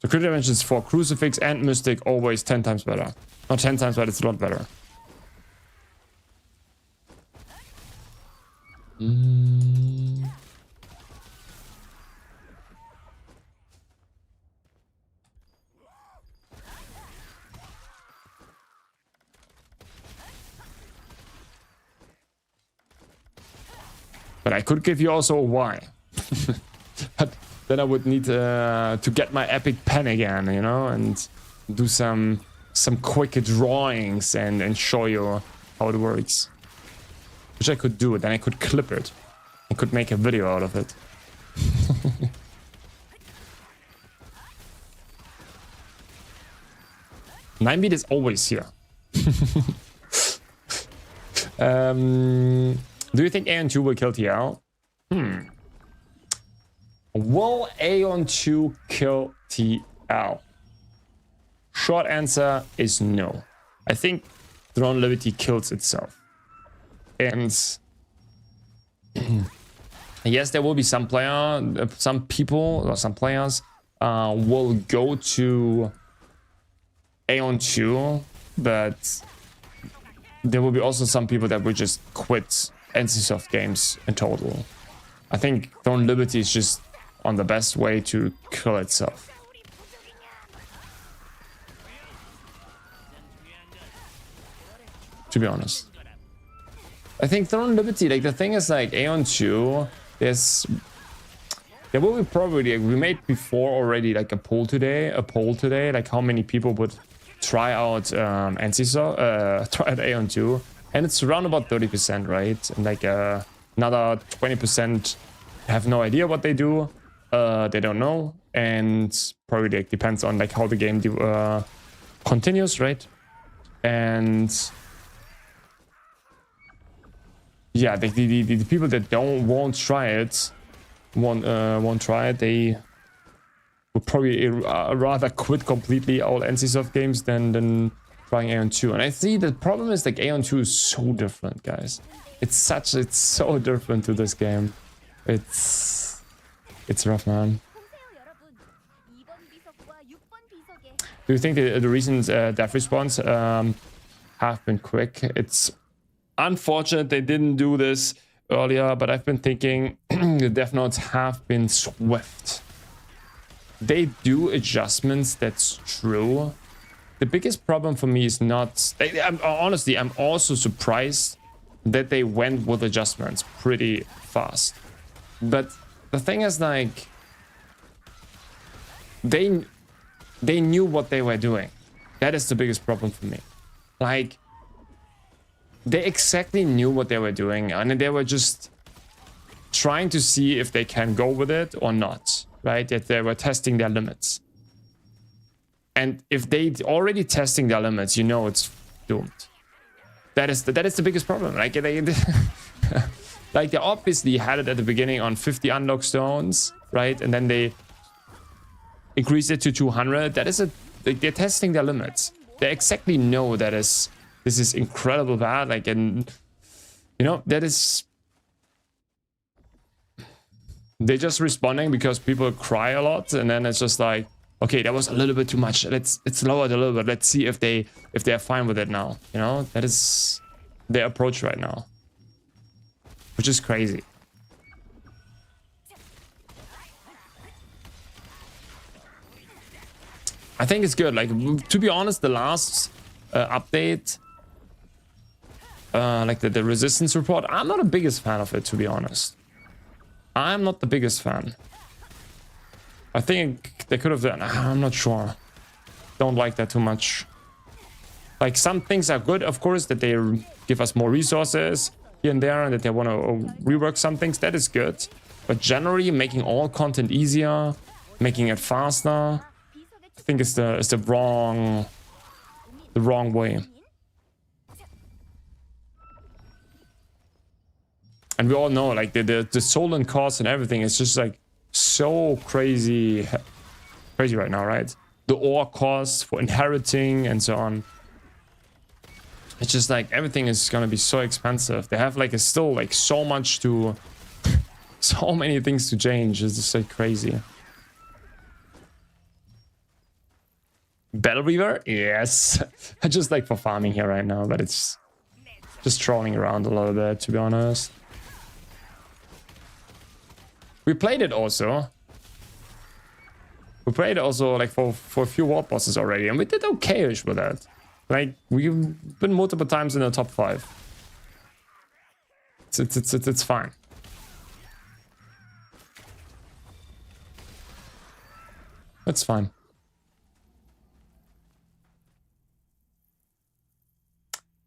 The crit damage is for Crucifix and Mystic always 10 times better. Not 10 times, but it's a lot better. But I could give you also a why. But then I would need to get my epic pen again, you know, and do some quick drawings and show you how it works. Which I could do. Then I could clip it. I could make a video out of it. 9-beat is always here. Do you think Aeon 2 will kill TL? Will Aeon 2 kill TL? Short answer is no. I think Throne Liberty kills itself. And yes, there will be some people or some players will go to Aeon 2, but there will be also some people that will just quit NCSoft games in total. I think Throne Liberty is just on the best way to kill itself. To be honest. I think Throne Liberty, like the thing is like Aeon 2, there will be probably, like, we made before already like a poll today, like how many people would try out try out Aeon 2. And it's around about 30%, right? And like another 20% have no idea what they do. They don't know. And probably like, depends on like how the game continues, right? And yeah, the people that won't try it, they would probably rather quit completely all NCSoft games than trying Aeon 2. And I see the problem is like Aeon 2 is so different, guys. It's so different to this game. It's rough, man. Do you think the recent death response have been quick? It's unfortunate they didn't do this earlier, but I've been thinking the death notes have been swift. They do adjustments, that's true. The biggest problem for me is not... honestly, I'm also surprised that they went with adjustments pretty fast. But the thing is, like... They knew what they were doing. That is the biggest problem for me. Like... They exactly knew what they were doing, and they were just trying to see if they can go with it or not, right? That they were testing their limits. And if they already testing their limits, you know it's doomed. That is the biggest problem. Like like they obviously had it at the beginning on 50 unlock stones, right? And then they increased it to 200. That is like they're testing their limits. They exactly know that this is incredible bad. Like, and you know, that is, they're just responding because people cry a lot, and then it's just like, okay, that was a little bit too much. Let's lower it a little bit. Let's see if they're fine with it now. You know, that is their approach right now, which is crazy. I think it's good. Like, to be honest, the last update, like the resistance report, I'm not the biggest fan of it, to be honest. I'm not the biggest fan. I think they could have done, I'm not sure. Don't like that too much. Like, some things are good, of course, that they give us more resources here and there, and that they want to rework some things. That is good. But generally, making all content easier, making it faster, I think is the wrong way. And we all know, like, the Solent cost and everything is just like so crazy right now, right? The ore costs for inheriting and so on. It's just like everything is gonna be so expensive. They have like still like so much to, so many things to change. It's just like crazy. Battle Reaver? Yes. Just like for farming here right now, but it's just trolling around a little bit, to be honest. We played it also. We played it also like for a few world bosses already, and we did okay-ish with that. Like, we've been multiple times in the top 5. It's fine. It's fine.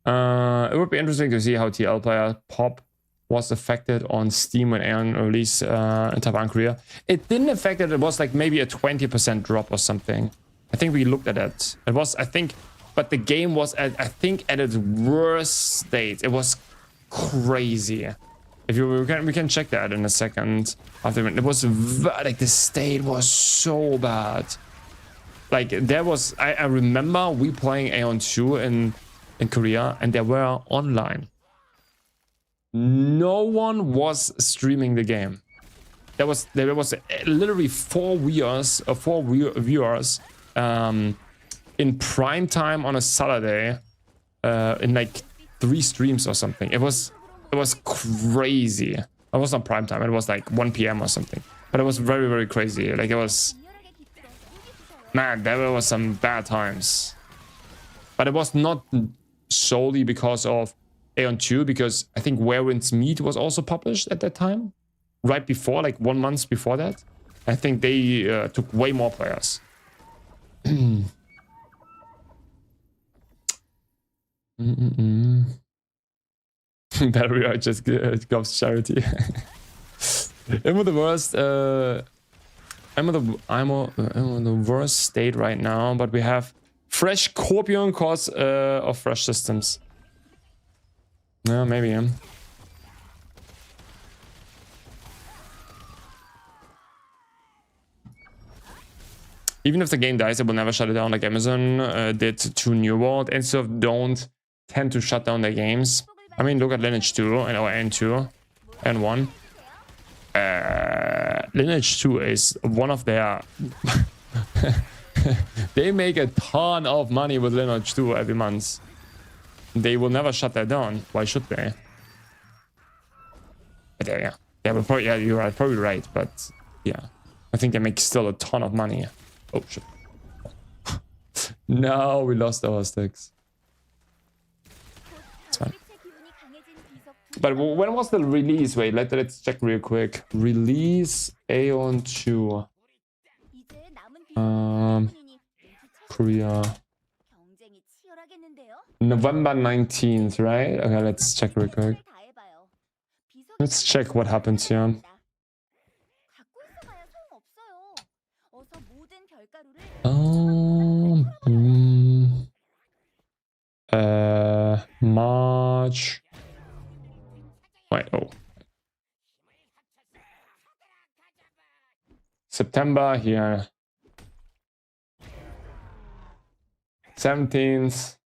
It would be interesting to see how TL player Pop was affected on Steam when Aeon released in Taiwan, Korea. It didn't affect it. It was like maybe a 20% drop or something. I think we looked at it. It was, I think, but the game was at, I think, at its worst state. It was crazy. If you we can check that in a second. After it was like the state was so bad. Like there was, I remember we playing Aeon 2 in Korea, and they were online. No one was streaming the game. There was literally 4 viewers, in prime time on a Saturday, in like 3 streams or something. It was crazy. It was not prime time. It was like 1 PM or something. But it was very, very crazy. Like it was, man, there was some bad times. But it was not solely because of Aeon 2, because I think Where Winds Meet was also published at that time, right before, like 1 month before that. I think they took way more players. Battery I just goes charity. I'm in the worst. I'm in the worst state right now, but we have fresh Scorpion cause of fresh systems. No, maybe him. Even if the game dies, it will never shut it down like Amazon did to New World. And so don't tend to shut down their games. I mean, look at Lineage 2 and or N2 and 1. Lineage 2 is one of their... They make a ton of money with Lineage 2 every month. They will never shut that down. Why should they? But yeah, but probably, yeah, you're right, probably right. But yeah, I think they make still a ton of money. Oh shit! No, we lost our sticks. It's fine. But when was the release? Wait, let's check real quick. Release Aeon 2. Korea. November 19th, right? Okay, let's check real quick. Let's check what happens here. March. Wait, oh. September here. 17th.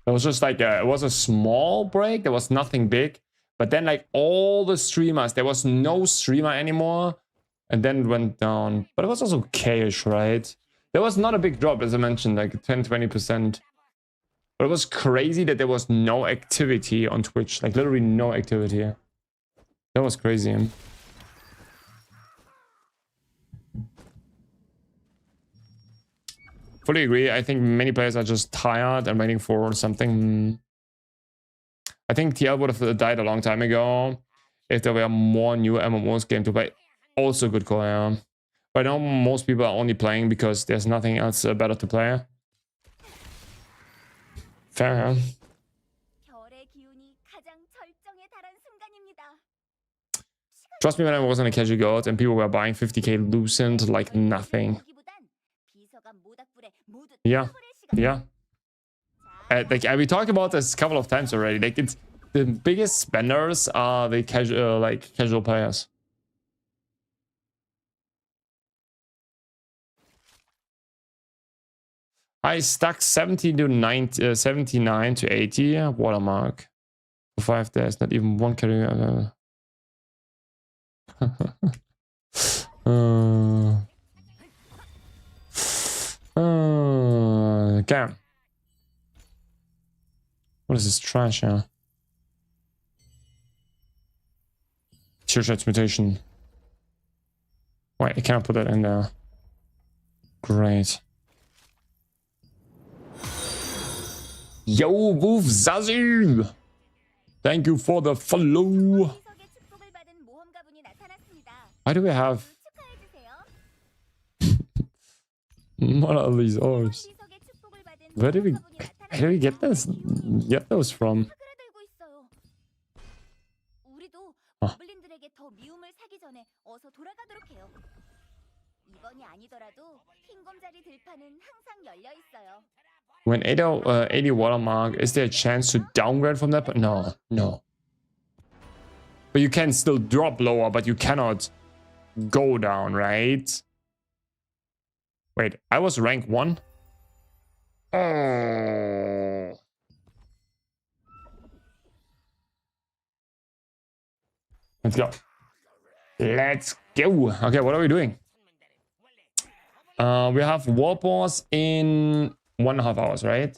It was just like it was a small break. There was nothing big. But then like all the streamers, there was no streamer anymore. And then it went down. But it was also okay-ish, right? There was not a big drop, as I mentioned, like 10-20%. But it was crazy that there was no activity on Twitch. Like literally no activity. That was crazy. Fully agree. I think many players are just tired and waiting for something. I think TL would have died a long time ago if there were more new MMOs game to play. Also good call, yeah. But I know most people are only playing because there's nothing else better to play. Fair, yeah. Trust me, when I was on a casual goat and people were buying 50k Lucent like nothing. Yeah, yeah. Like we talked about this a couple of times already. Like it's the biggest spenders are the casual players. I stuck 70 to 90, 79 to 80 watermark for 5 days. Not even one carry. Okay. What is this trash here? Tear transmutation. Wait, I cannot put that in there. Great. Yo, Wolf Zazu! Thank you for the follow. Why do we have... What are these orbs? Where do we get this? Get those from? Huh. When 80 watermark, is there a chance to downgrade from that? No, no. But you can still drop lower, but you cannot go down, right? Wait, I was rank 1? Oh. Let's go. Let's go. Okay, what are we doing? We have Warp Wars in 1.5 hours, right?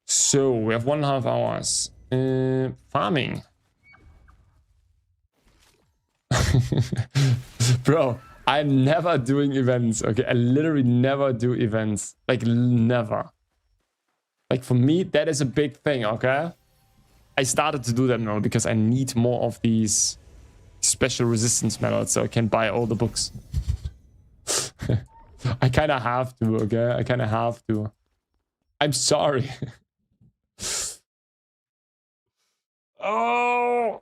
So we have 1.5 hours. Farming. Bro, I'm never doing events, okay? I literally never do events. Like, never. Like, for me, that is a big thing, okay? I started to do them now because I need more of these special resistance medals so I can buy all the books. I kind of have to, okay? I kind of have to. I'm sorry. Oh!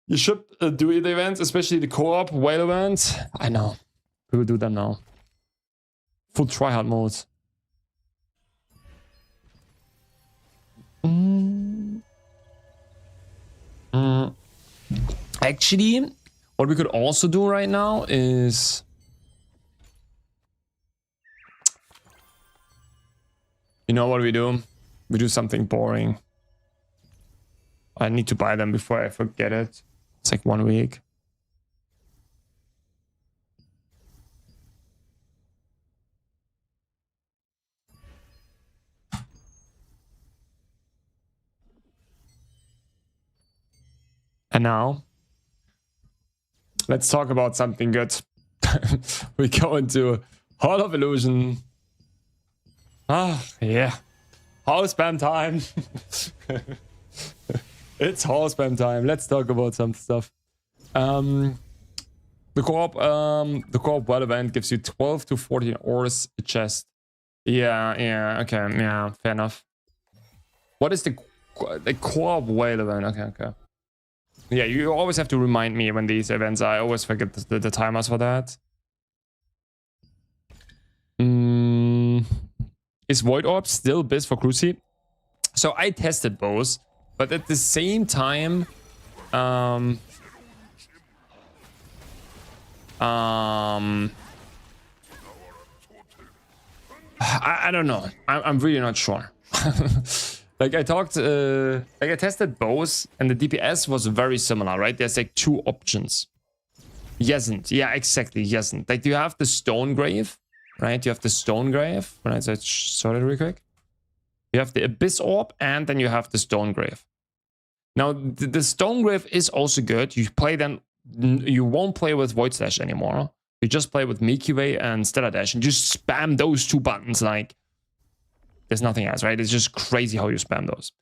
You should do the events, especially the co-op whale events. I know. We will do them now. Full tryhard mode. Actually, what we could also do right now is... You know what we do? We do something boring. I need to buy them before I forget it. It's like 1 week. And now, let's talk about something good. We go into Hall of Illusion. Ah, yeah. Hall spam time. It's hall spam time. Let's talk about some stuff. The co-op whale event gives you 12 to 14 ores a chest. Yeah, okay, yeah, fair enough. What is the co-op whale event? Okay. Yeah, you always have to remind me when these events are. I always forget the timers for that. Is Void Orb still best for Cruci? So I tested both, but at the same time, I don't know. I'm really not sure. Like I tested both, and the DPS was very similar, right? There's like two options. Yesn't. Yeah, exactly. Yesn't. Like you have the Stone Grave, right? You have the Stone Grave. Right, so sort it real quick. You have the Abyss Orb, and then you have the Stone Grave. Now, the Stone Grave is also good. You play them. You won't play with Void Slash anymore. You just play with Milky Way and Stellar Dash, and just spam those two buttons like there's nothing else, right? It's just crazy how you spam those.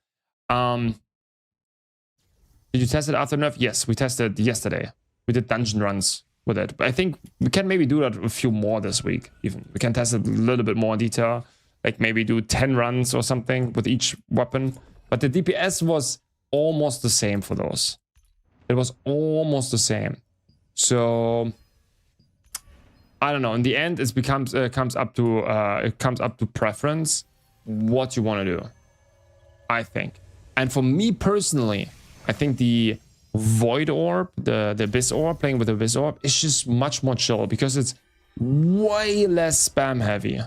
Did you test it after nerf? Yes, we tested yesterday. We did dungeon runs with it. But I think we can maybe do that a few more this week, even. We can test it a little bit more in detail. Like maybe do 10 runs or something with each weapon. But the DPS was almost the same for those. It was almost the same. So I don't know. In the end, it comes up to preference, what you want to do, I think. And for me personally, I think the Void Orb, the Abyss Orb, playing with the Abyss Orb, is just much more chill because it's way less spam heavy.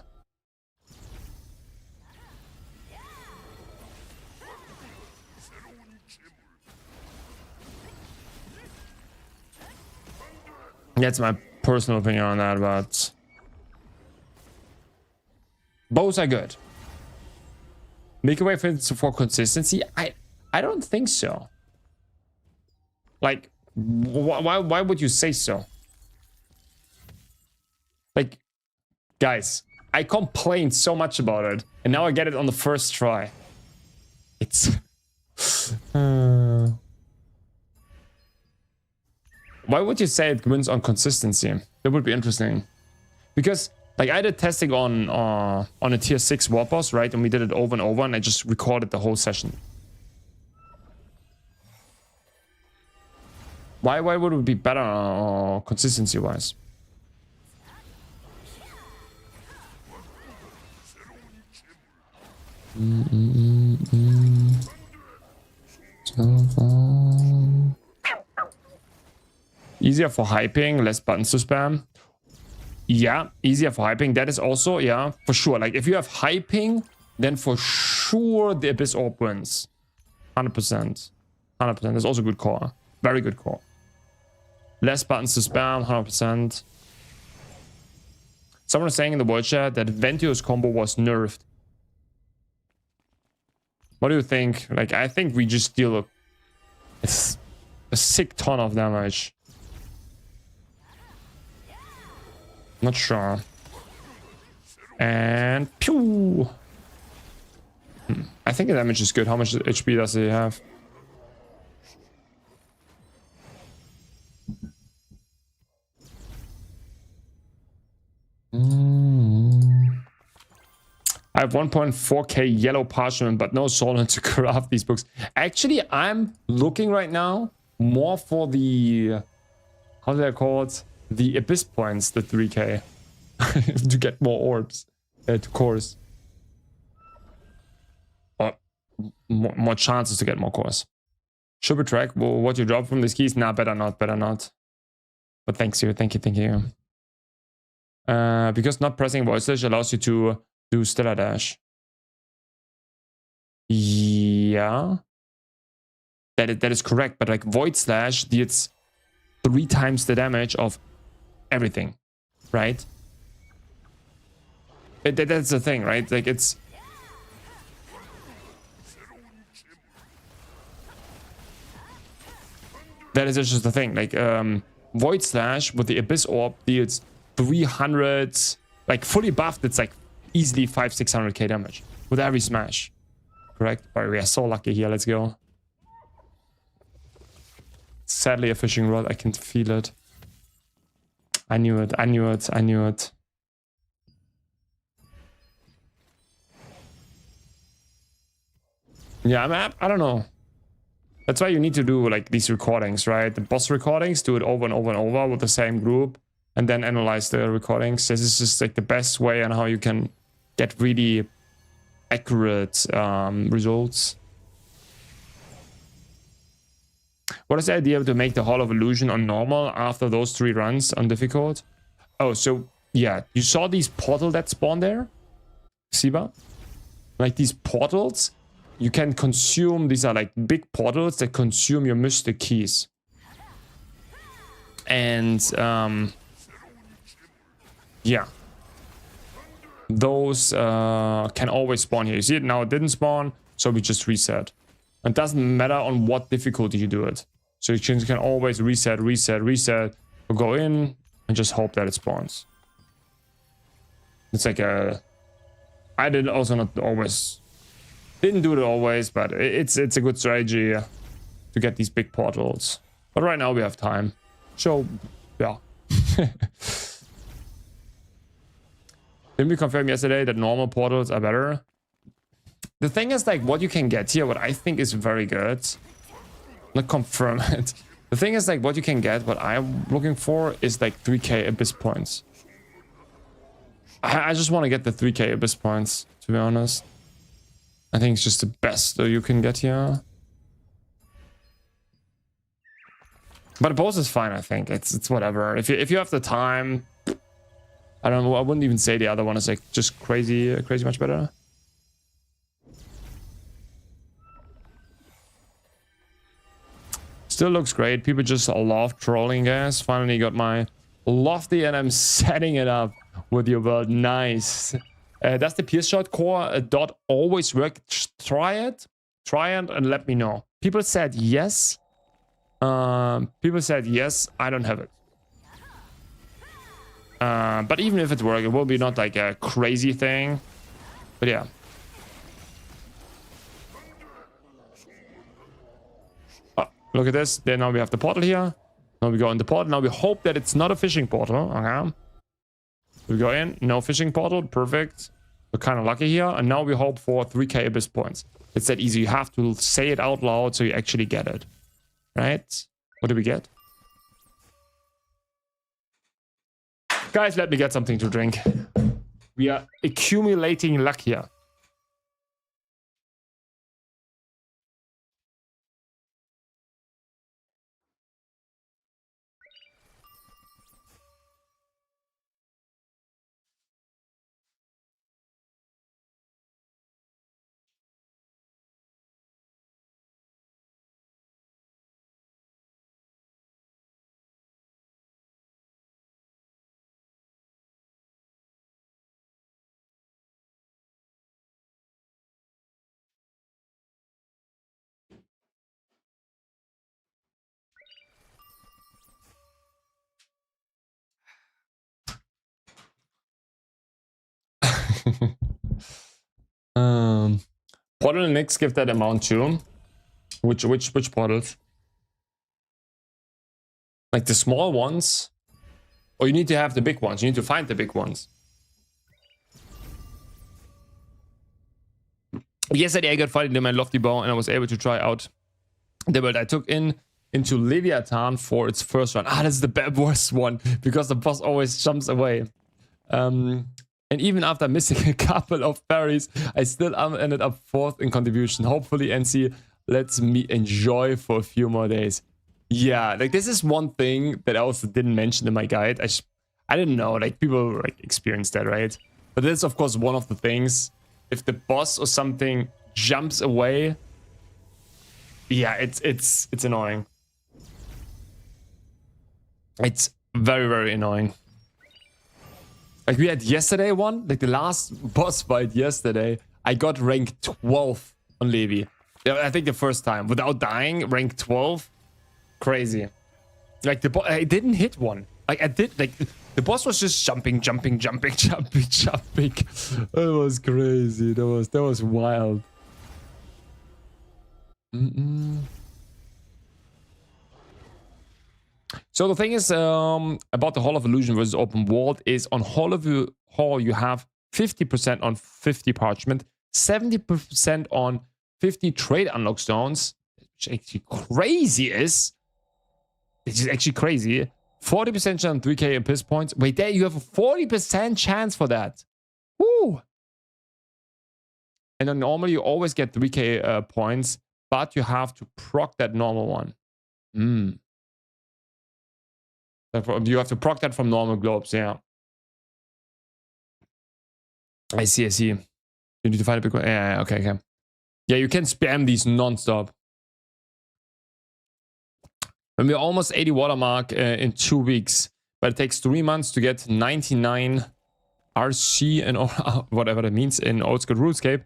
That's my personal opinion on that, but both are good. Make a way for consistency? I don't think so. Like, why would you say so? Like, guys, I complained so much about it, and now I get it on the first try. It's why would you say it wins on consistency? That would be interesting. Because, like, I did testing on a tier 6 war boss, right? And we did it over and over, and I just recorded the whole session. Why would it be better consistency-wise? Easier for hyping, less buttons to spam. Yeah, easier for hyping. That is also, yeah, for sure. Like, if you have hyping, then for sure the Abyss Orb wins. 100%. 100%. That's also good core. Very good core. Less buttons to spam, 100%. Someone was saying in the world chat that Ventios combo was nerfed. What do you think? Like, I think we just deal a sick ton of damage. Not sure. And pew. I think the damage is good. How much HP does he have? I have 1.4k yellow parchment, but no solent to craft these books. Actually, I'm looking right now more for the, how do I call it? The abyss points, the 3k, to get more orbs, to cores. Or more chances to get more cores. Should we track what you drop from these keys? Nah, better not, better not. But thank you. Because not pressing voice slash allows you to do Stellar Dash. Yeah. That is correct, but like Void Slash deals 3 times the damage of everything, right? That's the thing, right? Like it's... That is just the thing, like Void Slash with the Abyss Orb deals 300, like fully buffed, it's like easily 500-600k damage with every smash. Correct? But we are so lucky here, let's go. Sadly a fishing rod, I can feel it. I knew it. Yeah, I don't know. That's why you need to do like these recordings, right? The boss recordings, do it over and over and over with the same group, and then analyze the recordings. This is just like the best way on how you can get really accurate results. What is the idea to make the Hall of Illusion on normal after those 3 runs on difficult? Oh, so yeah, you saw these portals that spawn there, Siba? Like these portals, you can consume, these are like big portals that consume your mystic keys. And yeah, those can always spawn here. You see it now, it didn't spawn, so we just reset. It doesn't matter on what difficulty you do it. So you can always reset, or go in and just hope that it spawns. It's like a... I did also not always... Didn't do it always, but it's a good strategy to get these big portals. But right now we have time. So, yeah. Didn't we confirm yesterday that normal portals are better? The thing is, like, what you can get here, what I think is very good. Not confirm it. The thing is, like, what you can get, what I'm looking for is like 3k abyss points. I just want to get the 3k abyss points, to be honest. I think it's just the best that you can get here. But both is fine, I think. It's whatever. If you have the time, I don't know. I wouldn't even say the other one is like just crazy much better. Still looks great. People just love trolling, guys. Finally got my lofty, and I'm setting it up with your world. Nice. Does the pierce shot core dot always work? Try it, and let me know. People said yes. People said yes. I don't have it. But even if it works, it will be not like a crazy thing. But yeah. Oh, look at this. Then now we have the portal here. Now we go in the portal. Now we hope that it's not a fishing portal. Okay. We go in. No fishing portal. Perfect. We're kind of lucky here. And now we hope for 3k abyss points. It's that easy. You have to say it out loud so you actually get it. Right? What do we get? Guys, let me get something to drink. We are accumulating luck here. Portal and NIX give that amount too. Which portals? Like the small ones? Or you need to have the big ones. You need to find the big ones. Yesterday I got fighting in my lofty bow and I was able to try out the build I took into Leviathan for its first run. Ah, that's the worst one because the boss always jumps away. And even after missing a couple of parries, I still ended up 4th in contribution. Hopefully NC lets me enjoy for a few more days. Yeah, like this is one thing that I also didn't mention in my guide. I didn't know, like people like experienced that, right? But this is of course one of the things. If the boss or something jumps away, yeah, it's annoying. It's very, very annoying. Like we had yesterday one, like the last boss fight yesterday, I got rank 12 on Levi. Yeah, I think the first time without dying, rank 12. Crazy. Like I didn't hit one. Like I did, like the boss was just jumping. It was crazy. That was wild. So the thing is about the Hall of Illusion versus Open World is on Hall you have 50% on 50 parchment, 70% on 50 trade unlock stones, which actually crazy is, which is actually crazy. 40% chance 3k in piss points. Wait, there you have a 40% chance for that. Woo! And then normally you always get 3k points, but you have to proc that normal one. You have to proc that from normal globes, yeah. I see. You need to find a big one. Yeah, okay. Yeah, you can spam these non-stop. And we're almost 80 watermark in 2 weeks, but it takes 3 months to get 99 RC and whatever that means in old school RuneScape.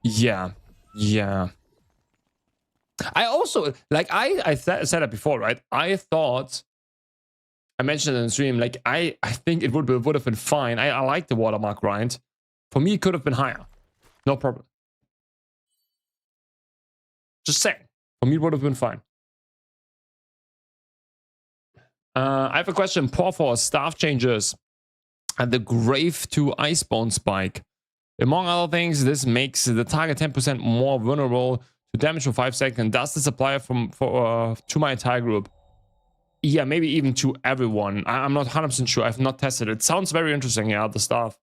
Yeah. I also, like, I said that before, right? I thought, I mentioned it in the stream, like, I think it would have been fine. I like the watermark grind. For me, it could have been higher. No problem. Just saying. For me, it would have been fine. I have a question. Pour for staff changes at the Grave to Icebone spike. Among other things, this makes the target 10% more vulnerable to damage for 5 seconds. Does this apply to my entire group? Yeah, maybe even to everyone. I'm not 100% sure. I've not tested it. Sounds very interesting, yeah, the staff.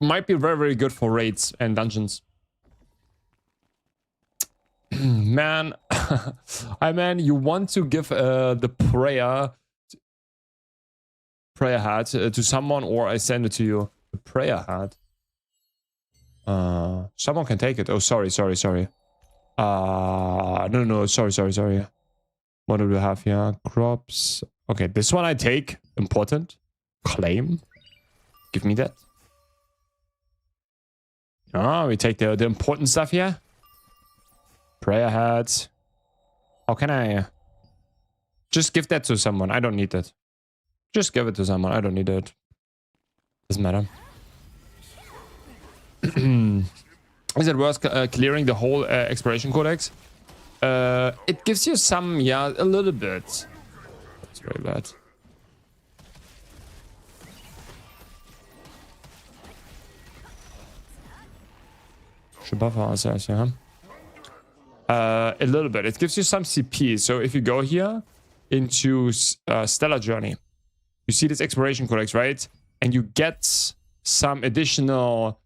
Might be very, very good for raids and dungeons. Man, you want to give the prayer hat to someone, or I send it to you. The prayer hat. Someone can take it. Oh, sorry. No, sorry. What do we have here? Crops. Okay, this one I take. Important. Claim. Give me that. We take the important stuff here. Prayer hat. How can I just give that to someone? I don't need it. Just give it to someone. I don't need it. Doesn't matter. Is it worth clearing the whole exploration codex? It gives you some, yeah, a little bit. That's very bad. Should buffer ourselves, yeah. A little bit. It gives you some CP. So if you go here into Stellar Journey, you see this exploration codex, right? And you get some additional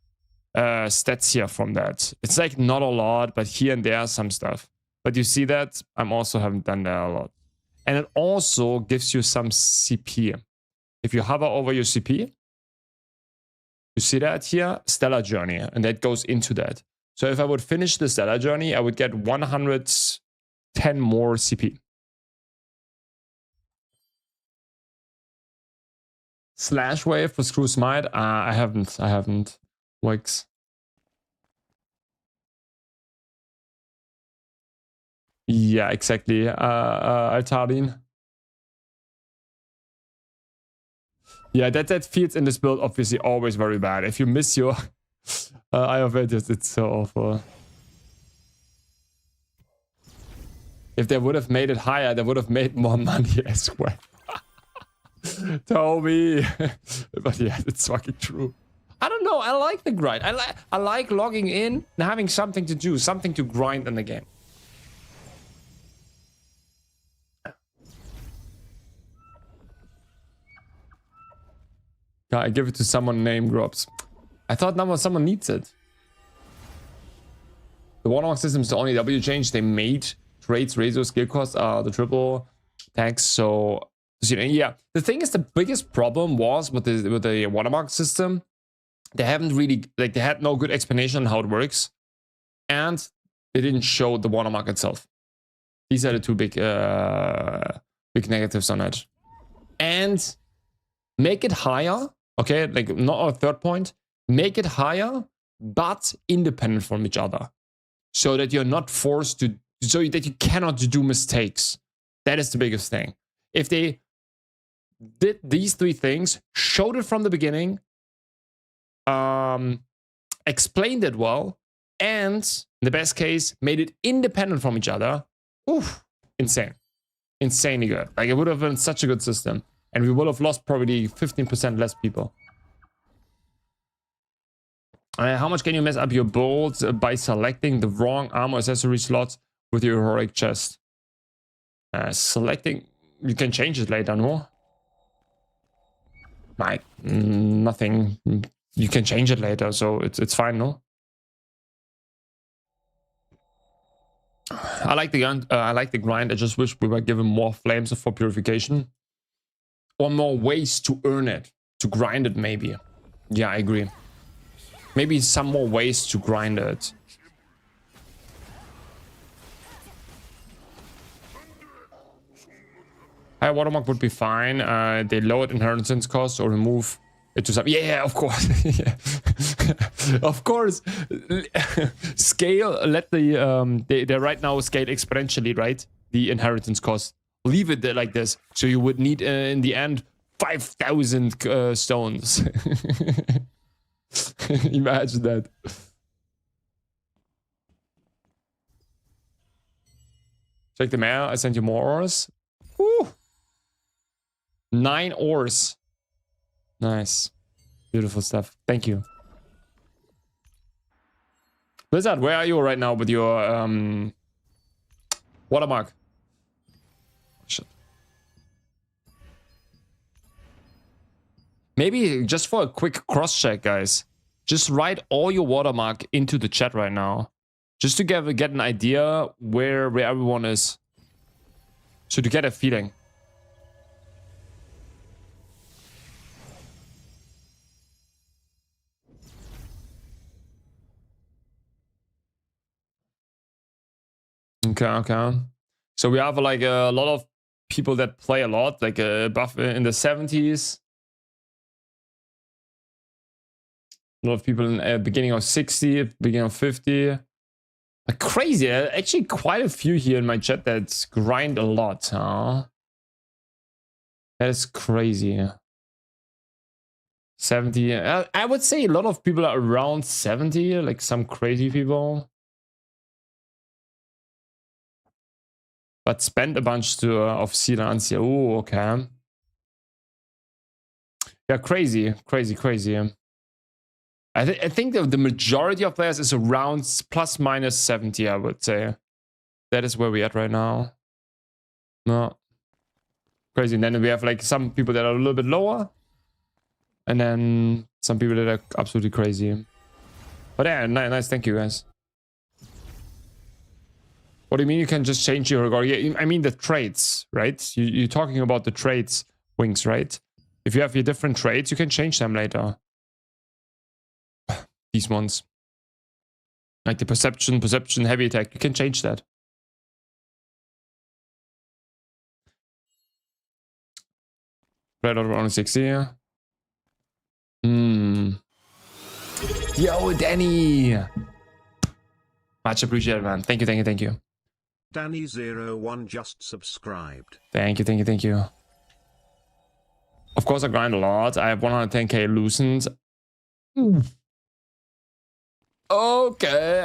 stats here from that. It's like not a lot, but here and there some stuff. But you see that I'm also haven't done that a lot. And it also gives you some CP. If you hover over your CP, you see that here, Stellar Journey, and that goes into that. So if I would finish the Stellar Journey, I would get 110 more CP. Slash wave for Screw Smite? I haven't. Wix. Yeah, exactly. Altardin. Yeah, that feels in this build obviously always very bad. If you miss your Eye of Edges, it's so awful. If they would have made it higher, they would have made more money as well. Toby. But yeah, it's fucking true. I don't know. I like the grind. I like logging in and having something to do, something to grind in the game. Yeah, I give it to someone named Grobs. I thought now someone needs it. The watermark system is the only W change they made. Trades, razor, skill costs are the triple tax. So yeah, the thing is, the biggest problem was with the watermark system. They haven't really, like, they had no good explanation on how it works, and they didn't show the watermark itself. These are the two big negatives on it. And make it higher, okay? Like, not a third point. Make it higher, but independent from each other, so that you're not forced to, so that you cannot do mistakes. That is the biggest thing. If they did these three things, showed it from the beginning, explained it well, and in the best case, made it independent from each other, oof, insane. Insanely good. Like, it would have been such a good system, and we would have lost probably 15% less people. How much can you mess up your builds by selecting the wrong armor accessory slots with your heroic chest. Selecting, you can change it later, no? Like nothing. You can change it later, so it's fine, no? I like the I like the grind. I just wish we were given more flames for purification, or more ways to earn it, to grind it. Maybe. Yeah, I agree. Maybe some more ways to grind it. Higher watermark would be fine. They lowered inheritance cost or remove it to some. Yeah, of course. Of course. Scale. Let the they right now scale exponentially, right? The inheritance cost. Leave it like this. So you would need in the end 5,000 stones. Imagine that. Check the mail. I sent you more ores. Woo! 9 ores. Nice. Beautiful stuff. Thank you. Blizzard, where are you right now with your watermark? Shit. Maybe just for a quick cross check, guys. Just write all your watermark into the chat right now. Just to get an idea where everyone is. So to get a feeling. Okay. So we have like a lot of people that play a lot, like above in the 70s. A lot of people in the beginning of 60, beginning of 50. Like crazy. Actually, quite a few here in my chat that grind a lot, huh? That is crazy. 70. I would say a lot of people are around 70, like some crazy people. But spend a bunch to of Silence. Oh, okay. Yeah, crazy. I think the majority of players is around plus minus 70, I would say. That is where we're at right now. No. Crazy. And then we have like some people that are a little bit lower. And then some people that are absolutely crazy. But yeah, nice. Thank you, guys. What do you mean you can just change your regard? Yeah, I mean the traits, right? You're talking about the traits, Wings, right? If you have your different traits, you can change them later. These ones. Like the perception, heavy attack. You can change that. Right out around 60. Yo, Danny! Much appreciated, man. Thank you. Danny01 just subscribed. Thank you. Of course, I grind a lot. I have 110k loosened. Okay.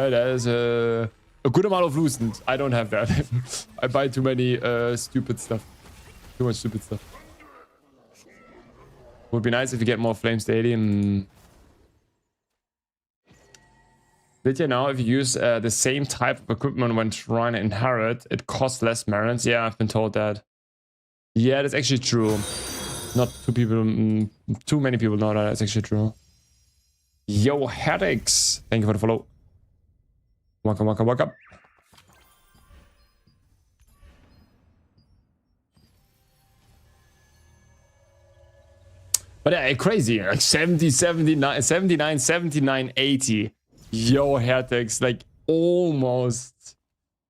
That is a good amount of loosened. I don't have that. I buy too many stupid stuff. Too much stupid stuff. Would be nice if you get more flames daily. Did you know if you use the same type of equipment when trying to inherit, it costs less merits? Yeah, I've been told that. Yeah, that's actually true. Not too many people know that. That's actually true. Yo, Headaches. Thank you for the follow. Welcome. But yeah, crazy. Like 70, 79, 79, 80. Yo, Heretics, like almost.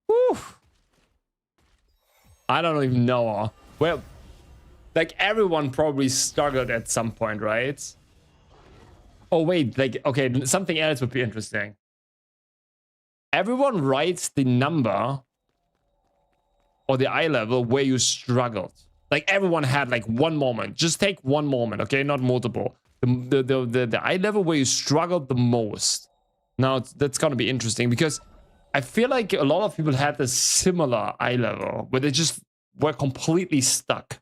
Whew. I don't even know. Well, like everyone probably struggled at some point, right? Oh, wait, like, okay, something else would be interesting. Everyone writes the number or the eye level where you struggled. Like everyone had like one moment. Just take one moment, okay? Not multiple. The eye level where you struggled the most. Now, that's going to be interesting because I feel like a lot of people had a similar eye level where they just were completely stuck.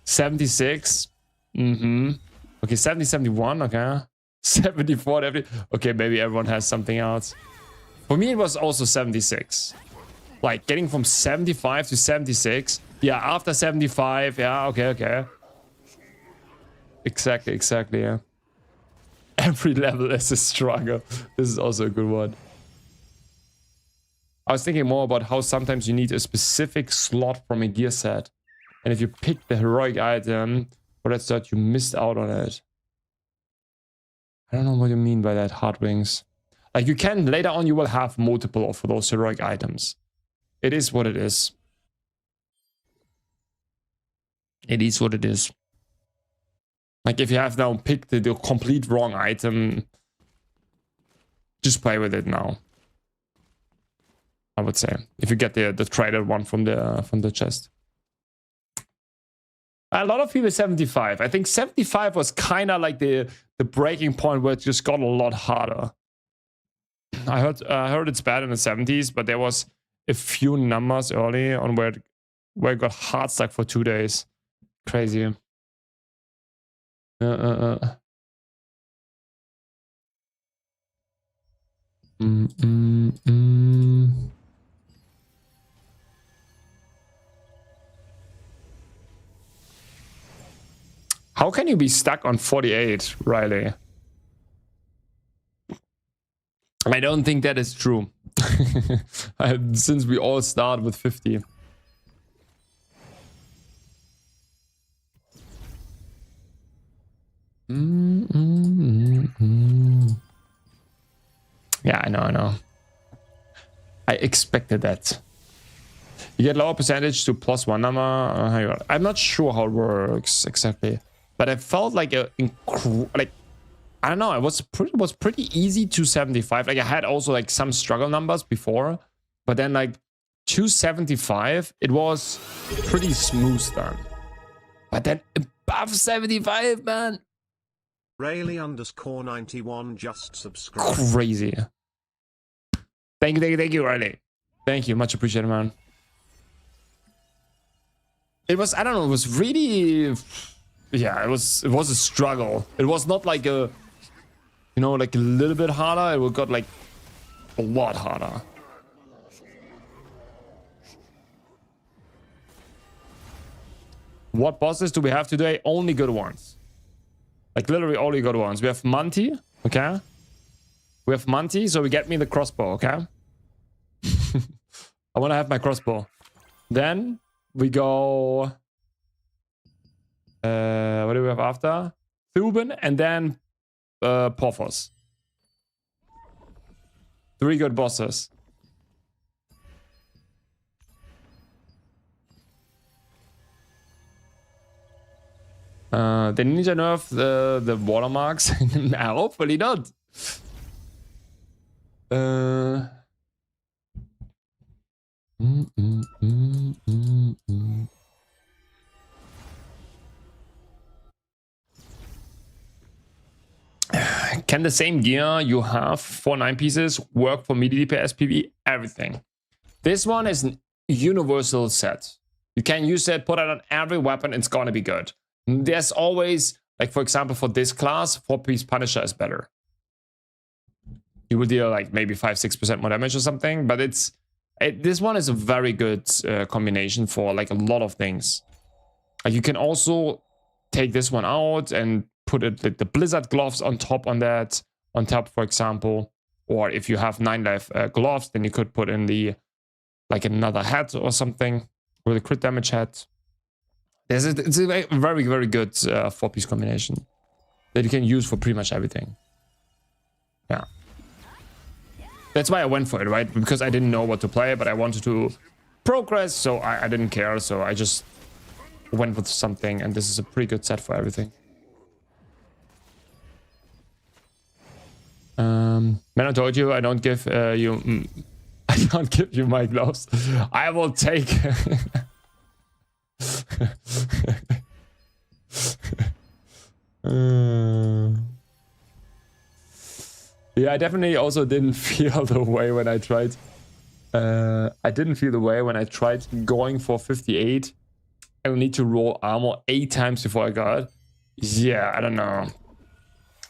76. Okay, 70, 71. Okay. 74. Okay, maybe everyone has something else. For me, it was also 76. Like getting from 75 to 76. Yeah, after 75. Yeah, okay. Exactly, yeah. Every level is a struggle. This is also a good one. I was thinking more about how sometimes you need a specific slot from a gear set. And if you pick the heroic item for that slot, you missed out on it. I don't know what you mean by that, Hard Wings. Like you can, later on you will have multiple of those heroic items. It is what it is. It is what it is. Like if you have now picked the complete wrong item, just play with it now. I would say, if you get the traded one from the chest. A lot of people 75. I think 75 was kind of like the breaking point where it just got a lot harder. I heard it's bad in the 70s, but there was a few numbers early on where it got hard stuck for 2 days. Crazy. How can you be stuck on 48, Riley? I don't think that is true. Since we all start with 50. Yeah, I know. I expected that. You get lower percentage to +1 number. I'm not sure how it works exactly, but I felt like I don't know. It was pretty easy 275. Like I had also like some struggle numbers before, but then like 275, it was pretty smooth then. But then above 75, man. Rayleigh_91 just subscribe. Crazy. Thank you, Riley. Thank you, much appreciated, man. It was, I don't know, it was really, yeah, it was a struggle. It was not like a, you know, like a little bit harder. It got like a lot harder. What bosses do we have today? Only good ones. Like literally only good ones. We have Monty, okay? We have Monty, so we get me the crossbow, okay? I want to have my crossbow. Then we go... what do we have after? Thuban and then Porthos. 3 good bosses. They ninja nerf the watermarks. Hopefully not. Can the same gear you have for 9 pieces work for melee DPS PvE? Everything. This one is a universal set. You can use it, put it on every weapon, it's gonna be good. There's always, like for example, for this class, 4-piece Punisher is better. You will deal like maybe 5-6% more damage or something, but this one is a very good combination for like a lot of things. Like you can also take this one out and put it like the Blizzard gloves on top, for example. Or if you have 9 life gloves, then you could put in the like another hat or something with a crit damage hat. It's a very, very good 4-piece combination that you can use for pretty much everything. Yeah. That's why I went for it, right? Because I didn't know what to play, but I wanted to progress, so I didn't care. So I just went with something, and this is a pretty good set for everything. Man, I told you I don't give you... I don't give you my gloves. I will take... Yeah, I definitely also didn't feel the way when I tried. I didn't feel the way when I tried going for 58. I will need to roll armor 8 times before I got it. Yeah, I don't know.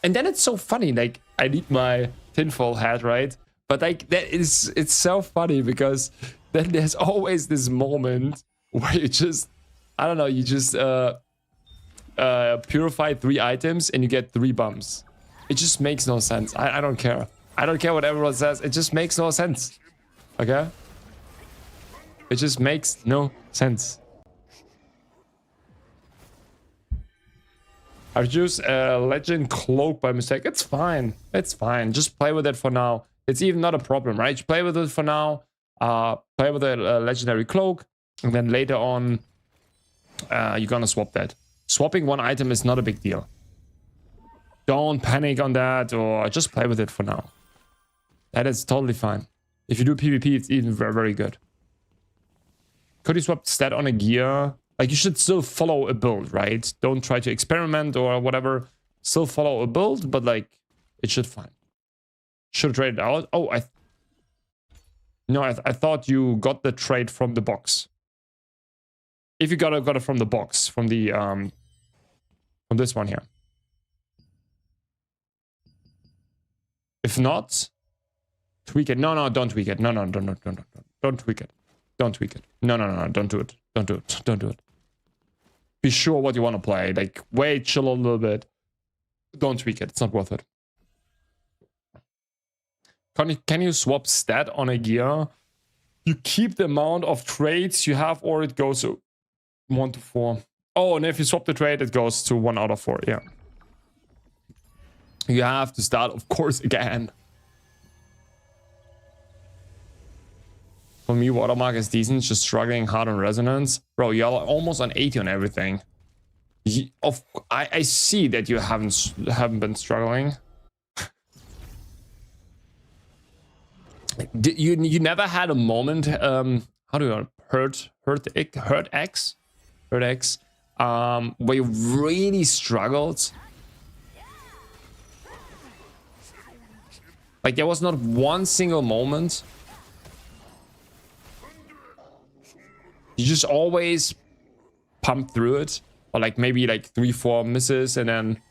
And then it's so funny, like I need my tinfoil hat, right? But like it's so funny because then there's always this moment where you just, I don't know, you just purify 3 items and you get 3 bumps. It just makes no sense. I don't care. I don't care what everyone says. It just makes no sense. Okay? It just makes no sense. I've used a legend cloak by mistake. It's fine. It's fine. Just play with it for now. It's even not a problem, right? Just play with it for now. Play with a legendary cloak. And then later on, you're gonna swap that. Swapping 1 item is not a big deal. Don't panic on that, or just play with it for now. That is totally fine. If you do PvP, it's even very, very good. Could you swap stat on a gear? Like, you should still follow a build, right? Don't try to experiment or whatever. Still follow a build, but like, it should fine. Should trade it out. Oh, I thought you got the trade from the box. If you got it from the box, from the from this one here. If not, tweak it. No, don't tweak it. No, don't tweak it. Don't tweak it. No, don't do it. Don't do it. Don't do it. Be sure what you want to play. Like, wait, chill a little bit. Don't tweak it. It's not worth it. Can you swap stat on a gear? You keep the amount of trades you have, or it goes to 1 to 4. Oh, and if you swap the trade, it goes to 1 out of 4. Yeah. You have to start, of course, again. For me, Watermark is decent, just struggling hard on Resonance. Bro, you're almost on 80 on everything. I see that you haven't been struggling. You never had a moment, how do you hurt X, where you really struggled? Like, there was not one single moment. You just always pumped through it, or like maybe like 3-4 misses and then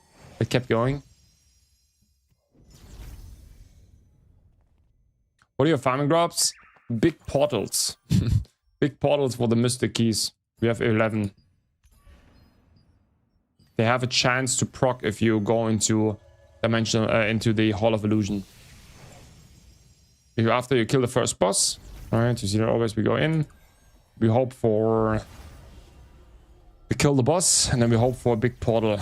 it kept going. What are your farming drops? Big portals. Big portals for the mystic keys. We have 11. They have a chance to proc if you go into dimensional into the Hall of Illusion. After you kill the first boss, all right, you see that always we go in. We hope for... We kill the boss, and then we hope for a big portal.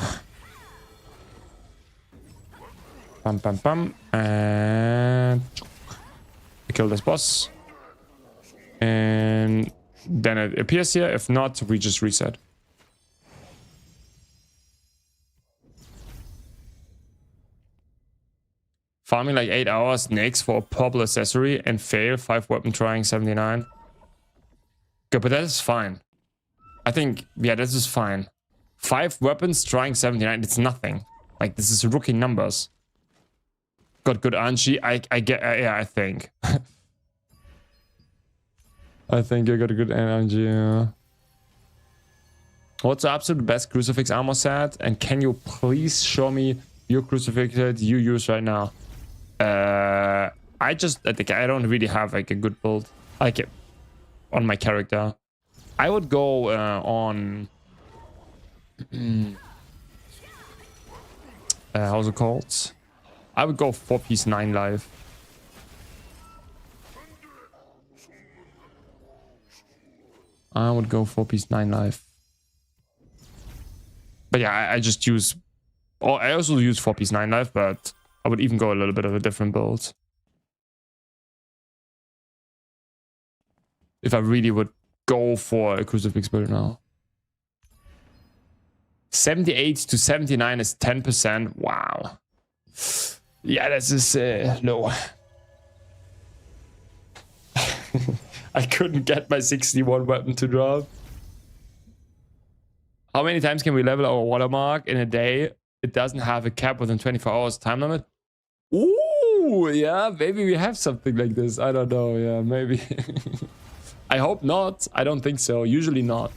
Bam, bam, bam. And... We kill this boss. And... Then it appears here. If not, we just reset. Farming like 8 hours NIX for a purple accessory and fail 5 weapon trying 79. Okay, but that is fine. I think, yeah, this is fine. 5 weapons trying 79, it's nothing. Like, this is rookie numbers. Got good Anji. I get, yeah, I think. I think you got a good Anji, yeah. What's the absolute best crucifix armor set? And can you please show me your crucifix that you use right now? I think I don't really have like a good build. Like it on my character. I would go on how's it called? I would go 4-piece 9 life. I would go 4-piece 9 life. But yeah, I just use... Oh, I also use 4-piece 9 life, but I would even go a little bit of a different build. If I really would go for a crucifix build now. 78 to 79 is 10%. Wow. Yeah, this is low. I couldn't get my 61 weapon to drop. How many times can we level our watermark in a day? It doesn't have a cap within 24 hours time limit. Ooh, yeah, maybe we have something like this. I don't know. Yeah, maybe. I hope not. I don't think so. Usually not.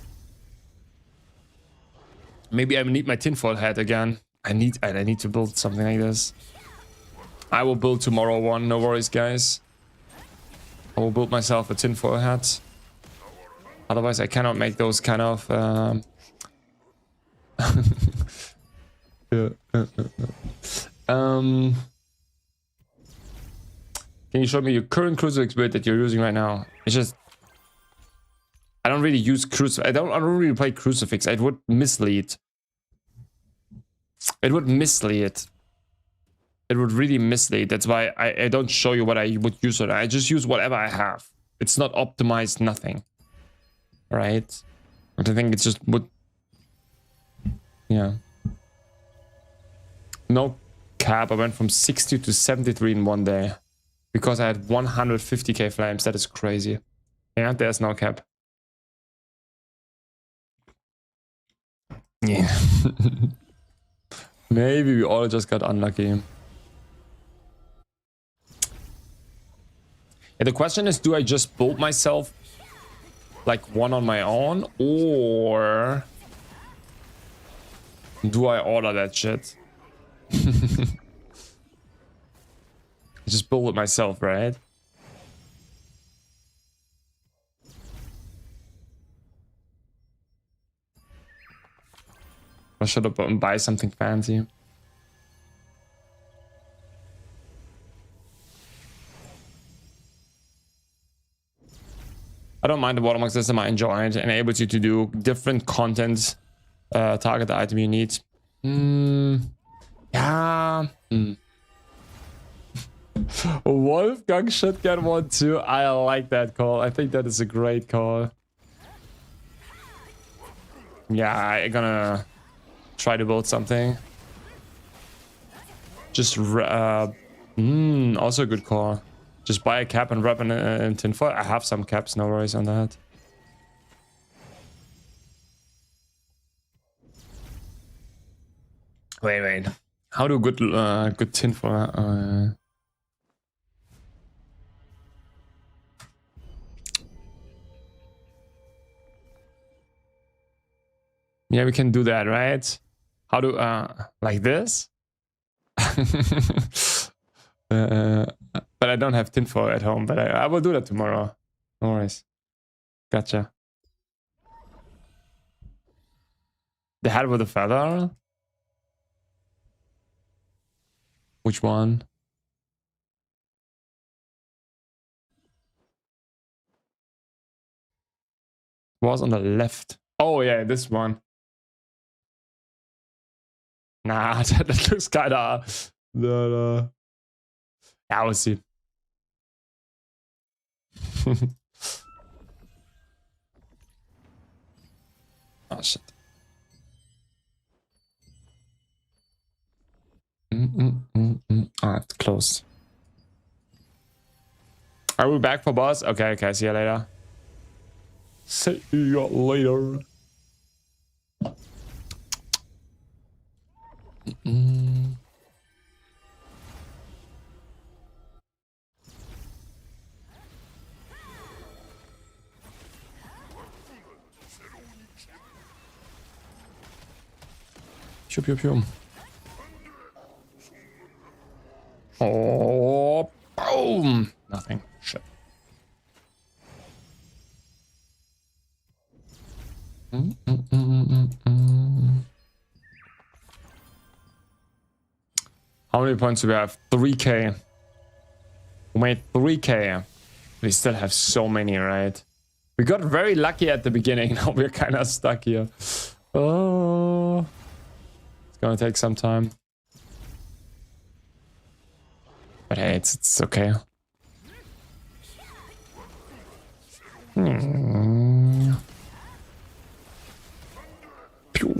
Maybe I need my tinfoil hat again. I need to build something like this. I will build tomorrow one. No worries, guys. I will build myself a tinfoil hat. Otherwise, I cannot make those kind of... Can you show me your current crucifix build that you're using right now? It's just... I don't really use crucifix. I don't really play crucifix. It would mislead. It would mislead. It would really mislead. That's why I don't show you what I would use. I just use whatever I have. It's not optimized, nothing. Right? But I think it's just would... Yeah. No cap. I went from 60 to 73 in one day. Because I had 150k flames. That is crazy. Yeah, there's no cap. Yeah. Maybe we all just got unlucky. Yeah, the question is, do I just build myself like one on my own, or do I order that shit? I just build it myself, right? Or should I buy something fancy? I don't mind the watermark system. I enjoy it. Enables you to do different content. Target the item you need. Yeah. Wolfgang should get one too. I like that call. I think that is a great call. Yeah, I'm gonna try to build something. Just also a good call. Just buy a cap and wrap in tinfoil. I have some caps, no worries on that. Wait. How do good tinfoil? Yeah, we can do that, right? How do like this? But I don't have tinfoil at home, but I will do that tomorrow. No worries. Gotcha. The hat with a feather? Which one? Was on the left. Oh yeah, this one. Nah, that looks kinda... No. Yeah, we'll see. Oh shit. Ah, it's closed. Are we back for boss? Okay, see you later. See you later. Pew. Oh, boom! Nothing. Shit. How many points do we have? 3k. We made 3k. We still have so many, right? We got very lucky at the beginning. Now we're kind of stuck here. Oh. It's gonna take some time. But hey, it's okay. Pew.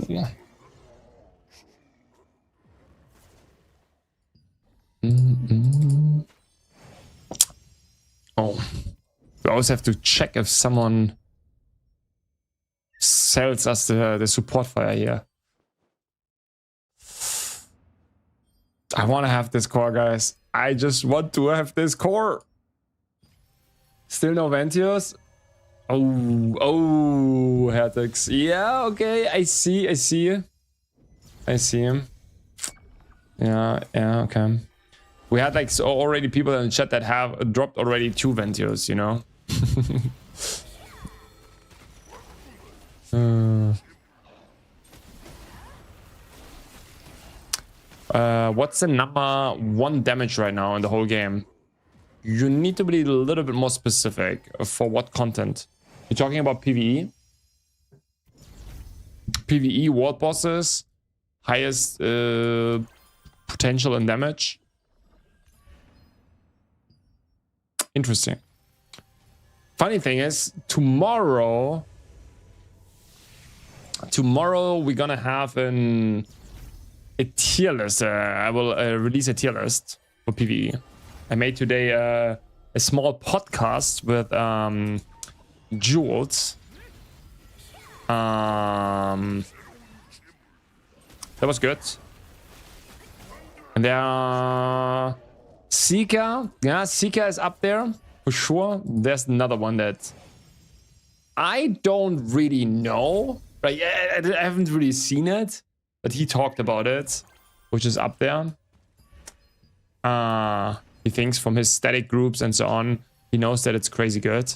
Oh, we always have to check if someone sells us the support fire here. I want to have this core, guys. I just want to have this core. Still no Ventios? Oh, Heretics. Yeah, okay. I see him. Yeah, okay. We had like already people in the chat that have dropped already 2 Ventios, you know. What's the number 1 damage right now in the whole game? You need to be a little bit more specific for what content. You're talking about PvE? PvE world bosses, highest potential in damage. Interesting. Funny thing is, tomorrow we're gonna have a tier list. I will release a tier list for PvE. I made today a small podcast with Jules. That was good. And there are Seeker. Yeah, Seeker is up there for sure. There's another one that I don't really know. Right? I haven't really seen it, but he talked about it, which is up there. He thinks from his static groups and so on, he knows that it's crazy good.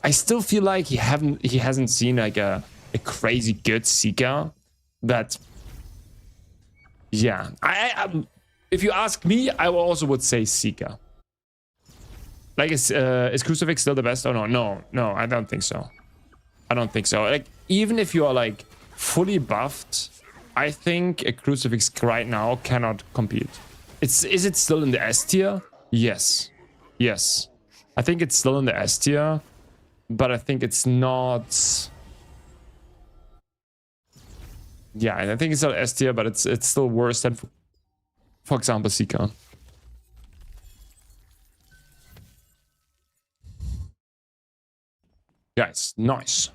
I still feel like he hasn't seen like a crazy good Seeker. That, yeah, if you ask me, I also would say Seeker. Like, is Crucifix still the best? Oh no, I don't think so. I don't think so. Like, even if you are like fully buffed, I think a Crucifix right now cannot compete. Is it still in the S tier? Yes. I think it's still in the S tier, but I think it's not. Yeah, I think it's still S tier, but it's still worse than, for example, Seeker. Guys, nice.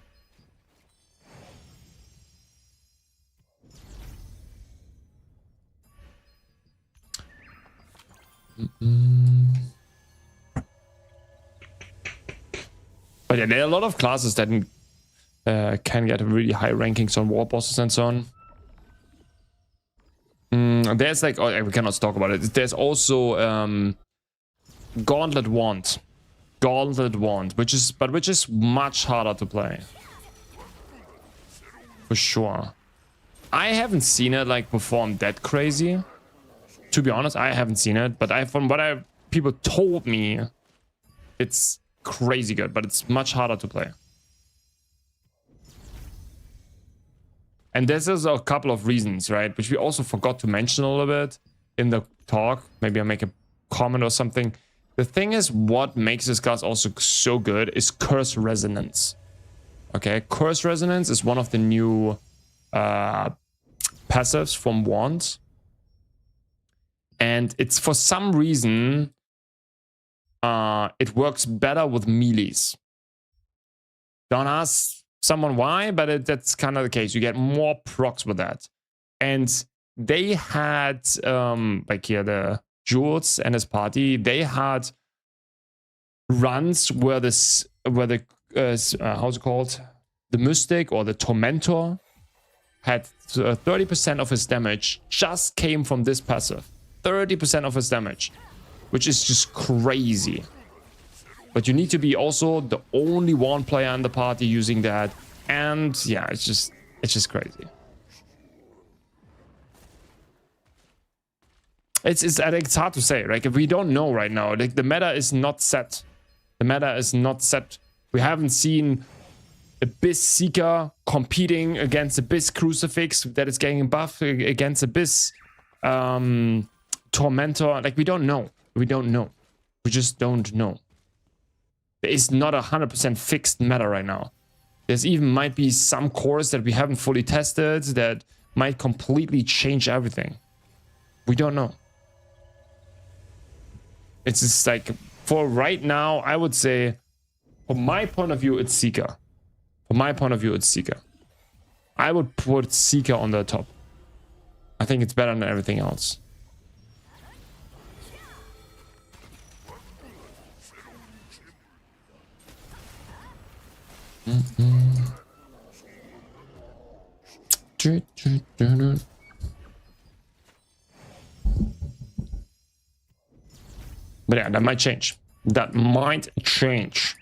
But yeah, there are a lot of classes that can get really high rankings on war bosses and so on. There's like, oh, we cannot talk about it. There's also Gauntlet Wand, which is much harder to play for sure. I haven't seen it like perform that crazy. To be honest, I haven't seen it, but from what people told me, it's crazy good, but it's much harder to play. And this is a couple of reasons, right? Which we also forgot to mention a little bit in the talk. Maybe I'll make a comment or something. The thing is, what makes this class also so good is Curse Resonance. Okay, Curse Resonance is one of the new passives from Wand. And it's for some reason, it works better with melees. Don't ask someone why, but that's kind of the case. You get more procs with that. And they had, like here, the Jules and his party, they had runs where how's it called? The Mystic or the Tormentor had 30% of his damage just came from this passive. 30% of his damage, which is just crazy. But you need to be also the only one player in the party using that, and yeah, it's just crazy. It's hard to say. Like, if we don't know right now, like the meta is not set. The meta is not set. We haven't seen Abyss Seeker competing against Abyss Crucifix that is getting buffed against Abyss Tormentor. Like, we don't know. We just don't know. There is not 100% fixed meta right now. There's even might be some cores that we haven't fully tested that might completely change everything. We don't know. It's just like, for right now, I would say, from my point of view, it's Seeker. From my point of view, it's Seeker. I would put Seeker on the top. I think it's better than everything else. But yeah, that might change. That might change.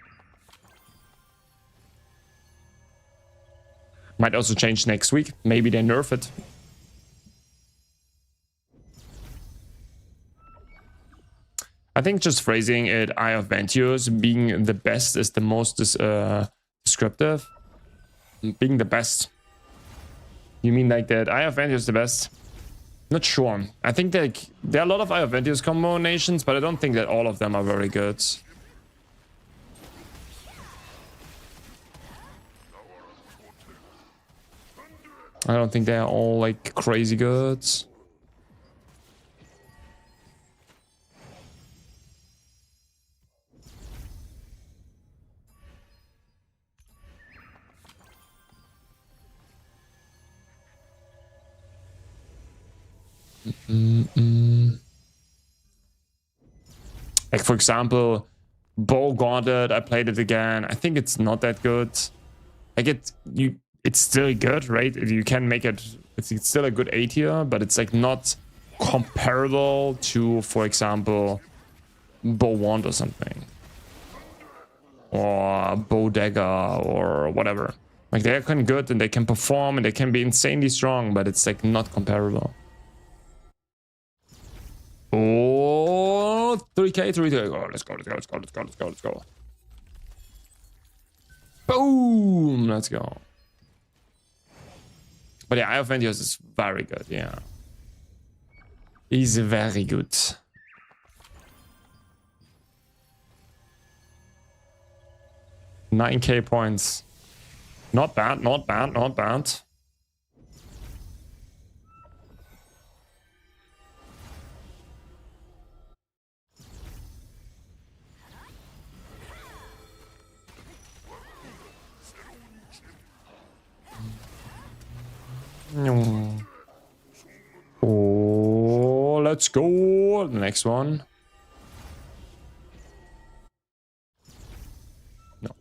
Might also change next week. Maybe they nerf it. I think just phrasing it Eye of Ventios being the best is the most descriptive. Being the best. You mean like that Eye of Ventios is the best? Not sure. I think that there are a lot of Eye of Ventios combinations, but I don't think that all of them are very good. I don't think they're all like crazy good. Like for example, Bow Gauntlet, I played it again. I think it's not that good. Like it's still good, right? You can make it, it's still a good A tier, but it's like not comparable to, for example, Bow Wand or something. Or Bow Dagger or whatever. Like they're kind of good and they can perform and they can be insanely strong, but it's like not comparable. Oh, 3k, 3k. Oh, let's go, let's go, let's go, let's go, let's go, let's go. Boom! Let's go. But yeah, Eye of Ventios is very good, yeah. He's very good. $9k points. Not bad, not bad, not bad. Oh, let's go. The next one. No.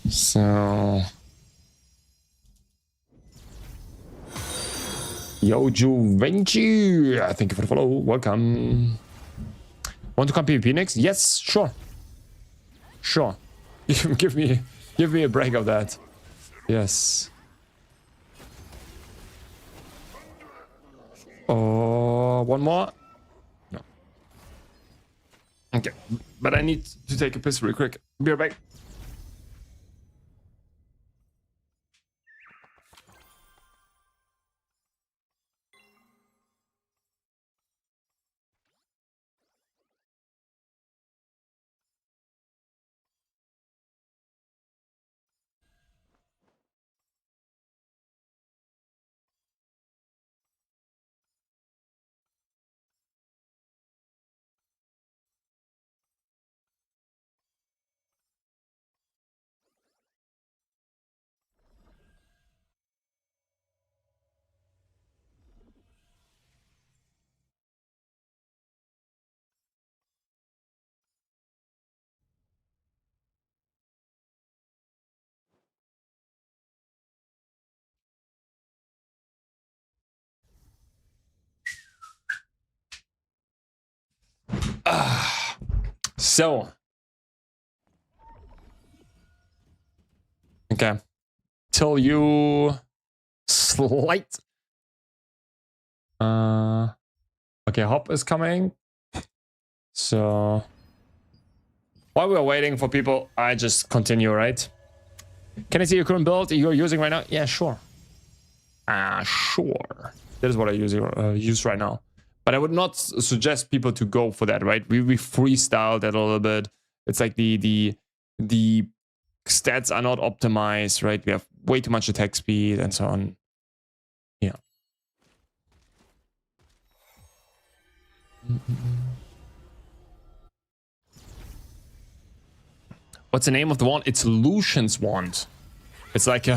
So. Yo, Juvenci, thank you for the follow. Welcome. Want to come PvP next? Yes, sure. Sure. give me a break of that. Yes. Oh, one more? No. Okay, but I need to take a piss real quick. Be right back. So. Okay. Till you slight. Okay, Hop is coming. So while we're waiting for people, I just continue, right? Can I see your current build you're using right now? Yeah, sure. Sure. That is what I use right now. But I would not suggest people to go for that, right? We freestyled that a little bit. It's like the stats are not optimized, right? We have way too much attack speed and so on. Yeah. What's the name of the wand? It's Lucian's wand. It's like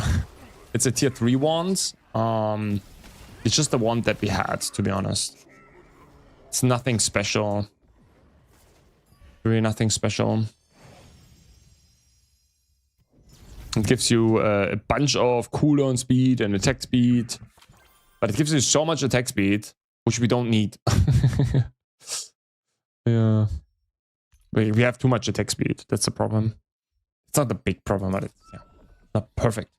it's a tier 3 wand. It's just the wand that we had, to be honest. It's nothing special. Really nothing special. It gives you a bunch of cooldown speed and attack speed. But it gives you so much attack speed, which we don't need. Yeah. We have too much attack speed. That's the problem. It's not a big problem, but it's not perfect.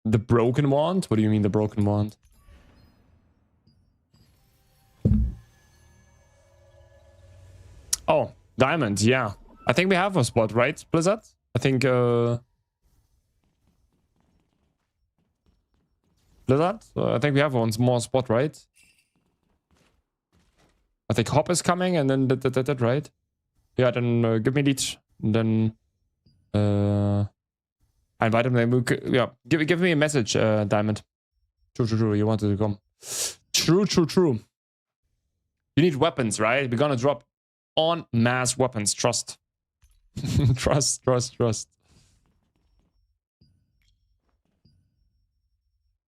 The broken wand? What do you mean the broken wand? Oh, diamond, yeah. I think we have a spot, right, Blizzard? I think Blizzard? I think we have one more spot, right? I think Hop is coming and then that, right? Yeah, then give me lead. Then I invite him. Then yeah, give me a message, Diamond. True. You wanted to come. True. You need weapons, right? We're gonna drop en masse weapons. Trust. Trust.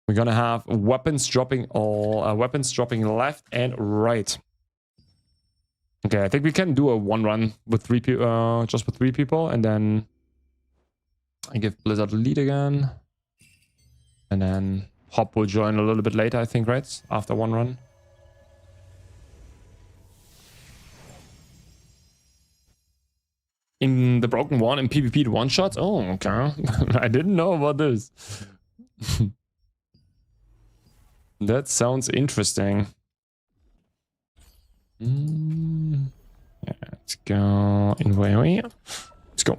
We're gonna have weapons dropping left and right. Okay, I think we can do a one run with just with 3 people, and then I give Blizzard the lead again, and then Hop will join a little bit later, I think, right? After one run. In the broken one in PvP, the one shot. Oh, okay. I didn't know about this. That sounds interesting. Let's go in way. Let's go.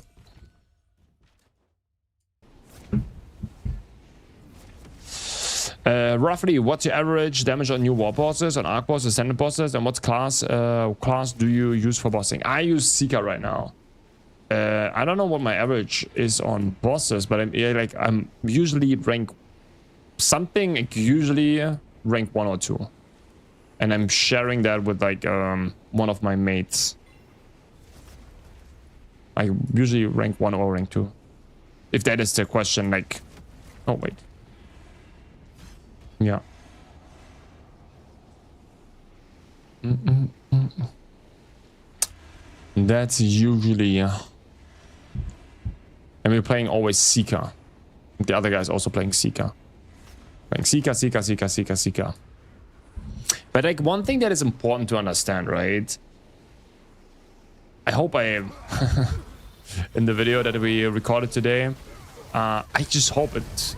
Roughly, what's your average damage on new war bosses, on arc bosses, ascendant bosses, and what class do you use for bossing? I use Seeker right now. I don't know what my average is on bosses, but I'm usually rank something, usually rank 1 or 2. And I'm sharing that with like one of my mates. I usually rank 1 or rank 2. If that is the question, like... Oh, wait. Yeah. That's usually... and we're playing always Seeker. The other guy's also playing Seeker. Playing Seeker. But like one thing that is important to understand, right? I hope I in the video that we recorded today, I just hope it.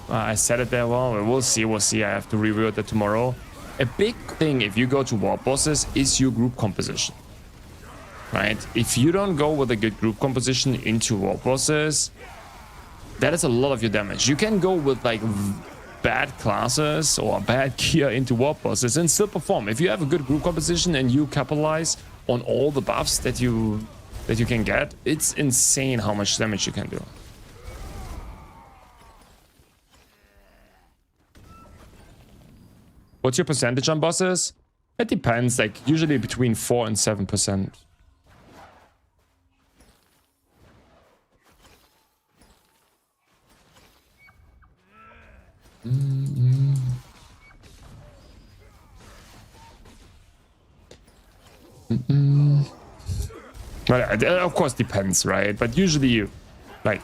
I said it there well. We'll see. I have to review it tomorrow. A big thing if you go to war bosses is your group composition, right? If you don't go with a good group composition into war bosses, that is a lot of your damage. You can go with like bad classes or bad gear into war bosses and still perform. If you have a good group composition and you capitalize on all the buffs that you can get, it's insane how much damage you can do. What's your percentage on bosses? It depends, like usually between 4 and 7%. Well, it of course depends, right? But usually, like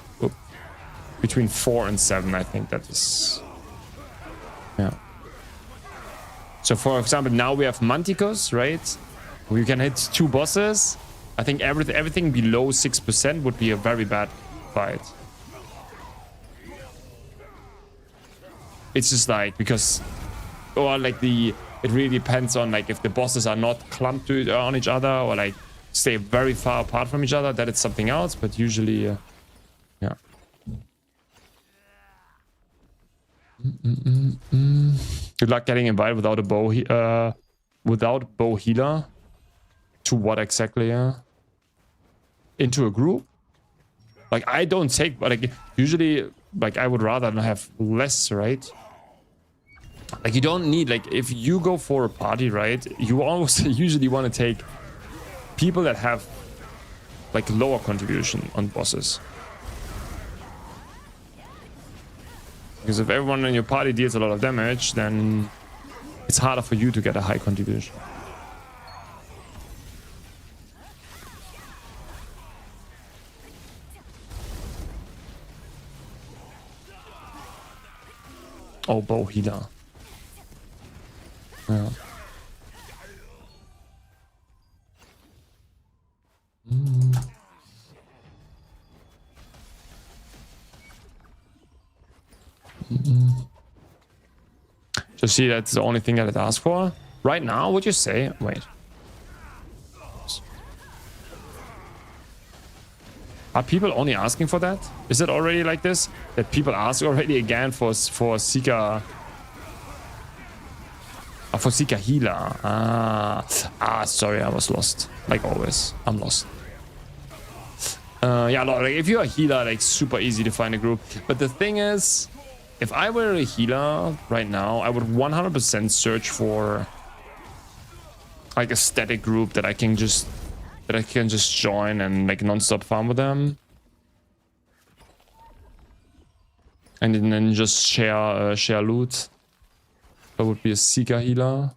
between 4 and 7, I think that is. Yeah. So, for example, now we have Manticos, right? We can hit 2 bosses. I think everything below 6% would be a very bad fight. It's just like because, or like it really depends on like if the bosses are not clumped on each other or like stay very far apart from each other. That is something else. But usually, yeah. Good luck getting invited without a bow. Without bow healer. To what exactly? Yeah. Into a group. Like I don't take, but like usually, like I would rather have less, right? Like you don't need, like if you go for a party, right? You always usually want to take people that have like lower contribution on bosses. Because if everyone in your party deals a lot of damage, then it's harder for you to get a high contribution. Oh, bow healer. Yeah. Just see, that's the only thing that it asks for. Right now, would you say? Wait. Are people only asking for that? Is it already like this? That people ask already again for Seeker... for Seeker healer. Sorry, I was lost. Like always, I'm lost. Yeah, no, like if you're a healer, like super easy to find a group. But the thing is, if I were a healer right now, I would 100% search for like a static group that I can just join and like non-stop farm with them, and then just share loot. That would be a Seeker healer.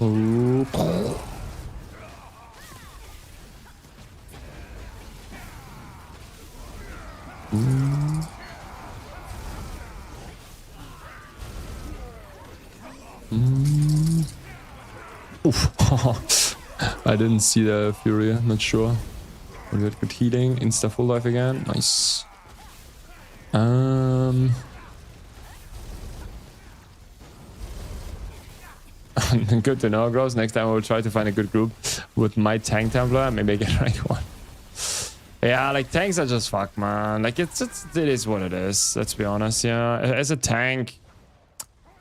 Ooh. Oof. I didn't see the Fury, not sure. We got good healing, insta full life again, nice. Good to know, girls. Next time I will try to find a good group with my tank Templar. Maybe I get rank 1. Yeah, like tanks are just fucked, man. Like it is what it is. Let's be honest. Yeah, as a tank,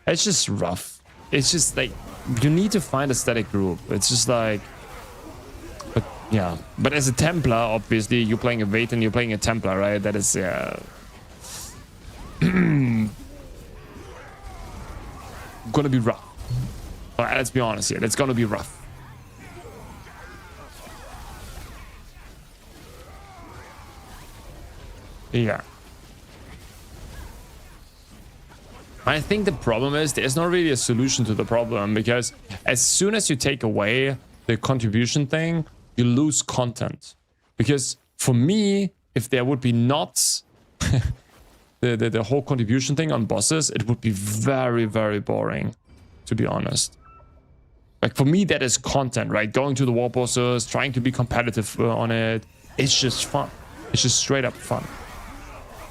it's just rough. It's just like you need to find a static group. It's just like, but yeah. But as a Templar, obviously, you're playing a Vate and you're playing a Templar, right? That is gonna be rough. Let's be honest here. It's gonna be rough. Yeah. I think the problem is there's not really a solution to the problem, because as soon as you take away the contribution thing, you lose content. Because for me, if there would be not the whole contribution thing on bosses, it would be very, very boring, to be honest. Like for me, that is content, right? Going to the war bosses, trying to be competitive on it. It's just fun. It's just straight up fun.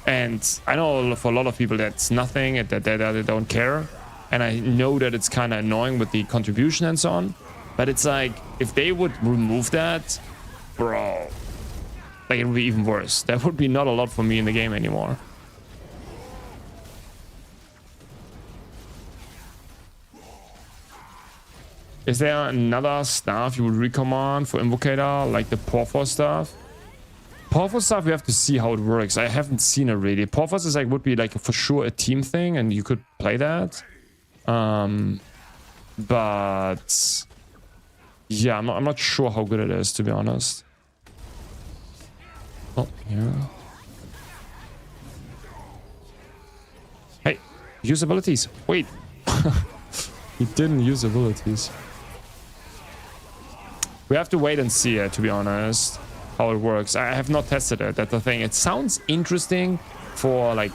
And I know for a lot of people that's nothing, that they don't care. And I know that it's kind of annoying with the contribution and so on. But it's like, if they would remove that, bro, like it would be even worse. That would be not a lot for me in the game anymore. Is there another staff you would recommend for Invocator, like the Porphos staff? Porphos stuff, we have to see how it works. I haven't seen it really. Porphos is like would be like for sure a team thing, and you could play that. But yeah, I'm not sure how good it is, to be honest. Oh yeah. Hey, use abilities. Wait, he didn't use abilities. We have to wait and see it, to be honest, how it works. I have not tested it. That's the thing. It sounds interesting for like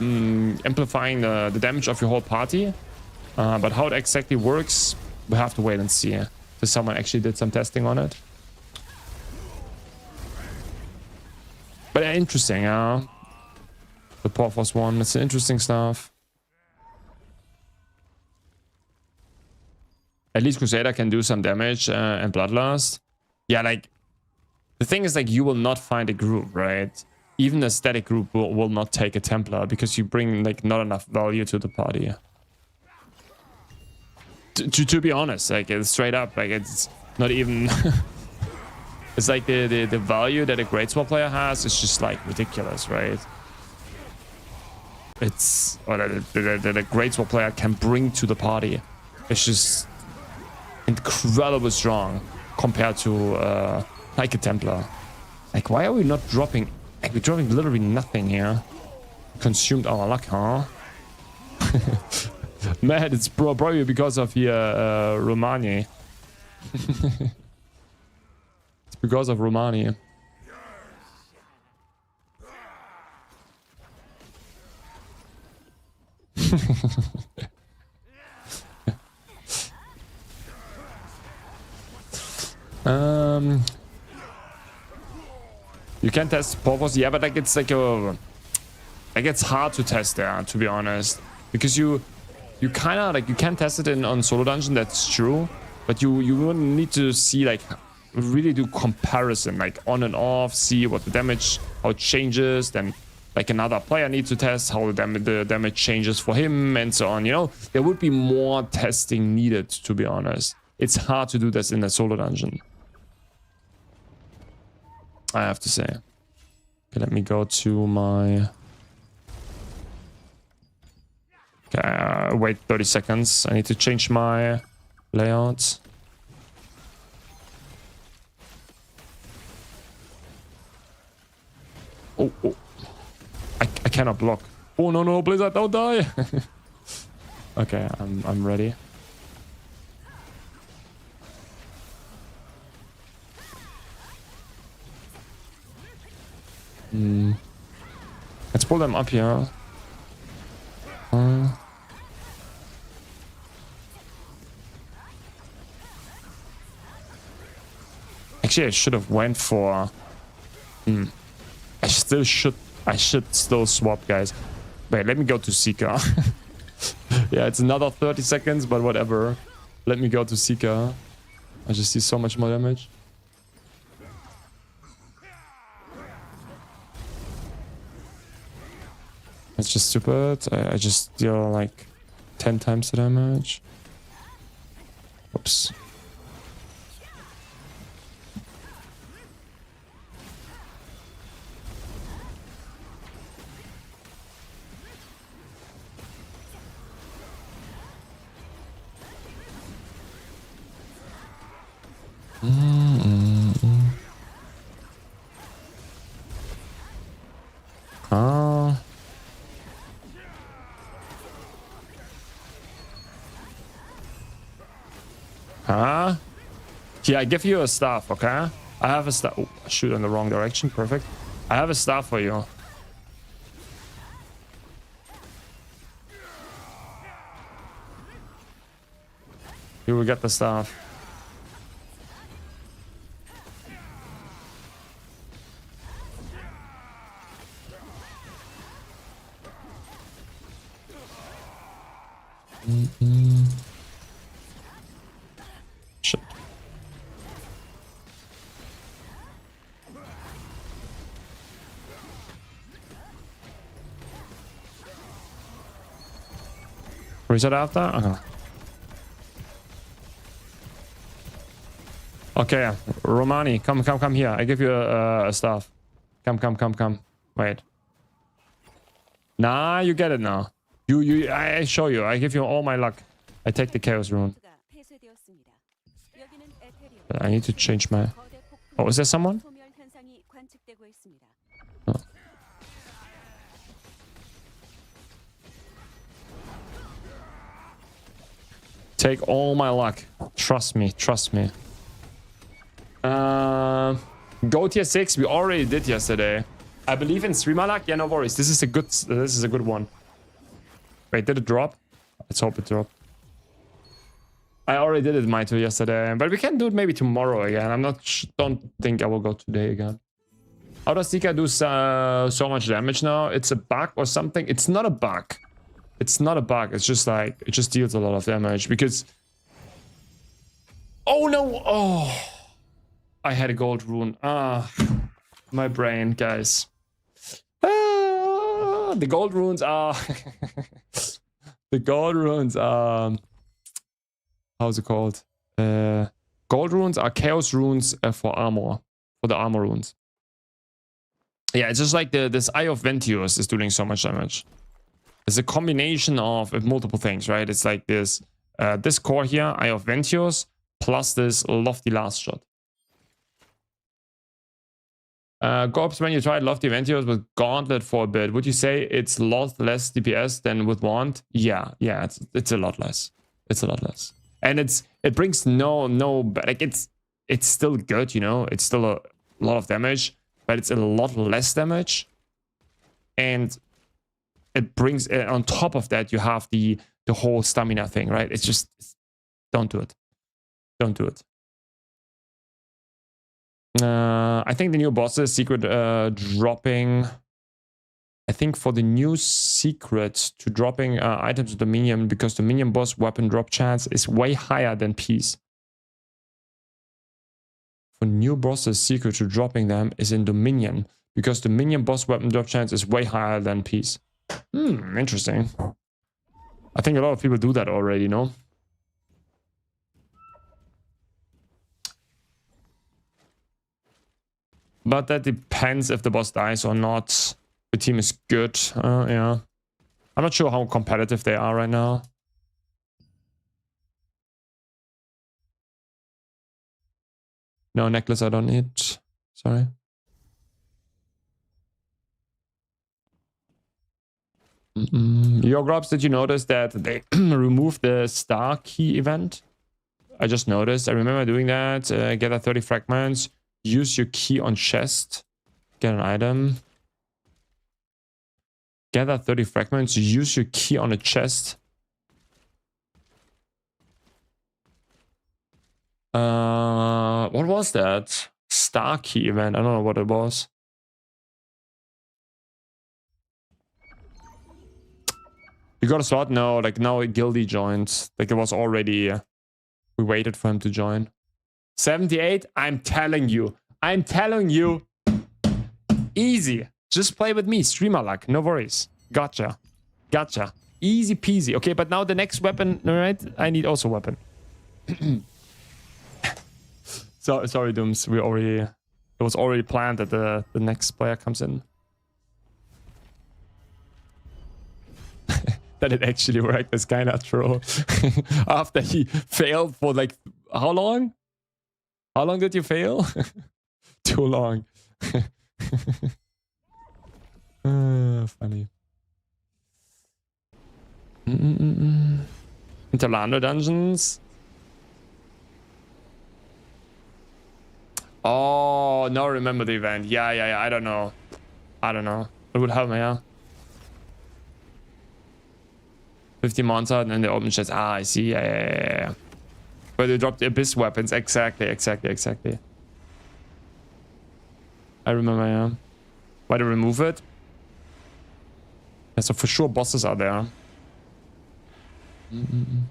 amplifying the damage of your whole party, but how it exactly works, we have to wait and see. If someone actually did some testing on it. But interesting, the Porphos one. It's interesting stuff. At least Crusader can do some damage and Bloodlust. Yeah, like the thing is, like, you will not find a group, right? Even a static group will not take a Templar because you bring like not enough value to the party. To be honest, like it's straight up, like it's not even. It's like the value that a Great Sword player has is just like ridiculous, right? It's or that a Great Sword player can bring to the party. It's just incredibly strong compared to like a Templar. Like, why are we not dropping? Like, we're dropping literally nothing here. Consumed our luck, huh? Man, it's probably because of the Romani. It's because of Romani. You can test purpose, yeah, but like it's like it's hard to test there, to be honest, because you kind of like you can test it on solo dungeon. That's true, but you wouldn't need to see like really do comparison like on and off, see what the damage, how it changes, then like another player needs to test how the damage changes for him and so on. You know, there would be more testing needed, to be honest. It's hard to do this in a solo dungeon, I have to say. Okay, let me go to my... Okay, wait 30 seconds. I need to change my layout. Oh, oh. I cannot block. Oh, no, no, Blizzard, don't die. Okay, I'm ready. Let's pull them up here. Actually, I should have went for... I should still swap, guys. Wait, let me go to Seeker. Yeah, it's another 30 seconds, but whatever. Let me go to Seeker. I just see so much more damage. That's just stupid. I just deal like 10 times the damage. Oops. Here, I give you a staff, okay? I have a staff. Oh, I shoot in the wrong direction. Perfect. I have a staff for you. You will get the staff. Shit. Reset after? Okay, Romani, come here. I give you a staff. Come. Wait. Nah, you get it now. I show you. I give you all my luck. I take the Chaos Rune. But I need to change my... Oh, is there someone? Oh. Take all my luck. Trust me. Go tier 6. We already did yesterday. I believe in streamer luck. Yeah, no worries. This is a good one. Wait, did it drop? Let's hope it dropped. I already did it my two yesterday, but we can do it maybe tomorrow again. Don't think I will go today again. How does Seeker do so much damage now? It's a bug or something? It's not a bug. It's not a bug. It's just like it just deals a lot of damage because... Oh no! Oh, I had a gold rune. My brain, guys. The gold runes are... The gold runes are... How's it called? Gold runes are chaos runes for armor. For the armor runes. Yeah, it's just like this Eye of Ventios is doing so much damage. It's a combination of multiple things, right? It's like this core here, Eye of Ventios, plus this lofty last shot. Gorps, when you tried Lofty Ventios with Gauntlet for a bit, would you say it's a lot less DPS than with Wand? Yeah, it's a lot less. It's a lot less. And it brings no like it's still good, you know, it's still a lot of damage, but it's a lot less damage. And it brings on top of that, you have the whole stamina thing, right? It's just don't do it. Don't do it. I think the new bosses secret dropping. I think for the new secret to dropping items to the minion, because the minion boss weapon drop chance is way higher than peace. For new bosses secret to dropping them is in Dominion, because the minion boss weapon drop chance is way higher than peace. Interesting. I think a lot of people do that already, no? But that depends if the boss dies or not. The team is good. Yeah. I'm not sure how competitive they are right now. No necklace I don't need. Sorry. Yo, Grubs, did you notice that they removed the star key event? I just noticed. I remember doing that. Gather 30 fragments. Use your key on chest. Get an item. Gather 30 fragments. Use your key on a chest. What was that? Star key event. I don't know what it was. You got a slot? No, like now Gildy joined. Like it was already... we waited for him to join. 78? I'm telling you. I'm telling you. Easy. Just play with me. Streamer luck. No worries. Gotcha. Gotcha. Easy peasy. Okay, but now the next weapon, right? I need also weapon. So, sorry, Dooms. It was already planned that the next player comes in. That it actually worked is kind of true. After he failed for like, how long? How long did you fail? Too long. Funny. Interlando dungeons. Oh, now remember the event. Yeah. I don't know. It would help me, yeah. 50 months out and then the open chest. Ah, I see. Yeah. Where they dropped the abyss weapons. Exactly. I remember, yeah. Why they remove it? Yeah, so for sure bosses are there. And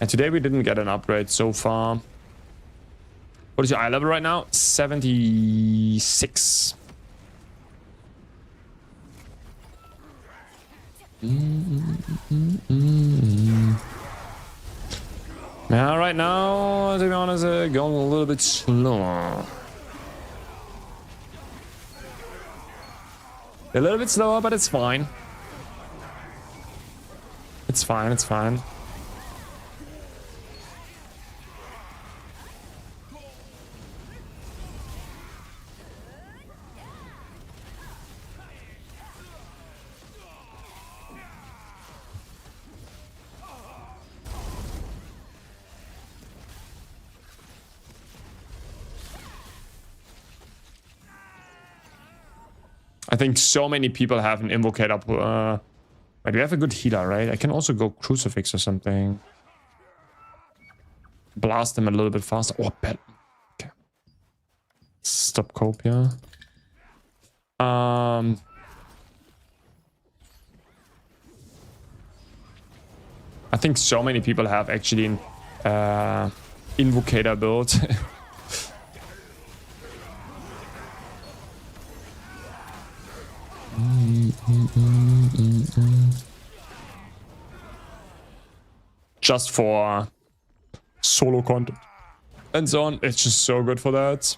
today we didn't get an upgrade so far. What is your eye level right now? 76. Yeah, right now, to be honest, going a little bit slower. A little bit slower, but it's fine. It's fine. I think so many people have an invocator. But we have a good healer, right? I can also go crucifix or something. Blast them a little bit faster. Oh, bad. Okay. Stop Copia. I think so many people have actually an invocator build. Just for solo content and so on. It's just so good for that.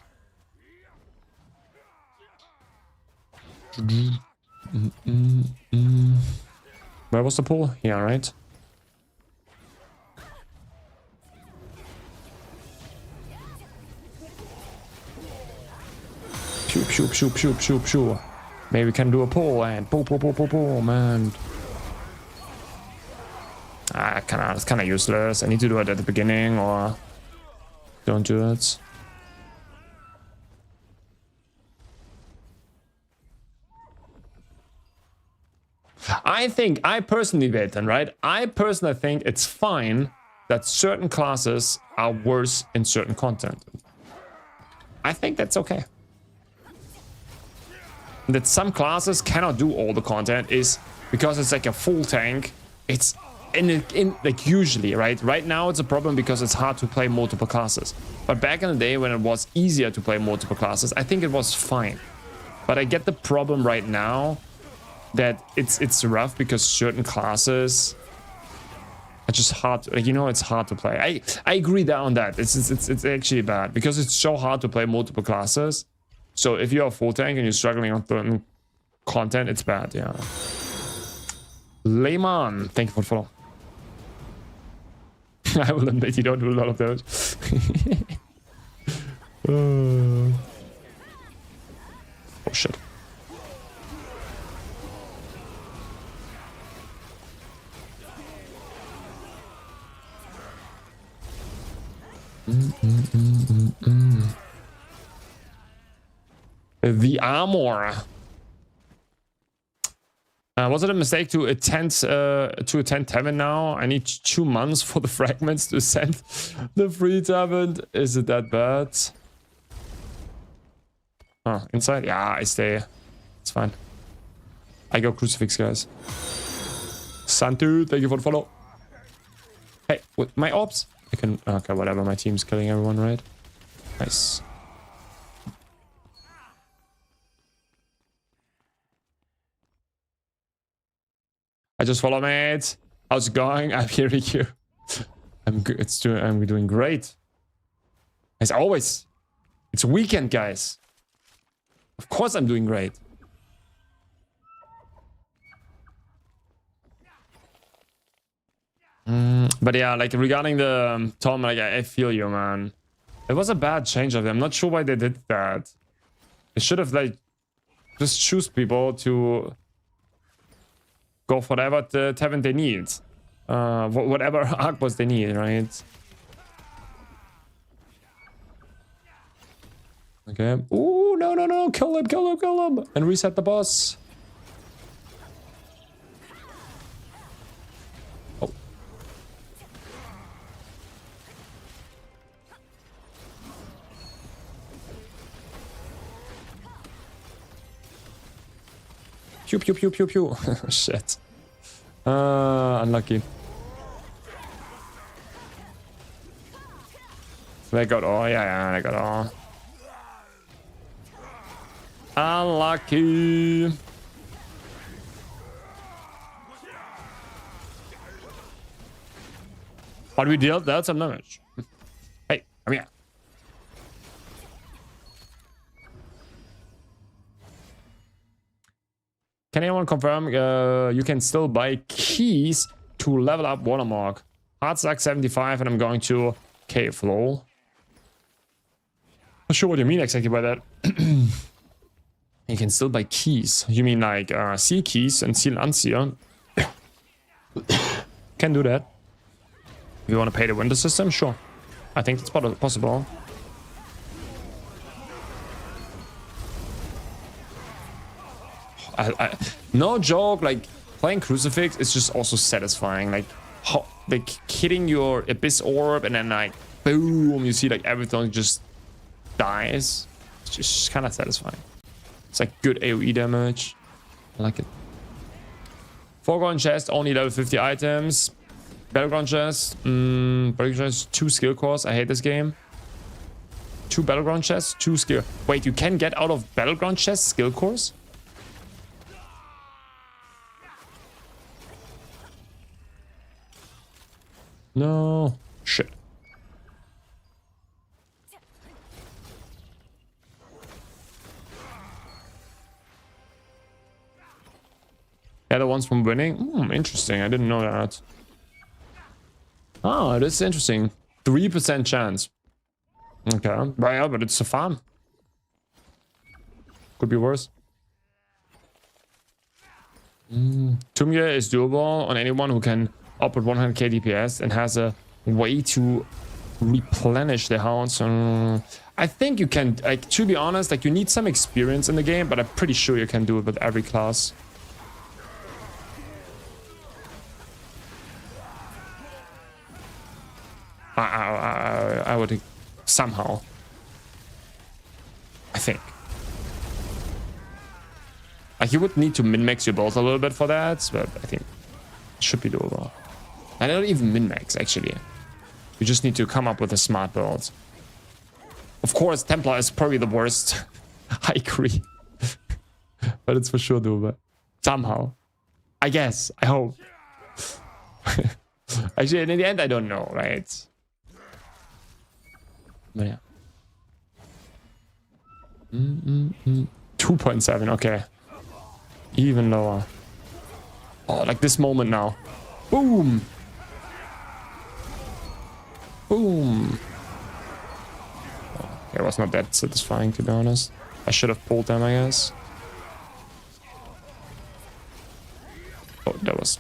Where was the pool? Yeah, right. Shoop, shoop, shoop, shoop, shoop, shoop. Maybe we can do a pull and boom, and it's kind of useless. I need to do it at the beginning or don't do it. I personally, Nathan, right? I personally think it's fine that certain classes are worse in certain content. I think that's okay. That some classes cannot do all the content is because it's like a full tank. It's in like usually, right? Right now it's a problem because it's hard to play multiple classes. But back in the day when it was easier to play multiple classes, I think it was fine. But I get the problem right now that it's rough because certain classes are just hard to, like, you know, it's hard to play. I agree that on that. It's actually bad because it's so hard to play multiple classes. So if you're a full tank and you're struggling on certain content, it's bad, yeah. Layman, thank you for the follow. I will admit you don't do a lot of those. Oh shit. The armor. Was it a mistake to attend Tavern now? I need 2 months for the fragments to send the free Tavern. Is it that bad? Oh, inside? Yeah, I stay. It's fine. I go crucifix, guys. Santu, thank you for the follow. Hey, with my orbs? I can... Okay, whatever. My team's killing everyone, right? Nice. I just follow, mate. How's it going? I'm hearing you. I'm good. I'm doing great. As always. It's a weekend, guys. Of course I'm doing great. But yeah, like regarding the Tom, like I feel you, man. It was a bad change of them. I'm not sure why they did that. They should have like just choose people to go for whatever the Tavern they need. Whatever arc boss they need, right? Okay. Ooh, no. Kill him. And reset the boss. Oh. Pew. Shit. Unlucky. They got all. Yeah, they got all. Unlucky. But we dealt that some damage. Hey, come here. Can anyone confirm you can still buy keys to level up Watermark? Hardstack 75 and I'm going to Cave Flow. Not sure what you mean exactly by that. You can still buy keys. You mean like seal keys and seal unseal? Can do that. If you want to pay the window system, sure. I think it's possible. No joke, like playing Crucifix is just also satisfying. Like hitting your Abyss Orb and then like boom, you see like everything just dies. It's just kind of satisfying. It's like good AoE damage. I like it. Foreground chest, only level 50 items. Battleground chest. Battleground chest, 2 skill cores. I hate this game. 2 battleground chests, 2 skill. Wait, you can get out of battleground chests skill cores? No. Shit. Yeah, the ones from winning? Interesting. I didn't know that. Oh, this is interesting. 3% chance. Okay. But yeah, but it's a farm. Could be worse. Tumye is doable on anyone who can output 100k DPS and has a way to replenish the hounds. I think you can, like, to be honest, like, you need some experience in the game, but I'm pretty sure you can do it with every class. I would somehow. I think. Like, you would need to min-max your build a little bit for that, but I think it should be doable. I don't even min-max, actually. You just need to come up with a smart build. Of course, Templar is probably the worst. I agree. But it's for sure doable. Somehow. I guess. I hope. Actually, in the end, I don't know, right? But yeah. 2.7, okay. Even lower. Oh, like this moment now. Boom! Boom! Oh, it was not that satisfying, to be honest. I should have pulled them, I guess. Oh, that was...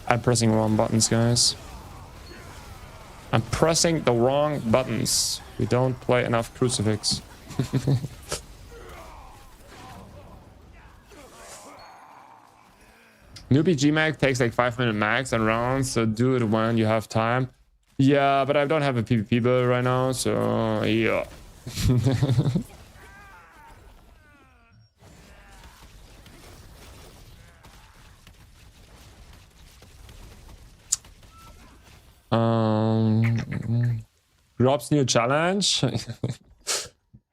I'm pressing wrong buttons, guys. I'm pressing the wrong buttons. We don't play enough Crucifix. Newbie GMAC takes like 5-minute max and rounds, so do it when you have time. Yeah, but I don't have a PvP build right now, so yeah. Rob's new challenge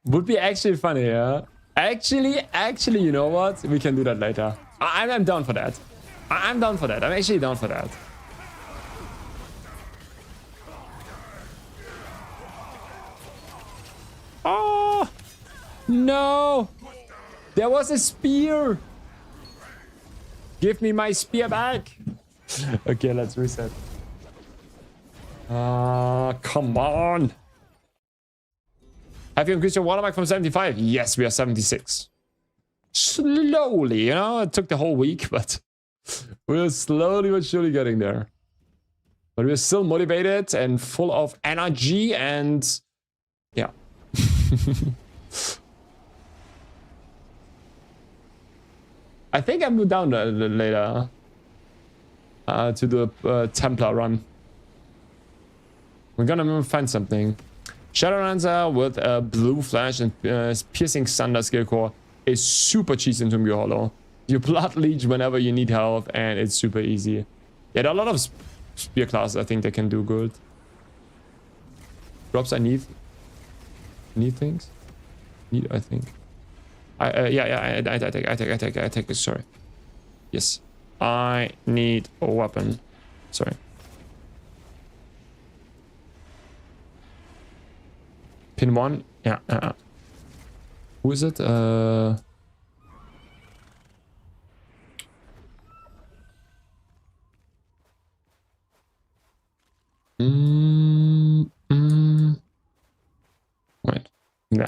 would be actually funny, yeah. Actually, you know what? We can do that later. I'm down for that. I'm down for that. I'm actually down for that. Oh no! There was a spear. Give me my spear back. Okay, let's reset. Come on. Have you increased your watermark from 75? Yes, we are 76. Slowly, you know, it took the whole week, but we're slowly but surely getting there. But we're still motivated and full of energy and yeah. I think I move down later to the Templar run. We're gonna find something. Shadowlancer with a blue flash and piercing thunder skill core is super cheesy in Tumgyo Hollow. You blood leech whenever you need health and it's super easy. Yeah, there are a lot of spear classes I think they can do good. Drops I need. Need things? Need, I think. I take it, sorry. Yes. I need a weapon. Sorry. Pin 1? Yeah. Who is it? Wait. Yeah.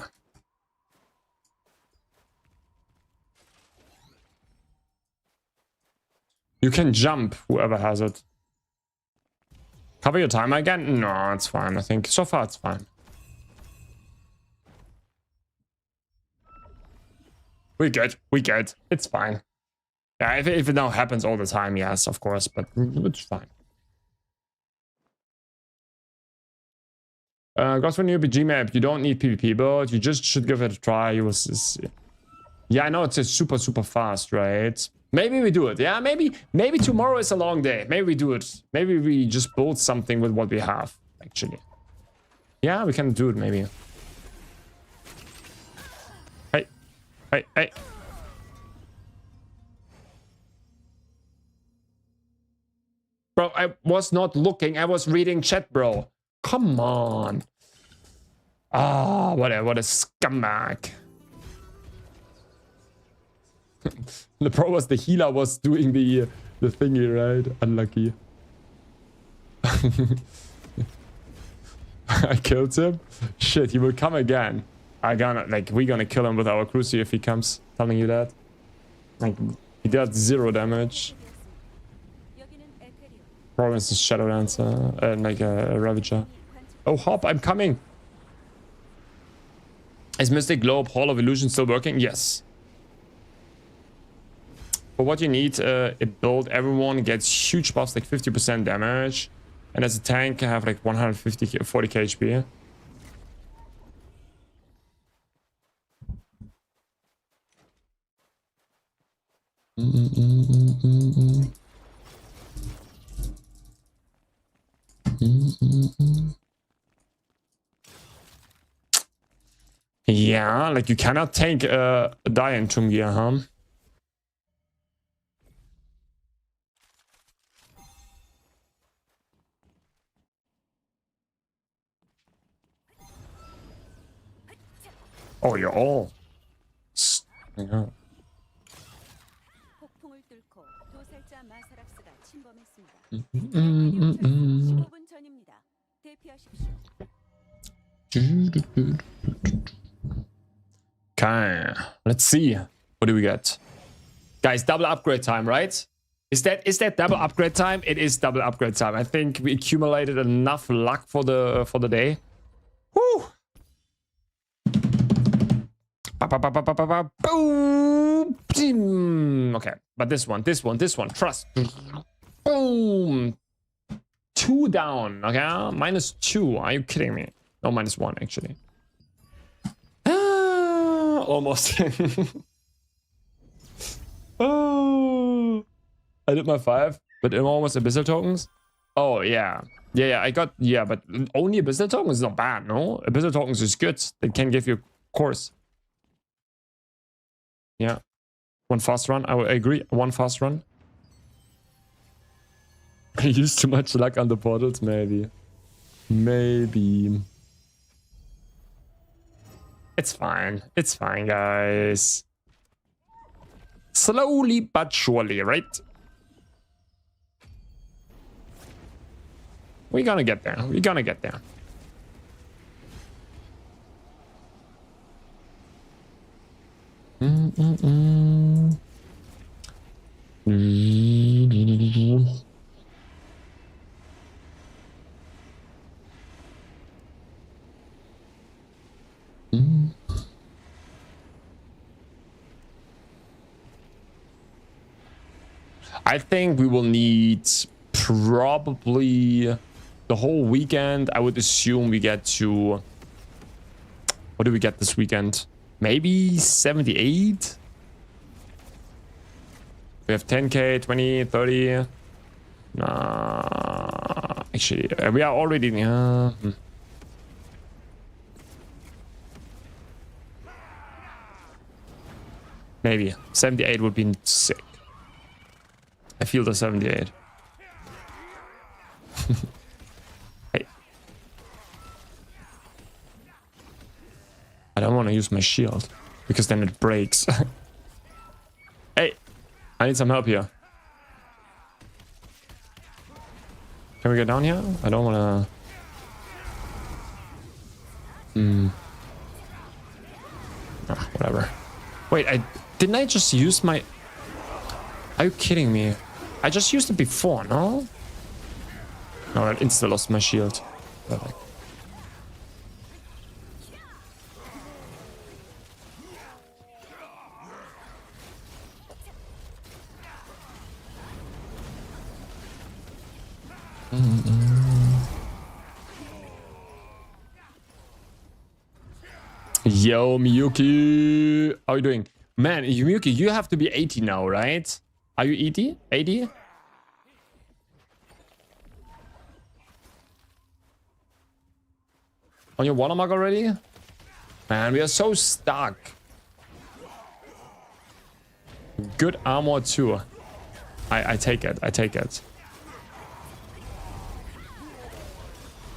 You can jump, whoever has it. Cover your timer again? No, it's fine, I think. So far, it's fine. We good. It's fine. Yeah, if it now happens all the time, yes, of course, but it's fine. Goes for newbie map. You don't need PvP build. You just should give it a try. Yeah, I know it's super fast, right? Maybe we do it. Yeah, maybe tomorrow is a long day. Maybe we do it. Maybe we just build something with what we have, actually. Yeah, we can do it, maybe. Hey. Bro, I was not looking. I was reading chat, bro. Come on. Ah, what a scumbag. The pro was the healer was doing the thingy, right? Unlucky. I killed him. Shit, he will come again. we're gonna kill him with our crucier if he comes. Telling you that. Like, he does 0 damage. 여기는 에테리온. Province is Shadow Dancer, like a Ravager. Oh, Hop, I'm coming! Is Mystic Globe Hall of Illusion still working? Yes. For what you need, a build, everyone gets huge buffs, like 50% damage. And as a tank, I have like 40k HP. Yeah, like you cannot tank a die Tomb Gear, huh? Oh, you're all. Yeah. 폭풍을 뚫고 도살자 마사락스가 침범했습니다. 15분 전입니다. 대피하십시오. Okay, let's see. What do we get? Guys, double upgrade time, right? Is that double upgrade time? It is double upgrade time. I think we accumulated enough luck for the day. Woo! Boom! Okay, but this one, trust. Boom! 2 down, okay? -2. Are you kidding me? No, -1 actually. Almost. Oh, I did my 5, but almost abyssal tokens. Oh yeah, I got but only abyssal tokens is not bad, no? Abyssal tokens is good. They can give you course. Yeah, 1 fast run. I agree. 1 fast run. I used too much luck on the portals, maybe. It's fine. It's fine, guys. Slowly but surely, right? We're gonna get there. We're gonna get there. I think we will need probably the whole weekend. I would assume we get to... What do we get this weekend? Maybe 78? We have 10k, 20, 30. Actually, we are already... Maybe 78 would be sick. I feel the 78. Hey. I don't want to use my shield because then it breaks. Hey, I need some help here. Can we get down here? I don't want to... whatever. Wait, didn't I just use my... Are you kidding me? I just used it before, no? No, I instantly lost my shield. Perfect. Yo, Miyuki! How are you doing? Man, Miyuki, you have to be 80 now, right? Are you 80? 80? On your watermark already? Man, we are so stuck. Good armor too. I take it. I take it.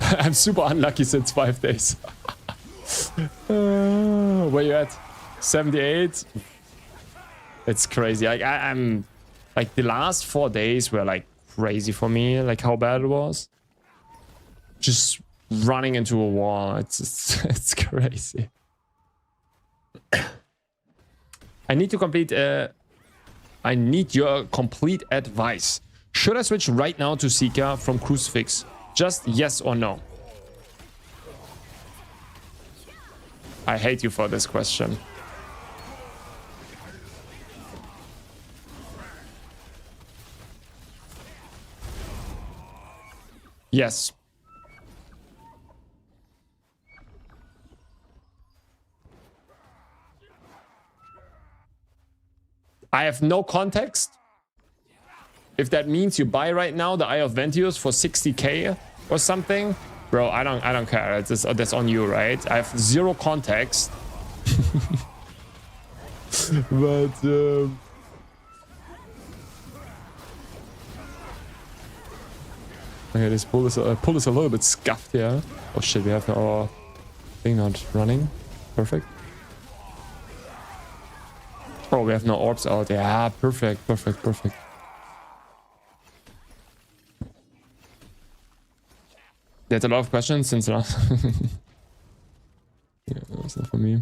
I'm super unlucky since 5 days. Where you at? 78? It's crazy. I'm like the last 4 days were like crazy for me. Like how bad it was. Just running into a wall. It's crazy. I need to complete. I need your complete advice. Should I switch right now to Seeker from Crucifix? Just yes or no. I hate you for this question. Yes. I have no context. If that means you buy right now the Eye of Ventius for 60k or something, bro, I don't care. That's on you, right? I have zero context. But okay, this pull is a little bit scuffed here. Oh shit, we have our thing not running. Perfect. Oh, we have no orbs out. Yeah, perfect, perfect, perfect. There's a lot of questions since last. Yeah, that's not for me.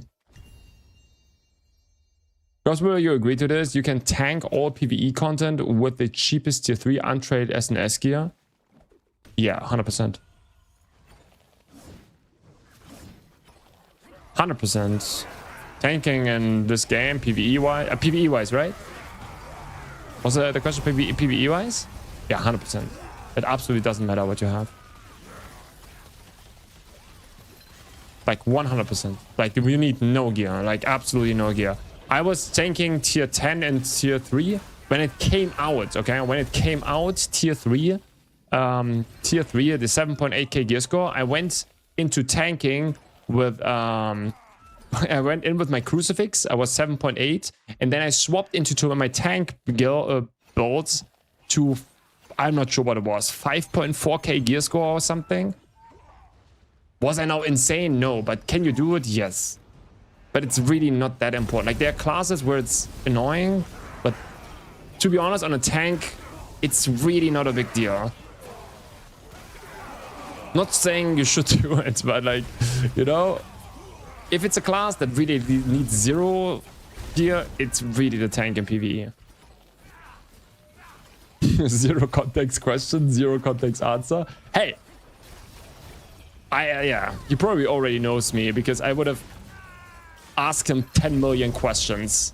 Will you agree to this? You can tank all PvE content with the cheapest tier 3 untraded S&S gear. Yeah, 100%. 100%. Tanking in this game, PvE wise, right? Was the question PvE wise? Yeah, 100%. It absolutely doesn't matter what you have. Like 100%. Like you need no gear. Like absolutely no gear. I was tanking tier 10 and tier 3 when it came out. Okay, when it came out, tier 3, the 7.8k gear score. I went into tanking with I went in with my Crucifix. I was 7.8, and then I swapped into my tank builds to, I'm not sure what it was, 5.4k gear score or something. Was I now insane? No, but can you do it? Yes. But it's really not that important. Like, there are classes where it's annoying, but to be honest, on a tank, it's really not a big deal. Not saying you should do it, but like, you know, if it's a class that really needs zero gear, it's really the tank in PvE. Zero context question, zero context answer. Hey, yeah, he probably already knows me because I would have asked him 10 million questions.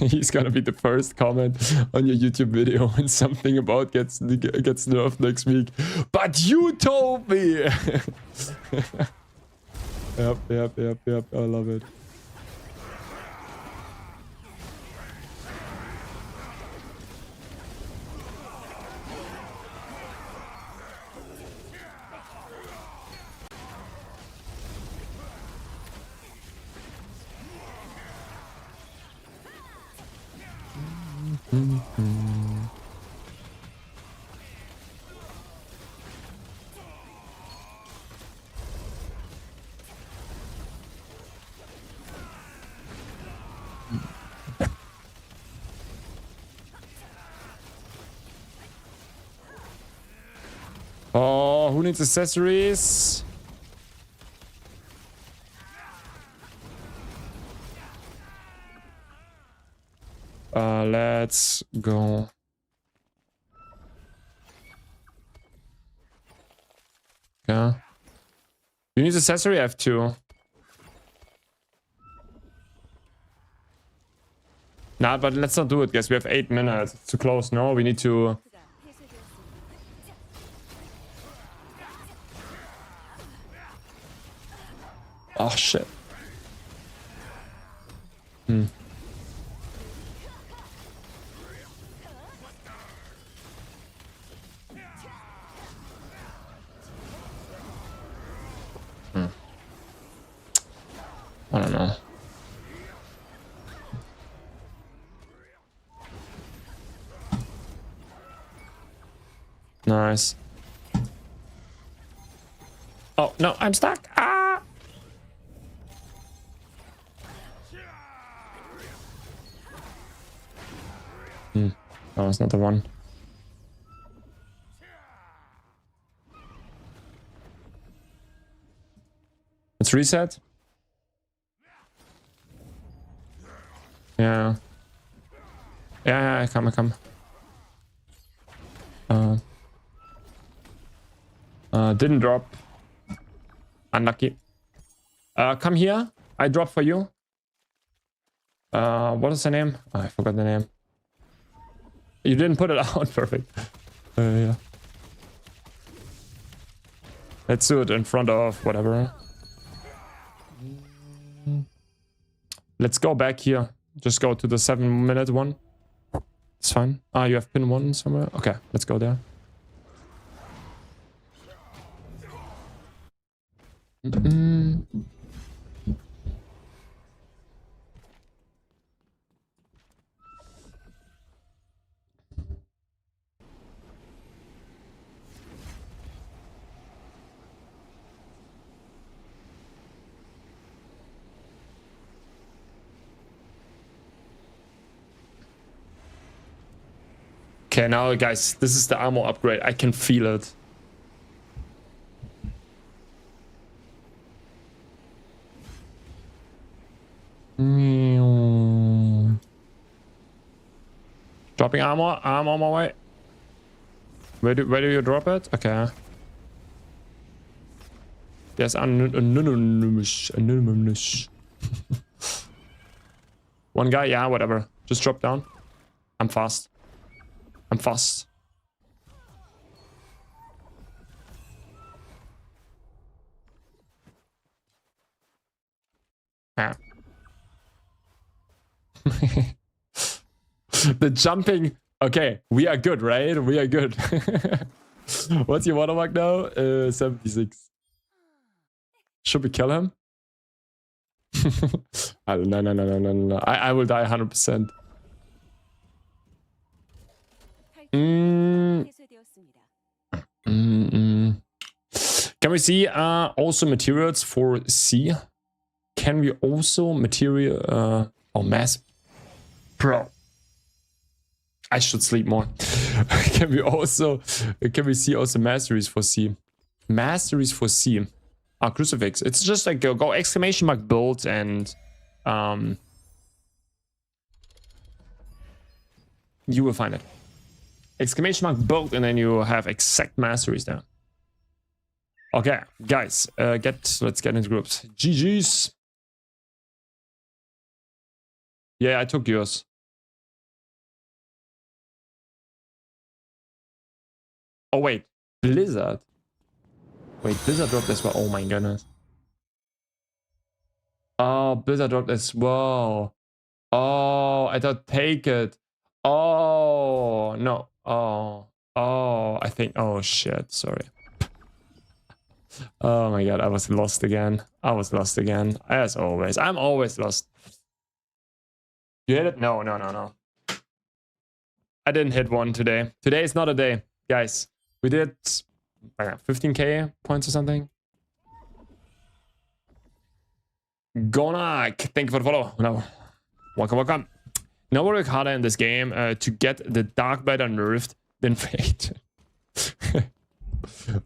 He's gonna be the first comment on your YouTube video when something about gets nerfed next week. But you told me. Yep. I love it. Oh, who needs accessories? Let's go. Yeah. You need accessory? I have 2. Nah, but let's not do it, guys. We have 8 minutes. It's too close. No, we need to. Oh shit. I don't know. Nice. Oh no, I'm stuck. Ah. That was not the one. Let's reset. Yeah. Yeah, I come. Didn't drop. Unlucky. Come here. I drop for you. What is the name? Oh, I forgot the name. You didn't put it out. Perfect. Yeah. Let's do it in front of whatever. Let's go back here. Just go to the 7-minute one. It's fine. Ah, you have pin 1 somewhere? Okay, let's go there. Okay, now guys, this is the armor upgrade. I can feel it. Dropping armor. I'm on my way. Where do you drop it? Okay. Yes, anonymous. One guy, yeah, whatever. Just drop down. I'm fast. Yeah. The jumping. Okay, we are good, right? We are good. What's your watermark now? 76. Should we kill him? No. I will die 100%. Can we see also materials for C? Can we also material mass? Bro, I should sleep more. Can we see also masteries for C? Masteries for C. Crucifix. It's just like go exclamation mark build and you will find it. Exclamation mark build and then you have exact masteries there. Okay, guys, let's get into groups. GG's. Yeah, I took yours. Oh wait, Blizzard. Wait, Blizzard dropped as well. Oh my goodness. Oh, Blizzard dropped as well. Oh, I thought take it. Oh no. Oh, I think. Oh shit. Sorry. Oh my god, I was lost again. As always. I'm always lost. You hit it? No. I didn't hit one today. Today is not a day, guys. We did 15k points or something. Gonak, thank you for the follow. No, welcome. Now we work harder in this game to get the Dark Biter nerfed than Fate.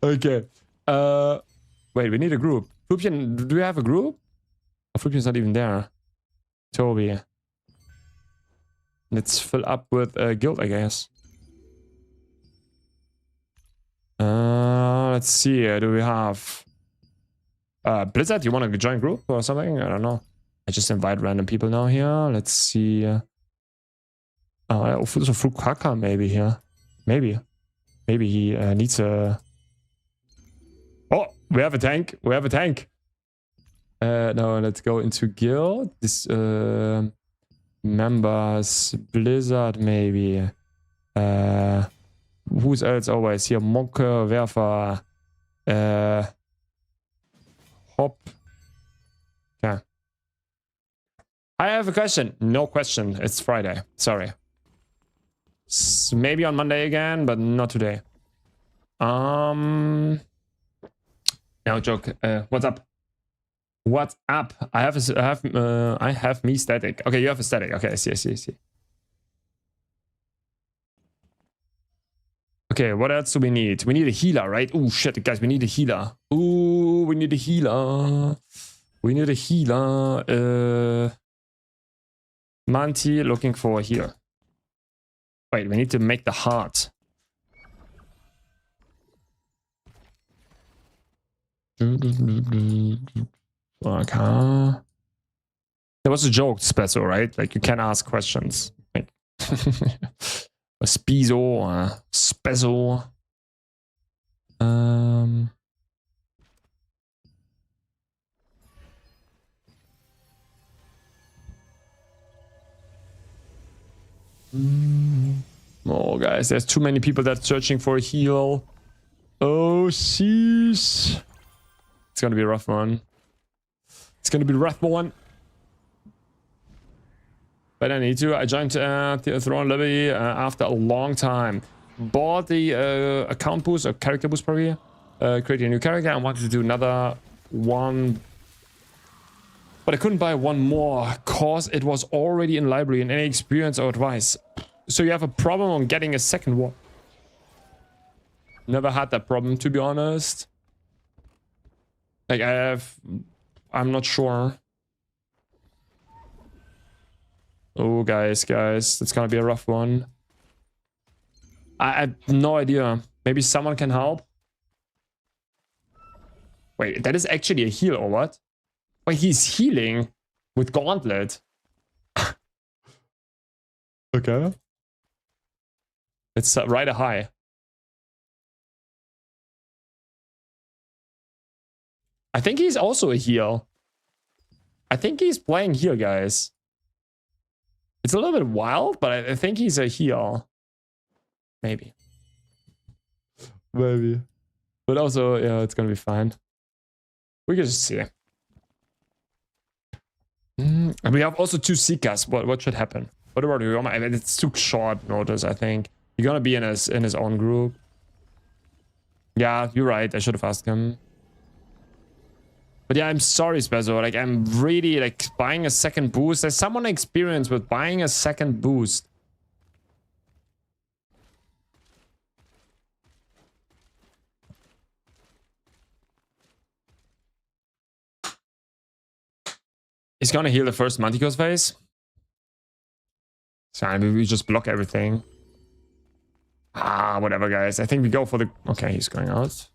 Okay. Wait, we need a group. Flupien, do we have a group? Oh, Flupien's not even there. Toby. Let's fill up with a guild, I guess. Let's see. Do we have Blizzard? You want to join group or something? I don't know. I just invite random people now here. Let's see. So Fukaka maybe here. Maybe he needs a. Oh, we have a tank. No, let's go into guild. This members Blizzard maybe. Who's else always here? Monke, Werfer, Hop. Yeah. I have a question. No question. It's Friday. Sorry. Maybe on Monday again, but not today. No joke. What's up? What's up? I have me static. Okay, you have a static. Okay, I see. Okay, what else do we need? We need a healer, right? Oh shit, guys, we need a healer. Ooh, we need a healer. We need a healer. Manti looking for a healer. Wait, we need to make the heart. Okay. There was a joke, Spezo, right? Like you can ask questions. Like a Spizo, a Spezo. Oh, guys, there's too many people that's searching for a heal. Oh, sheesh. It's gonna be a rough one. It's gonna be a rough one. But I need to. I joined Throne Lobby after a long time. Bought the account boost or character boost probably. Created a new character and wanted to do another one. But I couldn't buy one more cause it was already in library and any experience or advice. So you have a problem on getting a second one. Never had that problem, to be honest. Like I'm not sure. Oh, guys, it's gonna be a rough one. I have no idea. Maybe someone can help. Wait, that is actually a heal or what? Wait, he's healing with Gauntlet. Okay. Let's write a high. I think he's also a heal. I think he's playing heal, guys. It's a little bit wild, but I think he's a heal. Maybe. Maybe. But also, yeah, it's gonna be fine. We can just see. And we have also 2 Seekers. What should happen? What about Ryoma? I mean, it's too short notice, I think. He's gonna be in his own group. Yeah, you're right. I should have asked him. But yeah, I'm sorry, Spezo. Like, I'm really, like, buying a second boost. There's someone experienced with buying a second boost. He's gonna heal the first Manticore's phase. So maybe we just block everything. Ah, whatever, guys. I think we go for the... Okay, he's going out.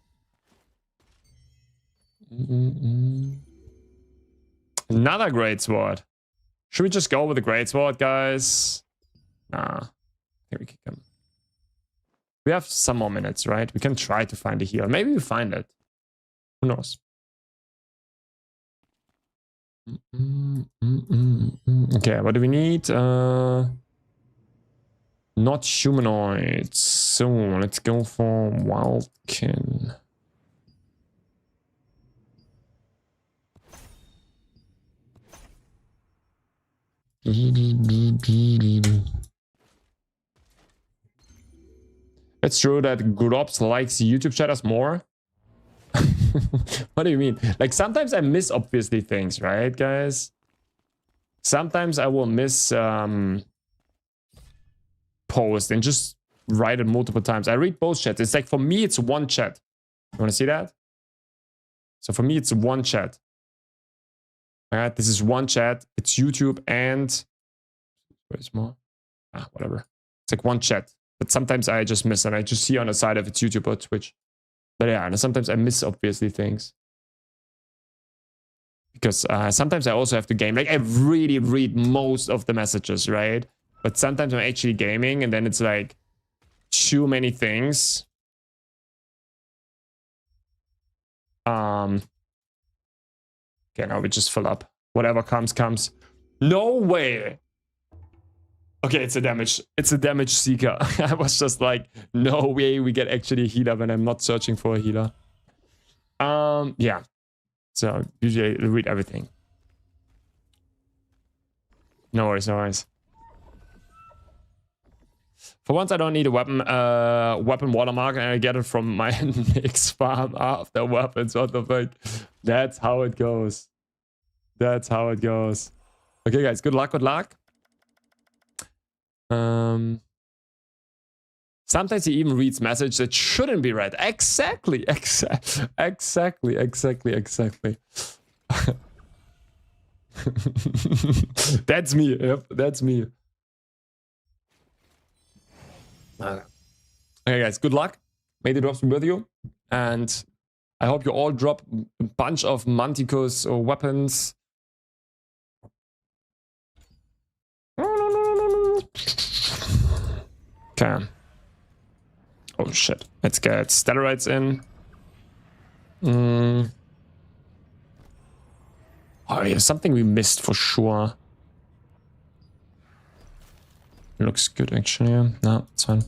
Another great sword. Should we just go with the great sword, guys? Nah. Here we kick him. We have some more minutes, right? We can try to find a heal. Maybe we find it. Who knows? Okay, what do we need? Not humanoids. So let's go for Wildkin. It's true that Grobs likes YouTube chatters more. What do you mean? Like, sometimes I miss obviously things, right, guys? Sometimes I will miss post and just write it multiple times. I read both chats. It's like, for me, it's one chat. You want to see that? So for me, it's one chat. All right, this is one chat. It's YouTube and... Where's more? Ah, whatever. It's like one chat. But sometimes I just miss and I just see on the side if it's YouTube or Twitch. But yeah, and sometimes I miss obviously things. Because sometimes I also have to game. Like, I really read most of the messages, right? But sometimes I'm actually gaming and then it's like too many things. Okay, now we just fill up. Whatever comes, comes. No way! Okay, it's a damage seeker. I was just like, no way we get actually a healer when I'm not searching for a healer. Yeah. So usually I read everything. No worries, no worries. For once I don't need a weapon watermark and I get it from my NIX farm after weapons. What the fuck? That's how it goes. That's how it goes. Okay guys, good luck, good luck. Sometimes he even reads message that shouldn't be read. Exactly. That's me. Yep, that's me. Okay, guys, good luck. May the drops be with you. And I hope you all drop a bunch of Manticus or weapons. Okay. Oh shit. Let's get Stellarites in. Oh, yeah, something we missed for sure. Looks good actually. No, it's fine.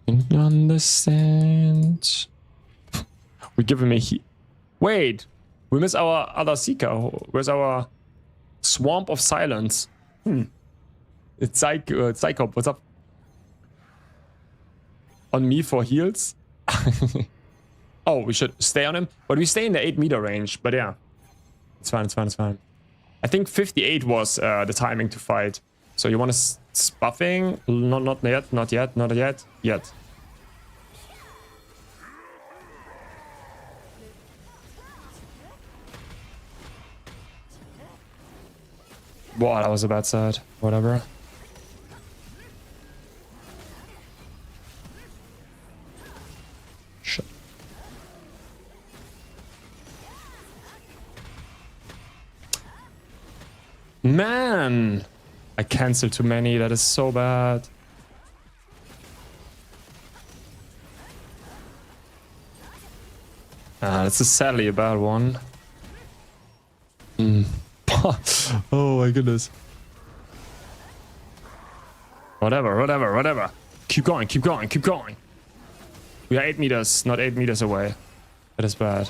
Can you understand? We give him a Wait! We miss our other Seeker. Where's our Swamp of Silence? It's Psycho. What's up? On me for heals? Oh, we should stay on him. But we stay in the 8-meter range. But yeah. It's fine, it's fine, it's fine. I think 58 was the timing to fight. So you want to buffing? Not yet, not yet, not yet. Yet. Wow, that was a bad side. Whatever. Shit. Man! I canceled too many. That is so bad. This is sadly a bad one. Oh my goodness. Whatever. Keep going. We are 8 meters, not 8 meters away. That is bad.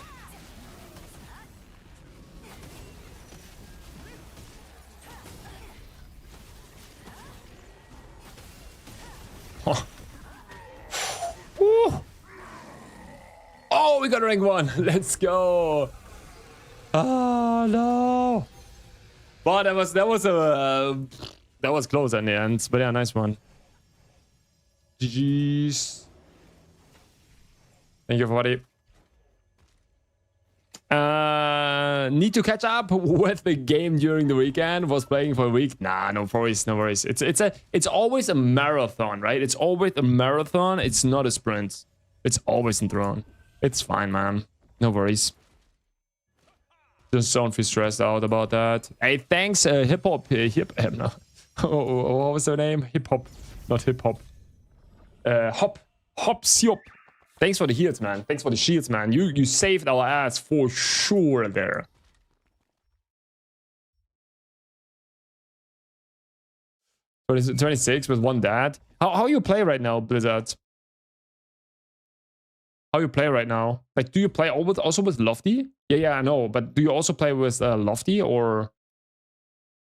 Oh. Oh, we got rank 1. Let's go. Oh no. But that was close in the end. But yeah, nice one. GG's. Thank you, everybody. Need to catch up with the game during the weekend. Was playing for a week. Nah, no worries, no worries. It's always a marathon, right? It's always a marathon. It's not a sprint. It's always a throne. It's fine, man. No worries. Just don't feel stressed out about that. Hey, thanks, hip hop. No. Oh, what was her name? Hip hop, not hip hop. Hop Siop. Thanks for the heals, man. Thanks for the shields, man. You saved our ass for sure there. But is it 26 with one dad? How you play right now, Blizzard? How you play right now? Like, do you play also with Lofty? Yeah, I know. But do you also play with Lofty or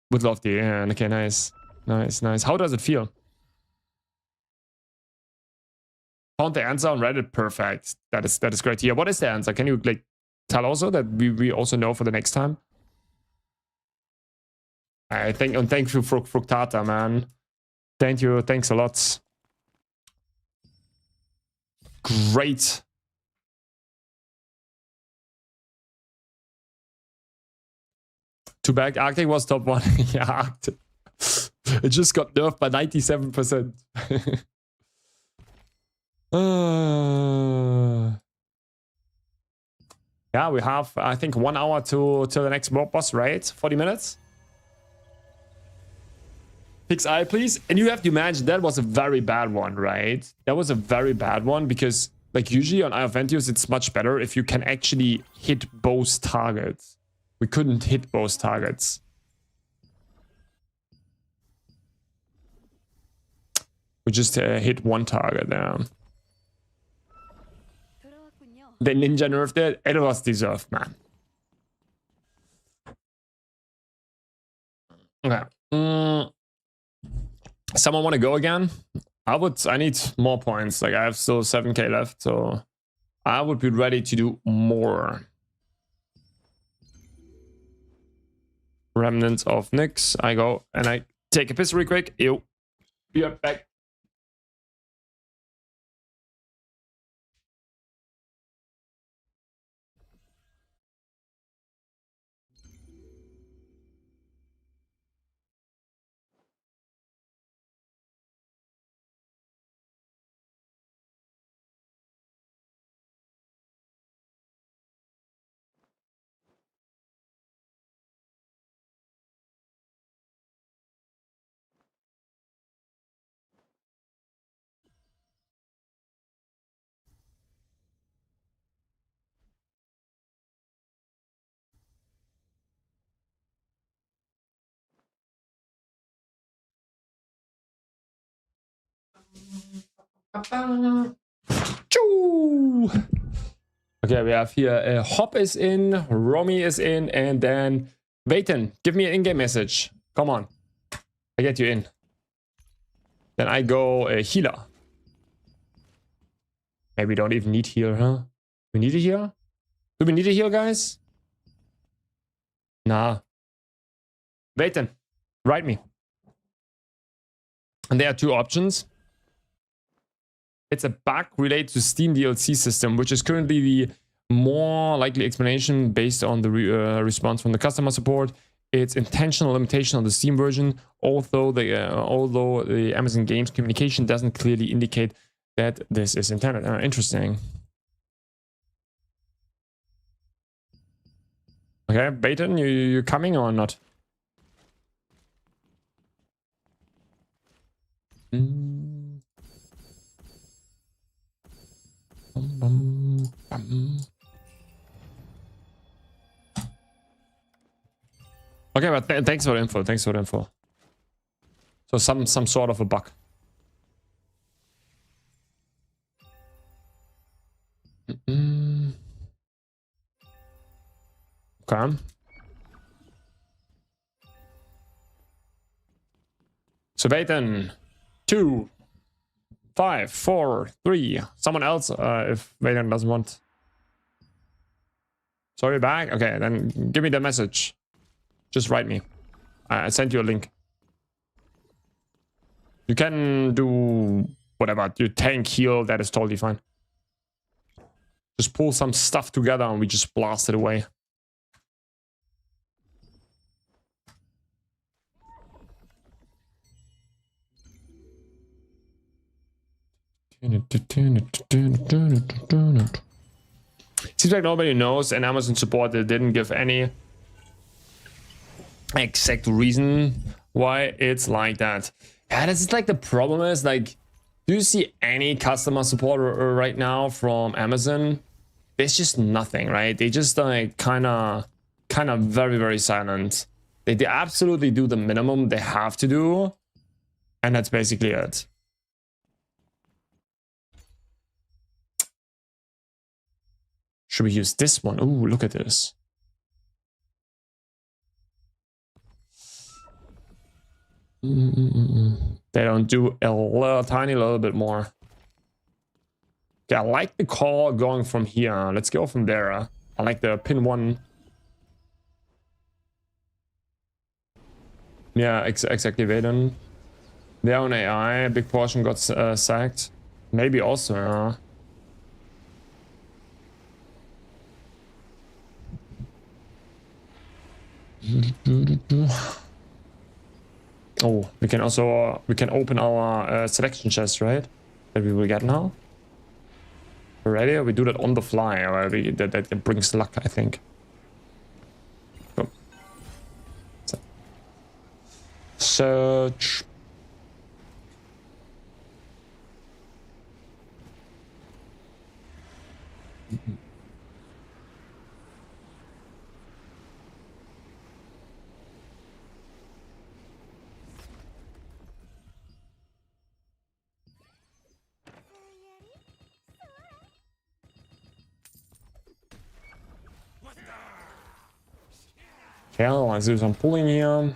with Lofty? Yeah, okay, nice. How does it feel? Found the answer on Reddit. Perfect. That is great to hear. What is the answer? Can you like tell also that we also know for the next time? I think and thank you for Fructata, man. Thank you. Thanks a lot. Great. Too bad Arctic was top 1. Yeah, Arctic. It just got nerfed by 97%. Yeah, we have, I think, 1 hour till the next boss, right? 40 minutes? Fix eye, please. And you have to imagine that was a very bad one, right? That was a very bad one because, like, usually on Eye of Ventius, it's much better if you can actually hit both targets. We couldn't hit both targets. We just hit one target there. The ninja nerfed it. It was deserved, man. Okay. Someone want to go again? I need more points. Like, I have still 7k left, so I would be ready to do more. Remnants of NIX. I go and I take a piss real quick. Ew. Be right back. Choo! Okay, we have here Hop is in, Romy is in, and then Vayton, give me an in-game message. Come on. I get you in. Then I go healer. Maybe we don't even need heal, huh? We need a heal? Do we need a heal, guys? Nah. Vayton, write me. And there are two options. It's a bug related to Steam DLC system, which is currently the more likely explanation based on the response from the customer support. It's intentional limitation on the Steam version, although the Amazon Games communication doesn't clearly indicate that this is intended. Interesting. Okay, Vayton, you coming or not? Okay, but thanks for the info. Thanks for the info. So some sort of a bug. Okay. So Vayton, 2, 5, 4, 3. Someone else, if Vayton doesn't want. So you're back? Okay, then give me the message. Just write me. I sent you a link. You can do whatever. You tank, heal, that is totally fine. Just pull some stuff together and we just blast it away. Seems like nobody knows, and Amazon support they didn't give any exact reason why it's like that. Yeah, this is like the problem is like, do you see any customer support right now from Amazon? There's just nothing, right? They just like kind of very silent. They absolutely do the minimum they have to do, and that's basically it. Should we use this one? Ooh, look at this. They don't do a tiny little bit more. Okay, I like the call going from here. Let's go from there. I like the pin 1. Yeah, exactly, Vayton. Their own AI, a big portion got sacked. Maybe also, Oh, we can also open our selection chest, right? That we will get now. We're ready. We do that on the fly. That brings luck, I think. Go. Search. Okay, let's do some pulling here.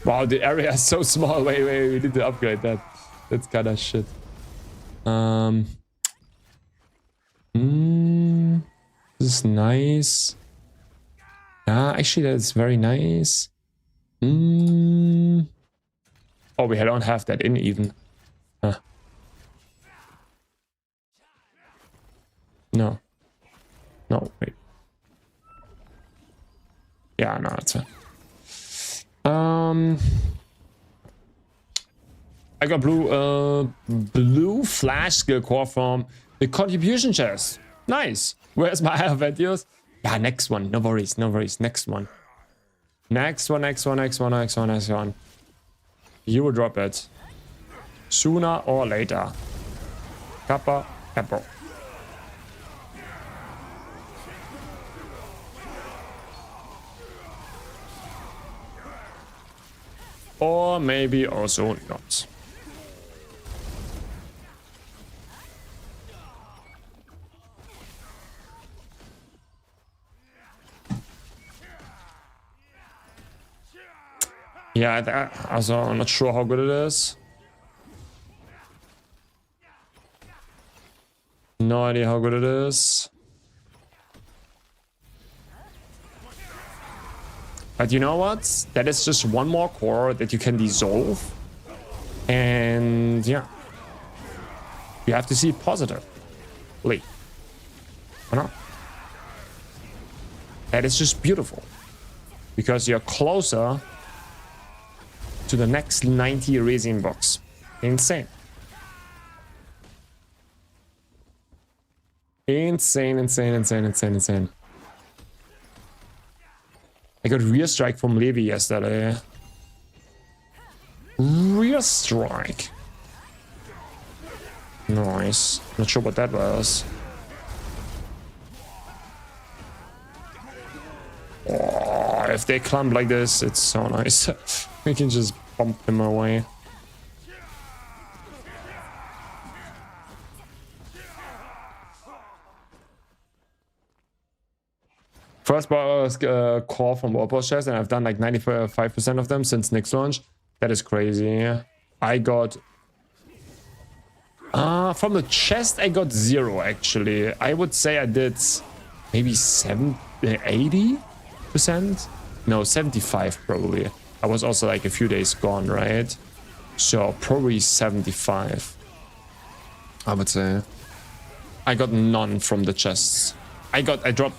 Wow, the area is so small. Wait, we need to upgrade that. That's kind of shit. This is nice. Yeah, actually, that's very nice. Oh, we don't have that in even. Huh. No. No, wait. Yeah, no, that's fine. I got blue flash skill core from the contribution chest. Nice. Where's my videos? Yeah, next one. No worries, no worries. Next one. Next one. You will drop it. Sooner or later. Kappa, kappa. Or maybe also not. Yeah, also I'm not sure how good it is. No idea how good it is. But you know what? That is just one more core that you can dissolve. And yeah. You have to see it positively. You know? That is just beautiful. Because you're closer to the next 90 resin box. Insane. Insane. I got rear strike from Levi yesterday. Rear strike. Nice. Not sure what that was. Oh, if they clump like this, it's so nice. We can just bump them away. First core from Warboss chest, and I've done like 95% of them since NIX launch. That is crazy. I got... from the chest, I got 0 actually. I would say I did maybe 80%? No, 75 probably. I was also like a few days gone, right? So probably 75. I would say. I got none from the chests. I dropped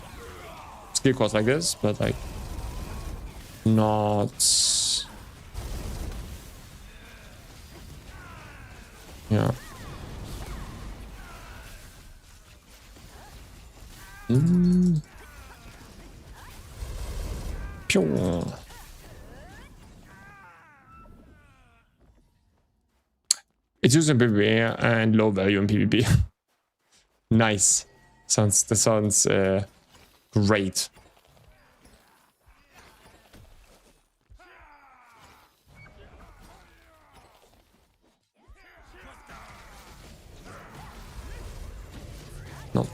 skill cores like this, but like not. Yeah. Pew. It's used in PvP and low value in PvP. Nice. That sounds great. No.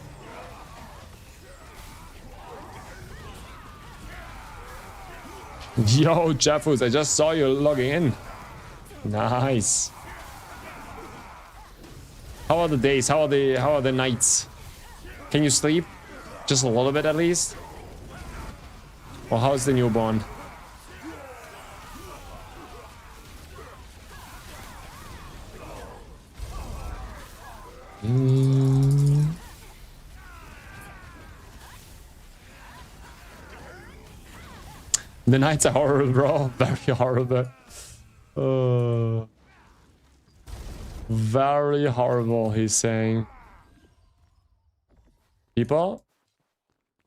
Yo, Jeffus, I just saw you logging in. Nice. How are the days? How are the nights? Can you sleep? Just a little bit at least? Or how's the newborn? The nights are horrible, bro. Very horrible. Very horrible, he's saying. People?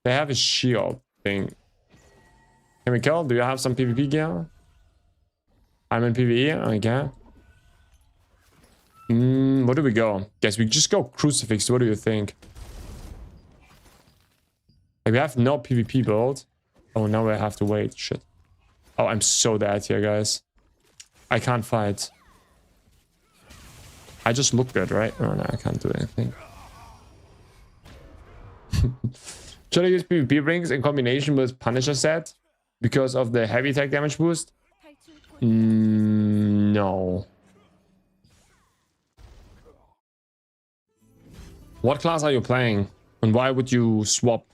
They have a shield thing. Can we kill? Do you have some PvP gear? I'm in PvE? Okay. Where do we go? Guess we just go Crucifix. What do you think? Like, we have no PvP build. Oh, now we have to wait. Shit. Oh, I'm so dead here, guys. I can't fight. I just look good, right? Oh, no, I can't do anything. Should I use PvP rings in combination with Punisher set because of the heavy attack damage boost? No. What class are you playing? And why would you swap?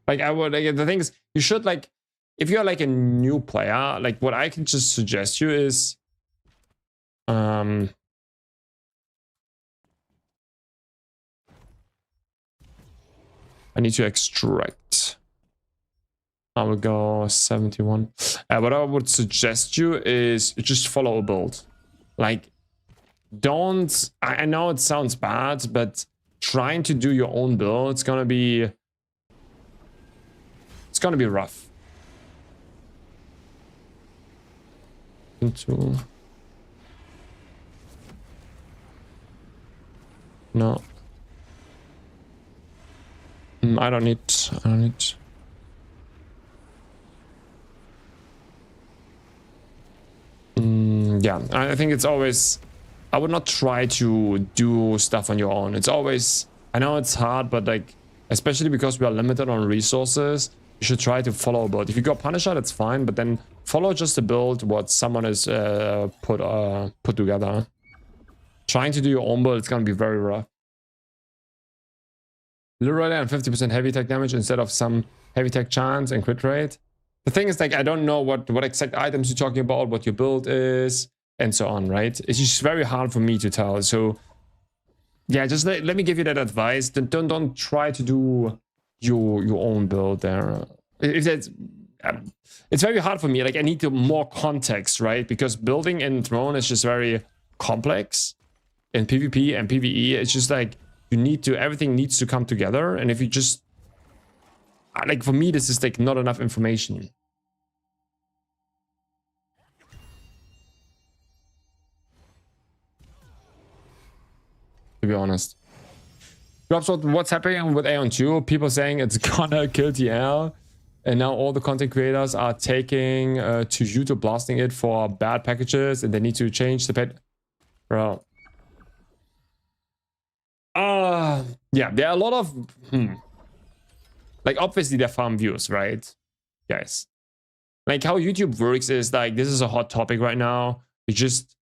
Like, the thing is, you should, like, if you're like a new player, like, what I can just suggest you is, I need to extract. I will go 71. What I would suggest you is just follow a build. Like, don't, I know it sounds bad, but trying to do your own build, it's gonna be rough. Into no. I don't need. Yeah, I think it's always. I would not try to do stuff on your own. It's always. I know it's hard, but like, especially because we are limited on resources, you should try to follow a build. If you go Punisher, that's fine, but then follow just the build what someone has put together. Trying to do your own build, it's gonna be very rough. Literally on 50% heavy tech damage instead of some heavy tech chance and crit rate. The thing is, like, I don't know what exact items you're talking about, what your build is, and so on, right? It's just very hard for me to tell. So yeah, just let me give you that advice. Don't try to do your own build there. If that's it's very hard for me. Like, I need more context, right? Because building in Throne is just very complex. In PvP and PvE, it's just like everything needs to come together. And if you just like, for me, this is like not enough information. To be honest. What's happening with Aeon 2? People saying it's gonna kill TL. And now all the content creators are taking to YouTube, blasting it for bad packages, and they need to change the pet. Bro. Yeah, there are a lot of like, obviously they're farm views, right, guys? Like, how YouTube works is like, this is a hot topic right now. You just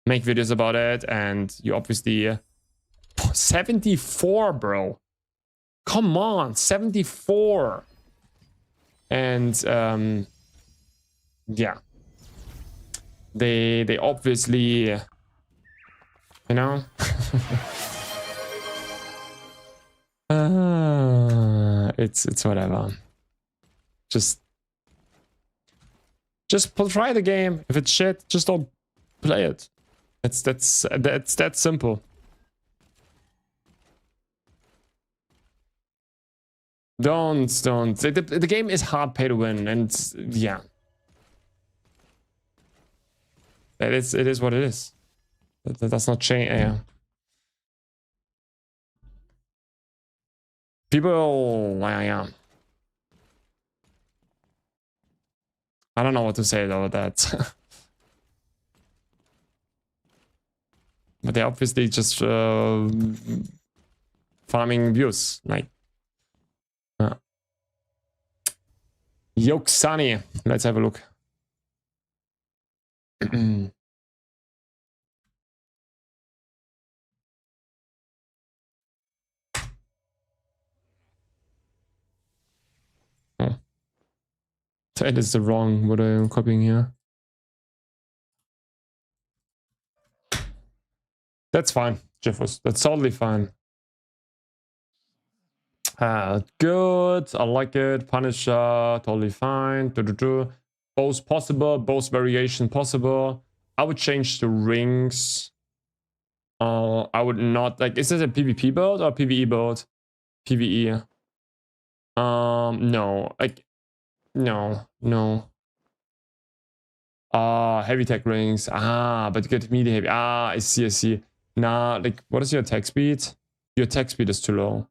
make videos about it, and you obviously 74, bro. Come on, 74. And yeah, they obviously, you know. It's whatever. Just try the game. If it's shit, just don't play it. That's that simple. Don't. The game is hard pay to win, and yeah, it is what it is. That does not change. Yeah. People, yeah. I don't know what to say though with that. But they're obviously just farming views, like. Yoksani, let's have a look. Oh. That is the wrong what I'm copying here. That's fine, Jeffers. That's totally fine. Good. I like it. Punisher, totally fine. Both possible, both variation possible. I would change the rings. I would not, like, is this a PvP build or PvE build? PvE. No. Like, no. Heavy tech rings. But you get medium heavy. I see. Nah, like, what is your attack speed? Your attack speed is too low.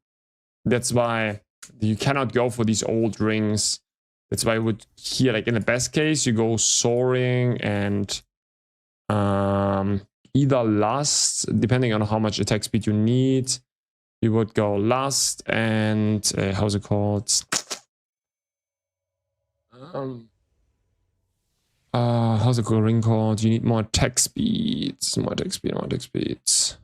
That's why you cannot go for these old rings. That's why I would here, like, in the best case, you go soaring and either lust, depending on how much attack speed you need. You would go lust and how's it called? How's it called? Ring called? You need more attack speeds. More attack speeds.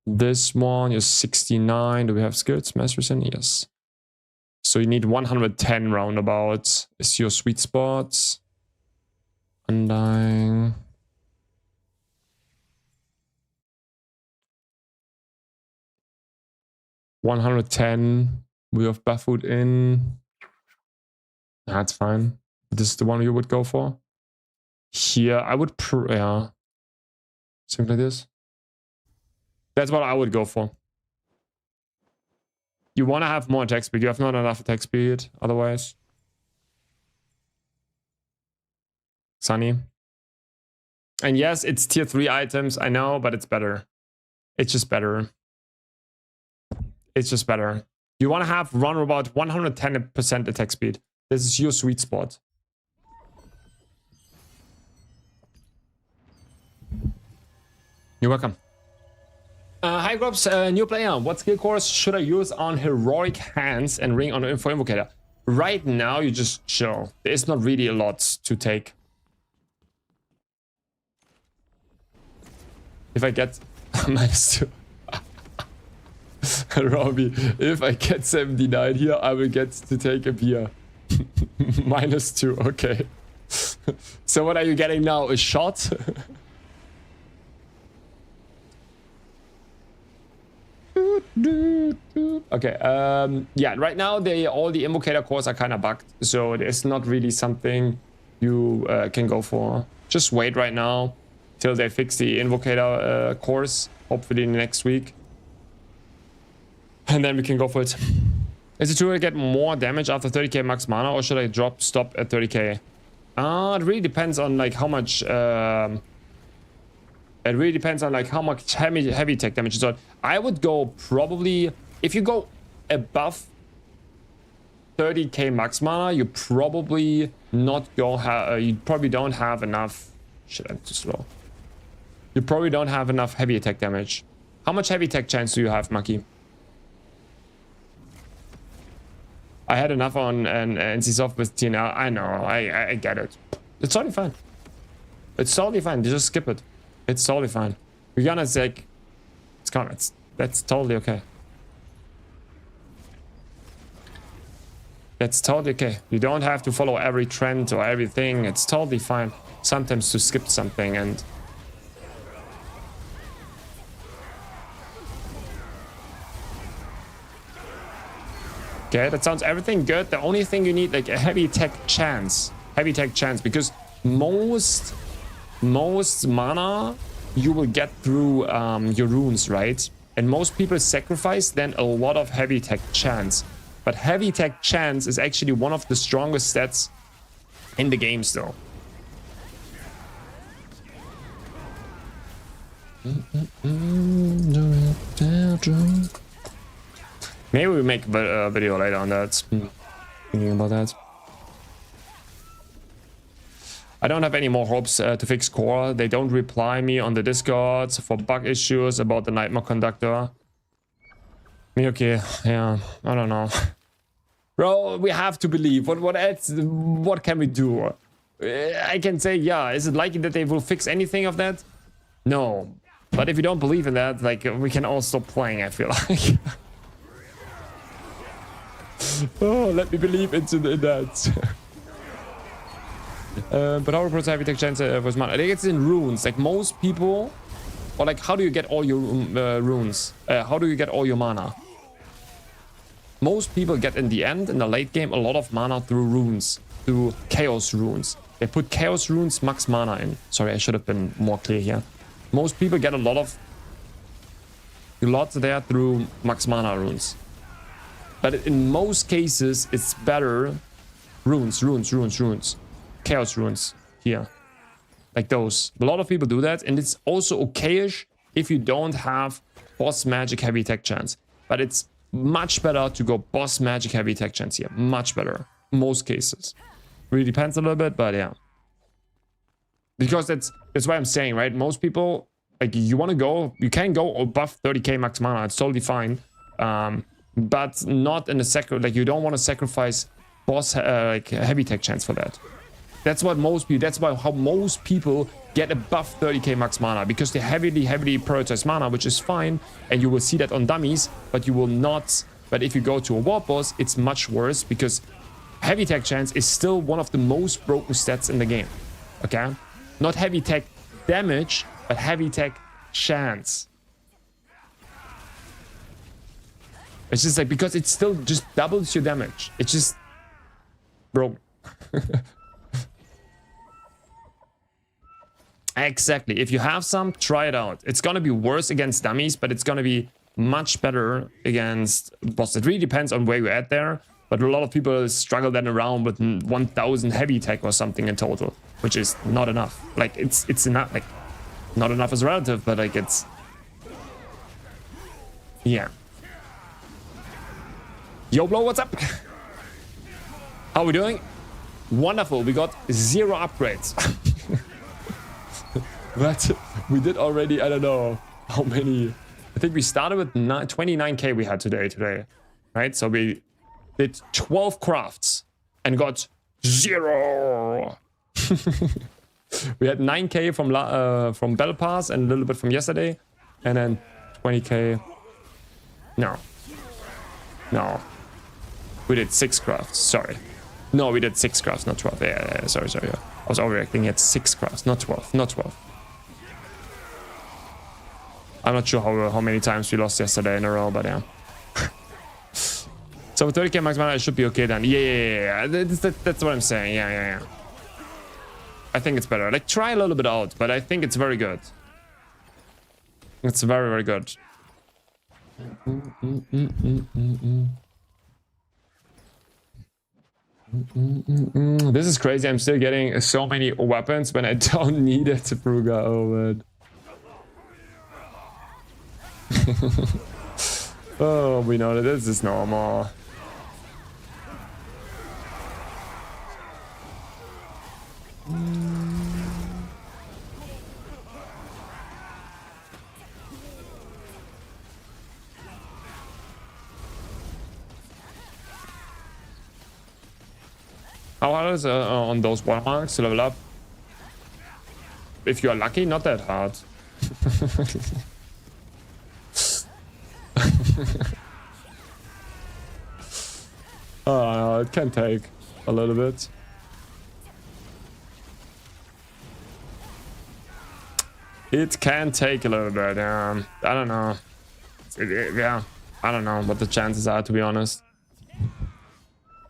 This one is 69. Do we have skills? Mastery? Yes. So you need 110 roundabout. Is your sweet spot. Undying. $110. We have Barefoot in. That's fine. This is the one you would go for. Here, I would, yeah. Something like this. That's what I would go for. You want to have more attack speed. You have not enough attack speed otherwise. Sunny. And yes, it's tier 3 items. I know, but it's better. It's just better. It's just better. You want to have run about 110% attack speed. This is your sweet spot. You're welcome. Hi Grubs, new player. What skill course should I use on Heroic Hands and Ring on Info Invocator? Right now, you just chill. There's not really a lot to take. If I get -2. Robbie, if I get 79 here, I will get to take a beer. -2, okay. So what are you getting now? A shot? Okay, yeah, right now all the invocator cores are kind of bugged, so there's not really something you can go for. Just wait right now till they fix the invocator cores, hopefully next week, and then we can go for it. Is it true I get more damage after 30k max mana, or should I stop at 30k? It really depends on like how much it really depends on like how much heavy tech damage is on. I would go probably, if you go above 30k max mana, you probably you probably don't have enough. Shit, I'm too slow. You probably don't have enough heavy attack damage. How much heavy tech chance do you have, Maki? I had enough on NCSoft with TNL. I know, I get it. It's totally fine. It's totally fine. You just skip it. It's totally fine. We're gonna like, that's totally okay. That's totally okay. You don't have to follow every trend or everything. It's totally fine sometimes to skip something. And okay, that sounds everything good. The only thing you need like a heavy tech chance, because most mana you will get through your runes, right? And most people sacrifice then a lot of heavy tech chance. But heavy tech chance is actually one of the strongest stats in the game still. Maybe we make a video later on that. Thinking about that. I don't have any more hopes to fix core. They don't reply me on the Discord for bug issues about the Nightmare Conductor. Okay, yeah, I don't know. Bro, we have to believe. What else? What can we do? I can say, yeah, is it likely that they will fix anything of that? No. But if you don't believe in that, like, we can all stop playing, I feel like. Oh, let me believe in that. But how to heavy tech chance was mana? I think it's in runes. Like most people, or like how do you get all your runes? How do you get all your mana? Most people get in the end, in the late game, a lot of mana through runes, through chaos runes. They put chaos runes max mana in. Sorry, I should have been more clear here. Most people get a lot there through max mana runes. But in most cases, it's better runes. Chaos runes here, like those. A lot of people do that, and it's also okayish if you don't have boss magic heavy tech chance. But it's much better to go boss magic heavy tech chance here. Much better, most cases. Really depends a little bit, but yeah. Because that's why I'm saying, right? Most people, like, you want to go, you can go above 30k max mana. It's totally fine, but not in a like you don't want to sacrifice boss like heavy tech chance for that. That's what most people, that's why how most people get above 30k max mana, because they heavily prioritize mana, which is fine, and you will see that on dummies, but you will not. But if you go to a war boss, it's much worse, because heavy tech chance is still one of the most broken stats in the game. Okay, not heavy tech damage, but heavy tech chance. It's just like, because it still just doubles your damage. It's just broken. Exactly. If you have some, try it out. It's gonna be worse against dummies, but it's gonna be much better against boss. It really depends on where you're at there. But a lot of people struggle then around with 1000 heavy tech or something in total, which is not enough. Like it's enough. Like not enough is relative, but like it's yeah. Yo, Blow, what's up? How are we doing? Wonderful. We got 0 upgrades. But we did already, I don't know how many. I think we started with 29k we had today, right? So we did 12 crafts and got 0. We had 9k from Battle Pass and a little bit from yesterday, and then 20k. No, we did 6 crafts. Sorry, no, we did 6 crafts, not 12. Yeah, sorry. Yeah. I was overreacting. At 6 crafts, not 12, not 12. I'm not sure how many times we lost yesterday in a row, but yeah. So with 30k max mana, I should be okay then. Yeah. That's what I'm saying. Yeah. I think it's better. Like, try a little bit out, but I think it's very good. It's very, very good. This is crazy. I'm still getting so many weapons when I don't need it, Fruga. Oh, man. Oh, we know that this is normal. How hard is on those watermarks to level up? If you are lucky, not that hard. It can take a little bit. It can take a little bit. I don't know. Yeah, I don't know what the chances are, to be honest.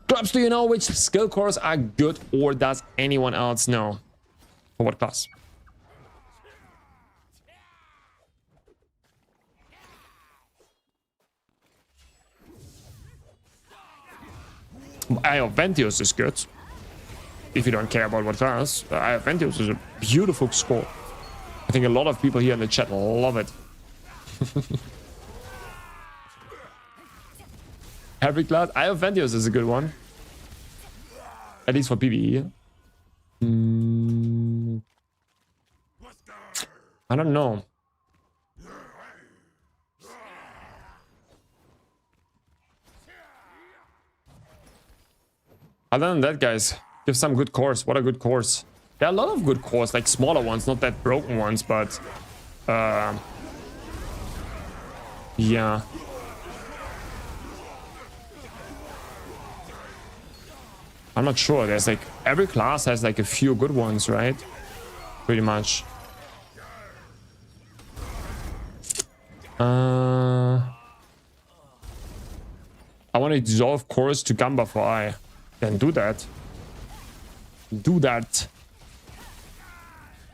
Clubs, do you know which skill cores are good, or does anyone else know? For what class? Eye of Ventius is good. If you don't care about what class, Eye of Ventius is a beautiful score. I think a lot of people here in the chat love it. Every class, Eye of Ventius is a good one. At least for PvE. I don't know. Other than that, guys, give some good cores. What a good course. There are a lot of good cores, like smaller ones, not that broken ones, but yeah. I'm not sure. There's like every class has like a few good ones, right? Pretty much. I want to dissolve cores to Gamba for Eye. Then do that. Do that.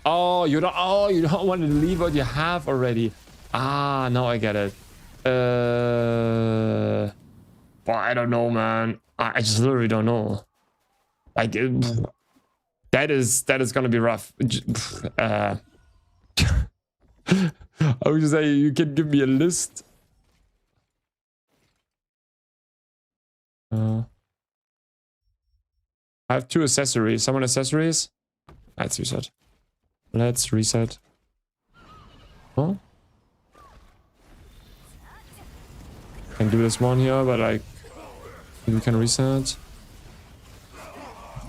Oh, you don't want to leave what you have already. Ah, now I get it. Well, I don't know, man. I just literally don't know. Like that is gonna be rough. I would just say you can give me a list. I have 2 accessories. Someone accessories? Let's reset. Let's reset. Huh? Can do this one here, but like we can reset.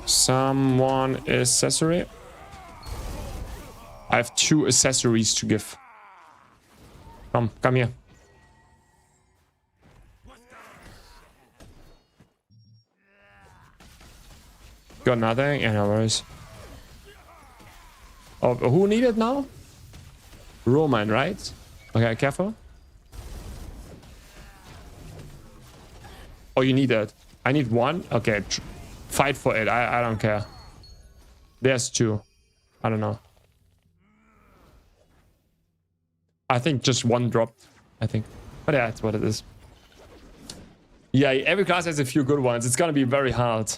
Someone accessory. I have 2 accessories to give. Come here. Got nothing? Yeah, no worries. Oh, who need it now? Roman, right? Okay, careful. Oh, you need it. I need 1? Okay, fight for it. I don't care. There's 2. I don't know. I think just one dropped, I think. But yeah, that's what it is. Yeah, every class has a few good ones. It's gonna be very hard.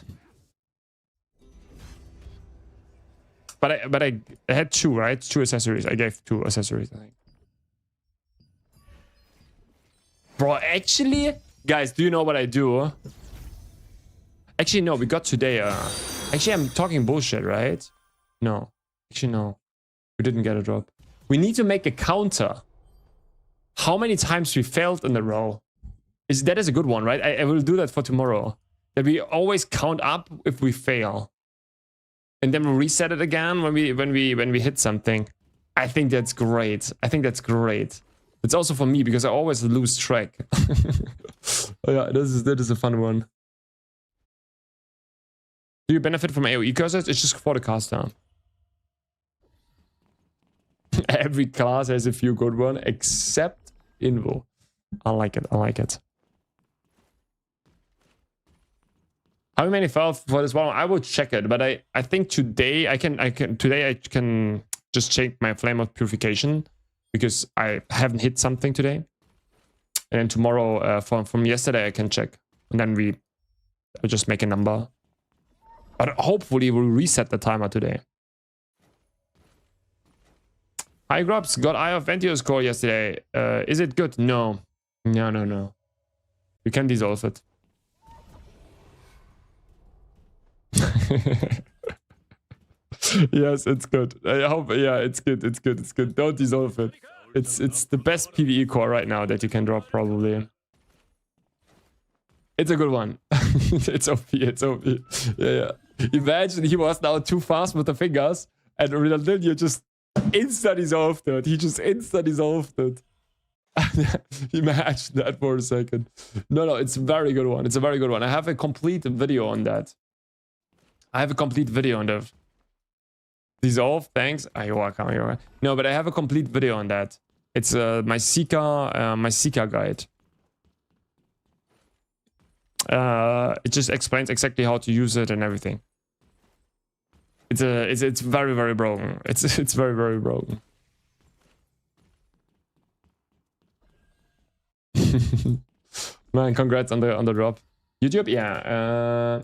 But I had 2, right? 2 accessories. I gave 2 accessories, I think. Bro, actually, guys, do you know what I do? Actually, no, we got today. Actually, I'm talking bullshit, right? No. Actually, no. We didn't get a drop. We need to make a counter. How many times we failed in a row? That is a good one, right? I will do that for tomorrow. That we always count up if we fail. And then we reset it again when we hit something. I think that's great. I think that's great. It's also for me because I always lose track. Oh yeah, that is a fun one. Do you benefit from AoE cursors? It's just for the caster. Every class has a few good ones, except Invo. I like it. I like it. How many fell for this one? I will check it, but I think today I can just check my flame of purification because I haven't hit something today. And then tomorrow from yesterday I can check. And then I'll just make a number. But hopefully we'll reset the timer today. Hi Grubs, got Eye of Ventio score yesterday. Is it good? No. No. You can dissolve it. Yes, it's good. I hope, yeah, it's good. It's good. It's good. Don't dissolve it. It's the best PvE core right now that you can drop, probably. It's a good one. It's OP. It's OP. Yeah. Imagine he was now too fast with the fingers, and Ronaldinho just insta dissolved it. He just insta dissolved it. Imagine that for a second. No, it's a very good one. It's a very good one. I have a complete video on that. Dissolve, thanks. You're welcome. You're welcome. No, but I have a complete video on that. It's my Seeker guide. It just explains exactly how to use it and everything. It's very, very broken. It's very, very broken. Man, congrats on the drop. YouTube, yeah.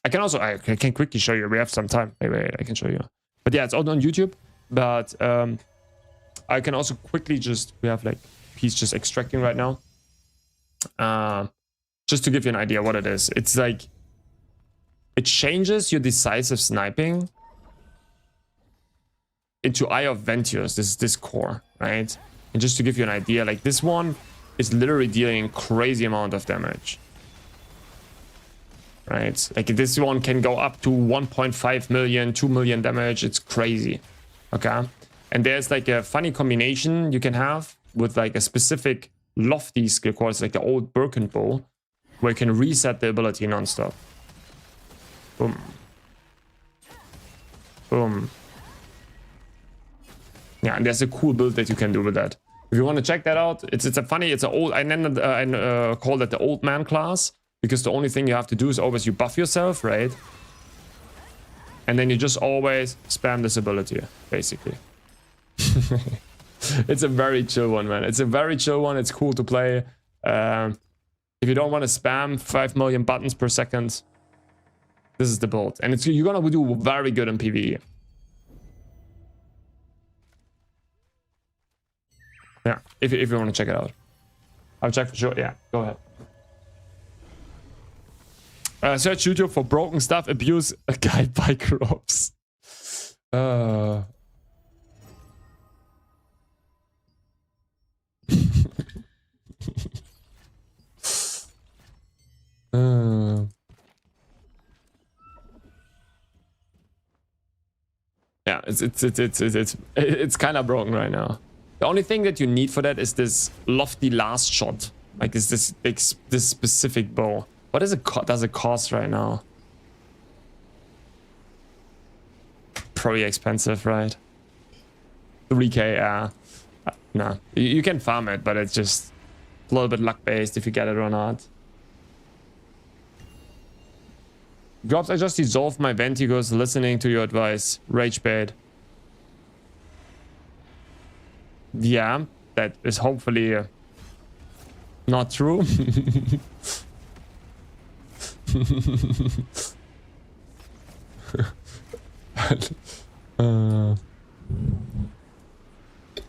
I can quickly show you. We have some time. Wait, I can show you. But yeah, it's all on YouTube. But I can also quickly we have like he's just extracting right now. Just to give you an idea what it is. It's like it changes your decisive sniping into Eye of Ventios, this core, right? And just to give you an idea, like this one is literally dealing crazy amount of damage. Right? Like this one can go up to 1.5 million, 2 million damage. It's crazy. Okay. And there's like a funny combination you can have with like a specific lofty skill core. It's like the old Birkin bow, where you can reset the ability non-stop. Boom. Boom. Yeah, and there's a cool build that you can do with that. If you want to check that out, it's an old, I call it the old man class. Because the only thing you have to do is always you buff yourself, right? And then you just always spam this ability, basically. It's a very chill one, man. It's a very chill one. It's cool to play. If you don't want to spam 5 million buttons per second, this is the build. And you're gonna do very good in PvE. Yeah, if you want to check it out. I'll check for sure. Yeah, go ahead. Search YouTube for broken stuff, abuse a guy by crops. Yeah, it's kind of broken right now. The only thing that you need for that is this lofty last shot, like this specific bow. What does it cost right now? Pretty expensive, right? 3k, no. You can farm it, but it's just a little bit luck based if you get it or not. Drops, I just dissolved my Ventigos listening to your advice. Rage bait. Yeah, that is hopefully not true.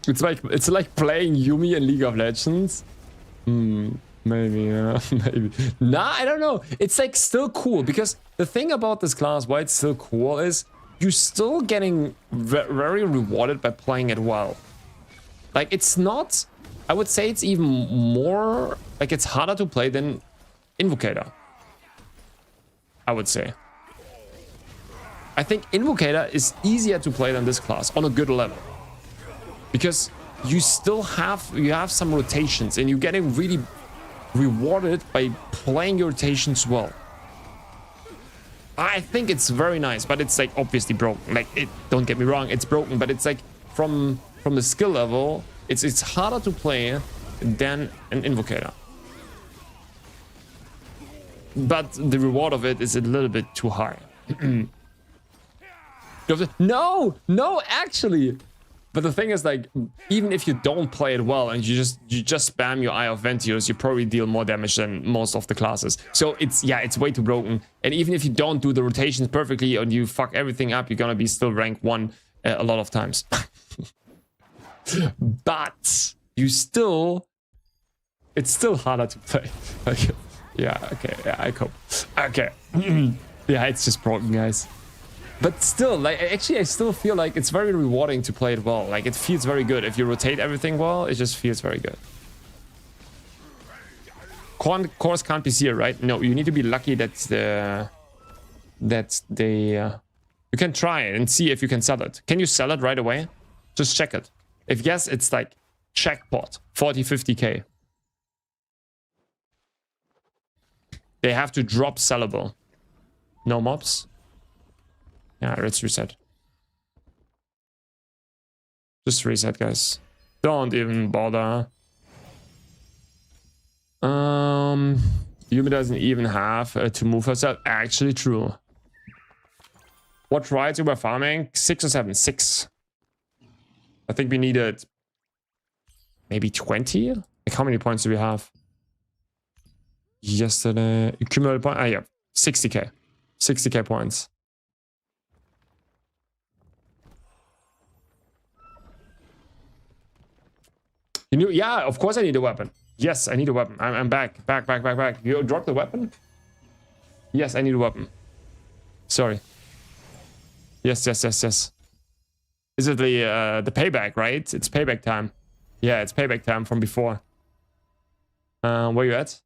It's like playing Yumi in League of Legends. Maybe, yeah, maybe. Nah, I don't know. It's like still cool because the thing about this class, why it's still cool, is you're still getting very rewarded by playing it well. Like it's not, I would say it's even more, like it's harder to play than Invocator. I would say. I think Invocator is easier to play than this class on a good level. Because you still have some rotations and you're getting really rewarded by playing your rotations well. I think it's very nice, but it's like obviously broken. Like it, don't get me wrong, it's broken, but it's like from the skill level, it's harder to play than an Invocator. But the reward of it is a little bit too high. No, actually. But the thing is, like, even if you don't play it well and you just spam your Eye of Ventios, you probably deal more damage than most of the classes. So it's way too broken. And even if you don't do the rotations perfectly and you fuck everything up, you're gonna be still rank 1 a lot of times. But it's still harder to play. Like, yeah, okay, yeah, I cope. Okay. Yeah, it's just broken, guys. But still, like, actually, I still feel like it's very rewarding to play it well. Like, it feels very good. If you rotate everything well, it just feels very good. Course can't be sealed, right? No, you need to be lucky that you can try it and see if you can sell it. Can you sell it right away? Just check it. If yes, it's like jackpot, 40, 50k. They have to drop sellable. No mobs. Yeah, let's reset. Just reset, guys. Don't even bother. Yumi doesn't even have to move herself. Actually true. What rides you were farming? 6 or 7? 6. I think we needed maybe 20? Like how many points do we have? Yesterday. Cumulative point. Ah, yeah. 60k. 60k points. You knew, yeah, of course I need a weapon. Yes, I need a weapon. I'm back. You dropped the weapon? Yes, I need a weapon. Sorry. Yes. Is it the payback, right? It's payback time. Yeah, it's payback time from before. Where you at?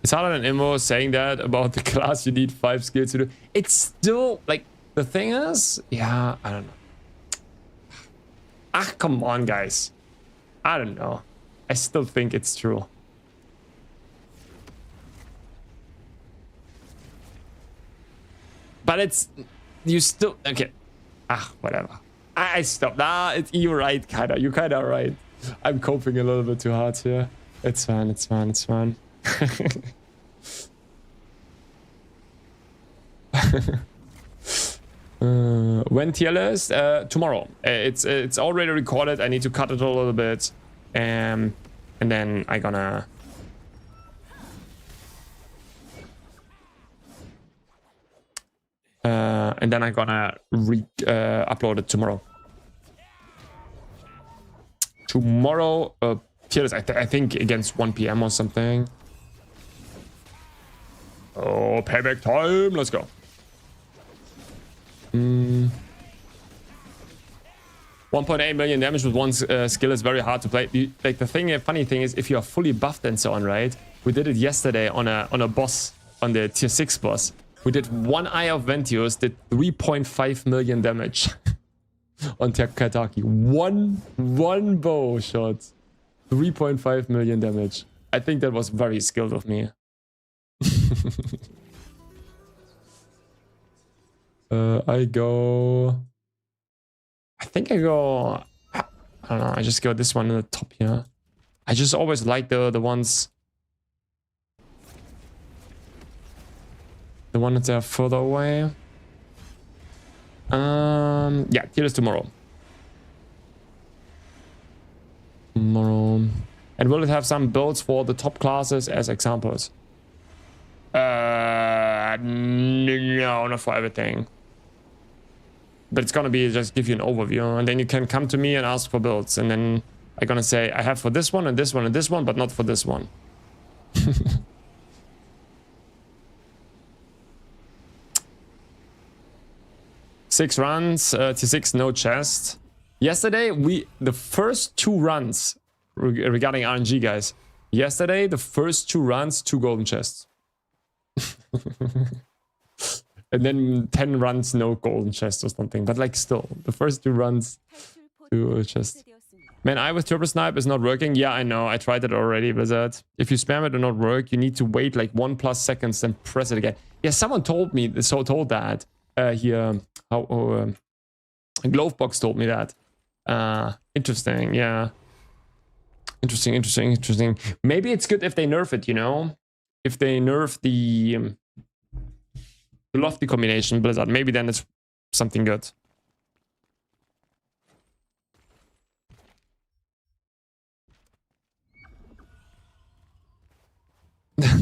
It's harder than Immo saying that about the class you need 5 skills to do. It's still, like, the thing is, yeah, I don't know. Ah, come on, guys. I don't know. I still think it's true. But it's, you still, okay. Ah, whatever. I stopped. Nah, you're right, kinda. You're kinda right. I'm coping a little bit too hard here. It's fine. When tier list? Tomorrow. It's already recorded. I need to cut it a little bit, and then I gonna upload it tomorrow. Tomorrow, tier list. I think against 1 PM or something. Oh, payback time. Let's go. 1.8 million damage with one skill is very hard to play. Like the funny thing is, if you are fully buffed and so on, right? We did it yesterday on a boss, on the tier 6 boss. We did 1 Eye of Ventios, did 3.5 million damage on Takataki. One bow shot, 3.5 million damage. I think that was very skilled of me. I think I go, I don't know, I just go this one in the top here. I just always like the ones. The one that's further away. Yeah, tier list tomorrow. Tomorrow. And will it have some builds for the top classes as examples? No, not for everything. But it's gonna be just give you an overview, and then you can come to me and ask for builds, and then I'm gonna say I have for this one and this one and this one, but not for this one. 6 runs, T6 no chest. Yesterday the first 2 runs regarding RNG, guys. Yesterday the first 2 runs 2 golden chests. And then 10 runs no golden chest or something, but like still the first 2 runs 2 chests. Man, I with turbo snipe is not working. Yeah, I know, I tried it already, Blizzard. If you spam it or not work, you need to wait like 1+ seconds then press it again. Yeah, someone told me, told that here. Glovebox told me that. Interesting, yeah. Interesting. Maybe it's good if they nerf it, you know? If they nerf the lofty combination, Blizzard, maybe then it's something good.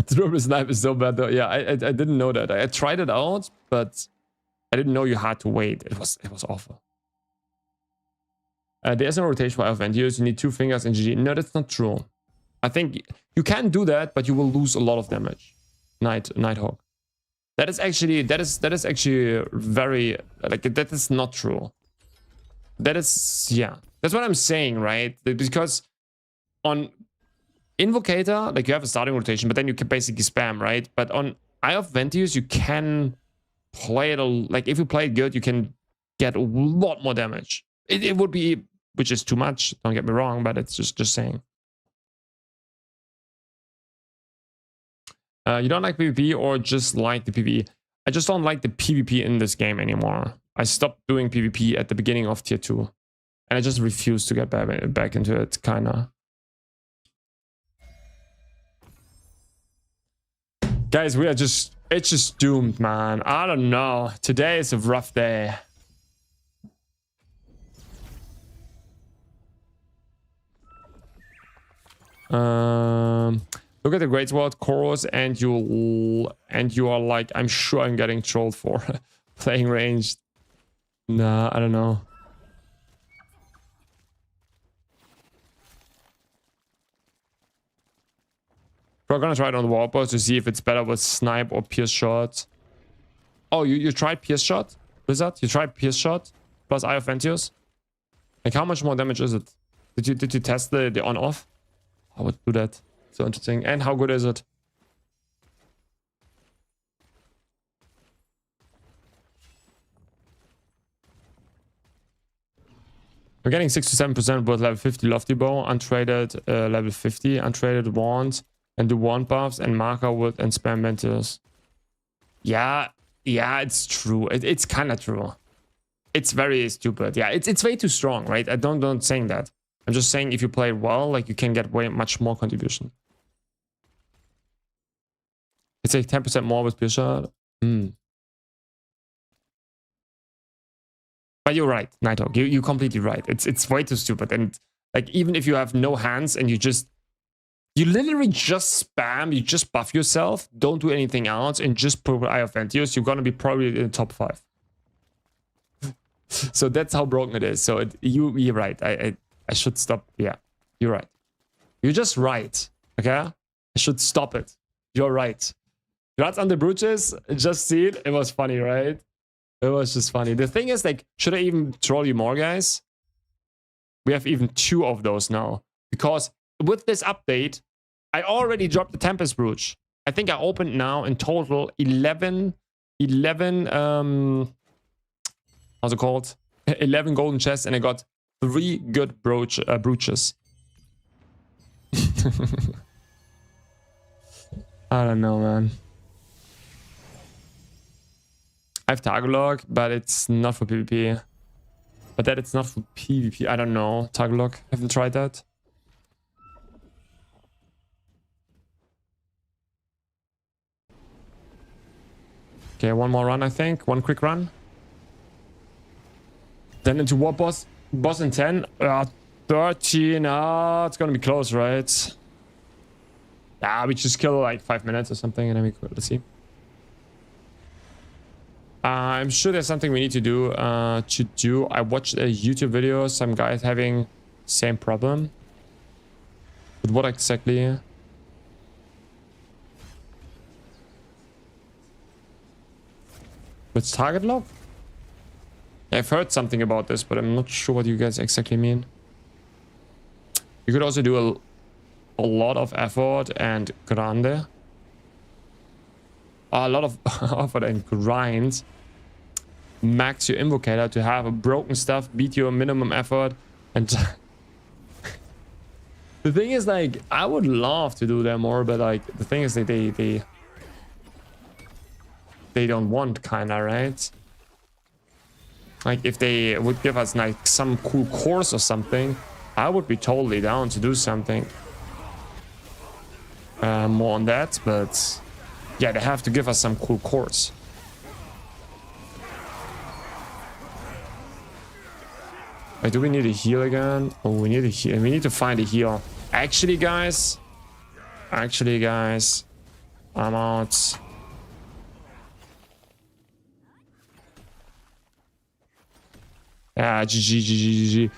Turbo snipe is so bad though. Yeah, I didn't know that. I tried it out, but I didn't know you had to wait. It was awful. There's no rotation for Avengers. You need 2 fingers in GG. No, that's not true. I think you can do that, but you will lose a lot of damage. Nighthawk. That is actually very like that is not true. That is, yeah. That's what I'm saying, right? Because on Invocator, like you have a starting rotation, but then you can basically spam, right? But on Eye of Ventius, you can play it like if you play it good, you can get a lot more damage. It would be, which is too much. Don't get me wrong, but it's just saying. You don't like PvP or just like the PvE? I just don't like the PvP in this game anymore. I stopped doing PvP at the beginning of tier 2. And I just refuse to get back into it, kinda. Guys, it's just doomed, man. I don't know. Today is a rough day. Look at the Great Sword chorus and you are like, I'm sure I'm getting trolled for playing ranged. Nah, I don't know. We're gonna try it on the Warpers to see if it's better with snipe or pierce shot. Oh, you tried pierce shot? Blizzard? You tried pierce shot plus Eye of Ventius? Like how much more damage is it? Did you test the on off? I would do that. So interesting. And how good is it? We're getting 6 to 7% with level 50 lofty bow, untraded level 50, untraded wand, and the wand buffs and marker wood and spam mentors. Yeah, it's true. It's kind of true. It's very stupid. Yeah, it's way too strong, right? I don't saying that. I'm just saying if you play it well, like you can get way much more contribution. It's like 10% more with pierce shot. But you're right, Nighthawk. You're completely right. It's way too stupid. And like even if you have no hands and you literally just spam, you just buff yourself, don't do anything else, and just put Eye of Ventius, you're gonna be probably in the top 5. So that's how broken it is. So you're right. I should stop. Yeah, you're right. You're just right. Okay? I should stop it. You're right. Congrats on the brooches. Just see it. It was funny, right? It was just funny. The thing is, like, should I even troll you more, guys? We have even 2 of those now. Because with this update, I already dropped the Tempest Brooch. I think I opened now in total 11 how's it called? 11 golden chests, and I got 3 good brooches. I don't know, man. I have Tagalog, but it's not for PvP. But that it's not for PvP. I don't know. Tagalog. Haven't tried that. Okay, one more run, I think. One quick run. Then into what boss? Boss in 10? 13. It's gonna be close, right? We just kill like 5 minutes or something and then we quit. Let's see. I'm sure there's something we need to do. I watched a YouTube video. Some guys having same problem. But what exactly? With target lock? I've heard something about this, but I'm not sure what you guys exactly mean. You could also do a lot of effort and grande. A lot of effort and grind. Max your invocator to have a broken stuff, beat your minimum effort, and the thing is, like, I would love to do that more, but like the thing is that they don't want, kinda, right? Like if they would give us like some cool course or something, I would be totally down to do something more on that, but yeah, they have to give us some cool course. Wait, do we need a heal again? Oh, we need a heal. We need to find a heal. Actually, guys, I'm out. Yeah, GG.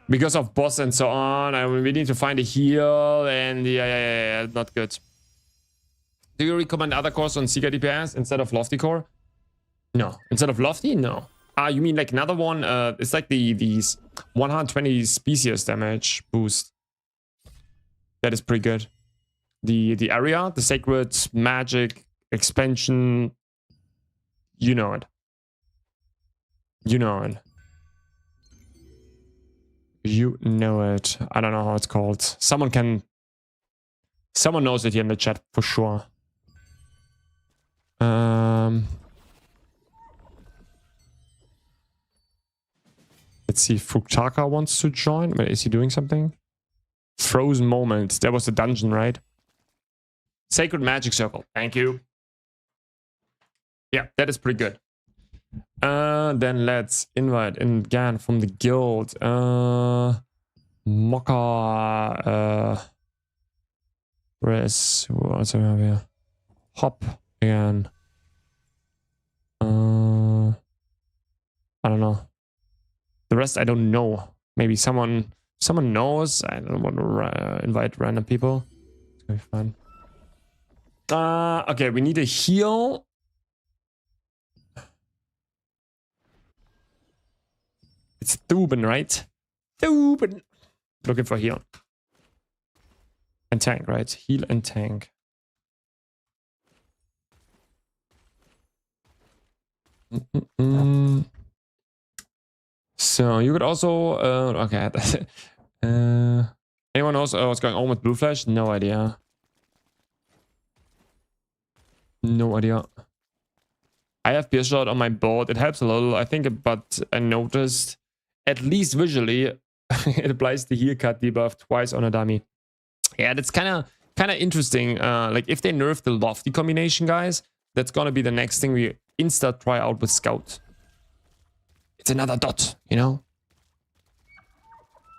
Because of boss and so on, we need to find a heal, and yeah, not good. Do you recommend other cores on Seeker DPS instead of Lofty core? No. Instead of Lofty? No. You mean like another one? It's like these 120 species damage boost. That is pretty good. The area, the sacred magic expansion. You know it. You know it. You know it. I don't know how it's called. Someone knows it here in the chat for sure. Let's see if Fruktaka wants to join. Wait, is he doing something? Frozen moment. That was the dungeon, right? Sacred magic circle. Thank you. Yeah, that is pretty good. Then let's invite in again from the guild. Mokka. What's we have here? Hop again. I don't know. The rest I don't know. Maybe someone knows. I don't want to invite random people. It's gonna be fun. Okay, we need a heal. It's Thuben, right? Thuben. Looking for heal. And tank, right? Heal and tank. So you could also okay. Anyone knows what's going on with Blue Flash? No idea. No idea. I have Pierce Shot on my board. It helps a little, I think, but I noticed, at least visually, it applies the heal cut debuff twice on a dummy. Yeah, that's kind of interesting. Like if they nerf the Lofty combination, guys, that's gonna be the next thing we insta try out with Scout. It's another dot, you know?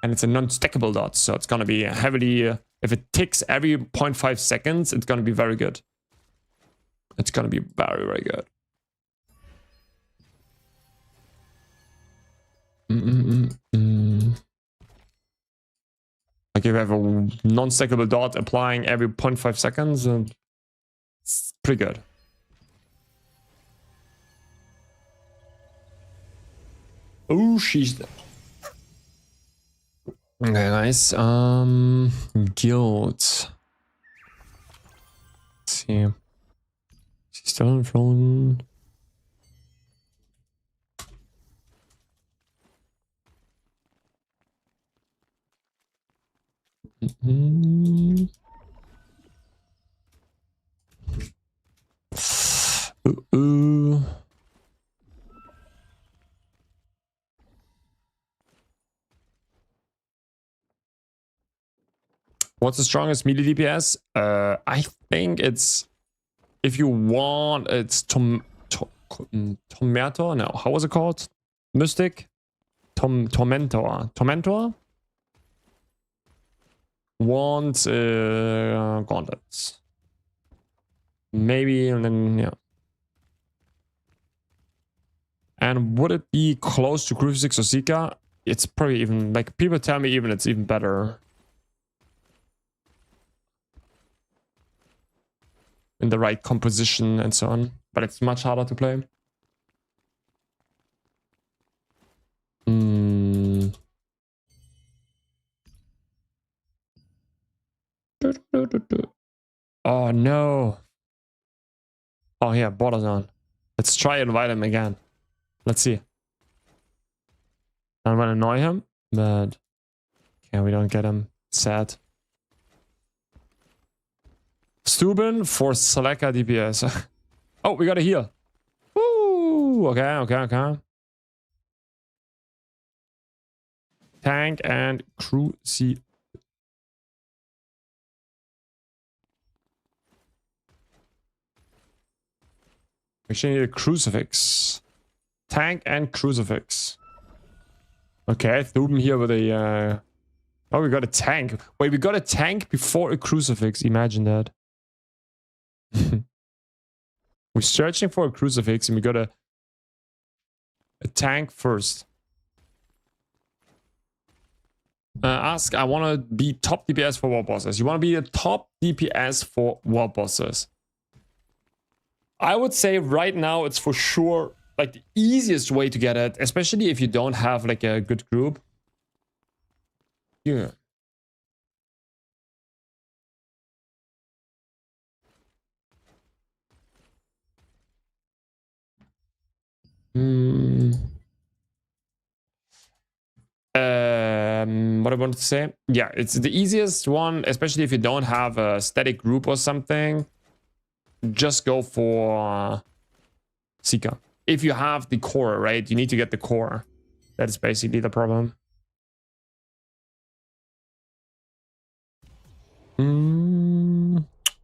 And it's a non-stackable dot, so it's gonna be heavily... if it ticks every 0.5 seconds, it's gonna be very good. It's gonna be very, very good. Like if you have a non-stackable dot applying every 0.5 seconds, it's pretty good. Oh, she's dead. Okay, guys. Guild. Let's see. She's still on phone. What's the strongest melee DPS? I think it's if you want, it's Tomato. No, how was it called? Mystic, Tormentor. Want gauntlets. Maybe, and then yeah. And would it be close to Crucifix or Zika? It's probably even, like, people tell me even it's even better. In the right composition and so on. But it's much harder to play. Oh no. Oh yeah, border's on. Let's try and invite him again. Let's see. I don't want to annoy him, but yeah, we don't get him. Sad. Steuben for Seleka DPS. Oh, we got a heal. Woo! Okay. Tank and Cruci. Actually need a Crucifix. Tank and Crucifix. Okay, Thuben here with a... Oh, we got a tank. Wait, we got a tank before a Crucifix. Imagine that. We're searching for a Crucifix and we got a tank first. Ask, I want to be top DPS for war bosses. You want to be the top DPS for war bosses? I would say right now it's for sure like the easiest way to get it, especially if you don't have like a good group. Yeah. What I wanted to say? Yeah, it's the easiest one, especially if you don't have a static group or something. Just go for Seeker. If you have the core, right? You need to get the core. That is basically the problem.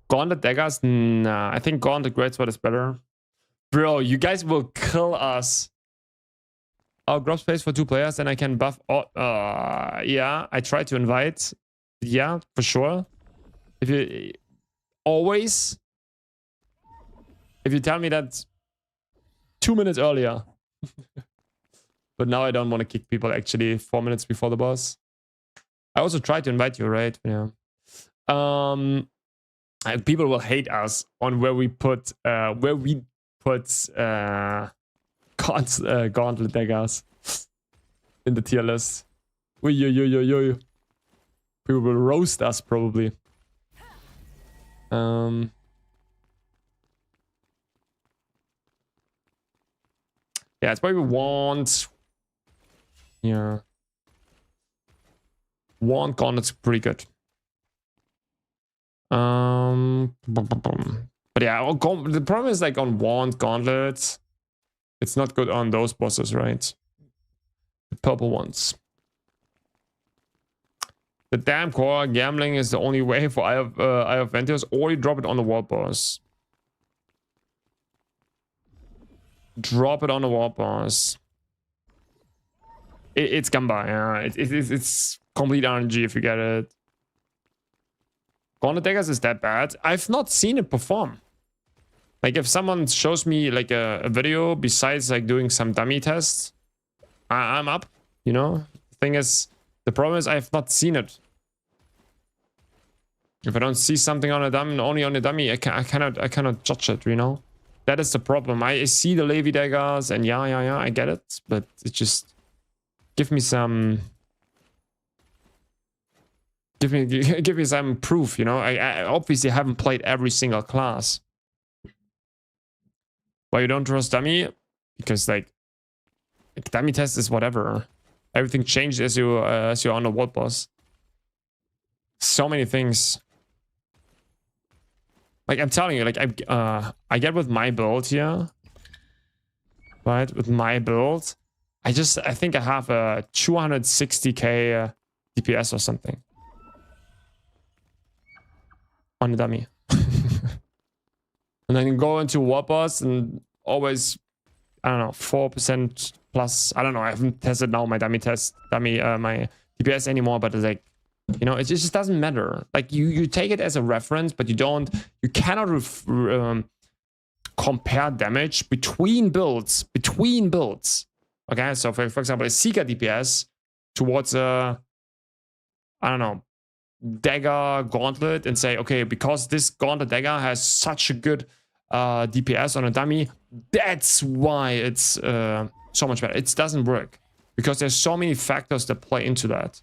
Gauntlet daggers? Nah, I think Gauntlet Greatsword is better. Bro, you guys will kill us. Oh, drop space for 2 players, then I can buff. Oh, yeah, I try to invite. Yeah, for sure. If you always, if you tell me that 2 minutes earlier, but now I don't want to kick people actually 4 minutes before the boss. I also tried to invite you, right? Yeah. And people will hate us on where we put gauntlet daggers in the tier list. People will roast us probably. Yeah, it's probably want. Yeah, want gauntlets pretty good. But yeah, the problem is like on wand gauntlets. It's not good on those bosses, right? The purple ones. The damn core gambling is the only way for Eye of Ventus, or you drop it on the wall boss. Drop it on the wall boss. It's Gamba, yeah. It's complete RNG if you get it. Gauntlet daggers is that bad? I've not seen it perform. Like if someone shows me like a video besides like doing some dummy tests, I'm up, you know? The thing is, the problem is I've not seen it. If I don't see something on a dummy, only on a dummy, I cannot judge it, you know? That is the problem. I see the Levi daggers and yeah, I get it, but it just give me some give me some proof, you know? I obviously haven't played every single class. Why you don't trust dummy? Because like dummy test is whatever. Everything changes as you're on a world boss. So many things. Like I'm telling you, like I get with my build here, right? With my build, I think I have a 260k DPS or something on a dummy. And and then go into Warboss and always, I don't know, 4% plus. I don't know. I haven't tested now my my DPS anymore, but it's like, you know, it just doesn't matter. Like you take it as a reference, but you cannot compare damage between builds. Okay, so for example, a Seeker DPS towards a, I don't know, dagger gauntlet, and say, okay, because this gauntlet dagger has such a good DPS on a dummy, that's why it's so much better. It doesn't work because there's so many factors that play into that.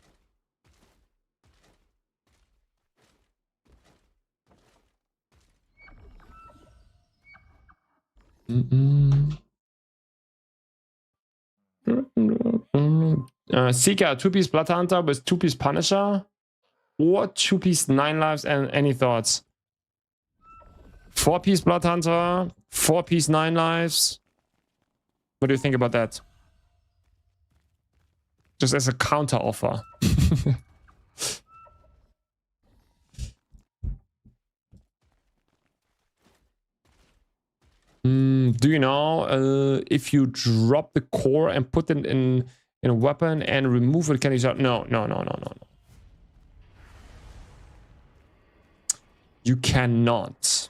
Seeker, 2-piece Blood Hunter with 2-piece Punisher, or 2-piece 9 lives, and any thoughts? 4-piece Blood Hunter, 4-piece 9 lives. What do you think about that? Just as a counter offer. Do you know if you drop the core and put it in a weapon and remove it, can you start? No. You cannot.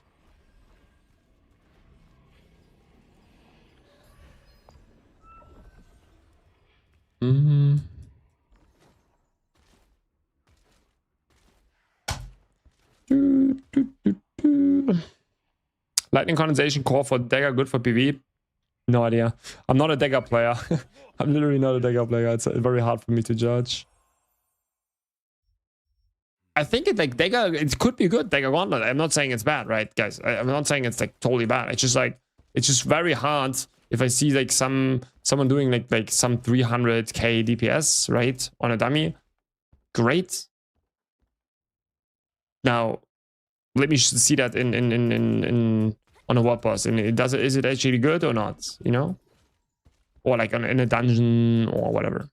Lightning condensation core for dagger, good for PV? No idea. I'm not a dagger player. I'm literally not a dagger player. It's very hard for me to judge. I think it like dagger, it could be good, dagger gauntlet. I'm not saying it's bad, right, guys? I'm not saying it's like totally bad. It's just like, it's just very hard if I see like someone doing like some 300k DPS, right, on a dummy. Great. Now, let me see that in on a Warboss, and is it actually good or not, you know, or like in a dungeon or whatever.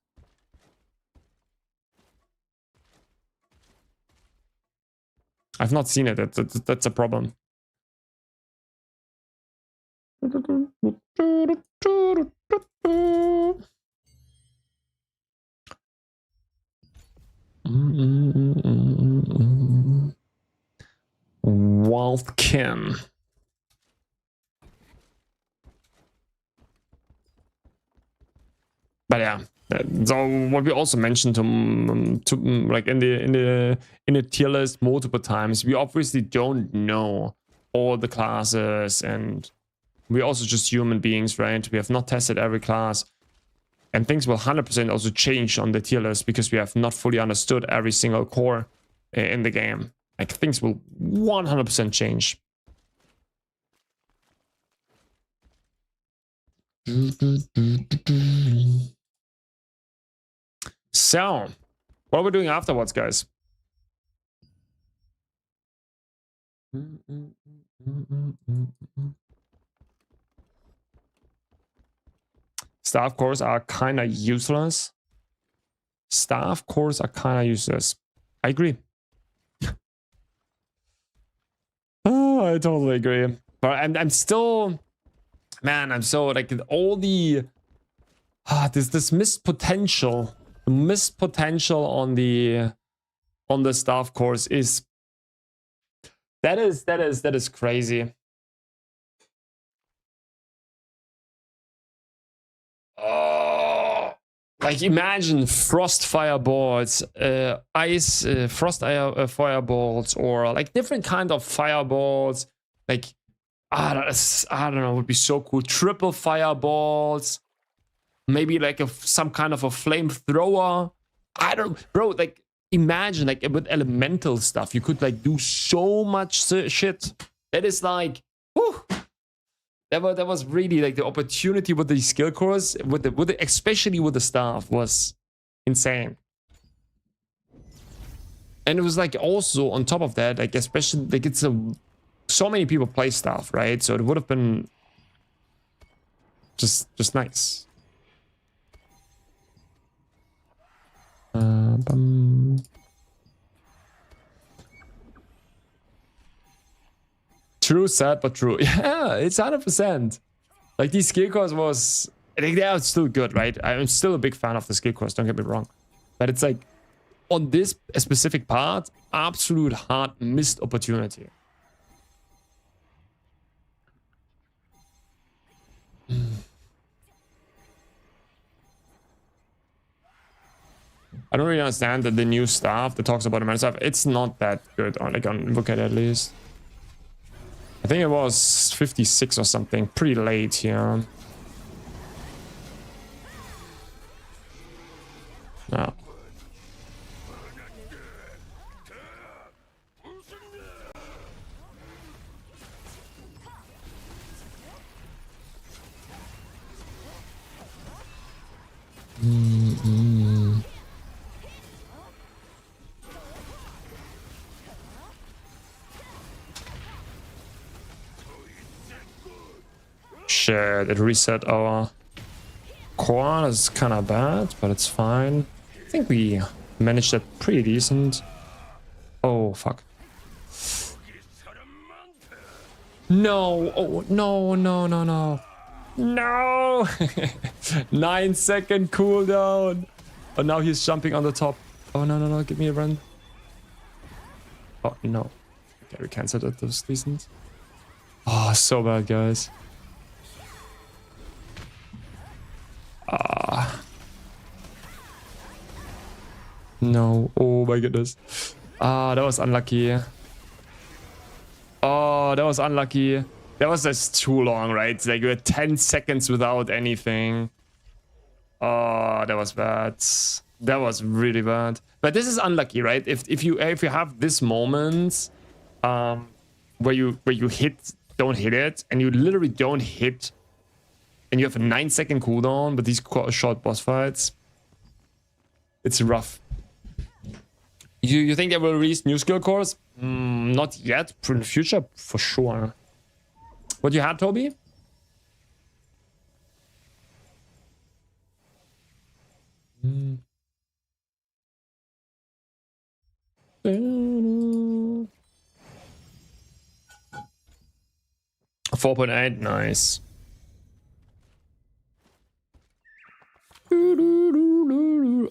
I've not seen it. That's a problem. Wildkin. But yeah, so what we also mentioned to like in the tier list multiple times, we obviously don't know all the classes, and we're also just human beings, right? We have not tested every class, and things will 100% also change on the tier list because we have not fully understood every single core in the game. Like things will 100% change. So, what are we doing afterwards, guys? Staff cores are kind of useless. Staff cores are kind of useless. I agree. Oh, I totally agree. But I'm still, man, I'm so like all the this missed potential. The missed potential on the staff course is that is crazy. Oh, like imagine frost fireballs, ice frost fireballs, or like different kind of fireballs. Like I don't know, it would be so cool. Triple fireballs. Maybe like some kind of a flamethrower. I don't, bro. Like imagine like with elemental stuff, you could like do so much shit. That is like, whew. That was really like the opportunity with the skill cores, with the especially with the staff, was insane. And it was like also on top of that, like especially like it's so many people play staff, right? So it would have been just nice. True, sad, but true. Yeah, it's 100%. Like, these skill cores was... Like, they are still good, right? I'm still a big fan of the skill cores, don't get me wrong. But it's like, on this specific part, absolute hard missed opportunity. I don't really understand that the new stuff that talks about the mana stuff, it's not that good on, like, on Invocator at least. I think it was 56 or something, pretty late here. No. Shit, it reset our core. That's kind of bad, but it's fine. I think we managed that pretty decent. Oh, fuck. No. Oh, no, no, no, no. No! 9-second cooldown. Oh, now he's jumping on the top. Oh, no, no, no. Give me a run. Oh, no. Okay, we cancelled it. That was decent. Oh, so bad, guys. No. Oh, my goodness. That was unlucky. Oh, that was unlucky. That was just too long, right? Like, we had 10 seconds without anything. Oh, that was bad. That was really bad. But this is unlucky, right? If you have this moment where you don't hit it, and you literally don't hit, and you have a 9-second cooldown, but these short boss fights, it's rough. You think they will release new skill cores? Not yet. In the future, for sure. What you had, Toby? Mm. 4.8, nice.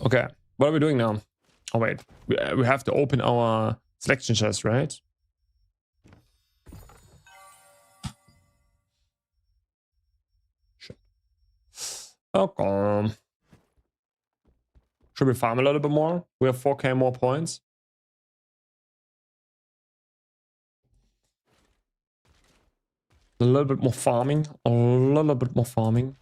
Okay, what are we doing now? Oh wait, we have to open our selection chest, right? Shit. Okay. Should we farm a little bit more? We have 4k more points. A little bit more farming. A little bit more farming.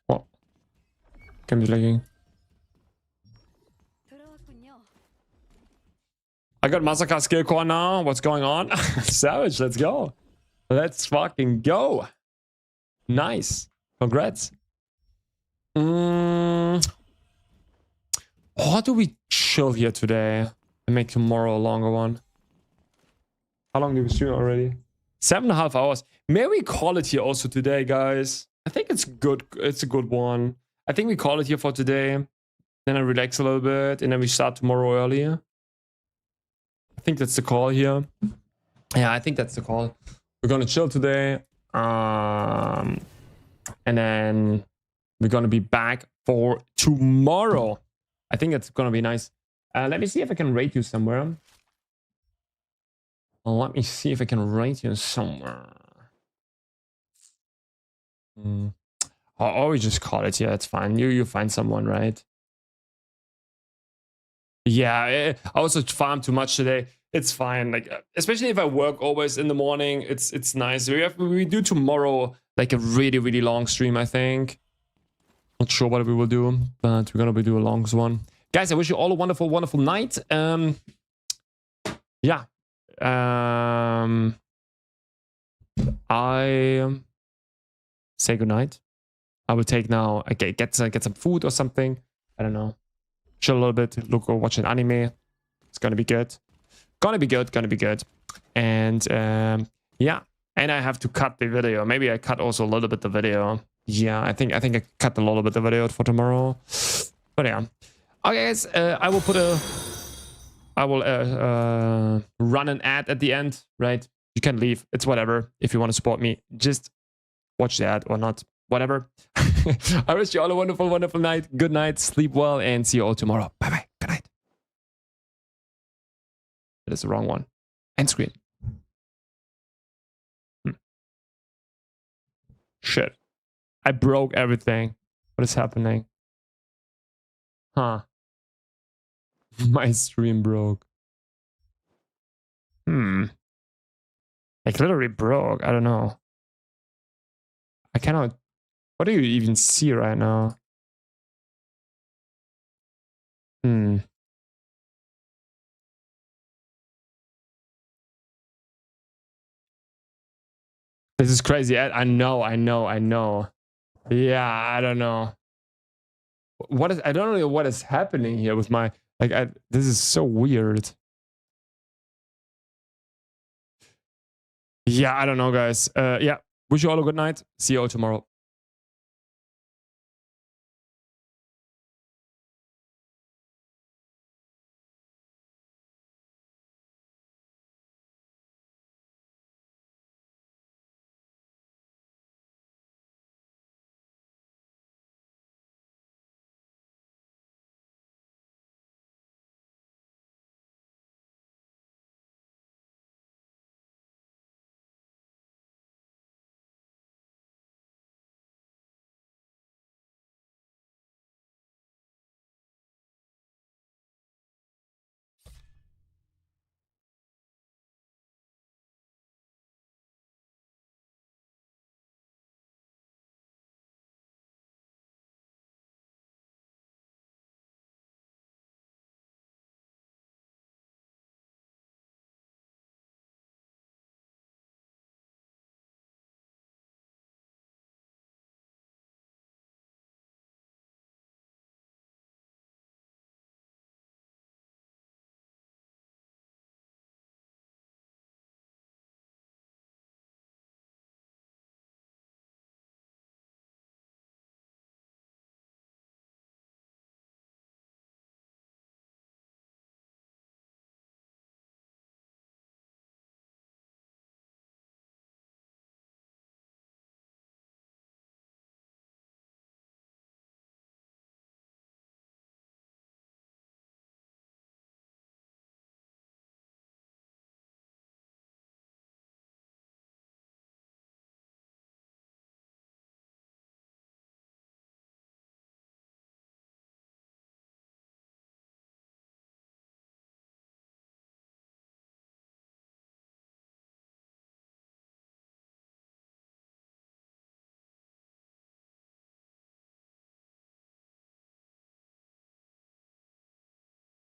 What? Can be lagging. I got Massacre skill core now. What's going on? Savage, let's go. Let's fucking go. Nice. Congrats. How do we chill here today and make tomorrow a longer one? How long did we stream already? 7.5 hours. May we call it here also today, guys? I think it's good. It's a good one. I think we call it here for today. Then I relax a little bit and then we start tomorrow earlier. I think that's the call here. Yeah, I think that's the call. We're gonna chill today. And then we're gonna be back for tomorrow. I think that's gonna be nice. Let me see if I can rate you somewhere. Let me see if I can rate you somewhere. Or we just call it. Yeah, it's fine. You find someone, right? Yeah, I also farmed too much today. It's fine. Like, especially if I work always in the morning, it's nice. We do tomorrow like a really long stream, I think. Not sure what we will do, but we're gonna do a long one. Guys, I wish you all a wonderful night. Yeah. I say goodnight. I will take now. Okay, get some food or something. I don't know. Chill a little bit. Look or watch an anime. It's gonna be good. Gonna be good. And yeah, and I have to cut the video. Maybe I cut also a little bit the video. Yeah, I think I cut a little bit the video for tomorrow. But yeah, okay, guys. I will run an ad at the end. Right? You can leave. It's whatever. If you want to support me, just watch the ad or not. Whatever. I wish you all a wonderful, wonderful night. Good night. Sleep well, and see you all tomorrow. Bye bye. Good night. That is the wrong one. End screen. Shit. I broke everything. What is happening? Huh. My stream broke. Like literally broke. I don't know. I cannot. What do you even see right now? This is crazy. I know. Yeah, I don't know. I don't know what is happening here with my, this is so weird. Yeah, I don't know, guys. Yeah, wish you all a good night. See you all tomorrow.